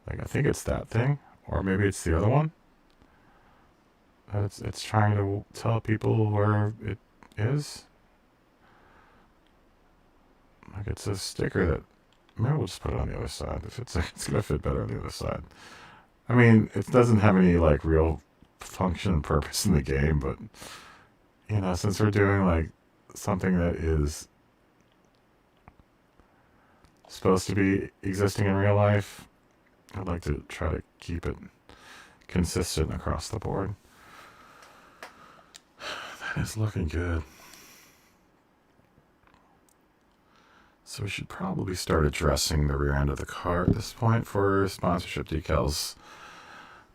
Like, I think it's that thing, or maybe it's the other one. It's trying to tell people where it is. Like, it's a sticker that, maybe we'll just put it on the other side. If it's gonna fit better on the other side. I mean, it doesn't have any like real function and purpose in the game, but you know, since we're doing like something that is supposed to be existing in real life, I'd like to try to keep it consistent across the board. That is looking good. So we should probably start addressing the rear end of the car at this point for sponsorship decals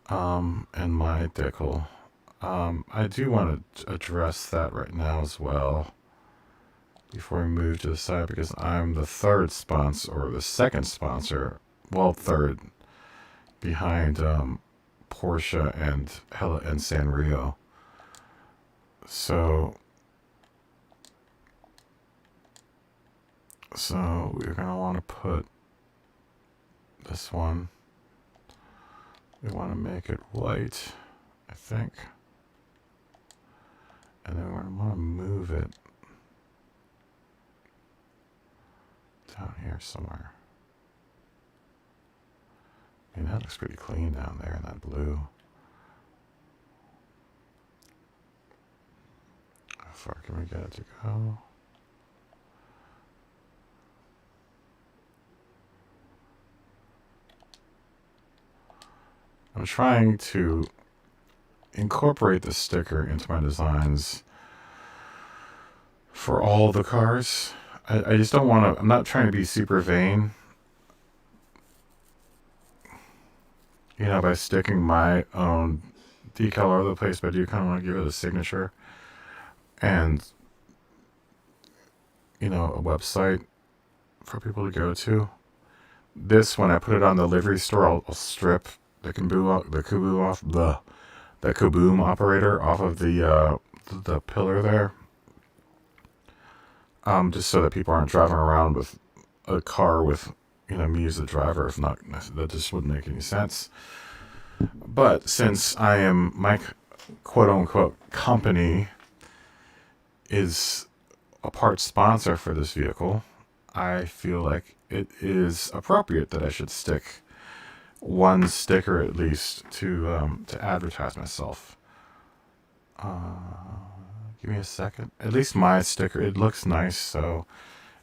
and my decal. I do want to address that right now as well before we move to the side, because I'm the third sponsor, or the second sponsor, well, third, behind Porsche and Sanrio. So we're going to want to put this one, we want to make it white, I think. And then we're going to want to move it down here somewhere. I mean, that looks pretty clean down there in that blue. How far can we get it to go? I'm trying to incorporate the sticker into my designs for all the cars. I just don't want to, I'm not trying to be super vain, you know, by sticking my own decal all over the place, but I do kind of want to give it a signature and, you know, a website for people to go to. This, when I put it on the livery store, I'll strip the kaboom operator off of the pillar there, just so that people aren't driving around with a car with, you know, me as the driver. If not, that just wouldn't make any sense. But since I am, my quote unquote company is a part sponsor for this vehicle, I feel like it is appropriate that I should stick one sticker at least to advertise myself. Give me a second. At least my sticker, it looks nice, so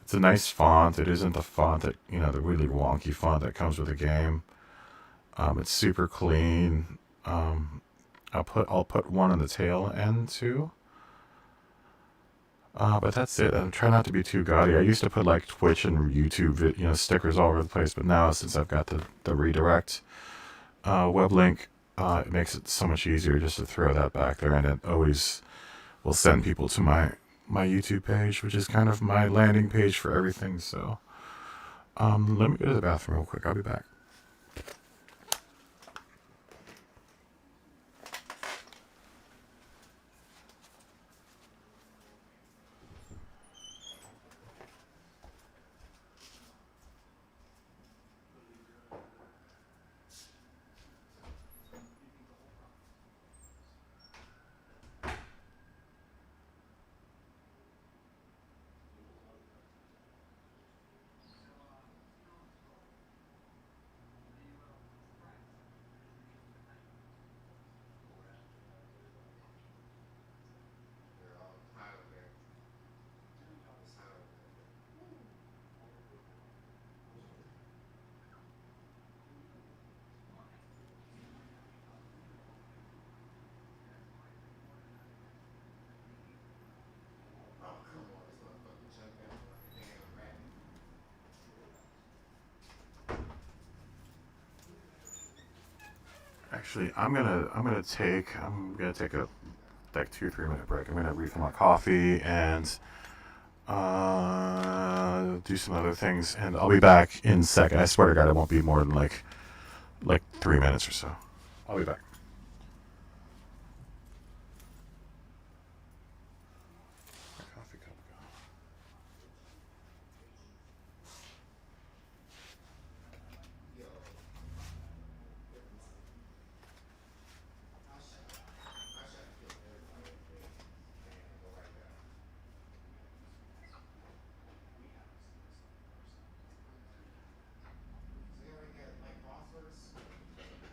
it's a nice font. It isn't the font that, you know, the really wonky font that comes with the game. It's super clean. I'll put one on the tail end too. But that's it. I'm trying not to be too gaudy. I used to put like Twitch and YouTube, you know, stickers all over the place, but now since I've got the redirect web link, it makes it so much easier just to throw that back there, and it always will send people to my YouTube page, which is kind of my landing page for everything. So let me go to the bathroom real quick. I'll be back. They're all hot up there. It's hot up there. Oh, come on. This motherfucker jumped out like a damn rat. Actually, I'm gonna take a like 2-3 minute break. I'm gonna refill my coffee and do some other things, and I'll be back in a second. I swear to God, it won't be more than like 3 minutes or so. I'll be back. My coffee cup gone. Yo. I shot to kill everybody in the base. And go right down. So they already got like phosphorus? Damn.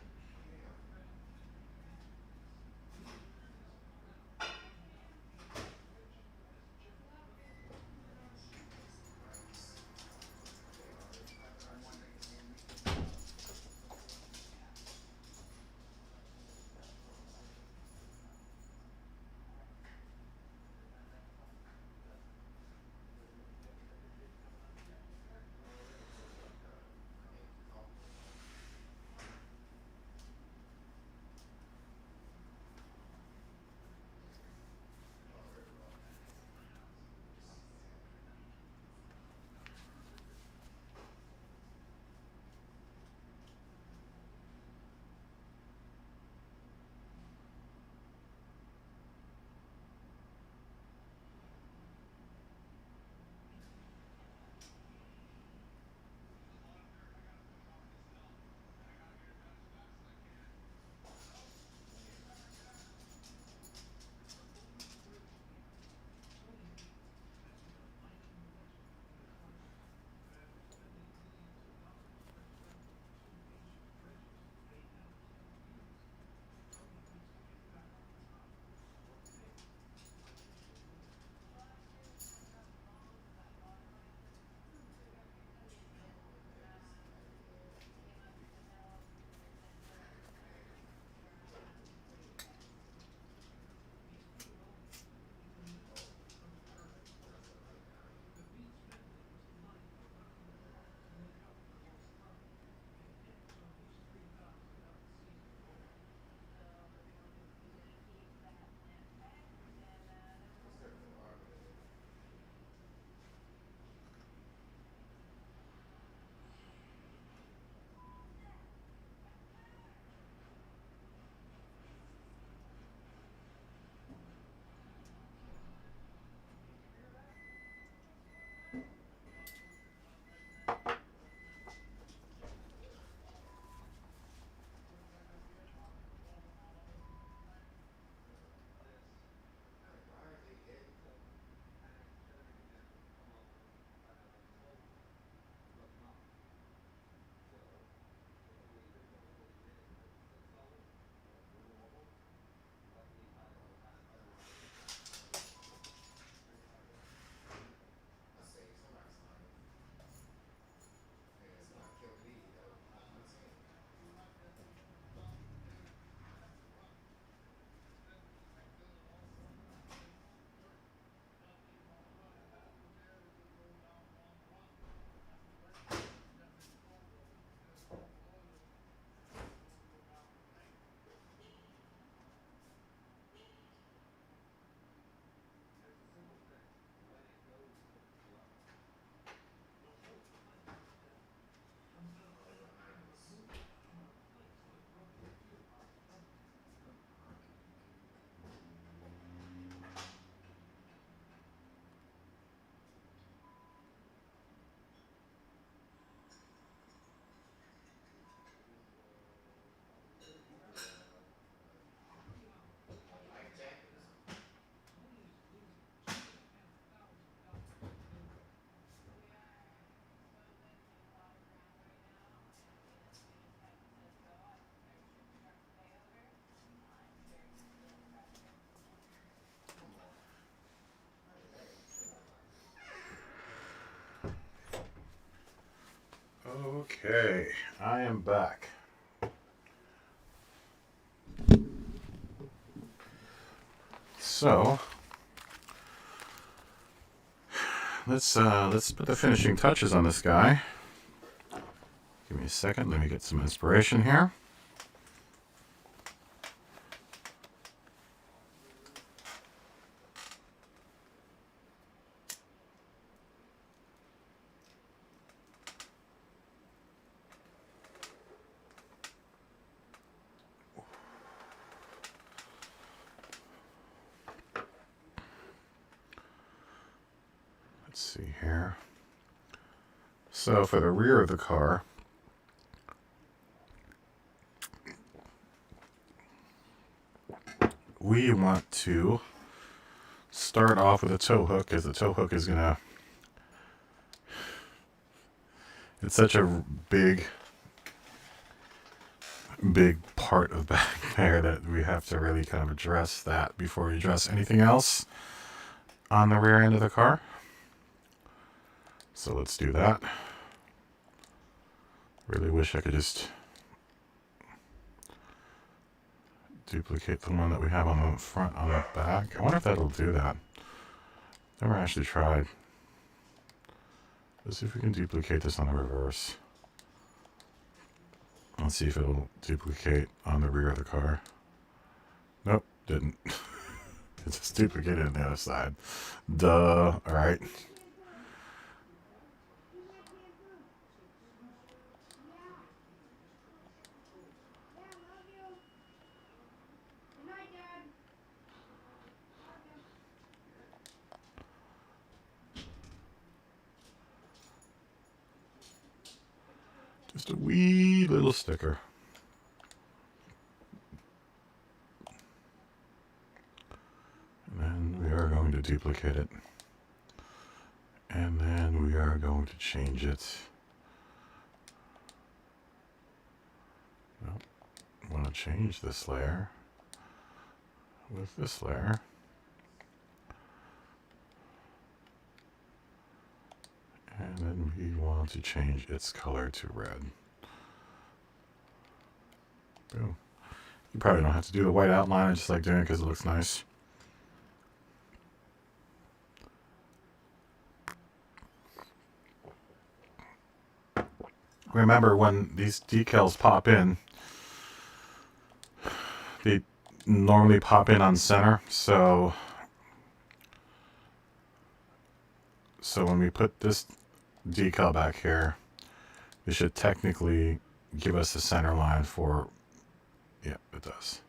Okay, I am back. So let's put the finishing touches on this guy. Give me a second. Let me get some inspiration here. Let's see here. So for the rear of the car, we want to start off with a tow hook, because the tow hook is gonna, it's such a big part of back there that we have to really kind of address that before we address anything else on the rear end of the car. So let's do that. Really wish I could just duplicate the one that we have on the front on the back. I wonder if that'll do that. Never actually tried. Let's see if we can duplicate this on the reverse. Let's see if it'll duplicate on the rear of the car. Nope, didn't. It just duplicated on the other side. Duh. Alright. Just a wee little sticker. And then we are going to duplicate it. And then we are going to change it. Nope. I want to change this layer with this layer. And then we want to change its color to red. Boom. You probably don't have to do the white outline. I just like doing it because it looks nice. Remember, when these decals pop in, they normally pop in on center. So when we put this decal back here, it should technically give us the center line for, yeah, it does.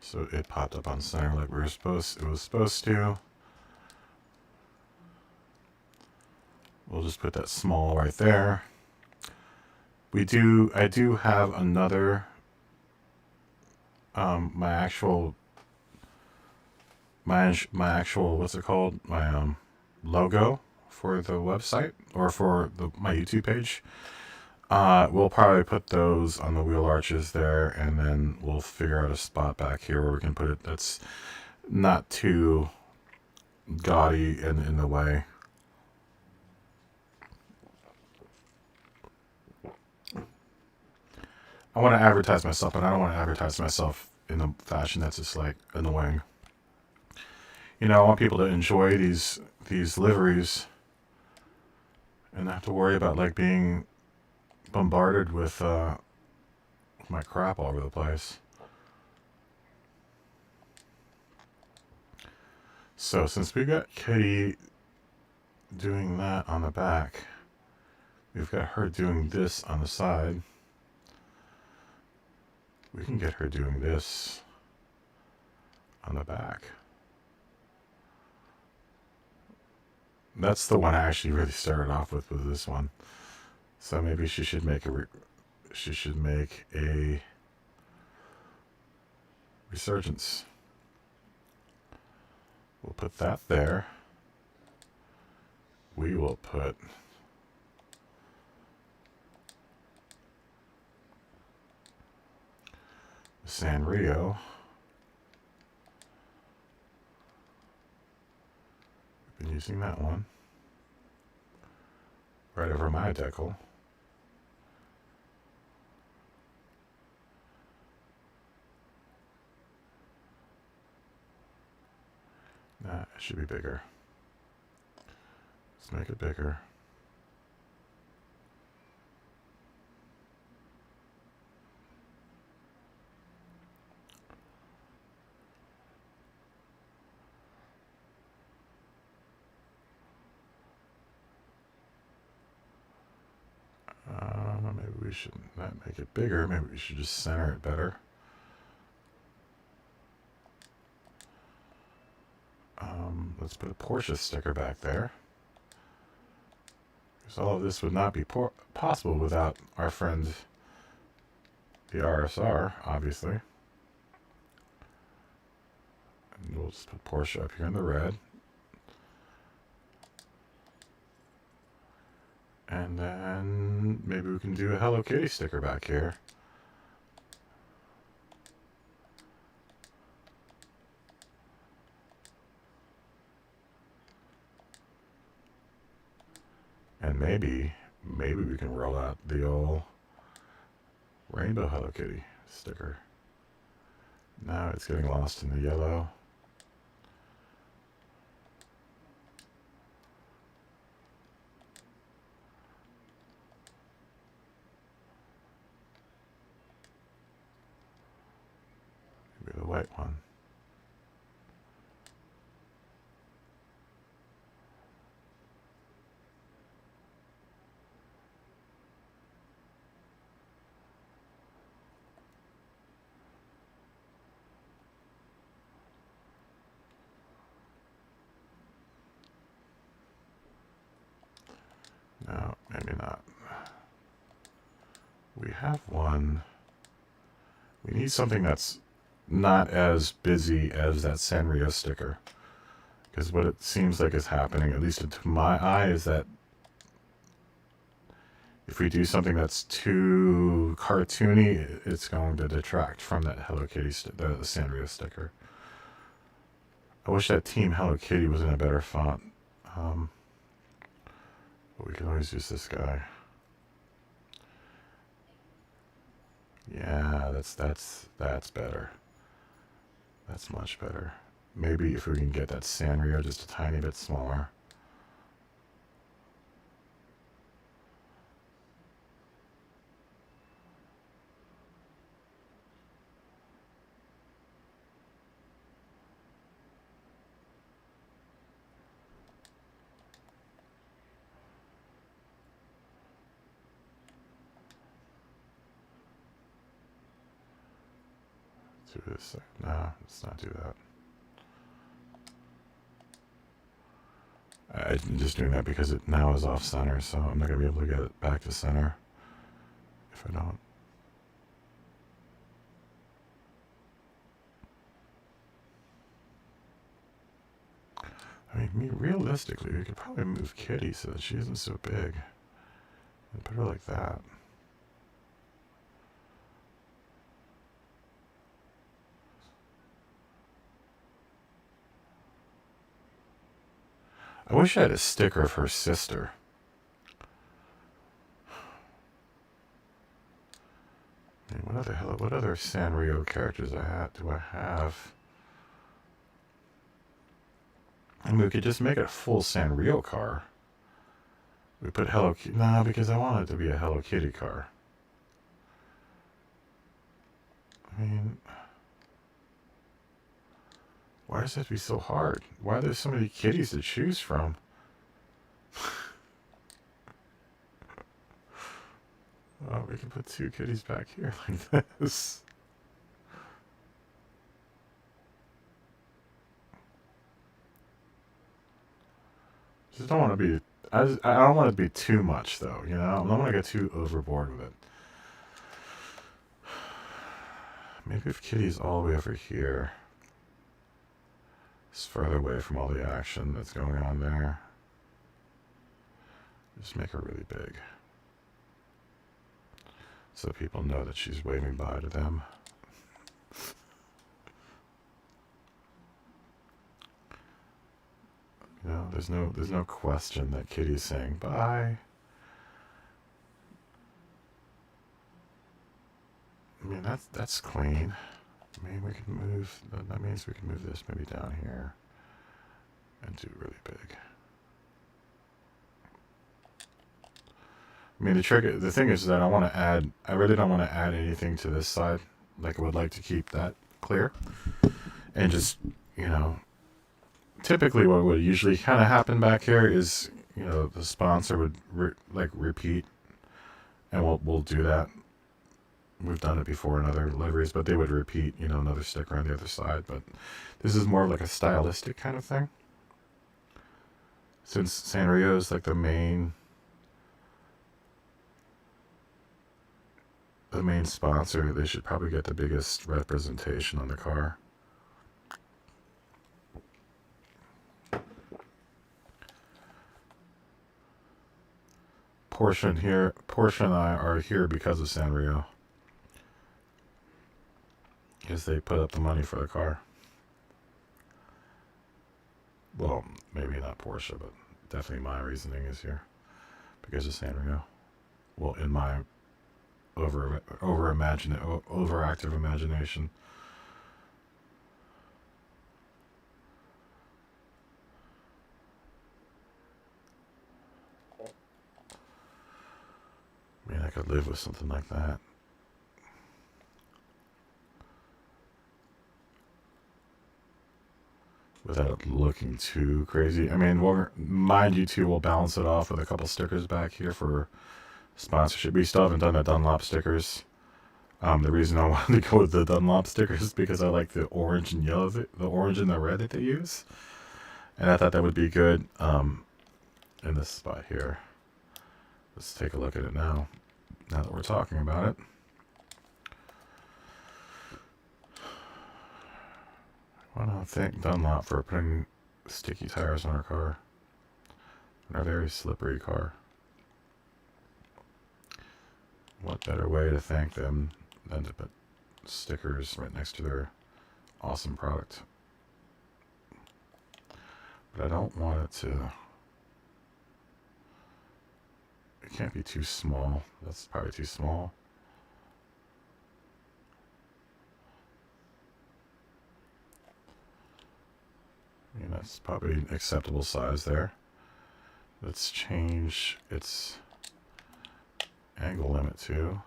So it popped up on center like it was supposed to. We'll just put that small right there. I do have another, my actual, what's it called? My logo for the website, or for my YouTube page. We'll probably put those on the wheel arches there, and then we'll figure out a spot back here where we can put it that's not too gaudy and in the way. I want to advertise myself, but I don't want to advertise myself in a fashion that's just like annoying. You know, I want people to enjoy these liveries and not have to worry about like being bombarded with my crap all over the place. So since we got Kitty doing that on the back, we've got her doing this on the side. We can get her doing this on the back. That's the one I actually really started off with, was this one. So maybe she should make a resurgence. We'll put that there. We will put Sanrio. We've been using that one. right over my decal. Nah, it should be bigger. Let's make it bigger. Maybe we should not make it bigger. Maybe we should just center it better. Let's put a Porsche sticker back there. Because all of this would not be possible without our friend, the RSR, obviously. And we'll just put Porsche up here in the red. And then maybe we can do a Hello Kitty sticker back here. And maybe we can roll out the old rainbow Hello Kitty sticker. Now it's getting lost in the yellow. Maybe the white one. No, maybe not. We have one. We need something that's not as busy as that Sanrio sticker. Because what it seems like is happening, at least to my eye, is that if we do something that's too cartoony, it's going to detract from that Hello Kitty, the Sanrio sticker. I wish that Team Hello Kitty was in a better font. But we can always use this guy. Yeah, that's better. That's much better. Maybe if we can get that Sanrio just a tiny bit smaller. Do this. No, let's not do that. I'm just doing that because it now is off center, so I'm not going to be able to get it back to center if I don't. I mean, realistically, we could probably move Kitty so that she isn't so big. And put her like that. I wish I had a sticker of her sister. I mean, what other Sanrio characters do I have? And we could just make it a full Sanrio car. We put Hello Kitty. Nah, because I want it to be a Hello Kitty car. I mean, why does it have to be so hard? Why are there so many kitties to choose from? Oh, we can put two kitties back here like this. Just don't want to be. I don't want it to be too much, though. You know, I don't want to get too overboard with it. Maybe if Kitty's all the way over here, it's further away from all the action that's going on there. Just make her really big, so people know that she's waving bye to them. You know, there's no question that Kitty's saying bye. That's clean. I mean, we can move. That means we can move this maybe down here and do really big. I mean, the thing is that I really don't want to add anything to this side. Like, I would like to keep that clear. And just, you know, typically what would usually kind of happen back here is, you know, the sponsor would, repeat. And we'll do that. We've done it before in other liveries, but they would repeat, you know, another sticker on the other side. But this is more of like a stylistic kind of thing. Since Sanrio is like the main sponsor, they should probably get the biggest representation on the car. Porsche and I are here because of Sanrio. Because they put up the money for the car. Well, maybe not Porsche, but definitely my reasoning is here. Because of Sanrio. Well, in my overactive imagination. I mean, I could live with something like that. Without it looking too crazy. I mean, mind you too, we'll balance it off with a couple stickers back here for sponsorship. We still haven't done the Dunlop stickers. The reason I wanted to go with the Dunlop stickers is because I like the orange and yellow, the orange and the red that they use. And I thought that would be good in this spot here. Let's take a look at it now that we're talking about it. I want to thank Dunlop for putting sticky tires on our car. On our very slippery car. What better way to thank them than to put stickers right next to their awesome product. But I don't want it to... It can't be too small. That's probably too small. I mean, that's probably an acceptable size there. Let's change its angle limit too.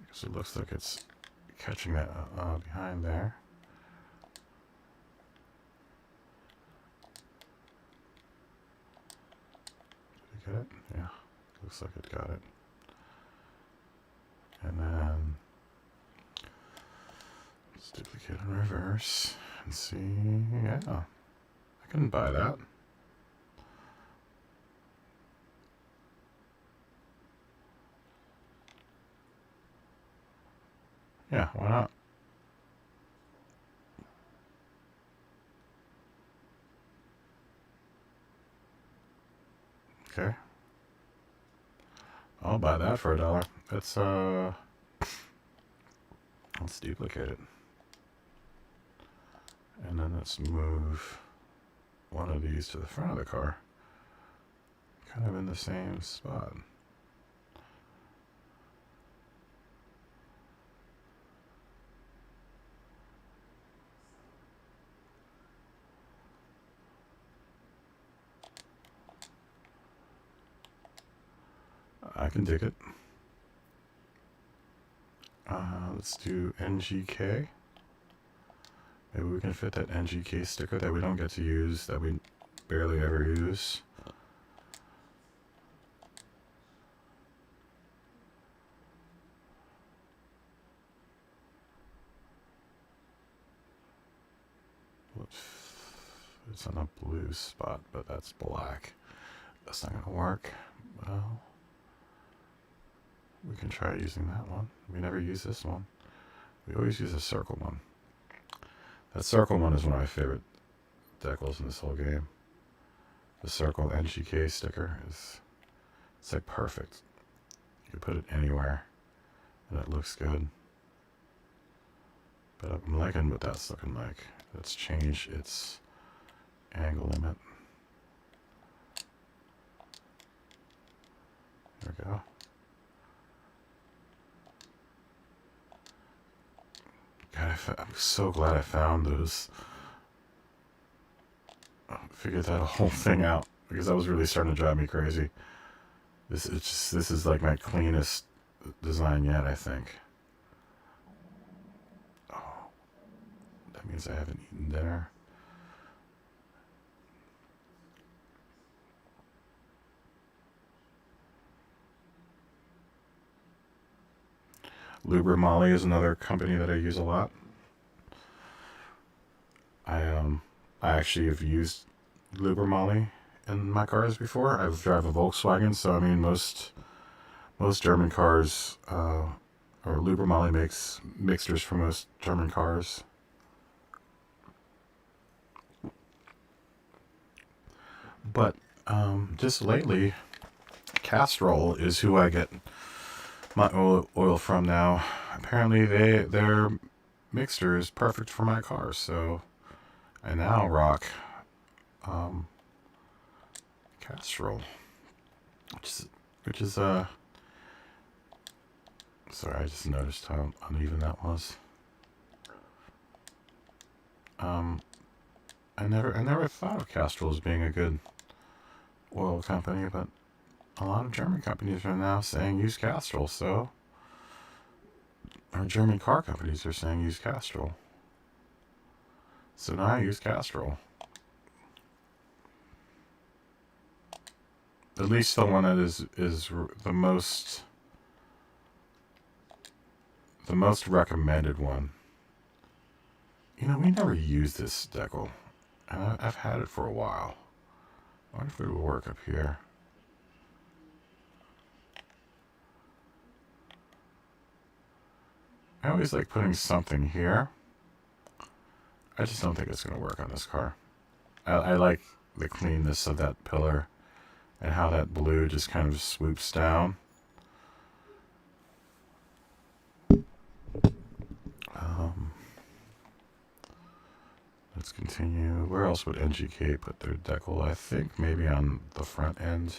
Because it looks like it's catching that behind there. Did it get it? Yeah, looks like it got it. And then let's duplicate in reverse and see. Yeah, I can buy that. Yeah, why not? Okay. I'll buy that for $1. Let's duplicate it. And then let's move one of these to the front of the car. Kind of in the same spot. I can dig it. Let's do NGK. Maybe we can fit that NGK sticker that we don't get to use, that we barely ever use. It's on a blue spot, but that's black. That's not gonna work. Well, we can try using that one. We never use this one. We always use a circle one. That circle one is one of my favorite decals in this whole game. The circle NGK sticker it's like perfect. You can put it anywhere and it looks good. But I'm liking what that's looking like. Let's change its angle limit. There we go. God, I'm so glad I found those. Figured that whole thing out because that was really starting to drive me crazy. This is like my cleanest design yet, I think. Oh, that means I haven't eaten dinner. Livery is another company that I use a lot. I actually have used Livery in my cars before. I drive a Volkswagen, so I mean most German cars or Livery makes mixtures for most German cars. But just lately, Castrol is who I get my oil from now. Apparently, their mixture is perfect for my car, so I now rock Castrol, which is sorry, I just noticed how uneven that was. I never thought of Castrol as being a good oil company, but a lot of German companies are now saying use Castrol, so our German car companies are saying use Castrol. So now I use Castrol. At least the one that is the most recommended one. You know, we never used this decal, and I've had it for a while. I wonder if it will work up here. I always like putting something here. I just don't think it's going to work on this car. I like the cleanness of that pillar and how that blue just kind of swoops down. Let's continue. Where else would NGK put their decal? I think maybe on the front end.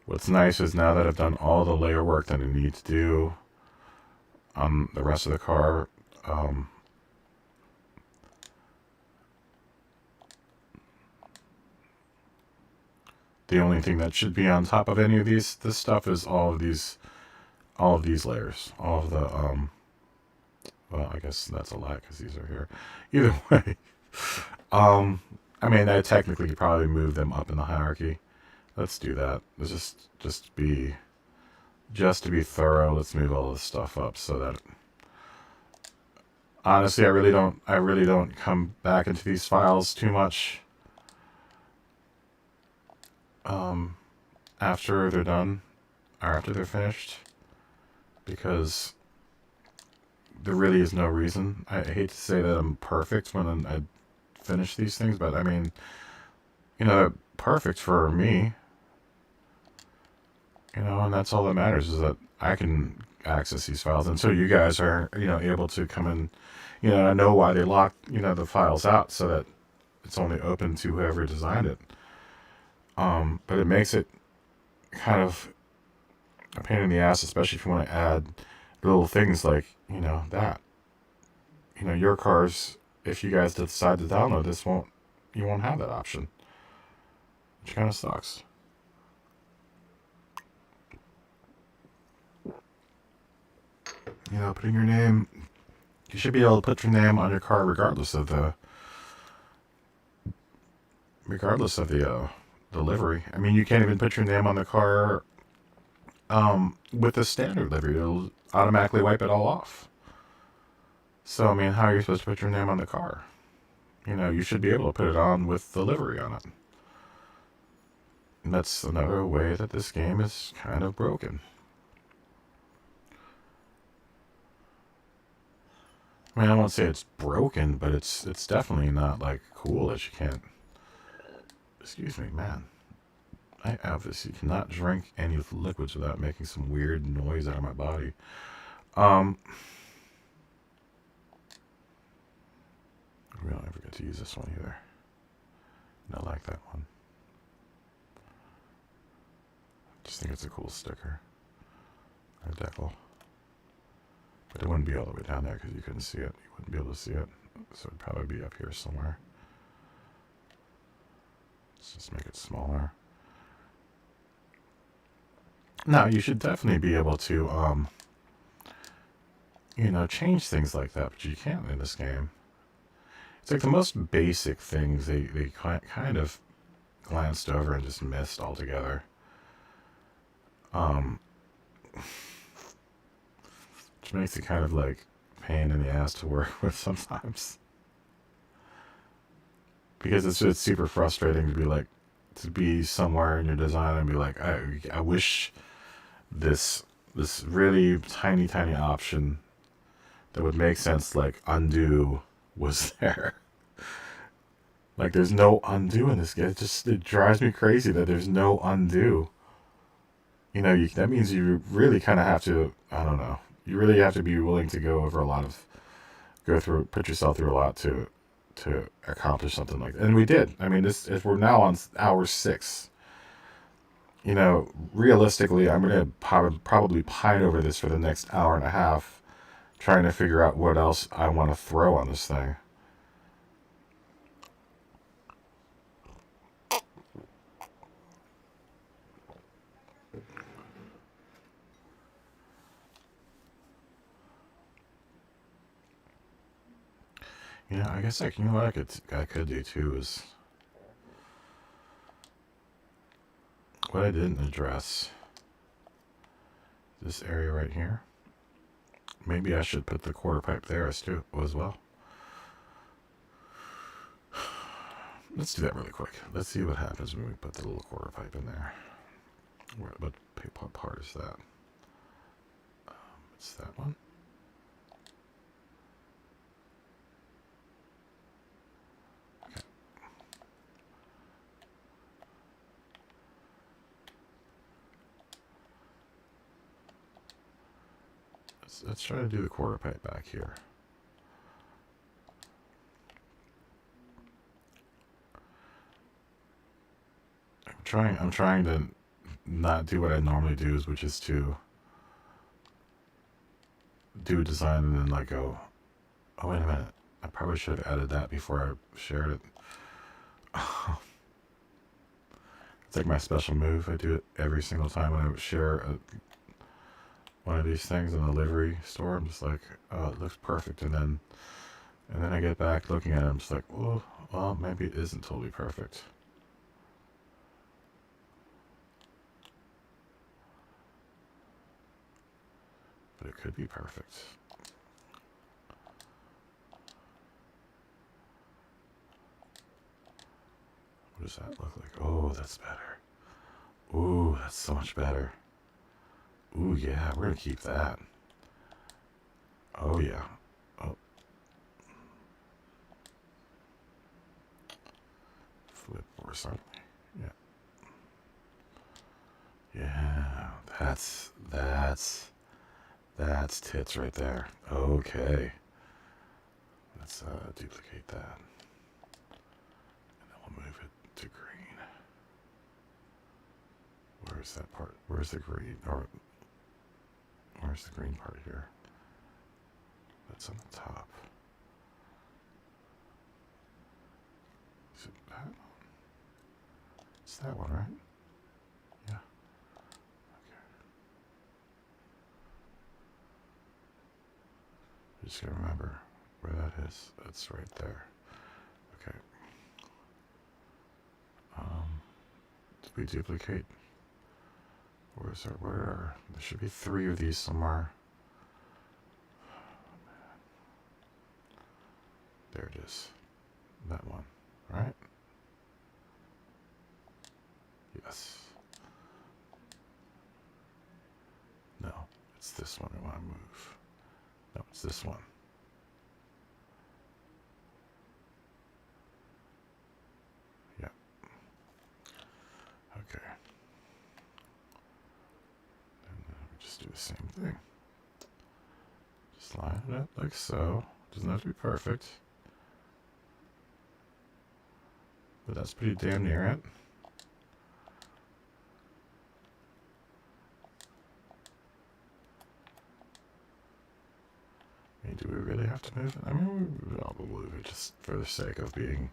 What's nice is now that I've done all the layer work that I need to do on the rest of the car, the only thing that should be on top of any of this stuff is all of these layers, all of the well, I guess that's a lie because these are here. Either way, I mean, I technically could probably move them up in the hierarchy. Let's do that. Let's just to be thorough. Let's move all this stuff up so that honestly, I really don't come back into these files too much. After they're done or after they're finished, because there really is no reason. I hate to say that I'm perfect when I finish these things, but I mean, you know, perfect for me, you know, and that's all that matters is that I can access these files, and so you guys are, you know, able to come in, you know, I know why they lock, you know, the files out so that it's only open to whoever designed it. But it makes it kind of a pain in the ass, especially if you want to add little things like, you know, that. You know, your cars, if you guys decide to download this, you won't have that option. Which kind of sucks. You know, putting your name, you should be able to put your name on your car regardless of the livery. I mean, you can't even put your name on the car with the standard livery. It'll automatically wipe it all off. So, I mean, how are you supposed to put your name on the car? You know, you should be able to put it on with the livery on it. And that's another way that this game is kind of broken. I mean, I won't say it's broken, but it's definitely not, like, cool that you can't... Excuse me, man. I obviously cannot drink any liquids without making some weird noise out of my body. We don't ever get to use this one either. And I like that one. Just think it's a cool sticker. A decal. But it wouldn't be all the way down there because you couldn't see it. You wouldn't be able to see it. So it'd probably be up here somewhere. Let's just make it smaller. Now, you should definitely be able to, you know, change things like that, but you can't in this game. It's like the most basic things they kind of glanced over and just missed altogether. Which makes it kind of like pain in the ass to work with sometimes. Because it's just super frustrating to be like, to be somewhere in your design and be like, I wish this really tiny option that would make sense, like undo, was there. Like there's no undo in this game. It drives me crazy that there's no undo. You know, that means you really kind of have to, I don't know, you really have to be willing to put yourself through a lot to accomplish something like that. And we did. I mean, if we're now on hour 6, you know, realistically, I'm going to probably pine over this for the next hour and a half, trying to figure out what else I want to throw on this thing. You know, I guess you know what I could do too is what I didn't address. This area right here. Maybe I should put the quarter pipe there as well. Let's do that really quick. Let's see what happens when we put the little quarter pipe in there. What part is that? It's that one. Okay. Let's try to do the quarter pipe back here. I'm trying to not do what I normally do, which is to do a design and then like go, oh wait a minute, I probably should have added that before I shared it. It's like my special move. I do it every single time when I share one of these things in the livery store. I'm just like, oh, it looks perfect, and then I get back looking at it. I'm just like, oh, well, maybe it isn't totally perfect. But it could be perfect. What does that look like? Oh, that's better. Ooh, that's so much better. Ooh, yeah, we're gonna keep that. Oh, yeah. Oh. Flip horizontally. Yeah. Yeah, that's tits right there. Okay. Let's duplicate that. And then we'll move it to green. Where's that part? Where's the green? Or where's the green part here? That's on the top. Is it that one? It's that one, right? Yeah. Okay. You just gotta remember where that is. That's right there. Okay. Did we duplicate? There should be 3 of these somewhere. There it is. That one, right? Yes. No, it's this one we want to move. No, it's this one. Yeah. Okay. And then we just do the same thing. Just line it up like so. Doesn't have to be perfect. but that's pretty damn near it. I mean, do we really have to move it? I mean, I'll move it just for the sake of being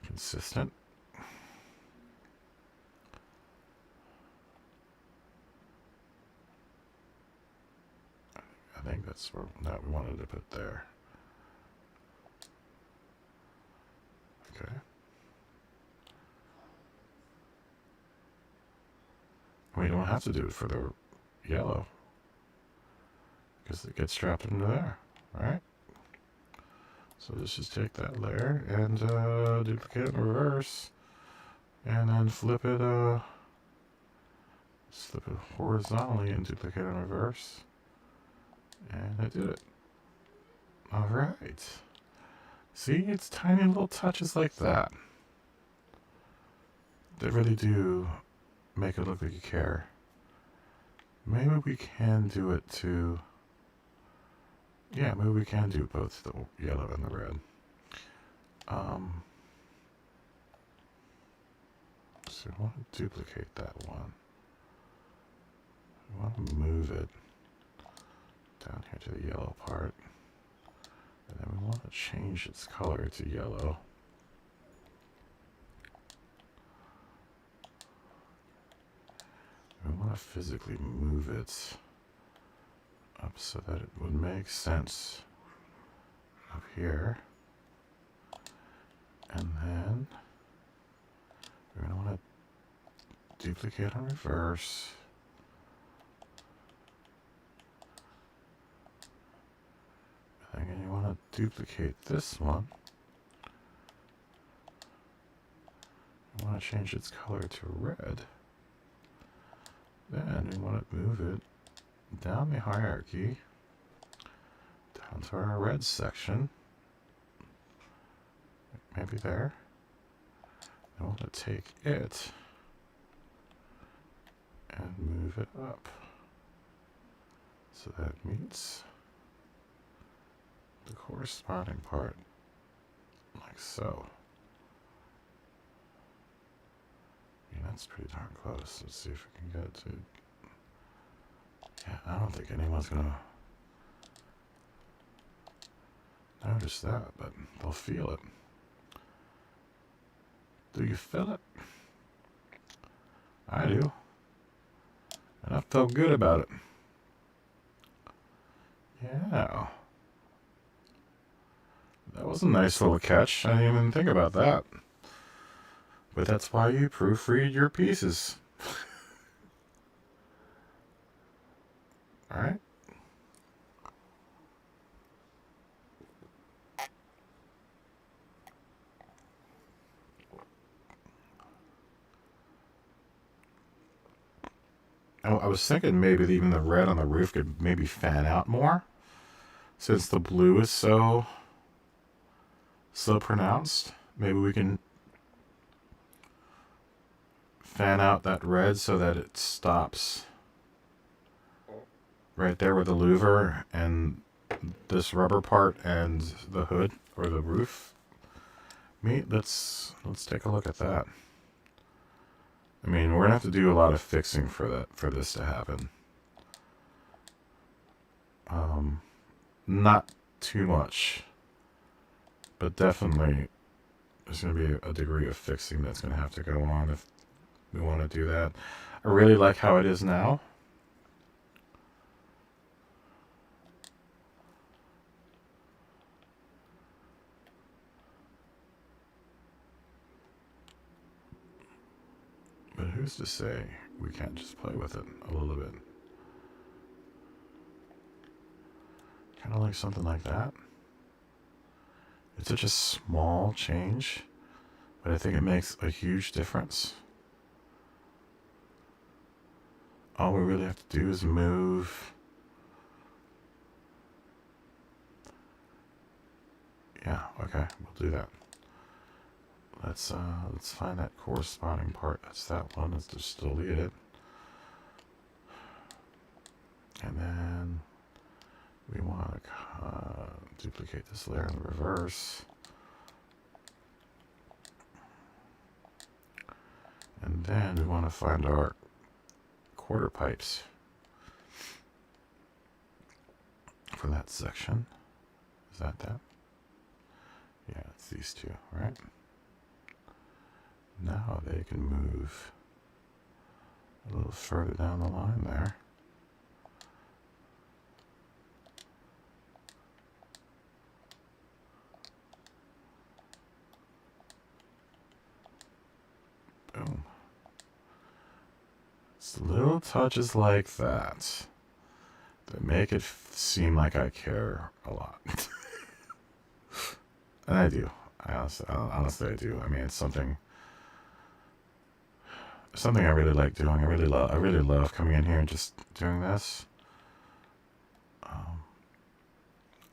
consistent. I think that's where that we wanted to put there. Okay. We don't have to do it for the yellow because it gets strapped into there, right? So let's just take that layer and duplicate it in reverse, and then flip it horizontally and duplicate it in reverse, and I did it. All right. See, it's tiny little touches like that that really do make it look like you care. Maybe we can do it to... Yeah, maybe we can do both the yellow and the red. So we want to duplicate that one. We want to move it down here to the yellow part. And then we want to change its color to yellow. We want to physically move it up so that it would make sense up here. And then we're going to want to duplicate on reverse. And then you want to duplicate this one. You want to change its color to red. Then we want to move it down the hierarchy, down to our red section, maybe there. I want to take it and move it up so that it meets the corresponding part, like so. I mean, that's pretty darn close. Let's see if we can get it to... Yeah, I don't think anyone's gonna notice that, but they'll feel it. Do you feel it? I do. And I felt good about it. Yeah. That was a nice little catch. I didn't even think about that. But that's why you proofread your pieces. Alright? I was thinking maybe even the red on the roof could maybe fan out more, since the blue is so pronounced. Maybe we can fan out that red so that it stops right there with the louver and this rubber part and the hood or the roof meet. Let's take a look at that. I mean, we're gonna have to do a lot of fixing for this to happen. Not too much, but definitely there's gonna be a degree of fixing that's gonna have to go on if we want to do that. I really like how it is now. But who's to say we can't just play with it a little bit? Kind of like something like that. It's such a small change, but I think it makes a huge difference. All we really have to do is move. Yeah, okay, we'll do that. Let's find that corresponding part. That's that one. Let's just delete it. And then we want to duplicate this layer in the reverse. And then we want to find our quarter pipes for that section. Is that? Yeah, it's these two, right? Now they can move a little further down the line there. Boom. It's little touches like that that make it seem like I care a lot. And I do. Honestly, I do. I mean, it's something I really like doing. I really love coming in here and just doing this.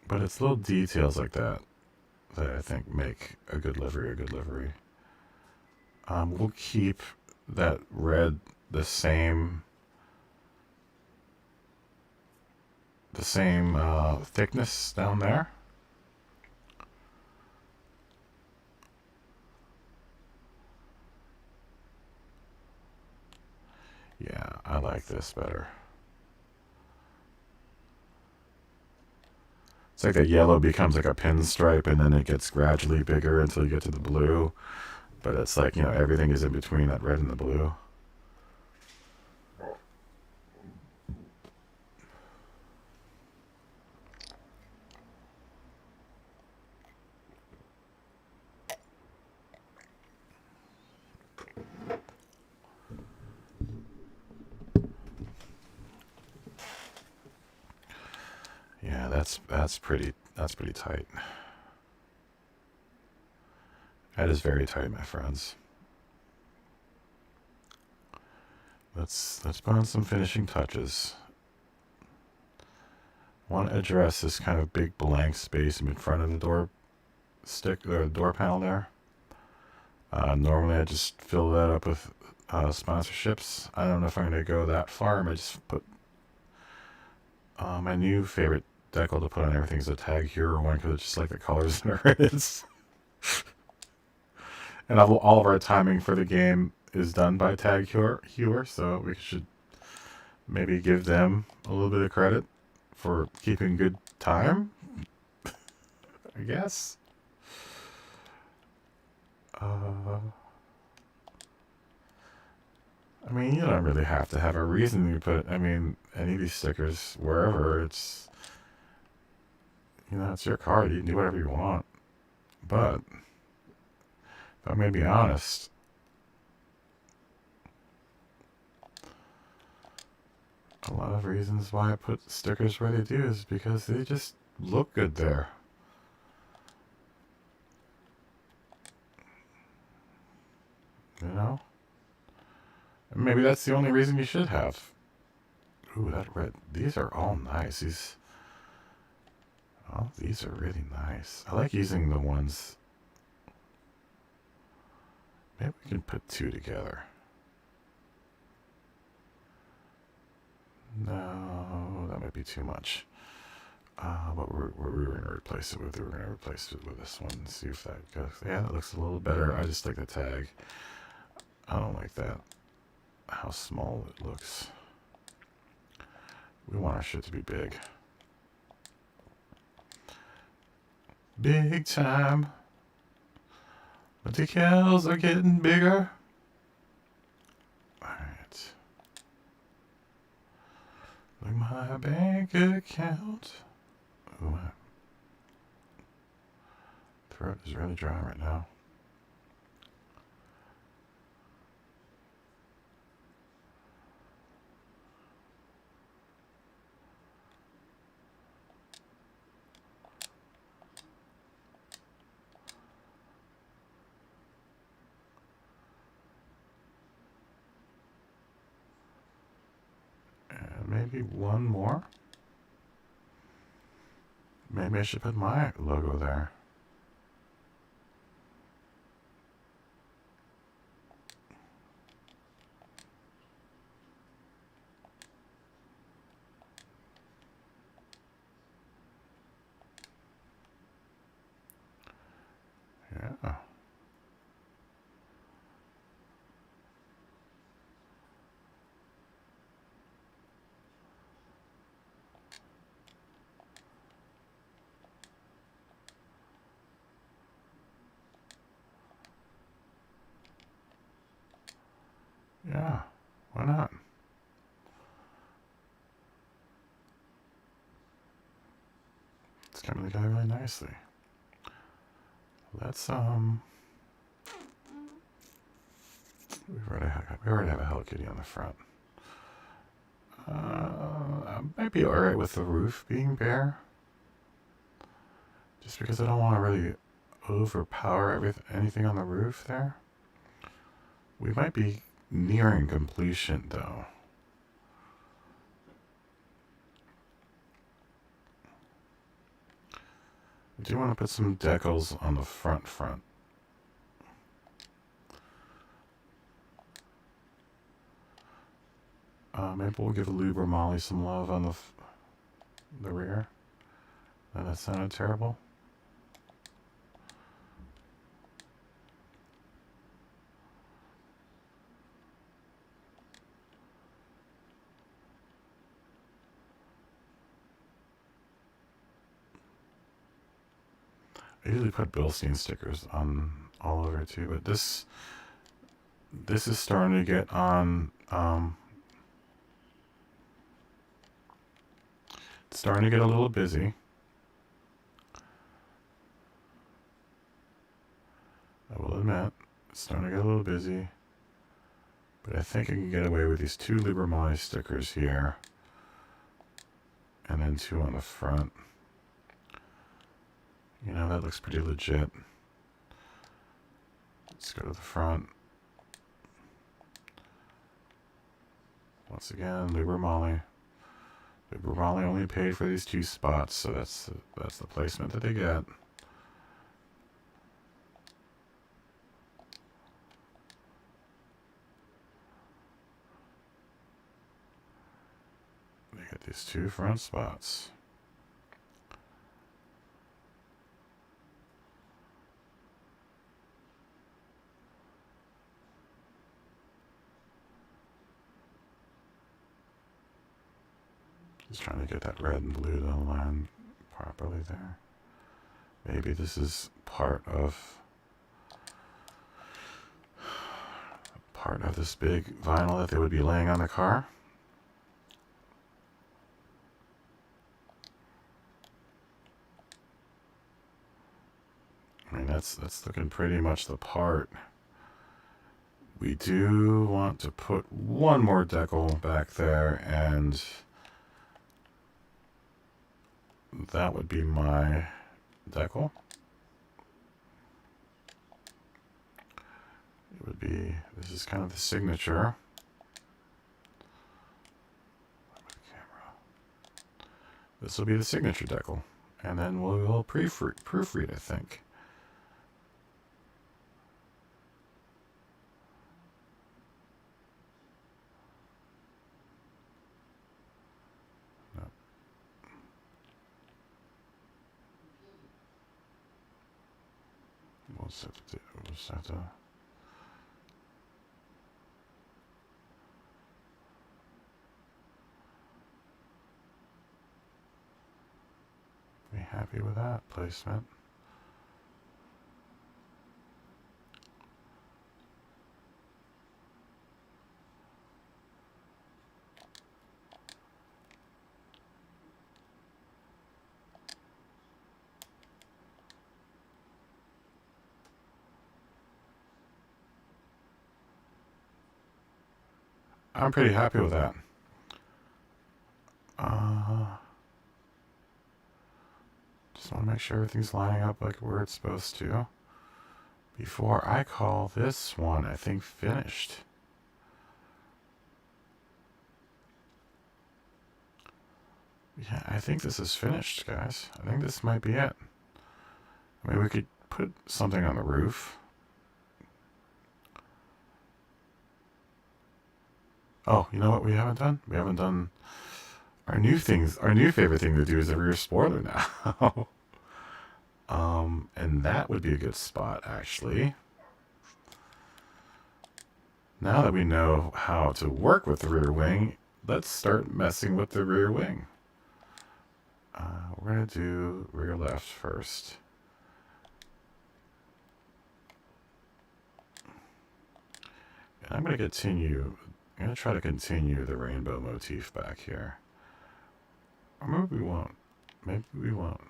But it's little details like that that I think make a good livery a good livery. We'll keep that red the same thickness down there. Yeah, I like this better. It's like that yellow becomes like a pinstripe and then it gets gradually bigger until you get to the blue. But it's like, you know, everything is in between that red and the blue. Yeah, that's pretty tight. That is very tight, my friends. Let's put on some finishing touches. I want to address this kind of big blank space in front of the door panel there. Normally I just fill that up with sponsorships. I don't know if I'm going to go that far. I might just put my new favorite decal to put on everything is a Tag Hero one because it's just like the colors that are in it. And all of our timing for the game is done by Tag Heuer, so we should maybe give them a little bit of credit for keeping good time, I guess. I mean, you don't really have to have a reason to put, I mean, any of these stickers wherever. It's, you know, it's your car. You can do whatever you want. But, if I'm going to be honest, a lot of reasons why I put stickers where they do is because they just look good there. You know? And maybe that's the only reason you should have. Ooh, that red. These are all nice. These are really nice. I like using the ones. Maybe we can put two together. No, that might be too much. What we were going to replace it with? We were going to replace it with this one. See if that goes. Yeah, that looks a little better. I just like the tag. I don't like that. How small it looks. We want our shit to be big. Big time. The decals are getting bigger. Alright. Look my bank account. Ooh, my throat is really dry right now. And maybe one more. Maybe I should put my logo there. Yeah. Yeah, why not? It's coming together really nicely. Let's we already have a Hello Kitty on the front. I might be alright with the roof being bare. Just because I don't want to really overpower anything on the roof there. We might be nearing completion though. I do want to put some decals on the front. Maybe we'll give Livery Molly some love on the rear. That sounded terrible. I usually put Bilstein stickers on all over too, but this is starting to get on. It's starting to get a little busy. I will admit, it's starting to get a little busy. But I think I can get away with these 2 Livery Molly stickers here. And then 2 on the front. You know, that looks pretty legit. Let's go to the front. Once again, Livery Molly. Livery Molly only paid for these 2 spots, so that's the placement that they get. They get these 2 front spots. Just trying to get that red and blue to align properly there. Maybe this is part of this big vinyl that they would be laying on the car. I mean, that's looking pretty much the part. We do want to put one more decal back there, and that would be my decal. It would be, this is kind of the signature. This will be the signature decal. And then we'll proofread, I think. We'll just have to be happy with that placement. I'm pretty happy with that. Just want to make sure everything's lining up like where it's supposed to before I call this one, I think, finished. Yeah, I think this is finished, guys. I think this might be it. I mean, we could put something on the roof. Oh, you know what we haven't done? We haven't done our new things. Our new favorite thing to do is a rear spoiler now. And that would be a good spot, actually. Now that we know how to work with the rear wing, let's start messing with the rear wing. We're going to do rear left first. I'm going to continue. I'm going to try to continue the rainbow motif back here. Or maybe we won't. Maybe we won't.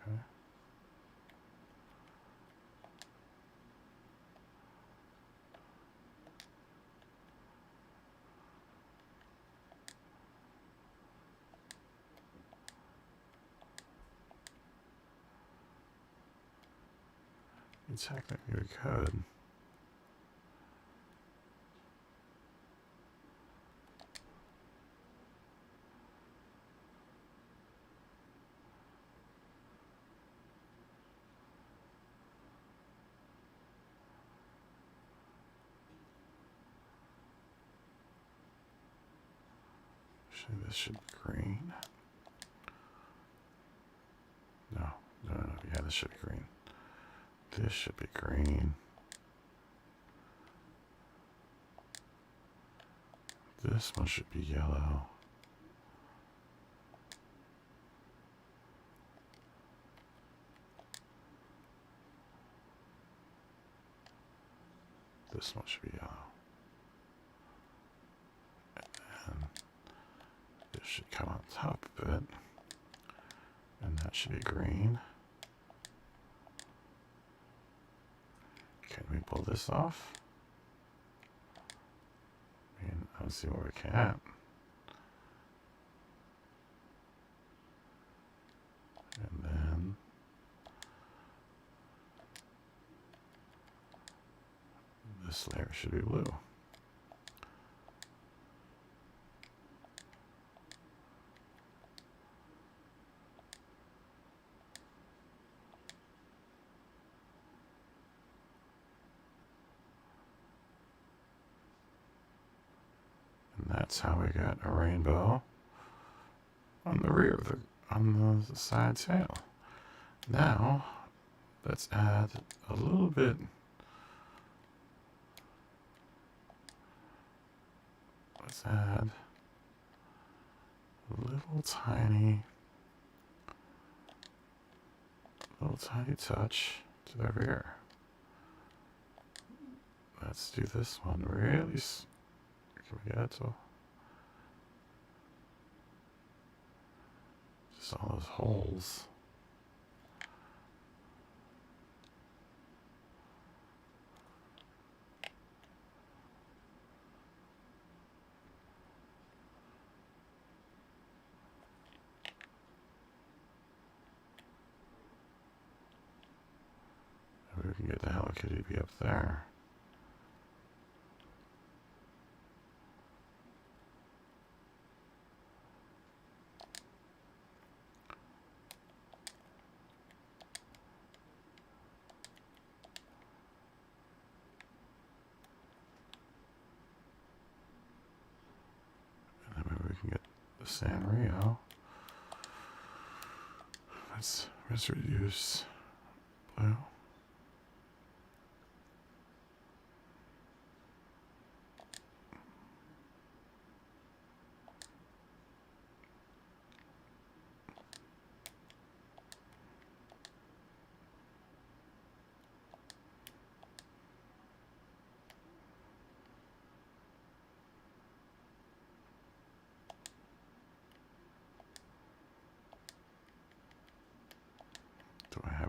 Okay. Technically we could. Actually, this should be green. No. Yeah, this should be green. This should be green. This one should be yellow. This one should be yellow. And this should come on top of it. And that should be green. Can we pull this off? I mean, I don't see where we can't. And then this layer should be blue. That's how we got a rainbow on the rear of on the side tail. Now, let's add a little bit. Let's add a little tiny touch to the rear. Let's do this one really. Can we get it to? Just all those holes. Maybe we can get the Hello Kitty to be up there. Sanrio. Let's reduce blue.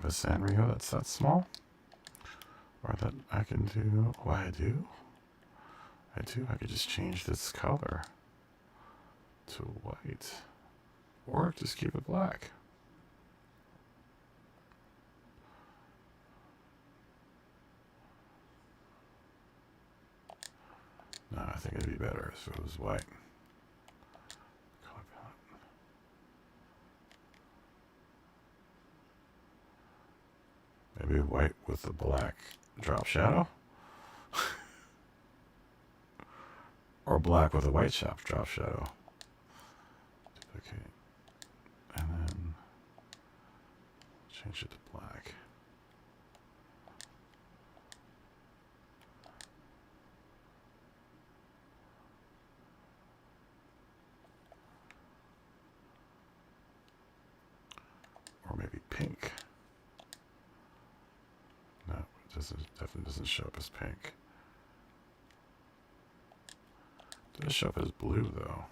A Sanrio that's that small, or that I can do. Oh, I do. I could just change this color to white, or just keep it black. No, I think it'd be better if it was white. Maybe white with the black drop shadow. Or black with a white drop shadow. Duplicate. And then change it to black. pink. No, it definitely doesn't show up as pink. It does show up as blue though.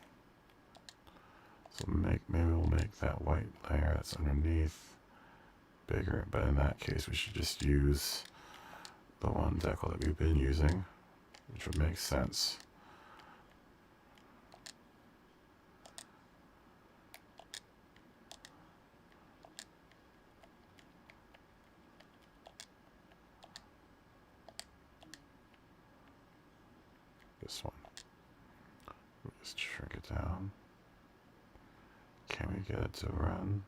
So maybe we'll make that white layer that's underneath bigger, but in that case we should just use the one decal that we've been using, which would make sense. This one. We'll just shrink it down. Can we get it to run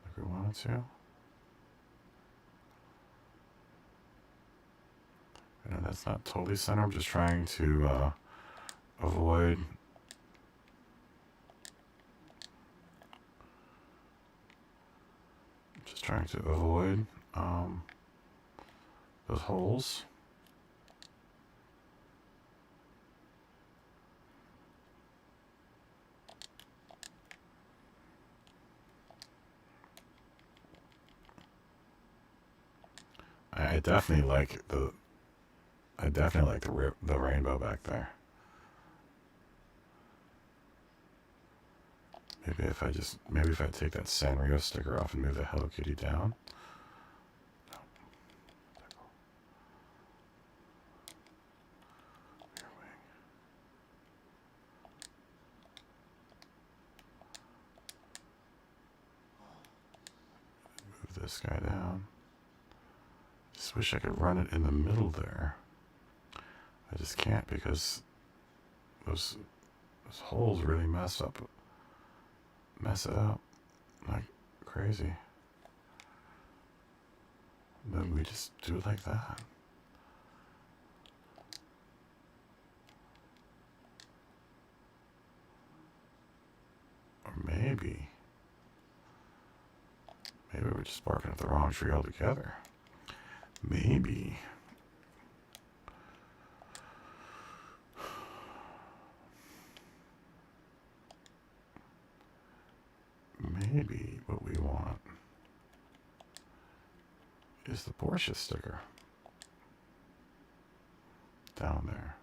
like we want it to? I know that's not totally center. I'm just trying to avoid those holes. I definitely like the rainbow back there. Maybe if I take that Sanrio sticker off and move the Hello Kitty down. Move this guy down. Just wish I could run it in the middle there. I just can't because those holes really mess it up like crazy. Then we just do it like that. Or maybe we're just barking up the wrong tree altogether. Maybe. Maybe what we want is the Porsche sticker down there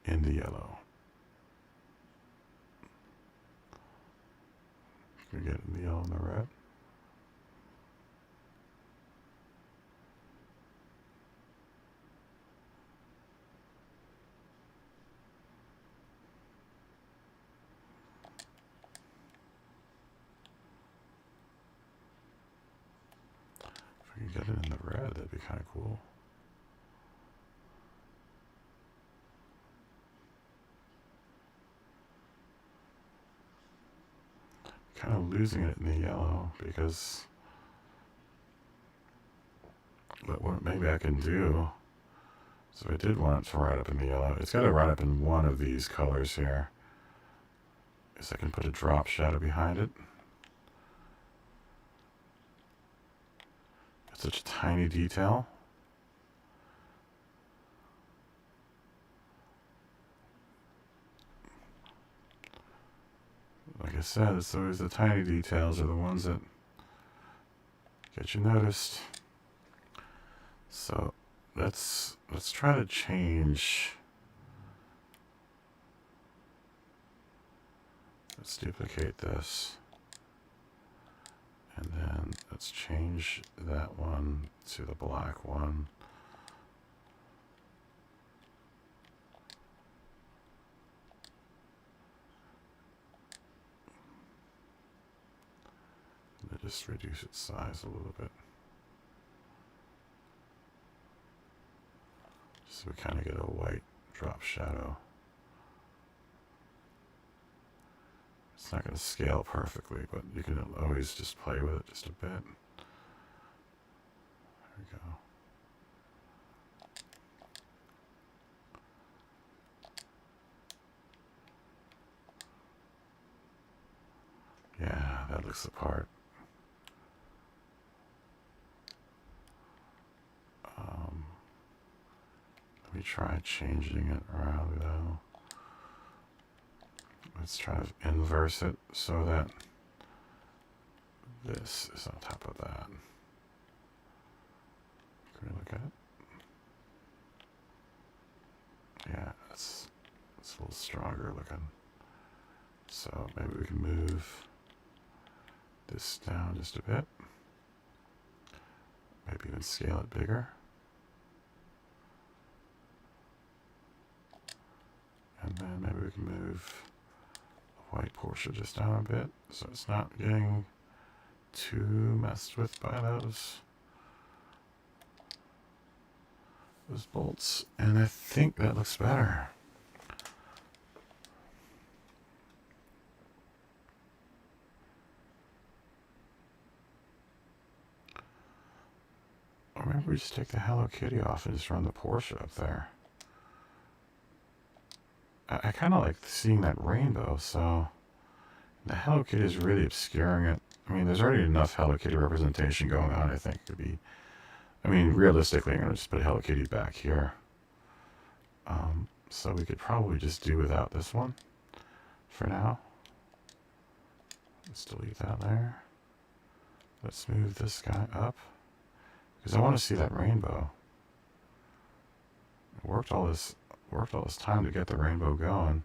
in the yellow. Can we get it in the yellow and the red? If we could get it in the red, that'd be kind of cool. Kind of losing it in the yellow because what maybe I can do is if I did want it to ride up in the yellow, it's got to ride up in one of these colors here. Is I can put a drop shadow behind it. It's such a tiny detail. Like I said, it's always the tiny details are the ones that get you noticed. So let's try to change. Let's duplicate this. And then let's change that one to the black one. And just reduce its size a little bit. So we kind of get a white drop shadow. It's not going to scale perfectly, but you can always just play with it just a bit. There we go. Yeah, that looks the part. Let me try changing it around though. Let's try to inverse it so that This is on top of that. Can we look at it? Yeah, it's a little stronger looking. So maybe we can move this down just a bit. Maybe even scale it bigger. And then maybe we can move the white Porsche just down a bit so it's not getting too messed with by those bolts. And I think that looks better. Or maybe we just take the Hello Kitty off and just run the Porsche up there. I kind of like seeing that rainbow, so the Hello Kitty is really obscuring it. I mean, there's already enough Hello Kitty representation going on, I think, to be... I mean, realistically, I'm going to just put Hello Kitty back here. So we could probably just do without this one for now. Let's delete that there. Let's move this guy up, because I want to see that rainbow. It worked all this time to get the rainbow going.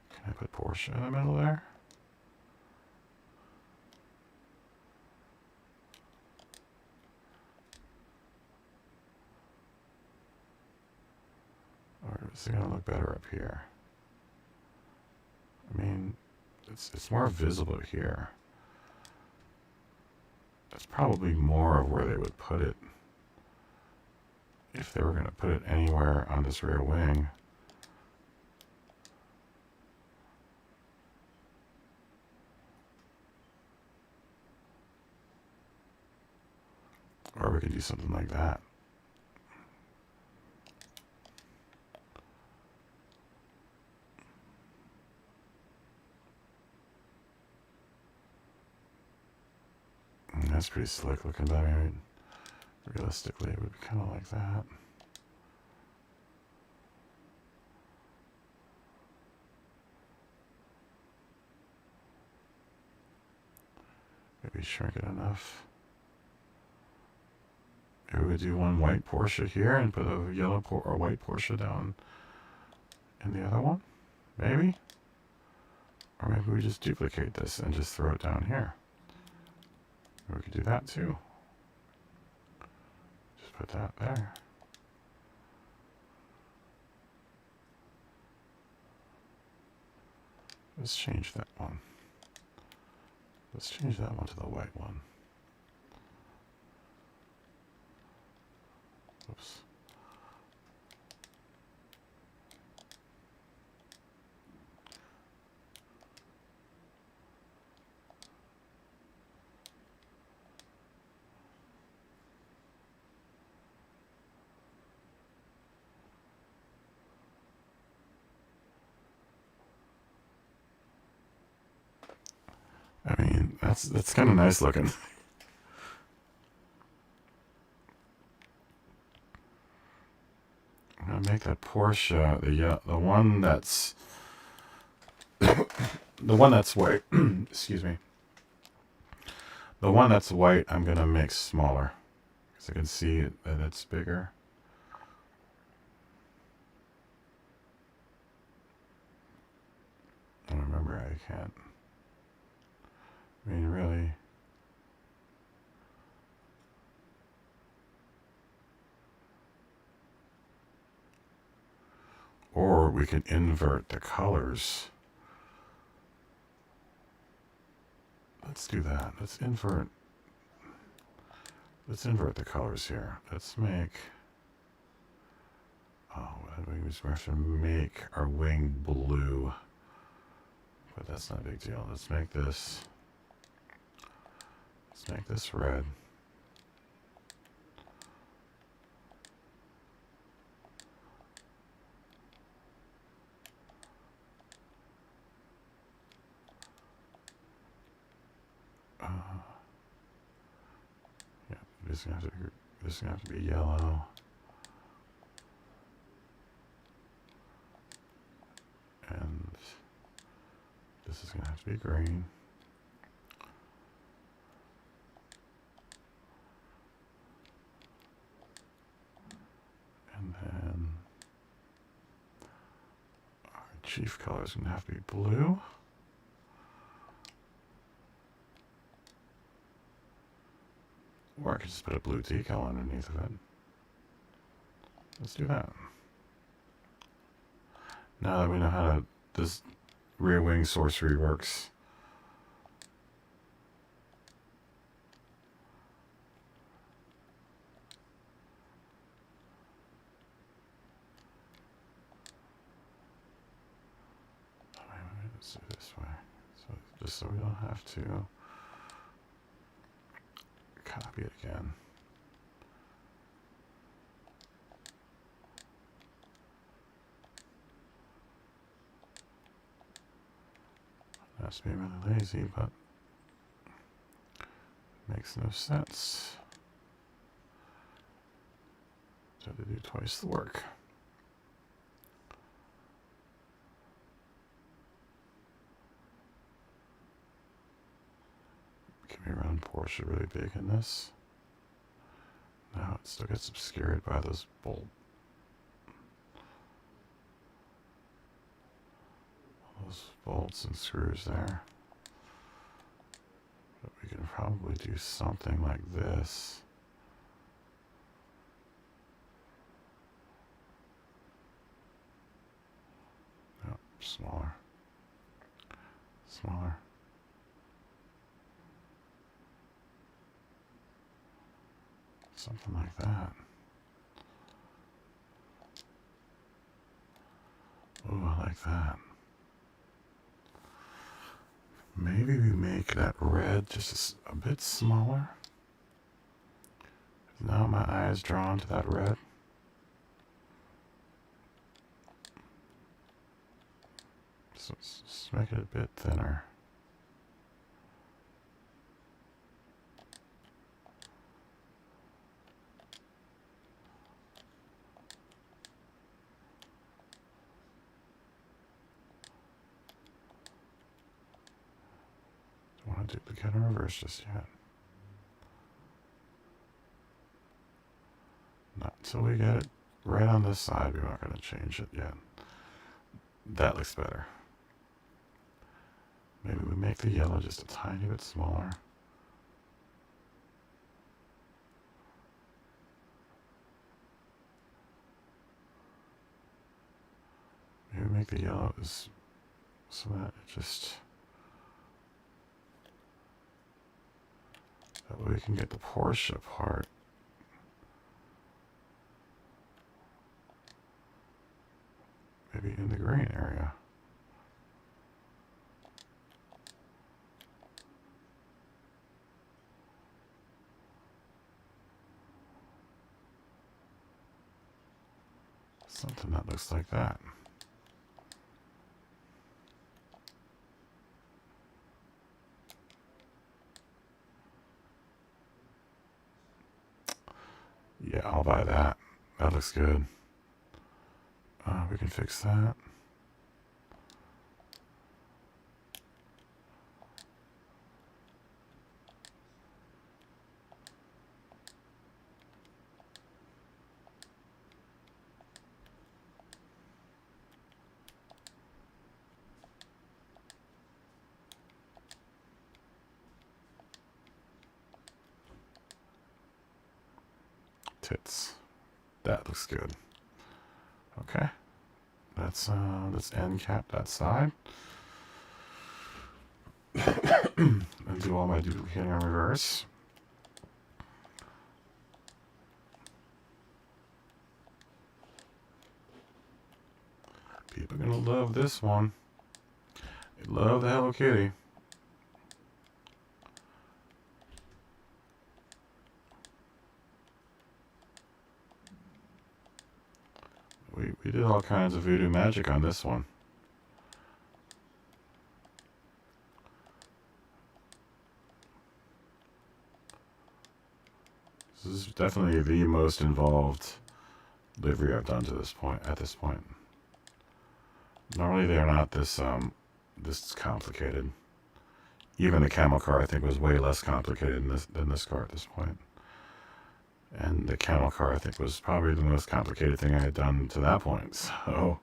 Can I put Porsche in the middle there? Or is it going to look better up here? I mean, it's more visible here. That's probably more of where they would put it if they were going to put it anywhere on this rear wing. Or we could do something like that. That's pretty slick looking, but I mean, realistically, it would be kind of like that. Maybe shrink it enough. Maybe we do one white Porsche here and put a yellow or white Porsche down in the other one. Maybe. Or maybe we just duplicate this and just throw it down here. We could do that too. Just put that there. Let's change that one. Let's change that one to the white one. Oops. I mean, that's kind of nice looking. I'm gonna make that Porsche the one that's the one that's white. Excuse me. The one that's white, I'm gonna make smaller because I can see that it's bigger. And remember, I can't. I mean, really. Or we can invert the colors. Let's do that. Let's invert the colors here. Let's make... Oh, we have to make our wing blue. But that's not a big deal. Let's make this red. Yeah, this is gonna have to be yellow. And This is going to have to be green. And then our chief color is going to have to be blue. Or I could just put a blue decal underneath of it. Let's do that. Now that we know how this rear wing sorcery works. Let's do it this way. So just so we don't have to copy it again. That's being really lazy, but makes no sense. So to do twice the work. Can we run Porsche really big in this? No, it still gets obscured by those bolts and screws there. But we can probably do something like this. No, smaller. Smaller. Something like that. Oh, I like that. Maybe we make that red just a bit smaller. Now my eye is drawn to that red. So let's just make it a bit thinner. Don't want to duplicate and reverse just yet. Not until we get it right on this side. We're not going to change it yet. That looks better. Maybe we make the yellow just a tiny bit smaller. Maybe make the yellow so that it just... That way we can get the Porsche part. Maybe in the green area. Something that looks like that. Yeah, I'll buy that. That looks good. We can fix that. Tits. That looks good. Okay. Let's end cap that side. And do all my duplicating on reverse. People are gonna love this one. They love the Hello Kitty. We did all kinds of voodoo magic on this one. This is definitely the most involved livery I've done to this point. At this point, normally they're not this this is complicated. Even the camel car, I think, was way less complicated than this car at this point. And the camel car, I think, was probably the most complicated thing I had done to that point. So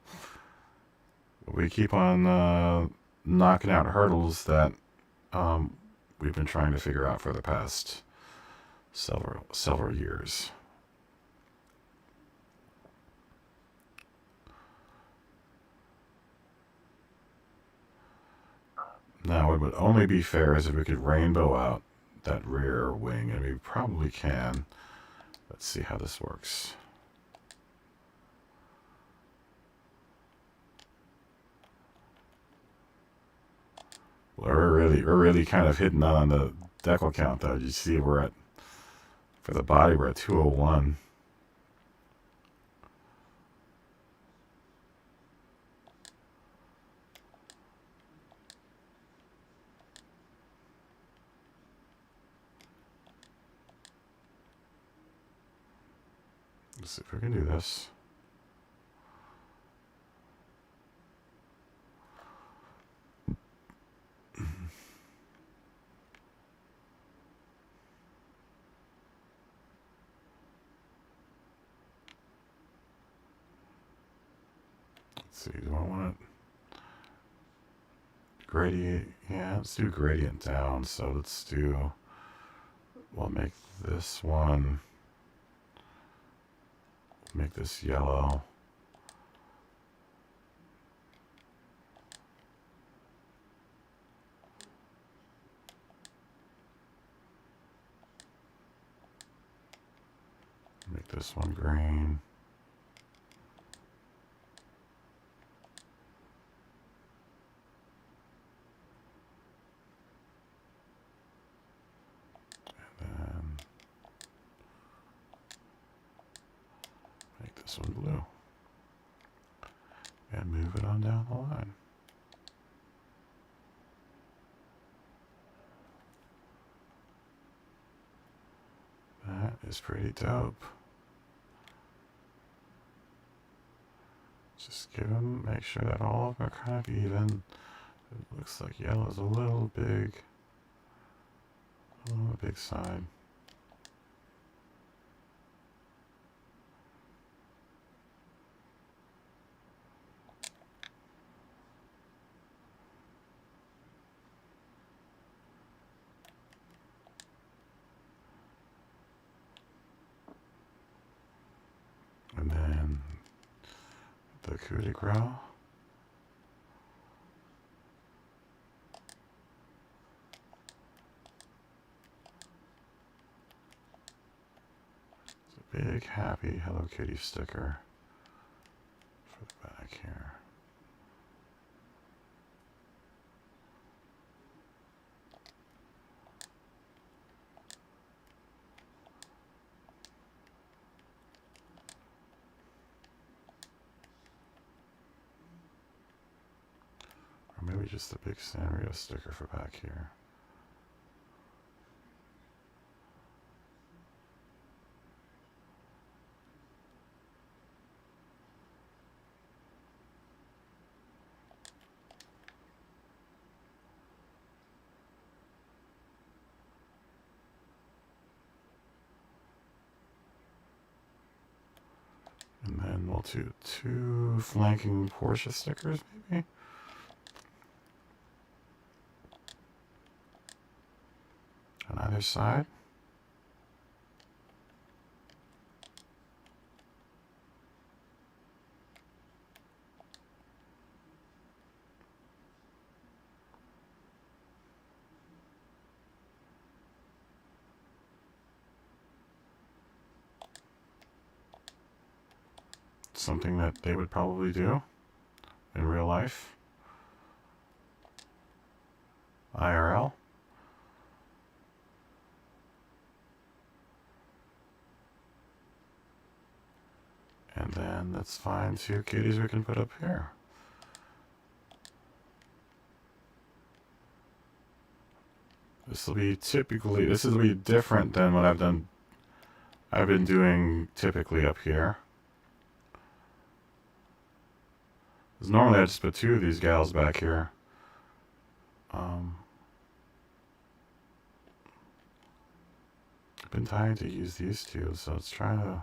we keep on knocking out hurdles that we've been trying to figure out for the past several years. Now, it would only be fair is if we could rainbow out that rear wing, and we probably can. Let's see how this works. Well, we're really kind of hitting on the decal count, though. You see, for the body, we're at 201. Let's see if we can do this. Let's see, do I want it gradient? Yeah, let's do gradient down. So let's do, we'll make this one, make this yellow. Make this one green. This one blue, and move it on down the line. That is pretty dope. Just make sure that all of them are kind of even. It looks like yellow is a little big, on the big side. And then the coup de grace. It's a big happy Hello Kitty sticker for the back here. Maybe just a big Sanrio sticker for back here. And then we'll do 2 flanking Porsche stickers, maybe? On either side. Something that they would probably do in real life. IRL. And then let's find 2 kitties we can put up here. This will be different than what I've been doing typically up here. Because normally I just put 2 of these gals back here. I've been trying to use these two, so let's try to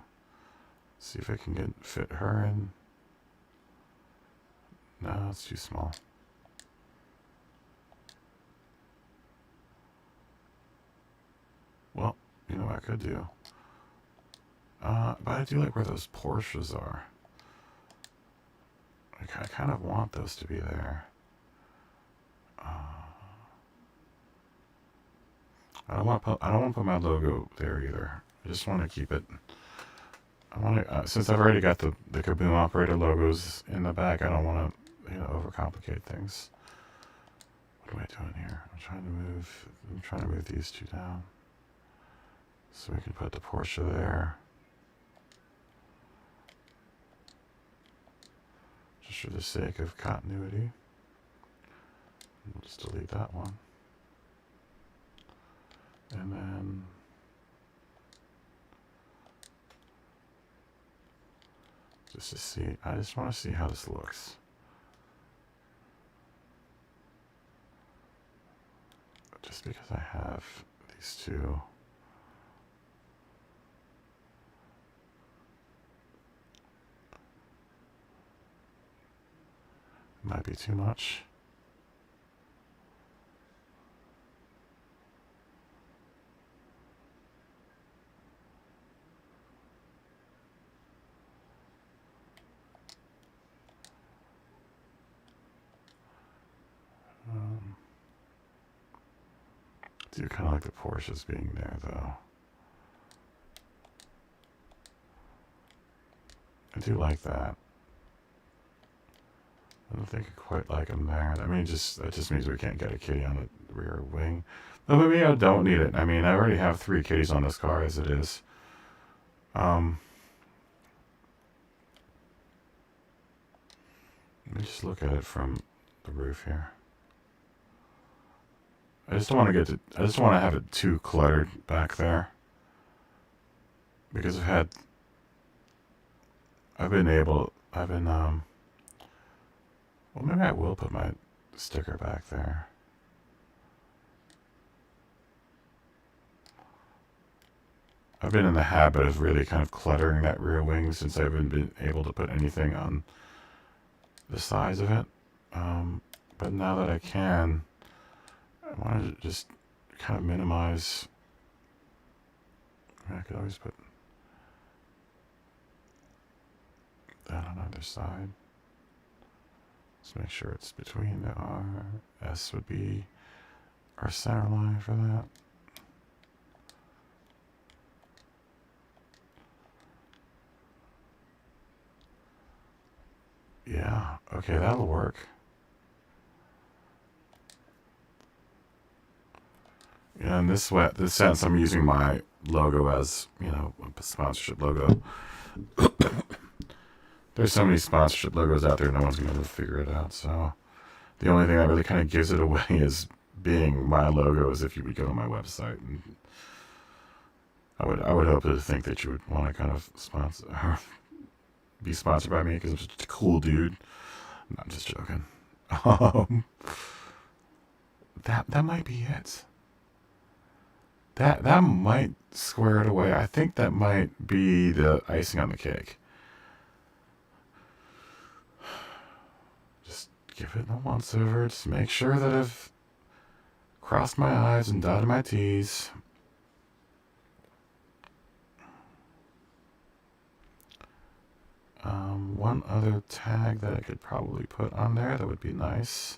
see if I can fit her in. No, it's too small. Well, you know what I could do? But I do like where those Porsches are. I kind of want those to be there. I don't want to put my logo there either. I just want to keep it. I want to since I've already got the Kaboom operator logos in the back. I don't want to overcomplicate things. What am I doing here? I'm trying to move these two down so we can put the Porsche there. Just for the sake of continuity. We'll just delete that one. And then just to see, I just want to see how this looks. Just because I have these two. Might be too much. I do kind of like the Porsches being there, though. I do like that. I don't think I quite like them there. I mean, that just means we can't get a kitty on the rear wing. But maybe I don't need it. I mean, I already have 3 kitties on this car as it is. Let me just look at it from the roof here. I just don't want to have it too cluttered back there. Because well, maybe I will put my sticker back there. I've been in the habit of really kind of cluttering that rear wing since I haven't been able to put anything on the sides of it. But now that I can, I want to just kind of minimize. I could always put that on either side. Let's make sure it's between the R. S would be our center line for that. Yeah, okay, that'll work. Yeah, in this sense, I'm using my logo as, a sponsorship logo. There's so many sponsorship logos out there, no one's going to be able to figure it out. So the only thing that really kind of gives it away is being my logo, is if you would go to my website. And I would hope to think that you would want to kind of be sponsored by me because I'm just a cool dude. No, I'm just joking. That might be it. That might square it away. I think that might be the icing on the cake. Just give it a once over. Just make sure that I've crossed my I's and dotted my T's. One other tag that I could probably put on there that would be nice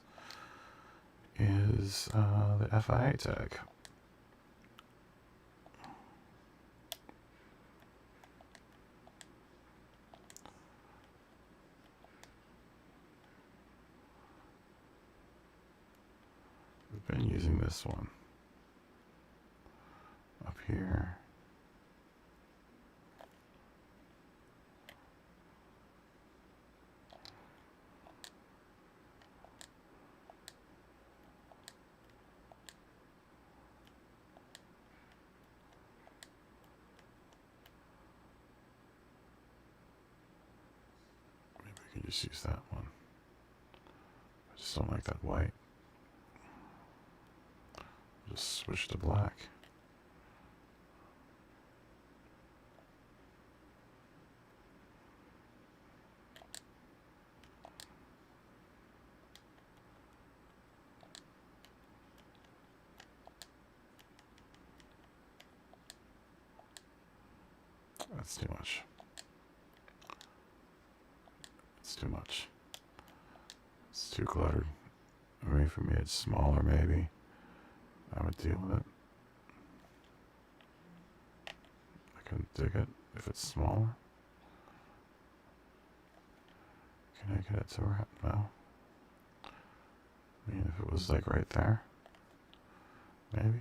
is the FIA tag. We've been using this one up here. Maybe we can just use that one. I just don't like that white. Just switch to black. That's too much. It's too much. It's too cluttered. I mean, for me, it's smaller, maybe. I would deal with it. I can dig it if it's smaller. Can I get it to wrap? No. I mean, if it was like right there, maybe.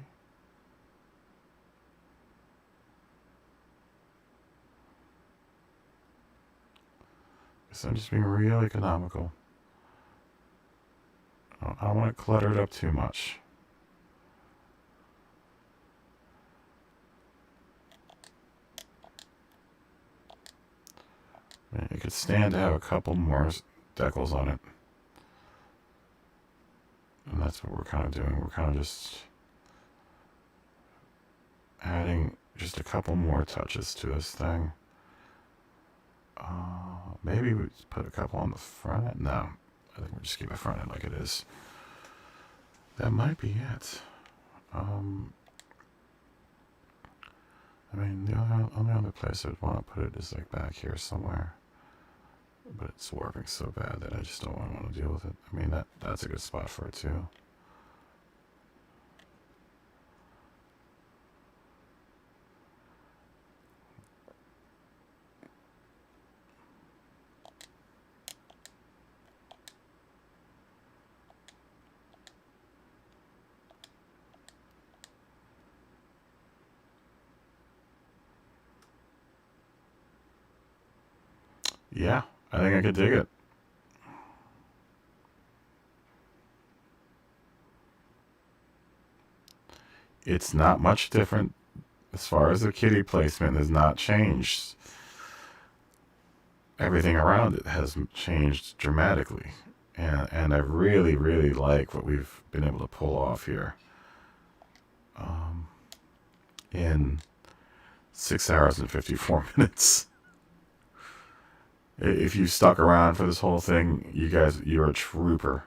Guess I'm just being real economical. I don't want it cluttered up too much. I mean, it could stand to have a couple more decals on it. And that's what we're kind of doing. We're kind of just adding just a couple more touches to this thing. Maybe we put a couple on the front end. No, I think we'll just keep the front end like it is. That might be it. I mean, the only other place I'd want to put it is like back here somewhere. But it's warping so bad that I just don't want to deal with it. I mean, that's a good spot for it too. Yeah, I think I could dig it. It's not much different as far as the kitty placement has not changed. Everything around it has changed dramatically. And I really, really like what we've been able to pull off here. In 6 hours and 54 minutes. If you stuck around for this whole thing, you're a trooper.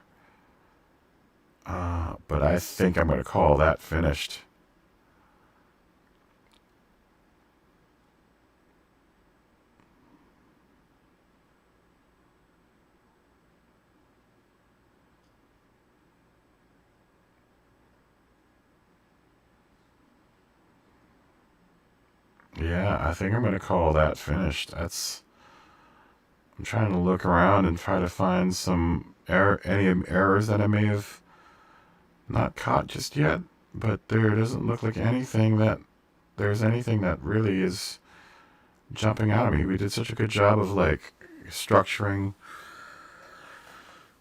But I think I'm going to call that finished. Yeah, I think I'm going to call that finished. I'm trying to look around and try to find any errors that I may have not caught just yet, but there doesn't look like there's anything that really is jumping out at me. We did such a good job of like structuring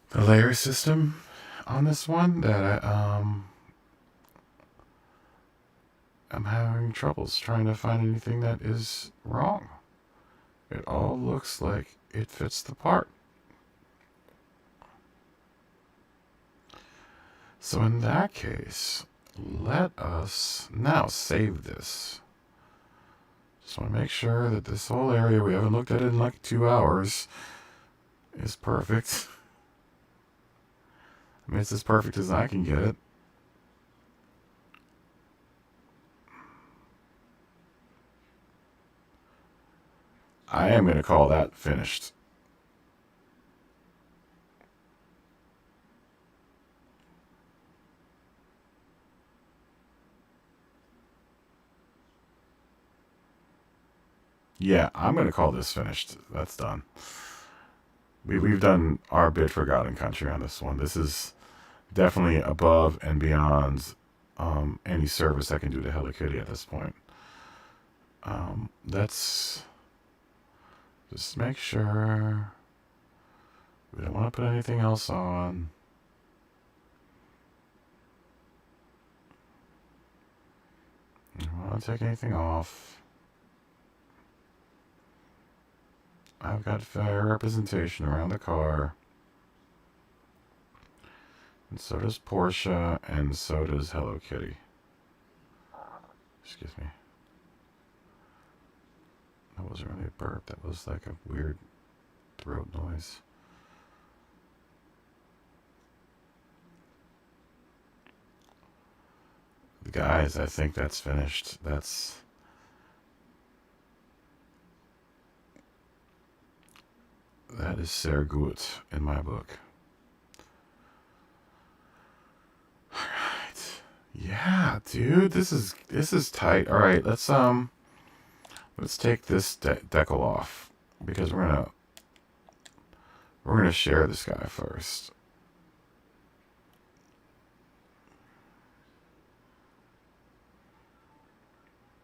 the layer system on this one that I'm having troubles trying to find anything that is wrong. It all looks like it fits the part. So in that case, let us now save this. Just want to make sure that this whole area, we haven't looked at it in like 2 hours, is perfect. I mean, it's as perfect as I can get it. I am going to call that finished. Yeah, I'm going to call this finished. That's done. We've done our bit for God and Country on this one. This is definitely above and beyond any service I can do to Hello Kitty at this point. Let's just make sure we don't want to put anything else on. We don't want to take anything off. I've got fair representation around the car. And so does Porsche, and so does Hello Kitty. Excuse me. That wasn't really a burp. That was like a weird throat noise. Guys, I think that's finished. That is sehr gut in my book. Alright. Yeah, dude, this is tight. Alright, let's take this decal off. Because we're gonna share this guy first.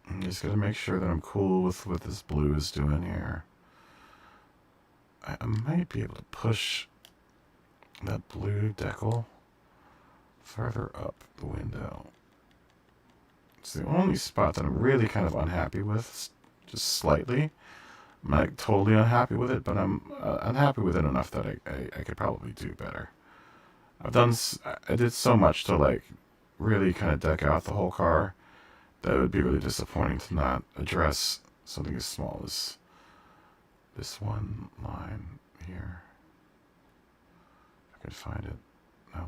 I'm just gonna make sure that I'm cool with what this blue is doing here. I might be able to push that blue decal further up the window. It's the only spot that I'm really kind of unhappy with, just slightly. I'm not totally unhappy with it, but I'm unhappy with it enough that I could probably do better. I did so much to like really kind of deck out the whole car that it would be really disappointing to not address something as small as this one line here. If I could find it. No.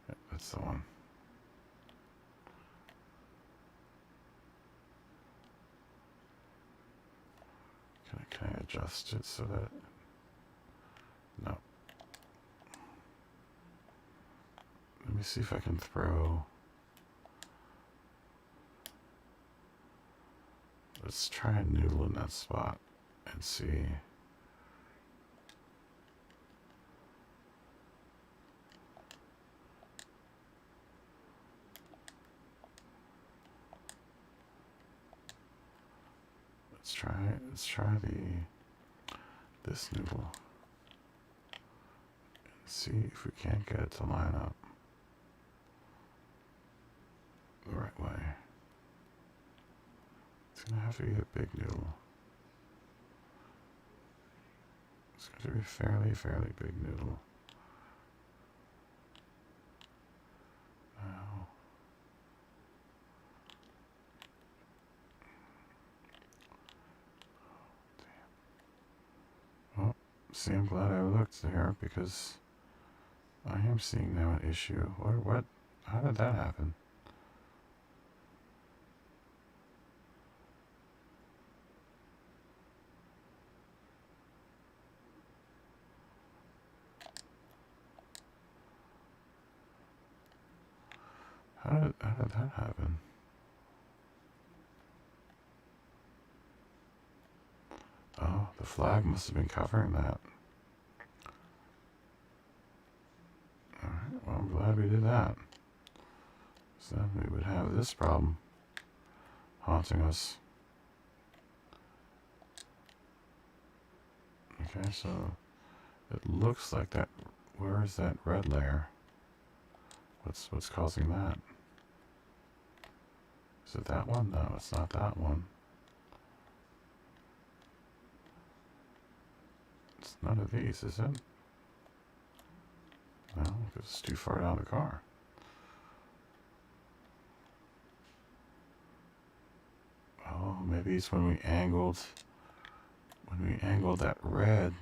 Yeah, that's the one. Can I adjust it so that... No. Let me see if I can throw... Let's try a noodle in that spot and see. Let's try this noodle and see if we can't get it to line up the right way. It's gonna have to be a big noodle. It's going to be a fairly big noodle. Now, damn. Oh, see, I'm glad I looked there because I am seeing now an issue. What? How did that happen? How did that happen? Oh, the flag must have been covering that. Alright, well, I'm glad we did that. So then we would have this problem haunting us. Okay, so it looks like that. Where is that red layer? What's causing that? Is it that one? No, it's not that one. It's none of these, is it? No, because it's too far down the car. Oh, maybe it's when we angled that red.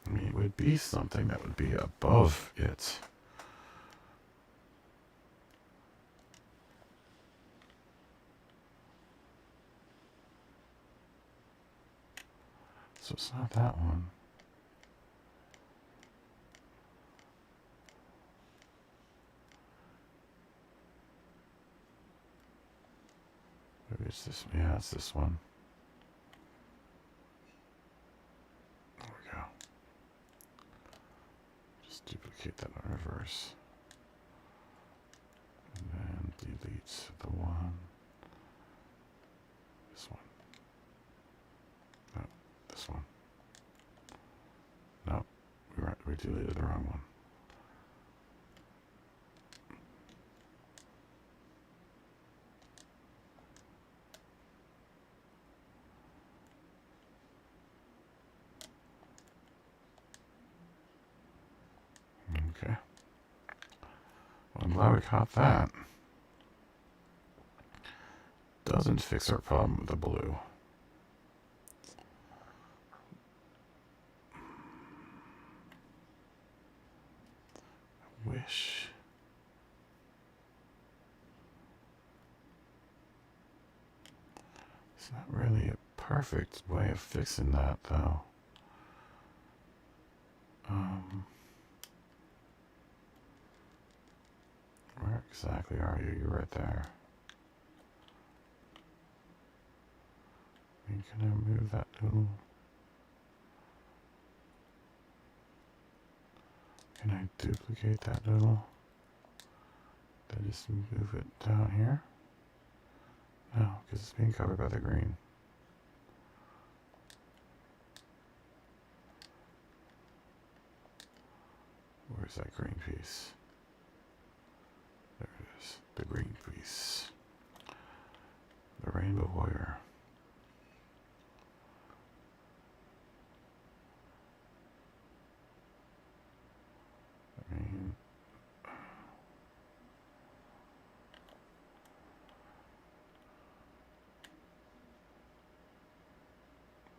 I mean, it would be something that would be above it. So it's not that one. Maybe it's this. Yeah, it's this one. There we go. Just duplicate that in reverse. And then delete the one. This one. No, this one. No, we deleted the wrong one. Okay. Well, I'm glad we caught that. Doesn't fix our problem with the blue. I wish. It's not really a perfect way of fixing that, though. Where exactly are you? You're right there. I mean, can I move that little? Can I duplicate that little? Did I just move it down here? No, because it's being covered by the green. Where's that green piece? There it is. The green piece. The rainbow warrior. Green.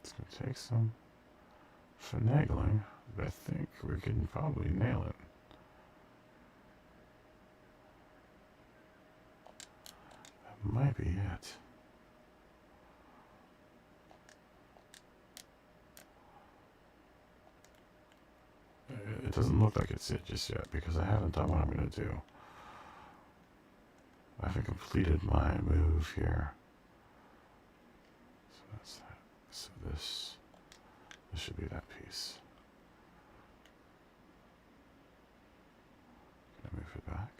It's going to take some finagling, but I think we can probably nail it. That might be it. It doesn't look like it's it just yet because I haven't done what I'm going to do. I haven't completed my move here. So that's that. So this should be that piece. Can I move it back?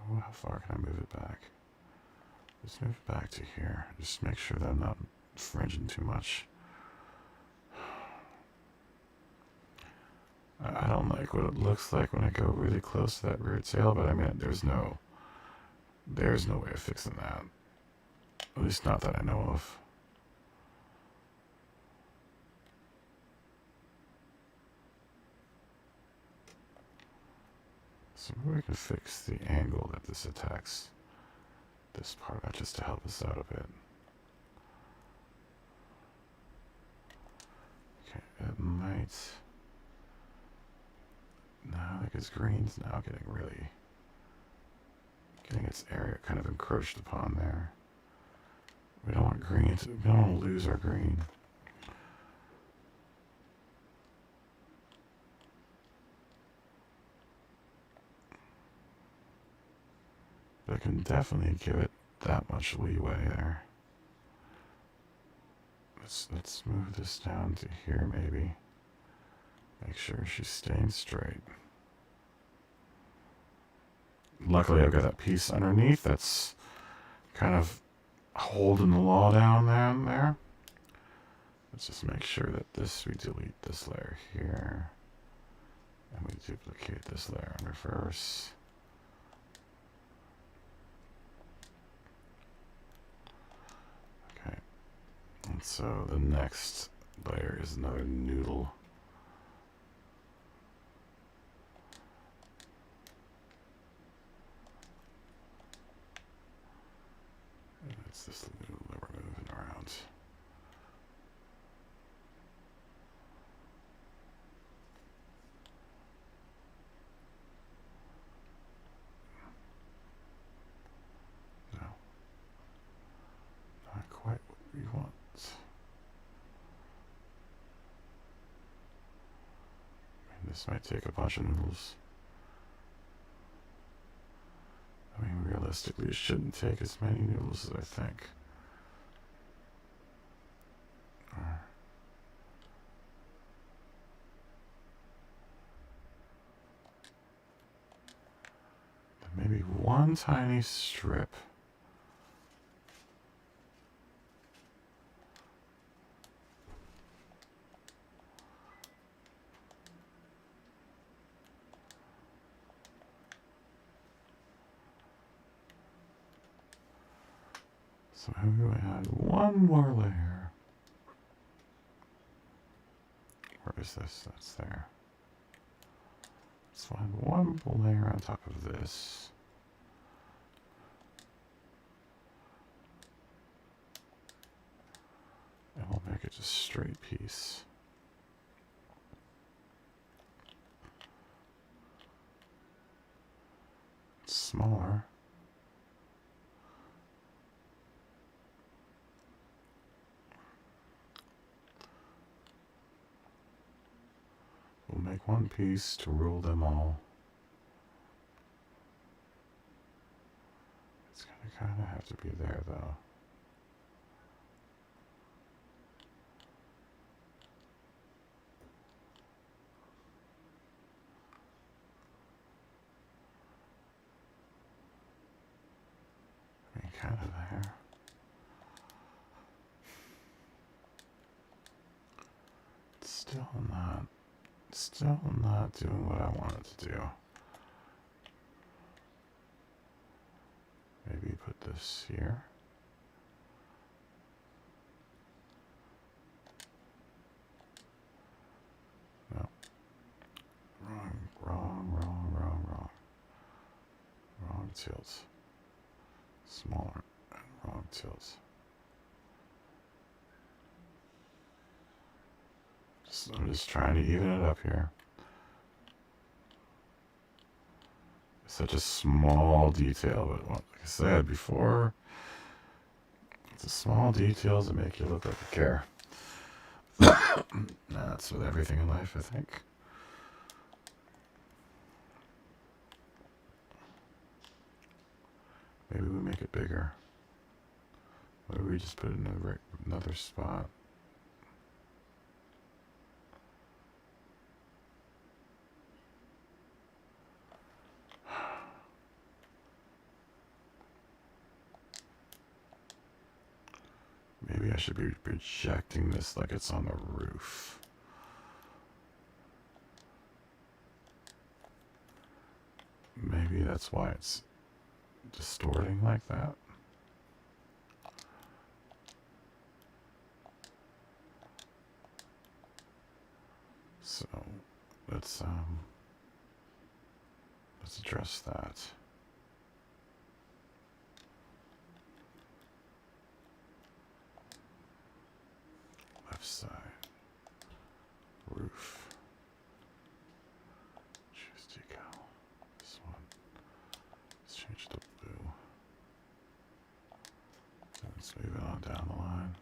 Oh, how far can I move it back? Just move it back to here. Just make sure that I'm not fringing too much. I don't like what it looks like when I go really close to that rear tail, but I mean, there's no way of fixing that. At least not that I know of. So maybe we can fix the angle that this attacks this part out just to help us out a bit. Okay, it might... No, because green's now getting its area kind of encroached upon there. We don't want green to, we don't want to lose our green. But I can definitely give it that much leeway there. Let's move this down to here maybe. Make sure she's staying straight. Luckily I've got that piece underneath that's kind of holding the law down there. Let's just make sure that we delete this layer here. And we duplicate this layer in reverse. Okay. And so the next layer is another noodle. And it's this noodle that we're moving around. No. Not quite what we want. This might take a bunch of noodles. I mean, realistically, it shouldn't take as many noodles as I think. Maybe one tiny strip. So maybe we add one more layer. Where is this? That's there. Let's find one layer on top of this. And we'll make it just straight piece. It's smaller. We'll make one piece to rule them all. It's gonna kind of have to be there though. I mean, kind of there. It's still not doing what I want it to do. Maybe put this here. No. Wrong tilt. Smaller and wrong tilt. I'm just trying to even it up here. It's such a small detail, but like I said before, it's the small details that make you look like you care. That's with everything in life, I think. Maybe we make it bigger. Maybe we just put it in another spot. Maybe I should be projecting this like it's on the roof. Maybe that's why it's distorting like that. So let's address that. Left side, roof. Choose decal. This one. Let's change to blue. So let's move it on down the line.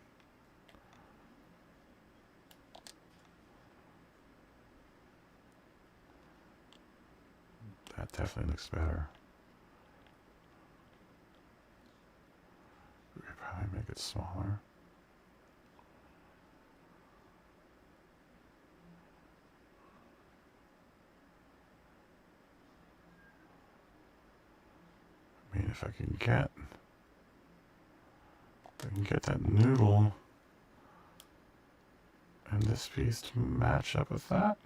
That definitely looks better. We could probably make it smaller. I mean, if I can get that noodle and this piece to match up with that,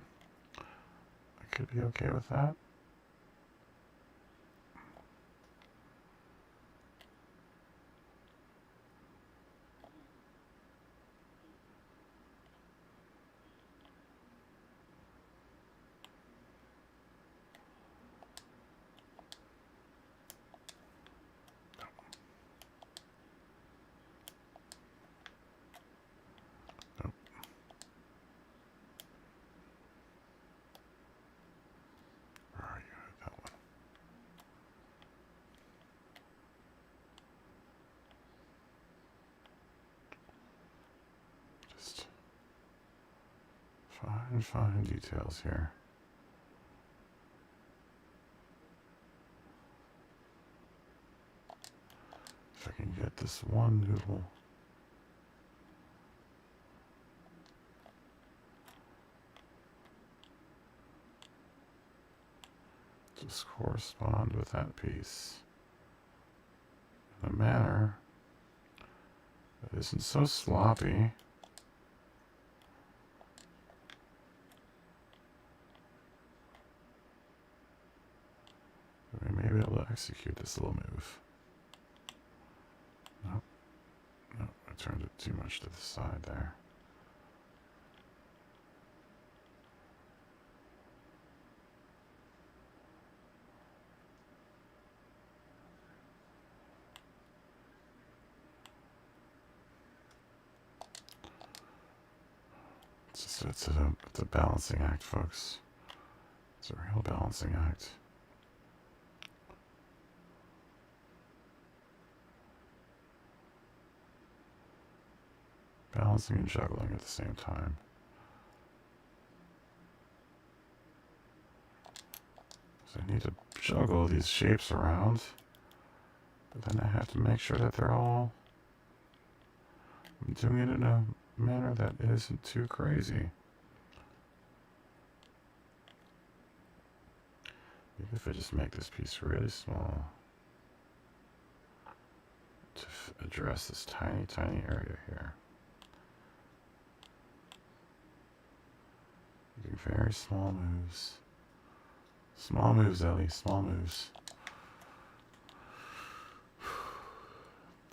I could be okay with that. Where are you? That one. Just fine details here. If I can get this one noodle to correspond with that piece in a manner that isn't so sloppy. We may be able to execute this little move. Nope. too much to the side there. It's a balancing act, folks. It's a real balancing act. Balancing and juggling at the same time. So I need to juggle these shapes around, but then I have to make sure that they're all doing it in a manner that isn't too crazy. Maybe if I just make this piece really small to address this tiny, tiny area here. Making very small moves. Small moves, Ellie, small moves.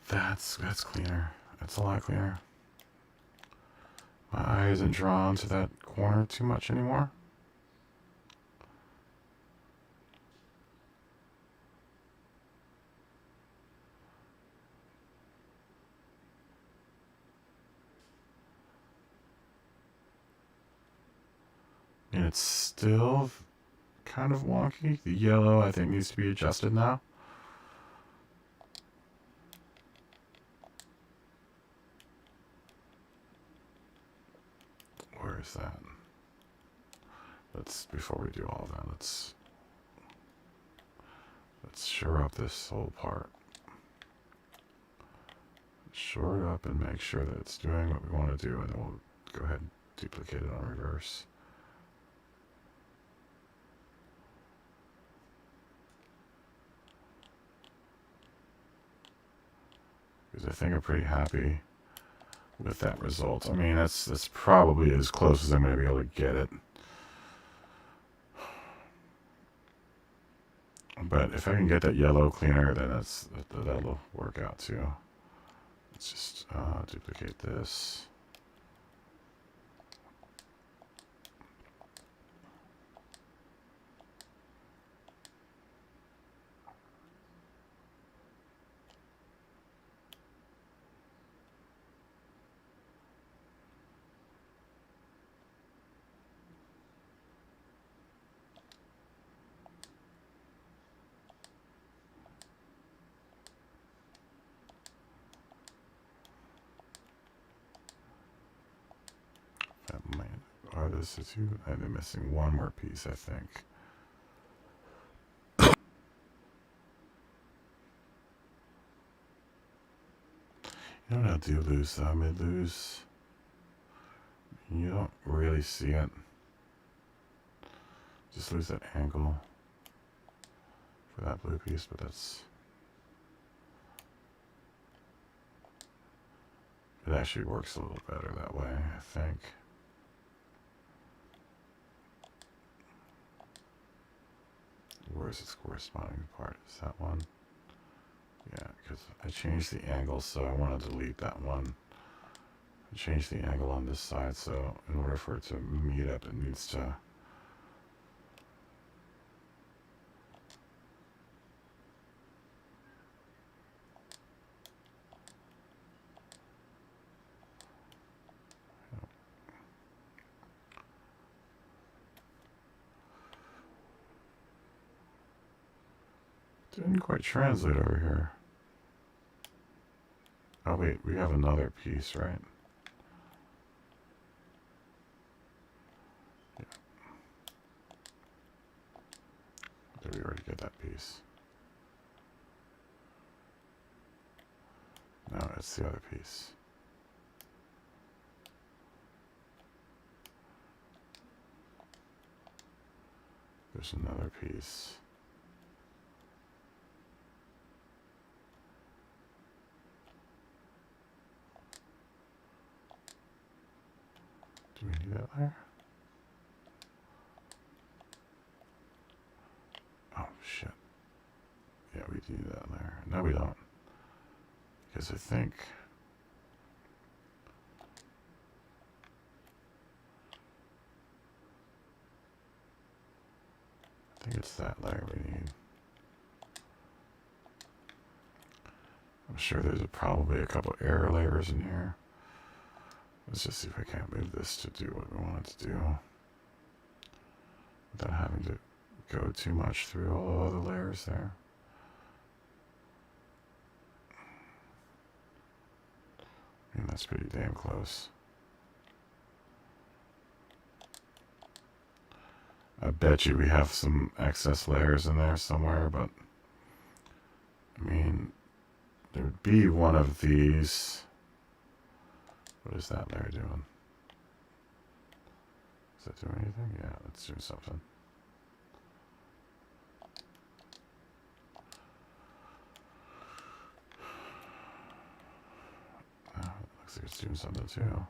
That's cleaner. That's a lot cleaner. My eye isn't drawn to that corner too much anymore. And it's still kind of wonky. The yellow, I think, needs to be adjusted now. Where is that? Before we do all that, let's shore up this whole part. Shore it up and make sure that it's doing what we want to do, and then we'll go ahead and duplicate it on reverse. Because I think I'm pretty happy with that result. I mean, that's probably as close as I'm going to be able to get it. But if I can get that yellow cleaner, then that'll work out too. Let's just duplicate this. That might, are this two? I'm missing one more piece, I think. You know what I do lose though? I may lose. You don't really see it. Just lose that angle for that blue piece, but that's. It actually works a little better that way, I think. Where's its corresponding part? Is that one? Yeah, because I changed the angle, so I want to delete that one. I changed the angle on this side, so in order for it to meet up, it needs to... Didn't quite translate over here. Oh wait, we have another piece, right? Yeah. Did we already get that piece? No, it's the other piece. There's another piece. Do we need that there? Oh, shit. Yeah, we need that there. No, we don't. Because I think think it's that layer we need. I'm sure there's probably a couple error layers in here. Let's just see if I can't move this to do what we want it to do without having to go too much through all the other layers there. I mean, that's pretty damn close. I bet you we have some excess layers in there somewhere, but I mean, there would be one of these. What is that layer doing? Is that doing anything? Yeah, let's do something. Oh, it looks like it's doing something too.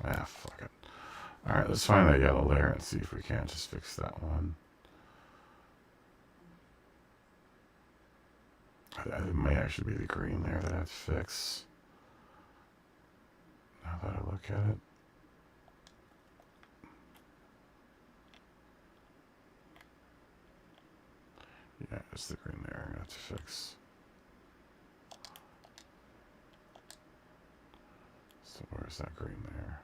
Ah, fuck it. Alright, let's find that yellow layer and see if we can't just fix that one. It may actually be the green layer that I have to fix. Now that I look at it. Yeah, it's the green layer I'm going to have to fix. So where's that green layer?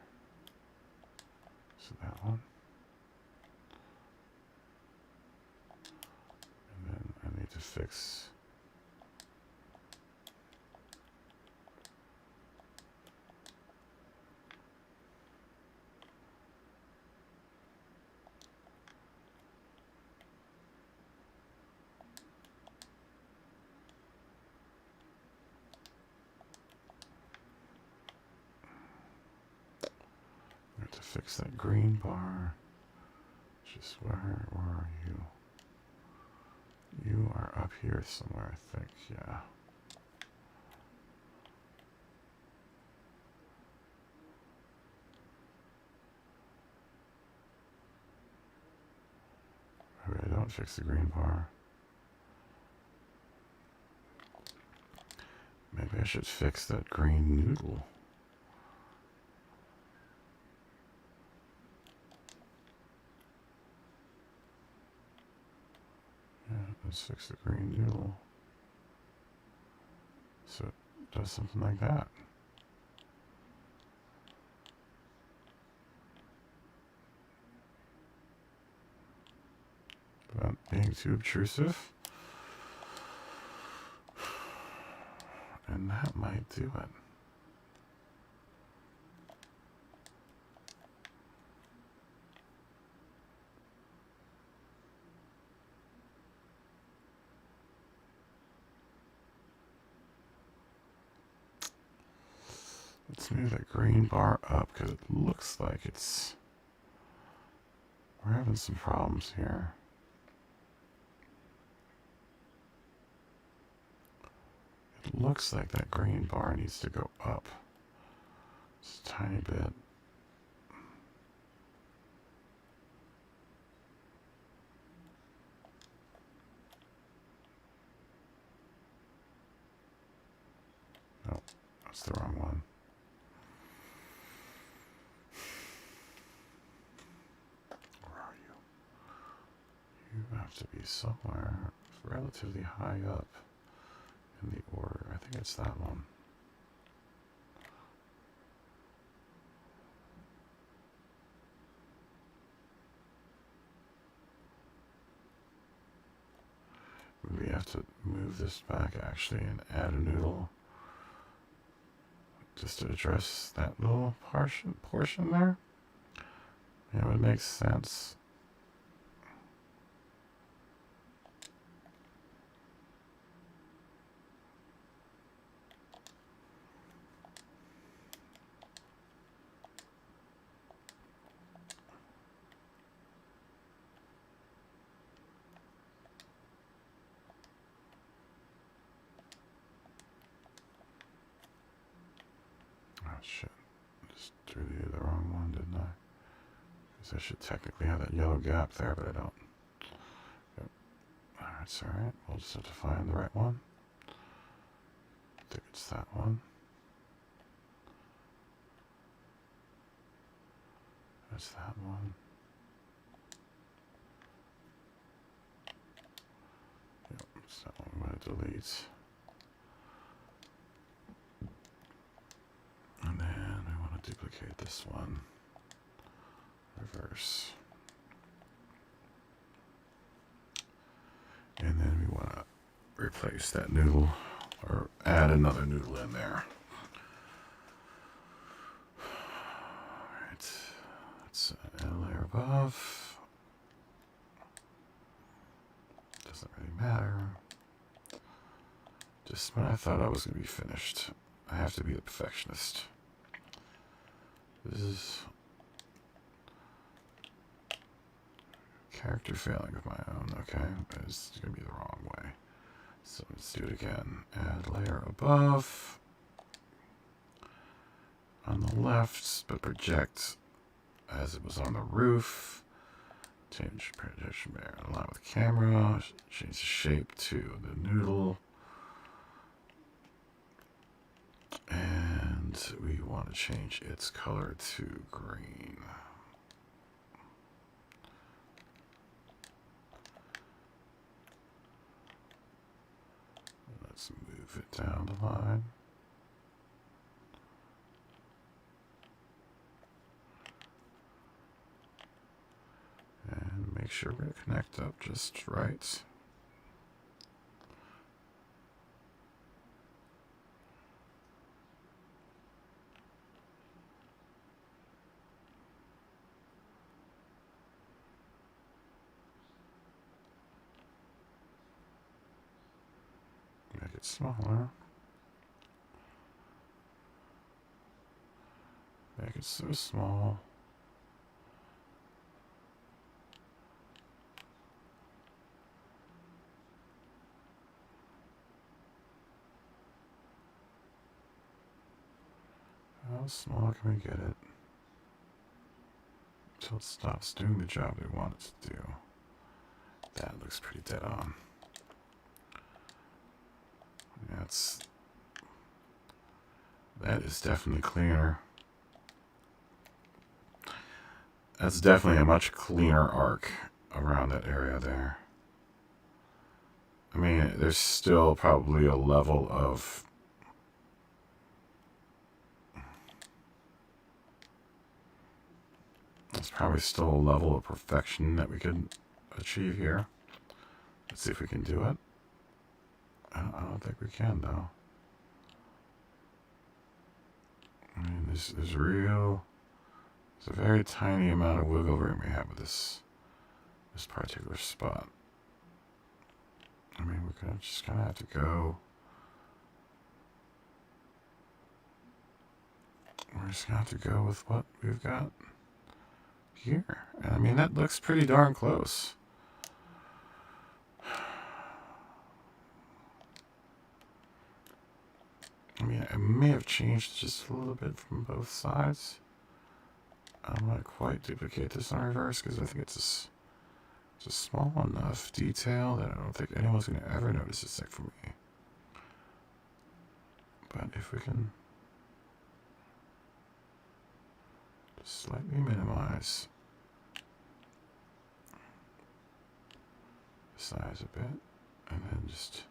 So that one. And then I need to fix... fix that green bar. Just where are you? You are up here somewhere, I think, yeah. Maybe I don't fix the green bar. Maybe I should fix that green noodle. Yeah, let's fix the green noodle. So it does something like that. Without being too obtrusive. And that might do it. Let's move that green bar up because it looks like we're having some problems here. It looks like that green bar needs to go up just a tiny bit. No, that's the wrong one. Where are you? You have to be somewhere relatively high up in the order. I think it's that one. We have to move this back actually and add a noodle just to address that little portion there. Yeah, it makes sense. Oh shit, just drew the wrong one, didn't I? Because I should technically have that yellow gap there, but I don't. Yep. Alright, it's alright. We'll just have to find the right one. I think it's that one. That's that one. Yep, that's that one I'm going to delete. And then we want to duplicate this one. Reverse. And then we want to replace that noodle, or add another noodle in there. Alright, let's add a layer above. Doesn't really matter. Just when I thought I was going to be finished, I have to be a perfectionist. This is character failing of my own, okay? It's going to be the wrong way. So let's do it again. Add layer above. On the left, but project as it was on the roof. Change projection layer. Align with camera. Change the shape to the noodle. And we want to change its color to green. Let's move it down the line. And make sure we're going to connect up just right. Make it smaller. Make it so small. How small can we get it until it stops doing the job we want it to do? That looks pretty dead on. Yeah, that is definitely cleaner. That's definitely a much cleaner arc around that area there. I mean, there's still probably a level of there's probably still a level of perfection that we could achieve here. Let's see if we can do it. I don't think we can, though. I mean, there's a very tiny amount of wiggle room we have with this particular spot. I mean, we're just gonna have to go. We're just gonna have to go with what we've got here. And I mean, that looks pretty darn close. I mean, I may have changed just a little bit from both sides. I'm not quite duplicate this on reverse because I think it's a small enough detail that I don't think anyone's going to ever notice except for me. But if we can just slightly minimize the size a bit, and then just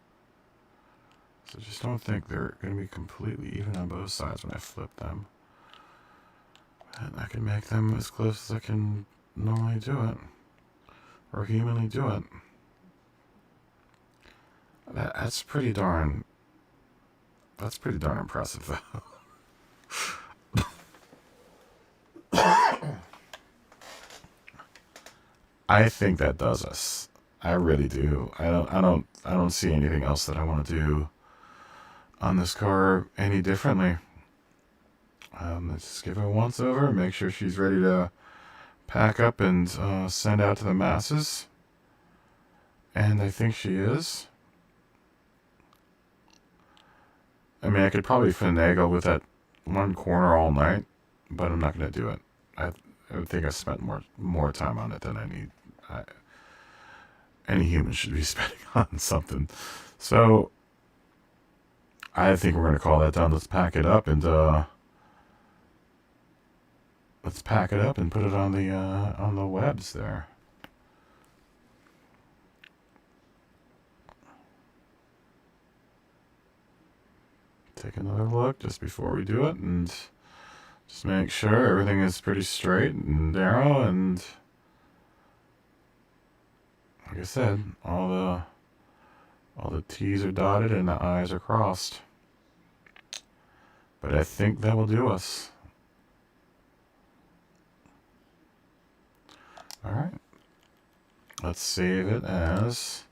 don't think they're going to be completely even on both sides when I flip them. And I can make them as close as I can normally do it, or humanly do it. That's pretty darn impressive, though. I think that does us. I really do. I don't see anything else that I want to do on this car any differently. Let's just give it a once over, make sure she's ready to pack up and send out to the masses. And I think she is. I mean, I could probably finagle with that one corner all night, but I'm not going to do it. I think I spent more time on it than I need. Any human should be spending on something. So I think we're going to call that done. Let's pack it up and let's let's pack it up and put it on the webs there. Take another look just before we do it, and just make sure everything is pretty straight and narrow, and like I said, all the T's are dotted and the I's are crossed. But I think that will do us. All right. Let's save it as...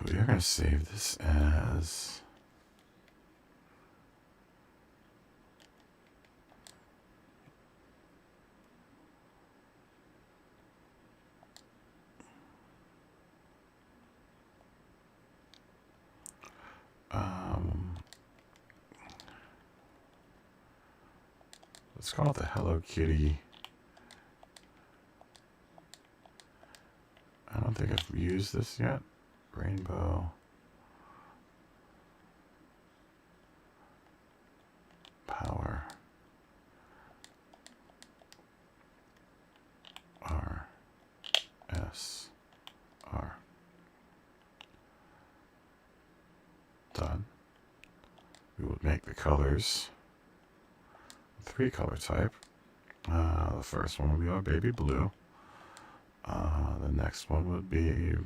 We are going to save this as... let's call it the Hello Kitty. I don't think I've used this yet. Rainbow. Power. RSR. Done. We will make the colors 3 color type. The first one will be our baby blue. The next one would be,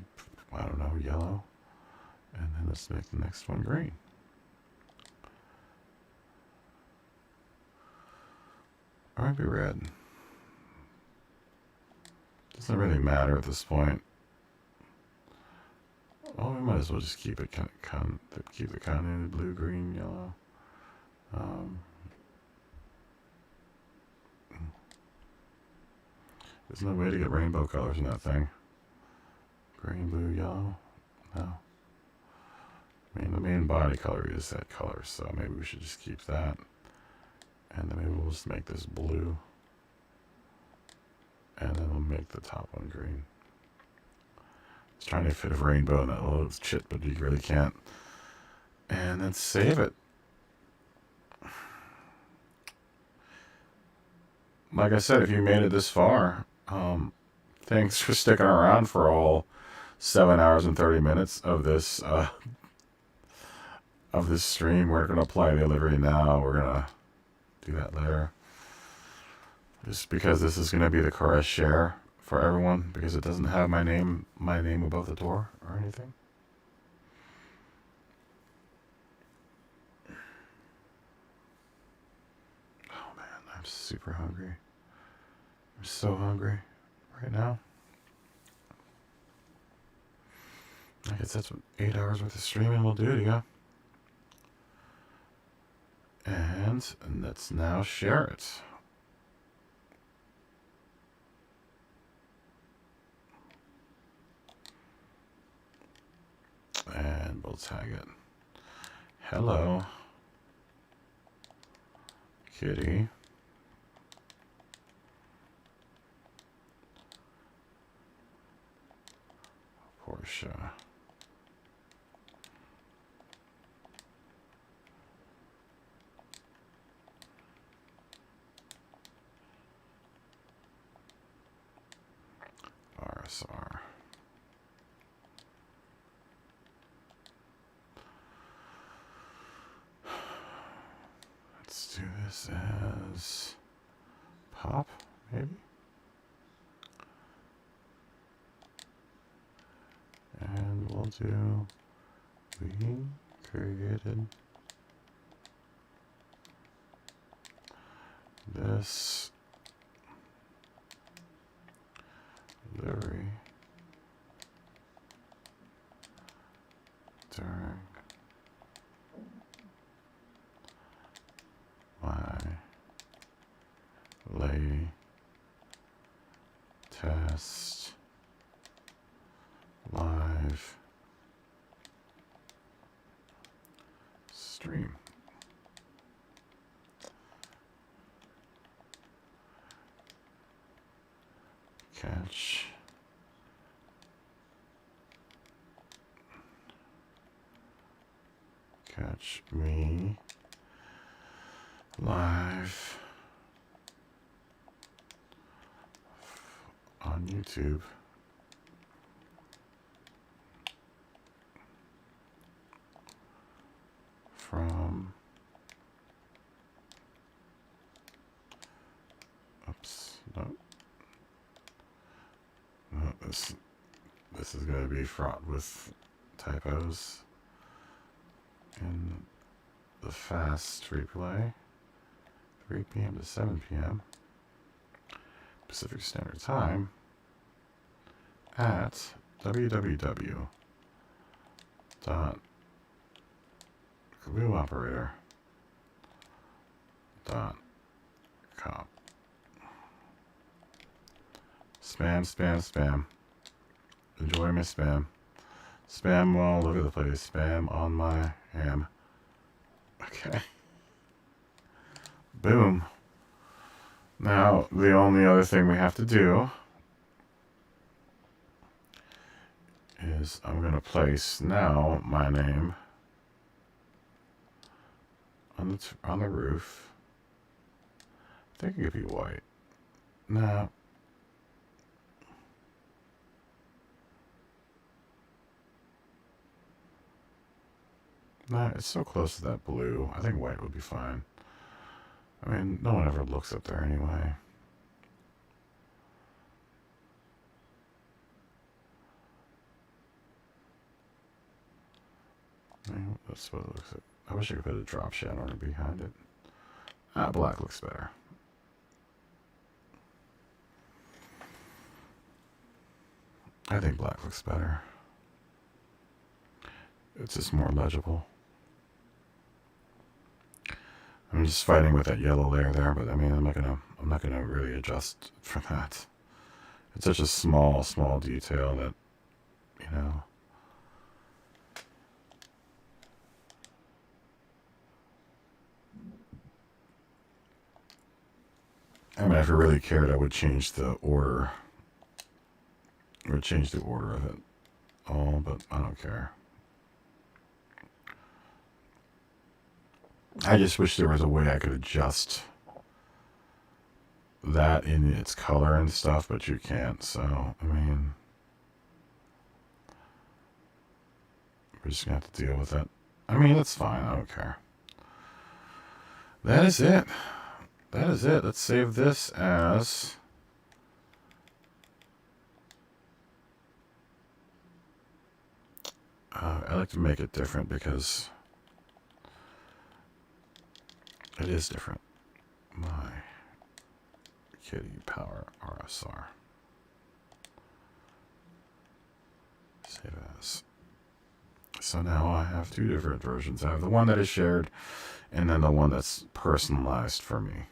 I don't know, yellow. And then let's make the next one green. Or maybe red. Doesn't really matter at this point. Oh, we might as well just keep it keep the continuity blue, green, yellow. There's no way to get rainbow colors in that thing. Green, blue, yellow. No. I mean, the main body color is that color, so maybe we should just keep that. And then maybe we'll just make this blue. And then we'll make the top one green. I was trying to fit a rainbow in that little chit, but you really can't. And then save it. Like I said, if you made it this far, thanks for sticking around for all 7 hours and 30 minutes of this stream. We're going to apply the livery now. We're going to do that later. Just because this is going to be the car I share for everyone, because it doesn't have my name above the door or anything. Oh man, I'm super hungry. I'm so hungry right now. I guess that's what 8 hours worth of streaming will do to you. And let's now share it. And we'll tag it. Hello Kitty Porsche. RSR. Let's do this as pop, maybe? And we'll do, we created this livery during my lay test live stream. Catch me live on YouTube. From, oops, no, this is going to be fraught with typos in the fast replay, 3 p.m. to 7 p.m. Pacific Standard Time at www.gloooperator.com. Spam, spam, spam. Enjoy my spam. Spam all over the place. Spam on my ham. Okay. Boom. Now, the only other thing we have to do is I'm going to place now my name on the roof. I think it could be white. No. No, it's so close to that blue. I think white would be fine. I mean, no one ever looks up there anyway. I mean, that's what it looks like. I wish I could put a drop shadow behind it. Ah, black looks better. I think black looks better. It's just more legible. I'm just fighting with that yellow layer there, but I mean, I'm not gonna really adjust for that. It's such a small detail that, you know. I mean, if I really cared, I would change the order. I would change the order of it all, but I don't care. I just wish there was a way I could adjust that in its color and stuff, but you can't, so, I mean, we're just gonna have to deal with it. I mean, that's fine, I don't care. That is it. That is it. Let's save this as I like to make it different because it is different. My Kitty Power RSR. Save as. So now I have two different versions. I have the one that is shared and then the one that's personalized for me.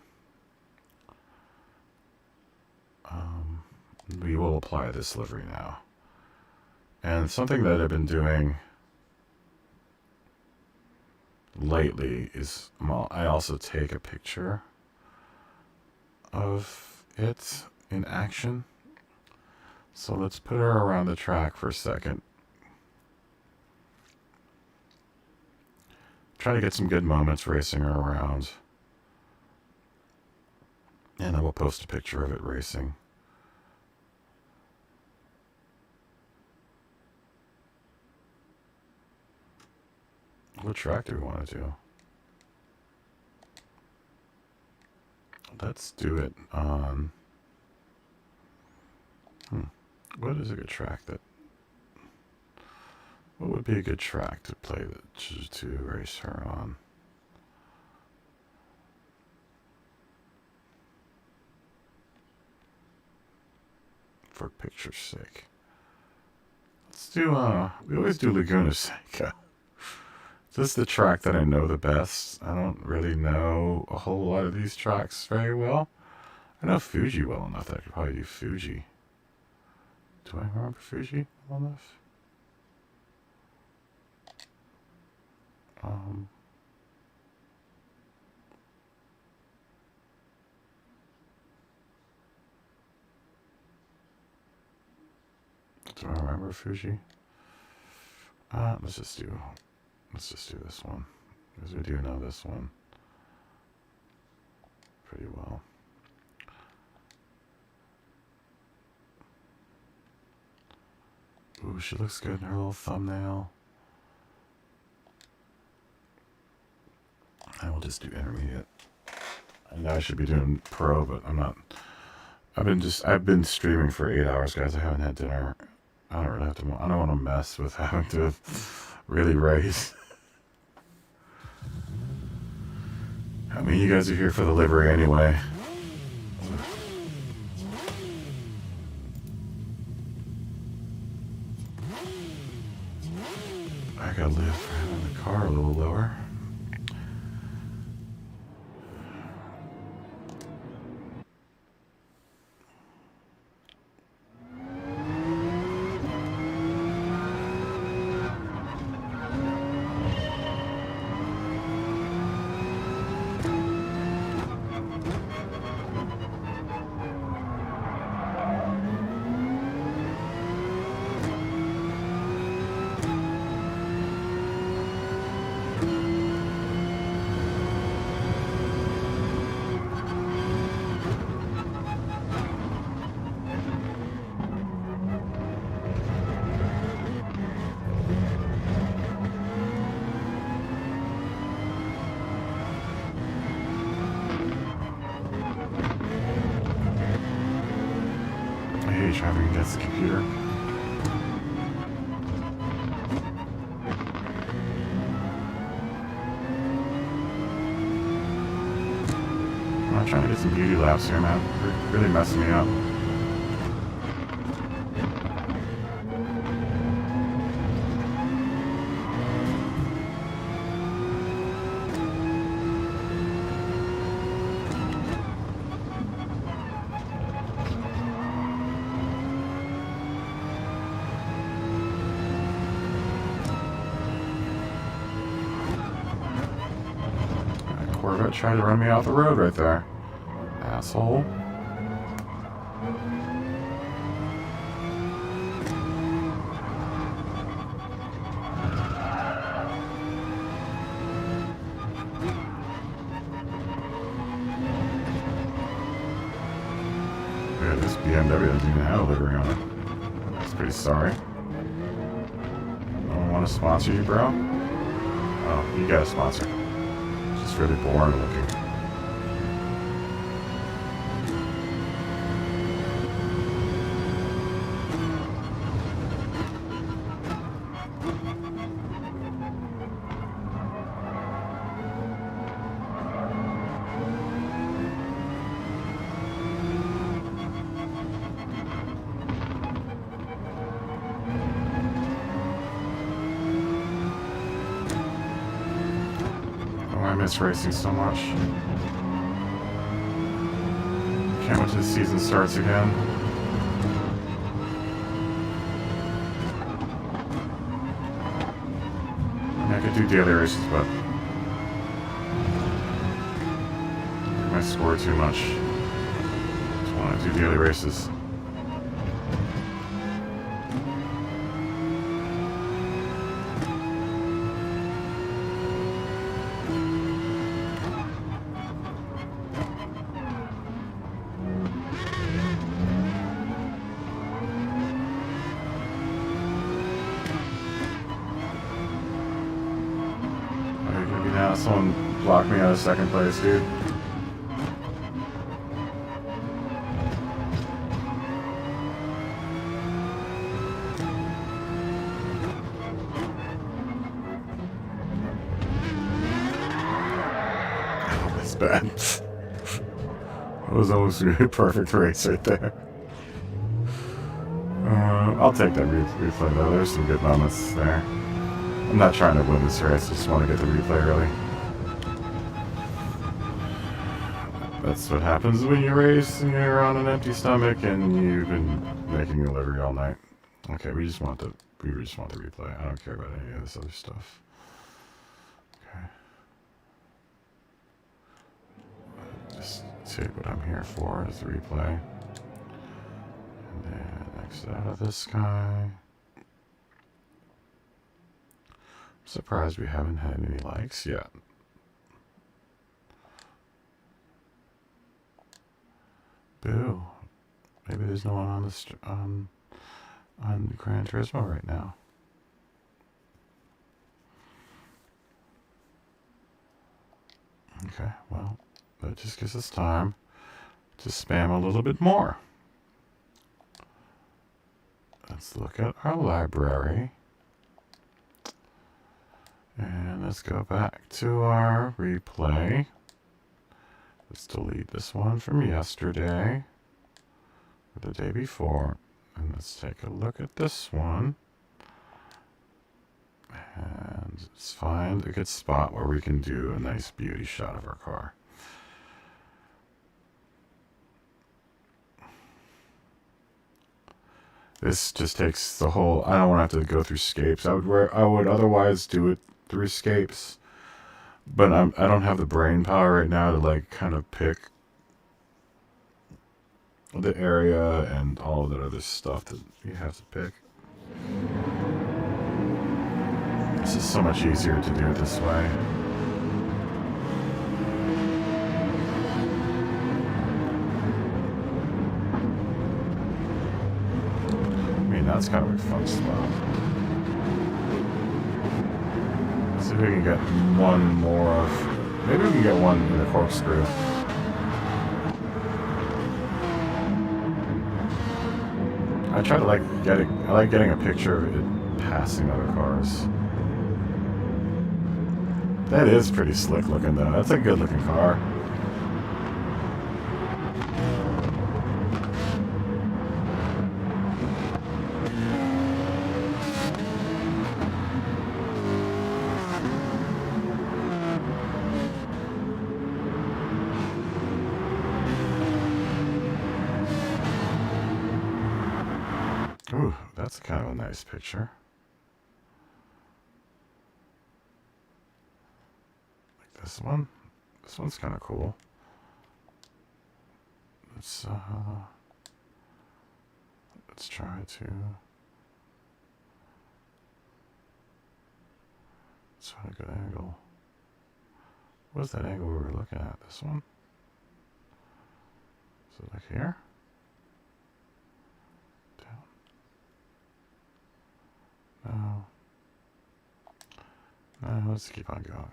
We will apply this livery now. And something that I've been doing lately is, well, I also take a picture of it in action. So let's put her around the track for a second. Try to get some good moments racing her around. And I will post a picture of it racing. What track do we want to do? Let's do it on... What is a good track that... What would be a good track to play to race her on? For picture's sake. Let's do, we always do Laguna Seca. This is the track that I know the best. I don't really know a whole lot of these tracks very well. I know Fuji well enough that I could probably do Fuji. Do I remember Fuji well enough? Do I remember Fuji? Let's just do this one, because we do know this one. pretty well. Ooh, she looks good in her little thumbnail. I will just do intermediate. I know I should be doing pro, but I'm not. I've been streaming for 8 hours, guys. I haven't had dinner. I don't really have to. I don't want to mess with having to really race. I mean, you guys are here for the livery anyway. I gotta live for having the car a little lower. Driving against the computer. I'm trying to get some beauty laps here, man. They're really messing me up. Corvette tried to run me off the road right there. Asshole. Yeah, this BMW doesn't even have a livery on it. That's pretty sorry. No one want to sponsor you, bro? Oh, you got a sponsor. It's really boring looking. I miss racing so much. Can't wait till the season starts again. I mean, I could do daily races, but I might score too much. Just want to do daily races. Someone blocked me out of second place, dude. Oh, that's bad. That was almost a perfect race right there. I'll take that replay though. There's some good moments there. I'm not trying to win this race. I just want to get the replay early. That's what happens when you race and you're on an empty stomach and you've been making a livery all night. Okay, we just want the replay. I don't care about any of this other stuff. Okay. Just take what I'm here for is the replay. And then exit out of this guy. I'm surprised we haven't had any likes yet. Boo. Maybe there's no one on the on Gran Turismo right now. Okay, well, that just gives us time to spam a little bit more. Let's look at our library. And let's go back to our replay. Let's delete this one from yesterday, or the day before. And let's take a look at this one. And let's find a good spot where we can do a nice beauty shot of our car. This just takes the whole, I don't want to have to go through scapes. I would otherwise do it through scapes. But I don't have the brain power right now to like kind of pick the area and all of that other stuff that you have to pick. This is so much easier to do it this way. I mean, that's kind of a fun spot. Let's see if we can get one more of... Maybe we can get one in the corkscrew. I try to I like getting a picture of it passing other cars. That is pretty slick looking though. That's a good looking car. Ooh, that's kind of a nice picture. Like this one. This one's kind of cool. Let's try to... Let's find a good angle. What's that angle we were looking at? This one? Is it like here? No. No, let's keep on going.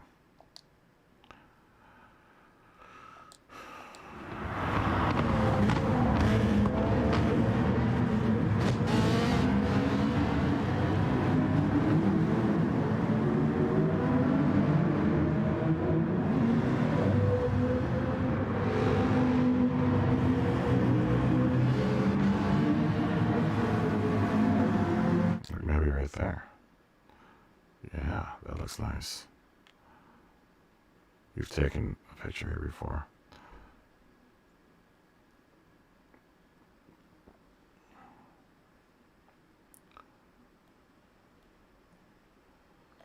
Maybe right there. Yeah, that looks nice. You've taken a picture here before.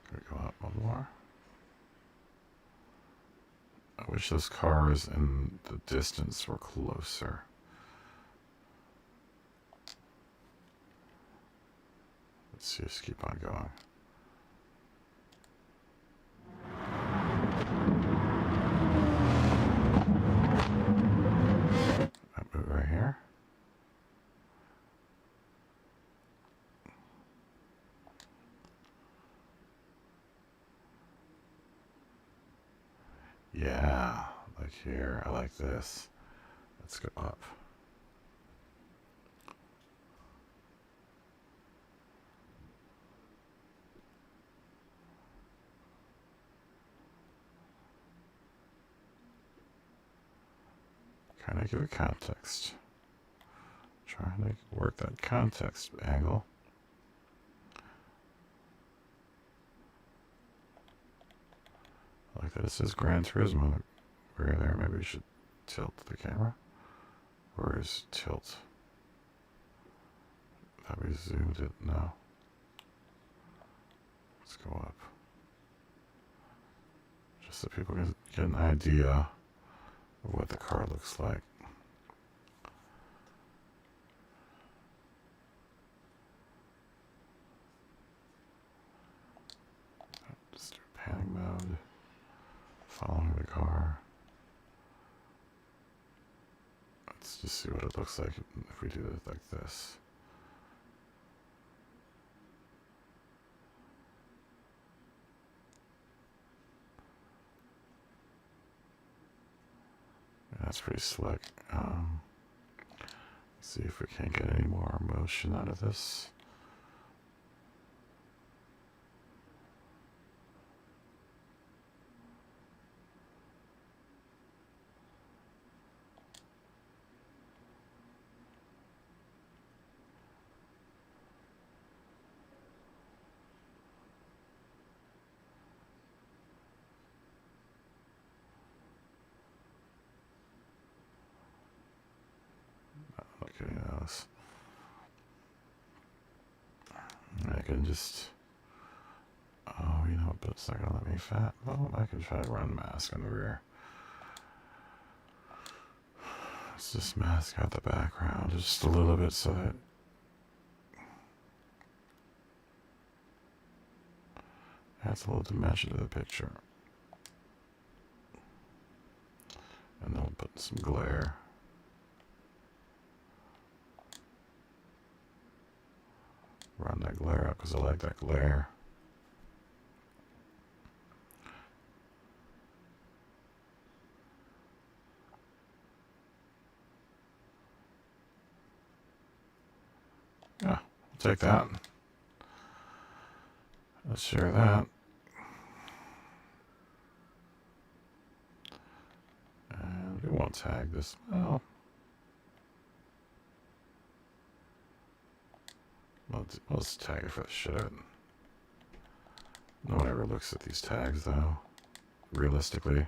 Can we go up one more? I wish those cars in the distance were closer. Let's just keep on going. That boot right here. Yeah, like here. I like this. Let's go up. Kind of give it context. Trying to work that context angle. I like that it says Gran Turismo right there. Maybe we should tilt the camera. Or is tilt? Thought we zoomed it. No. Let's go up. Just so people can get an idea of what the car looks like. Just do panning mode. Following the car. Let's just see what it looks like if we do it like this. Yeah, that's pretty slick. Let's see if we can't get any more motion out of this. Okay, I can just. Oh, you know what? But it's not gonna let me fat. Well, I can try to run mask on the rear. Let's just mask out the background just a little bit so that adds a little dimension to the picture. And then we'll put some glare. Run that glare up because I like that glare. Yeah, we'll take that. Let's share that. And we won't tag this. Well, let's tag it for the shit of it. No one ever looks at these tags, though. Realistically.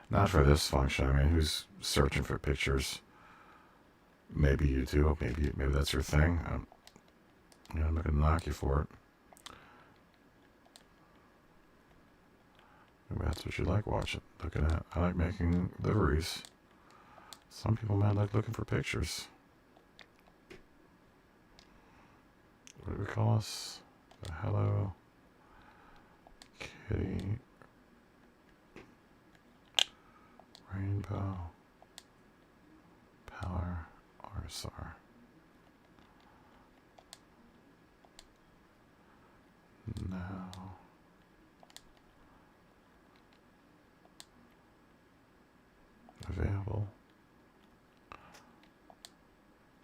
Not for this function. I mean, who's searching for pictures? Maybe you do. Maybe that's your thing. I'm not going to knock you for it. Maybe that's what you like watching, looking at. I like making liveries. Some people might like looking for pictures. What do we call us? The Hello Kitty Rainbow Power RSR. Now available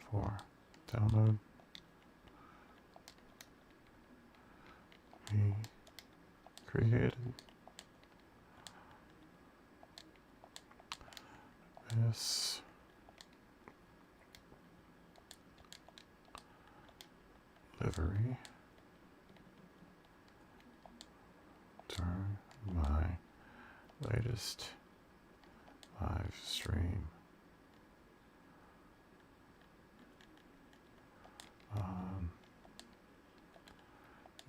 for download. We created this livery during my latest live stream on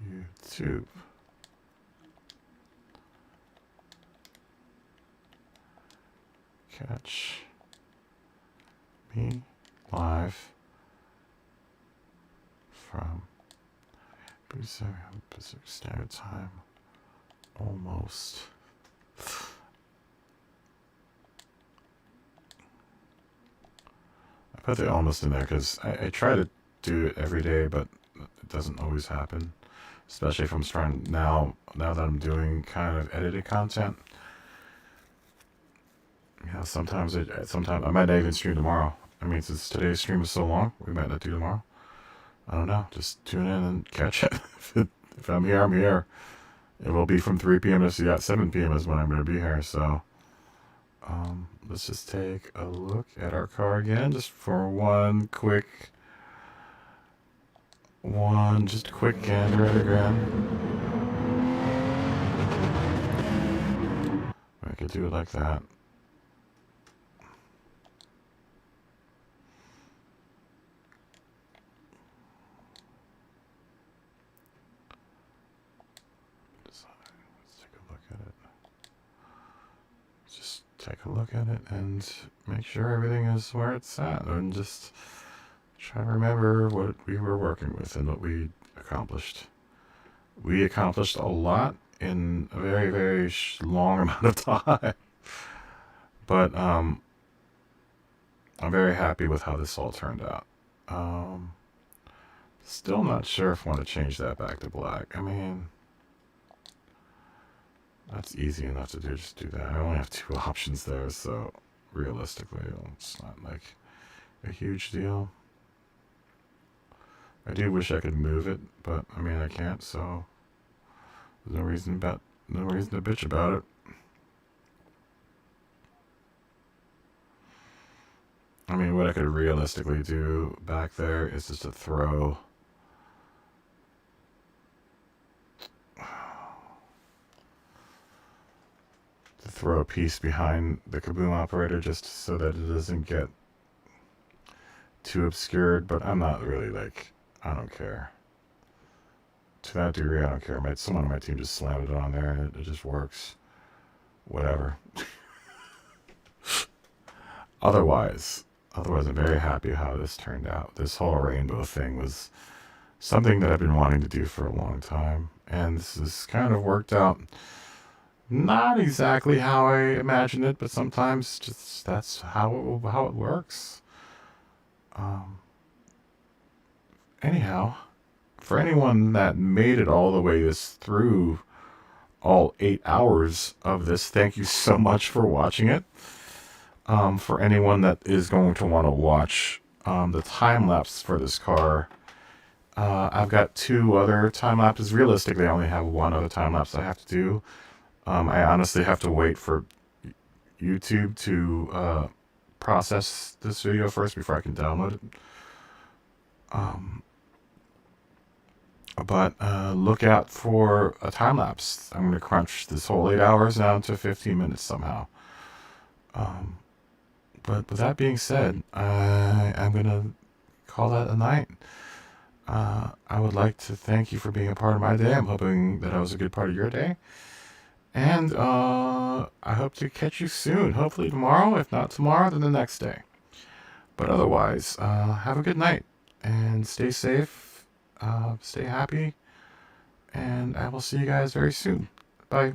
YouTube. Catch me live from Pacific Standard Time. Almost. I put the almost in there because I try to do it every day, but it doesn't always happen. Especially if I'm trying now that I'm doing kind of edited content. Yeah, sometimes I might not even stream tomorrow. I mean, since today's stream is so long, we might not do tomorrow. I don't know. Just tune in and catch it. If I'm here, I'm here. It will be from 3 p.m. to 7 p.m. is when I'm going to be here. So, let's just take a look at our car again, just for just a quick gander at it again. I could do it like that. Take a look at it and make sure everything is where it's at, and just try to remember what we were working with and what we accomplished. We accomplished a lot in a very, very long amount of time. But I'm very happy with how this all turned out. Still not sure if I want to change that back to black. I mean, that's easy enough to do. Just do that. I only have 2 options there, so realistically, it's not like a huge deal. I do wish I could move it, but I mean I can't, so there's no reason to bitch about it. I mean, what I could realistically do back there is just to throw a piece behind the kaboom operator just so that it doesn't get too obscured, but I'm not really like, I don't care. To that degree, I don't care. Someone on my team just slammed it on there and it just works. Whatever. Otherwise, I'm very happy how this turned out. This whole rainbow thing was something that I've been wanting to do for a long time, and this has kind of worked out. Not exactly how I imagined it, but sometimes just that's how it works. Anyhow, for anyone that made it all the way through all 8 hours of this, thank you so much for watching it. For anyone that is going to want to watch the time lapse for this car, I've got 2 other time lapses. Realistically, I only have 1 other time lapse I have to do. I honestly have to wait for YouTube to process this video first before I can download it. But look out for a time lapse. I'm going to crunch this whole 8 hours down to 15 minutes somehow. But with that being said, I'm going to call that a night. I would like to thank you for being a part of my day. I'm hoping that I was a good part of your day. And I hope to catch you soon. Hopefully tomorrow. If not tomorrow, then the next day. But otherwise, have a good night. And stay safe. Stay happy. And I will see you guys very soon. Bye.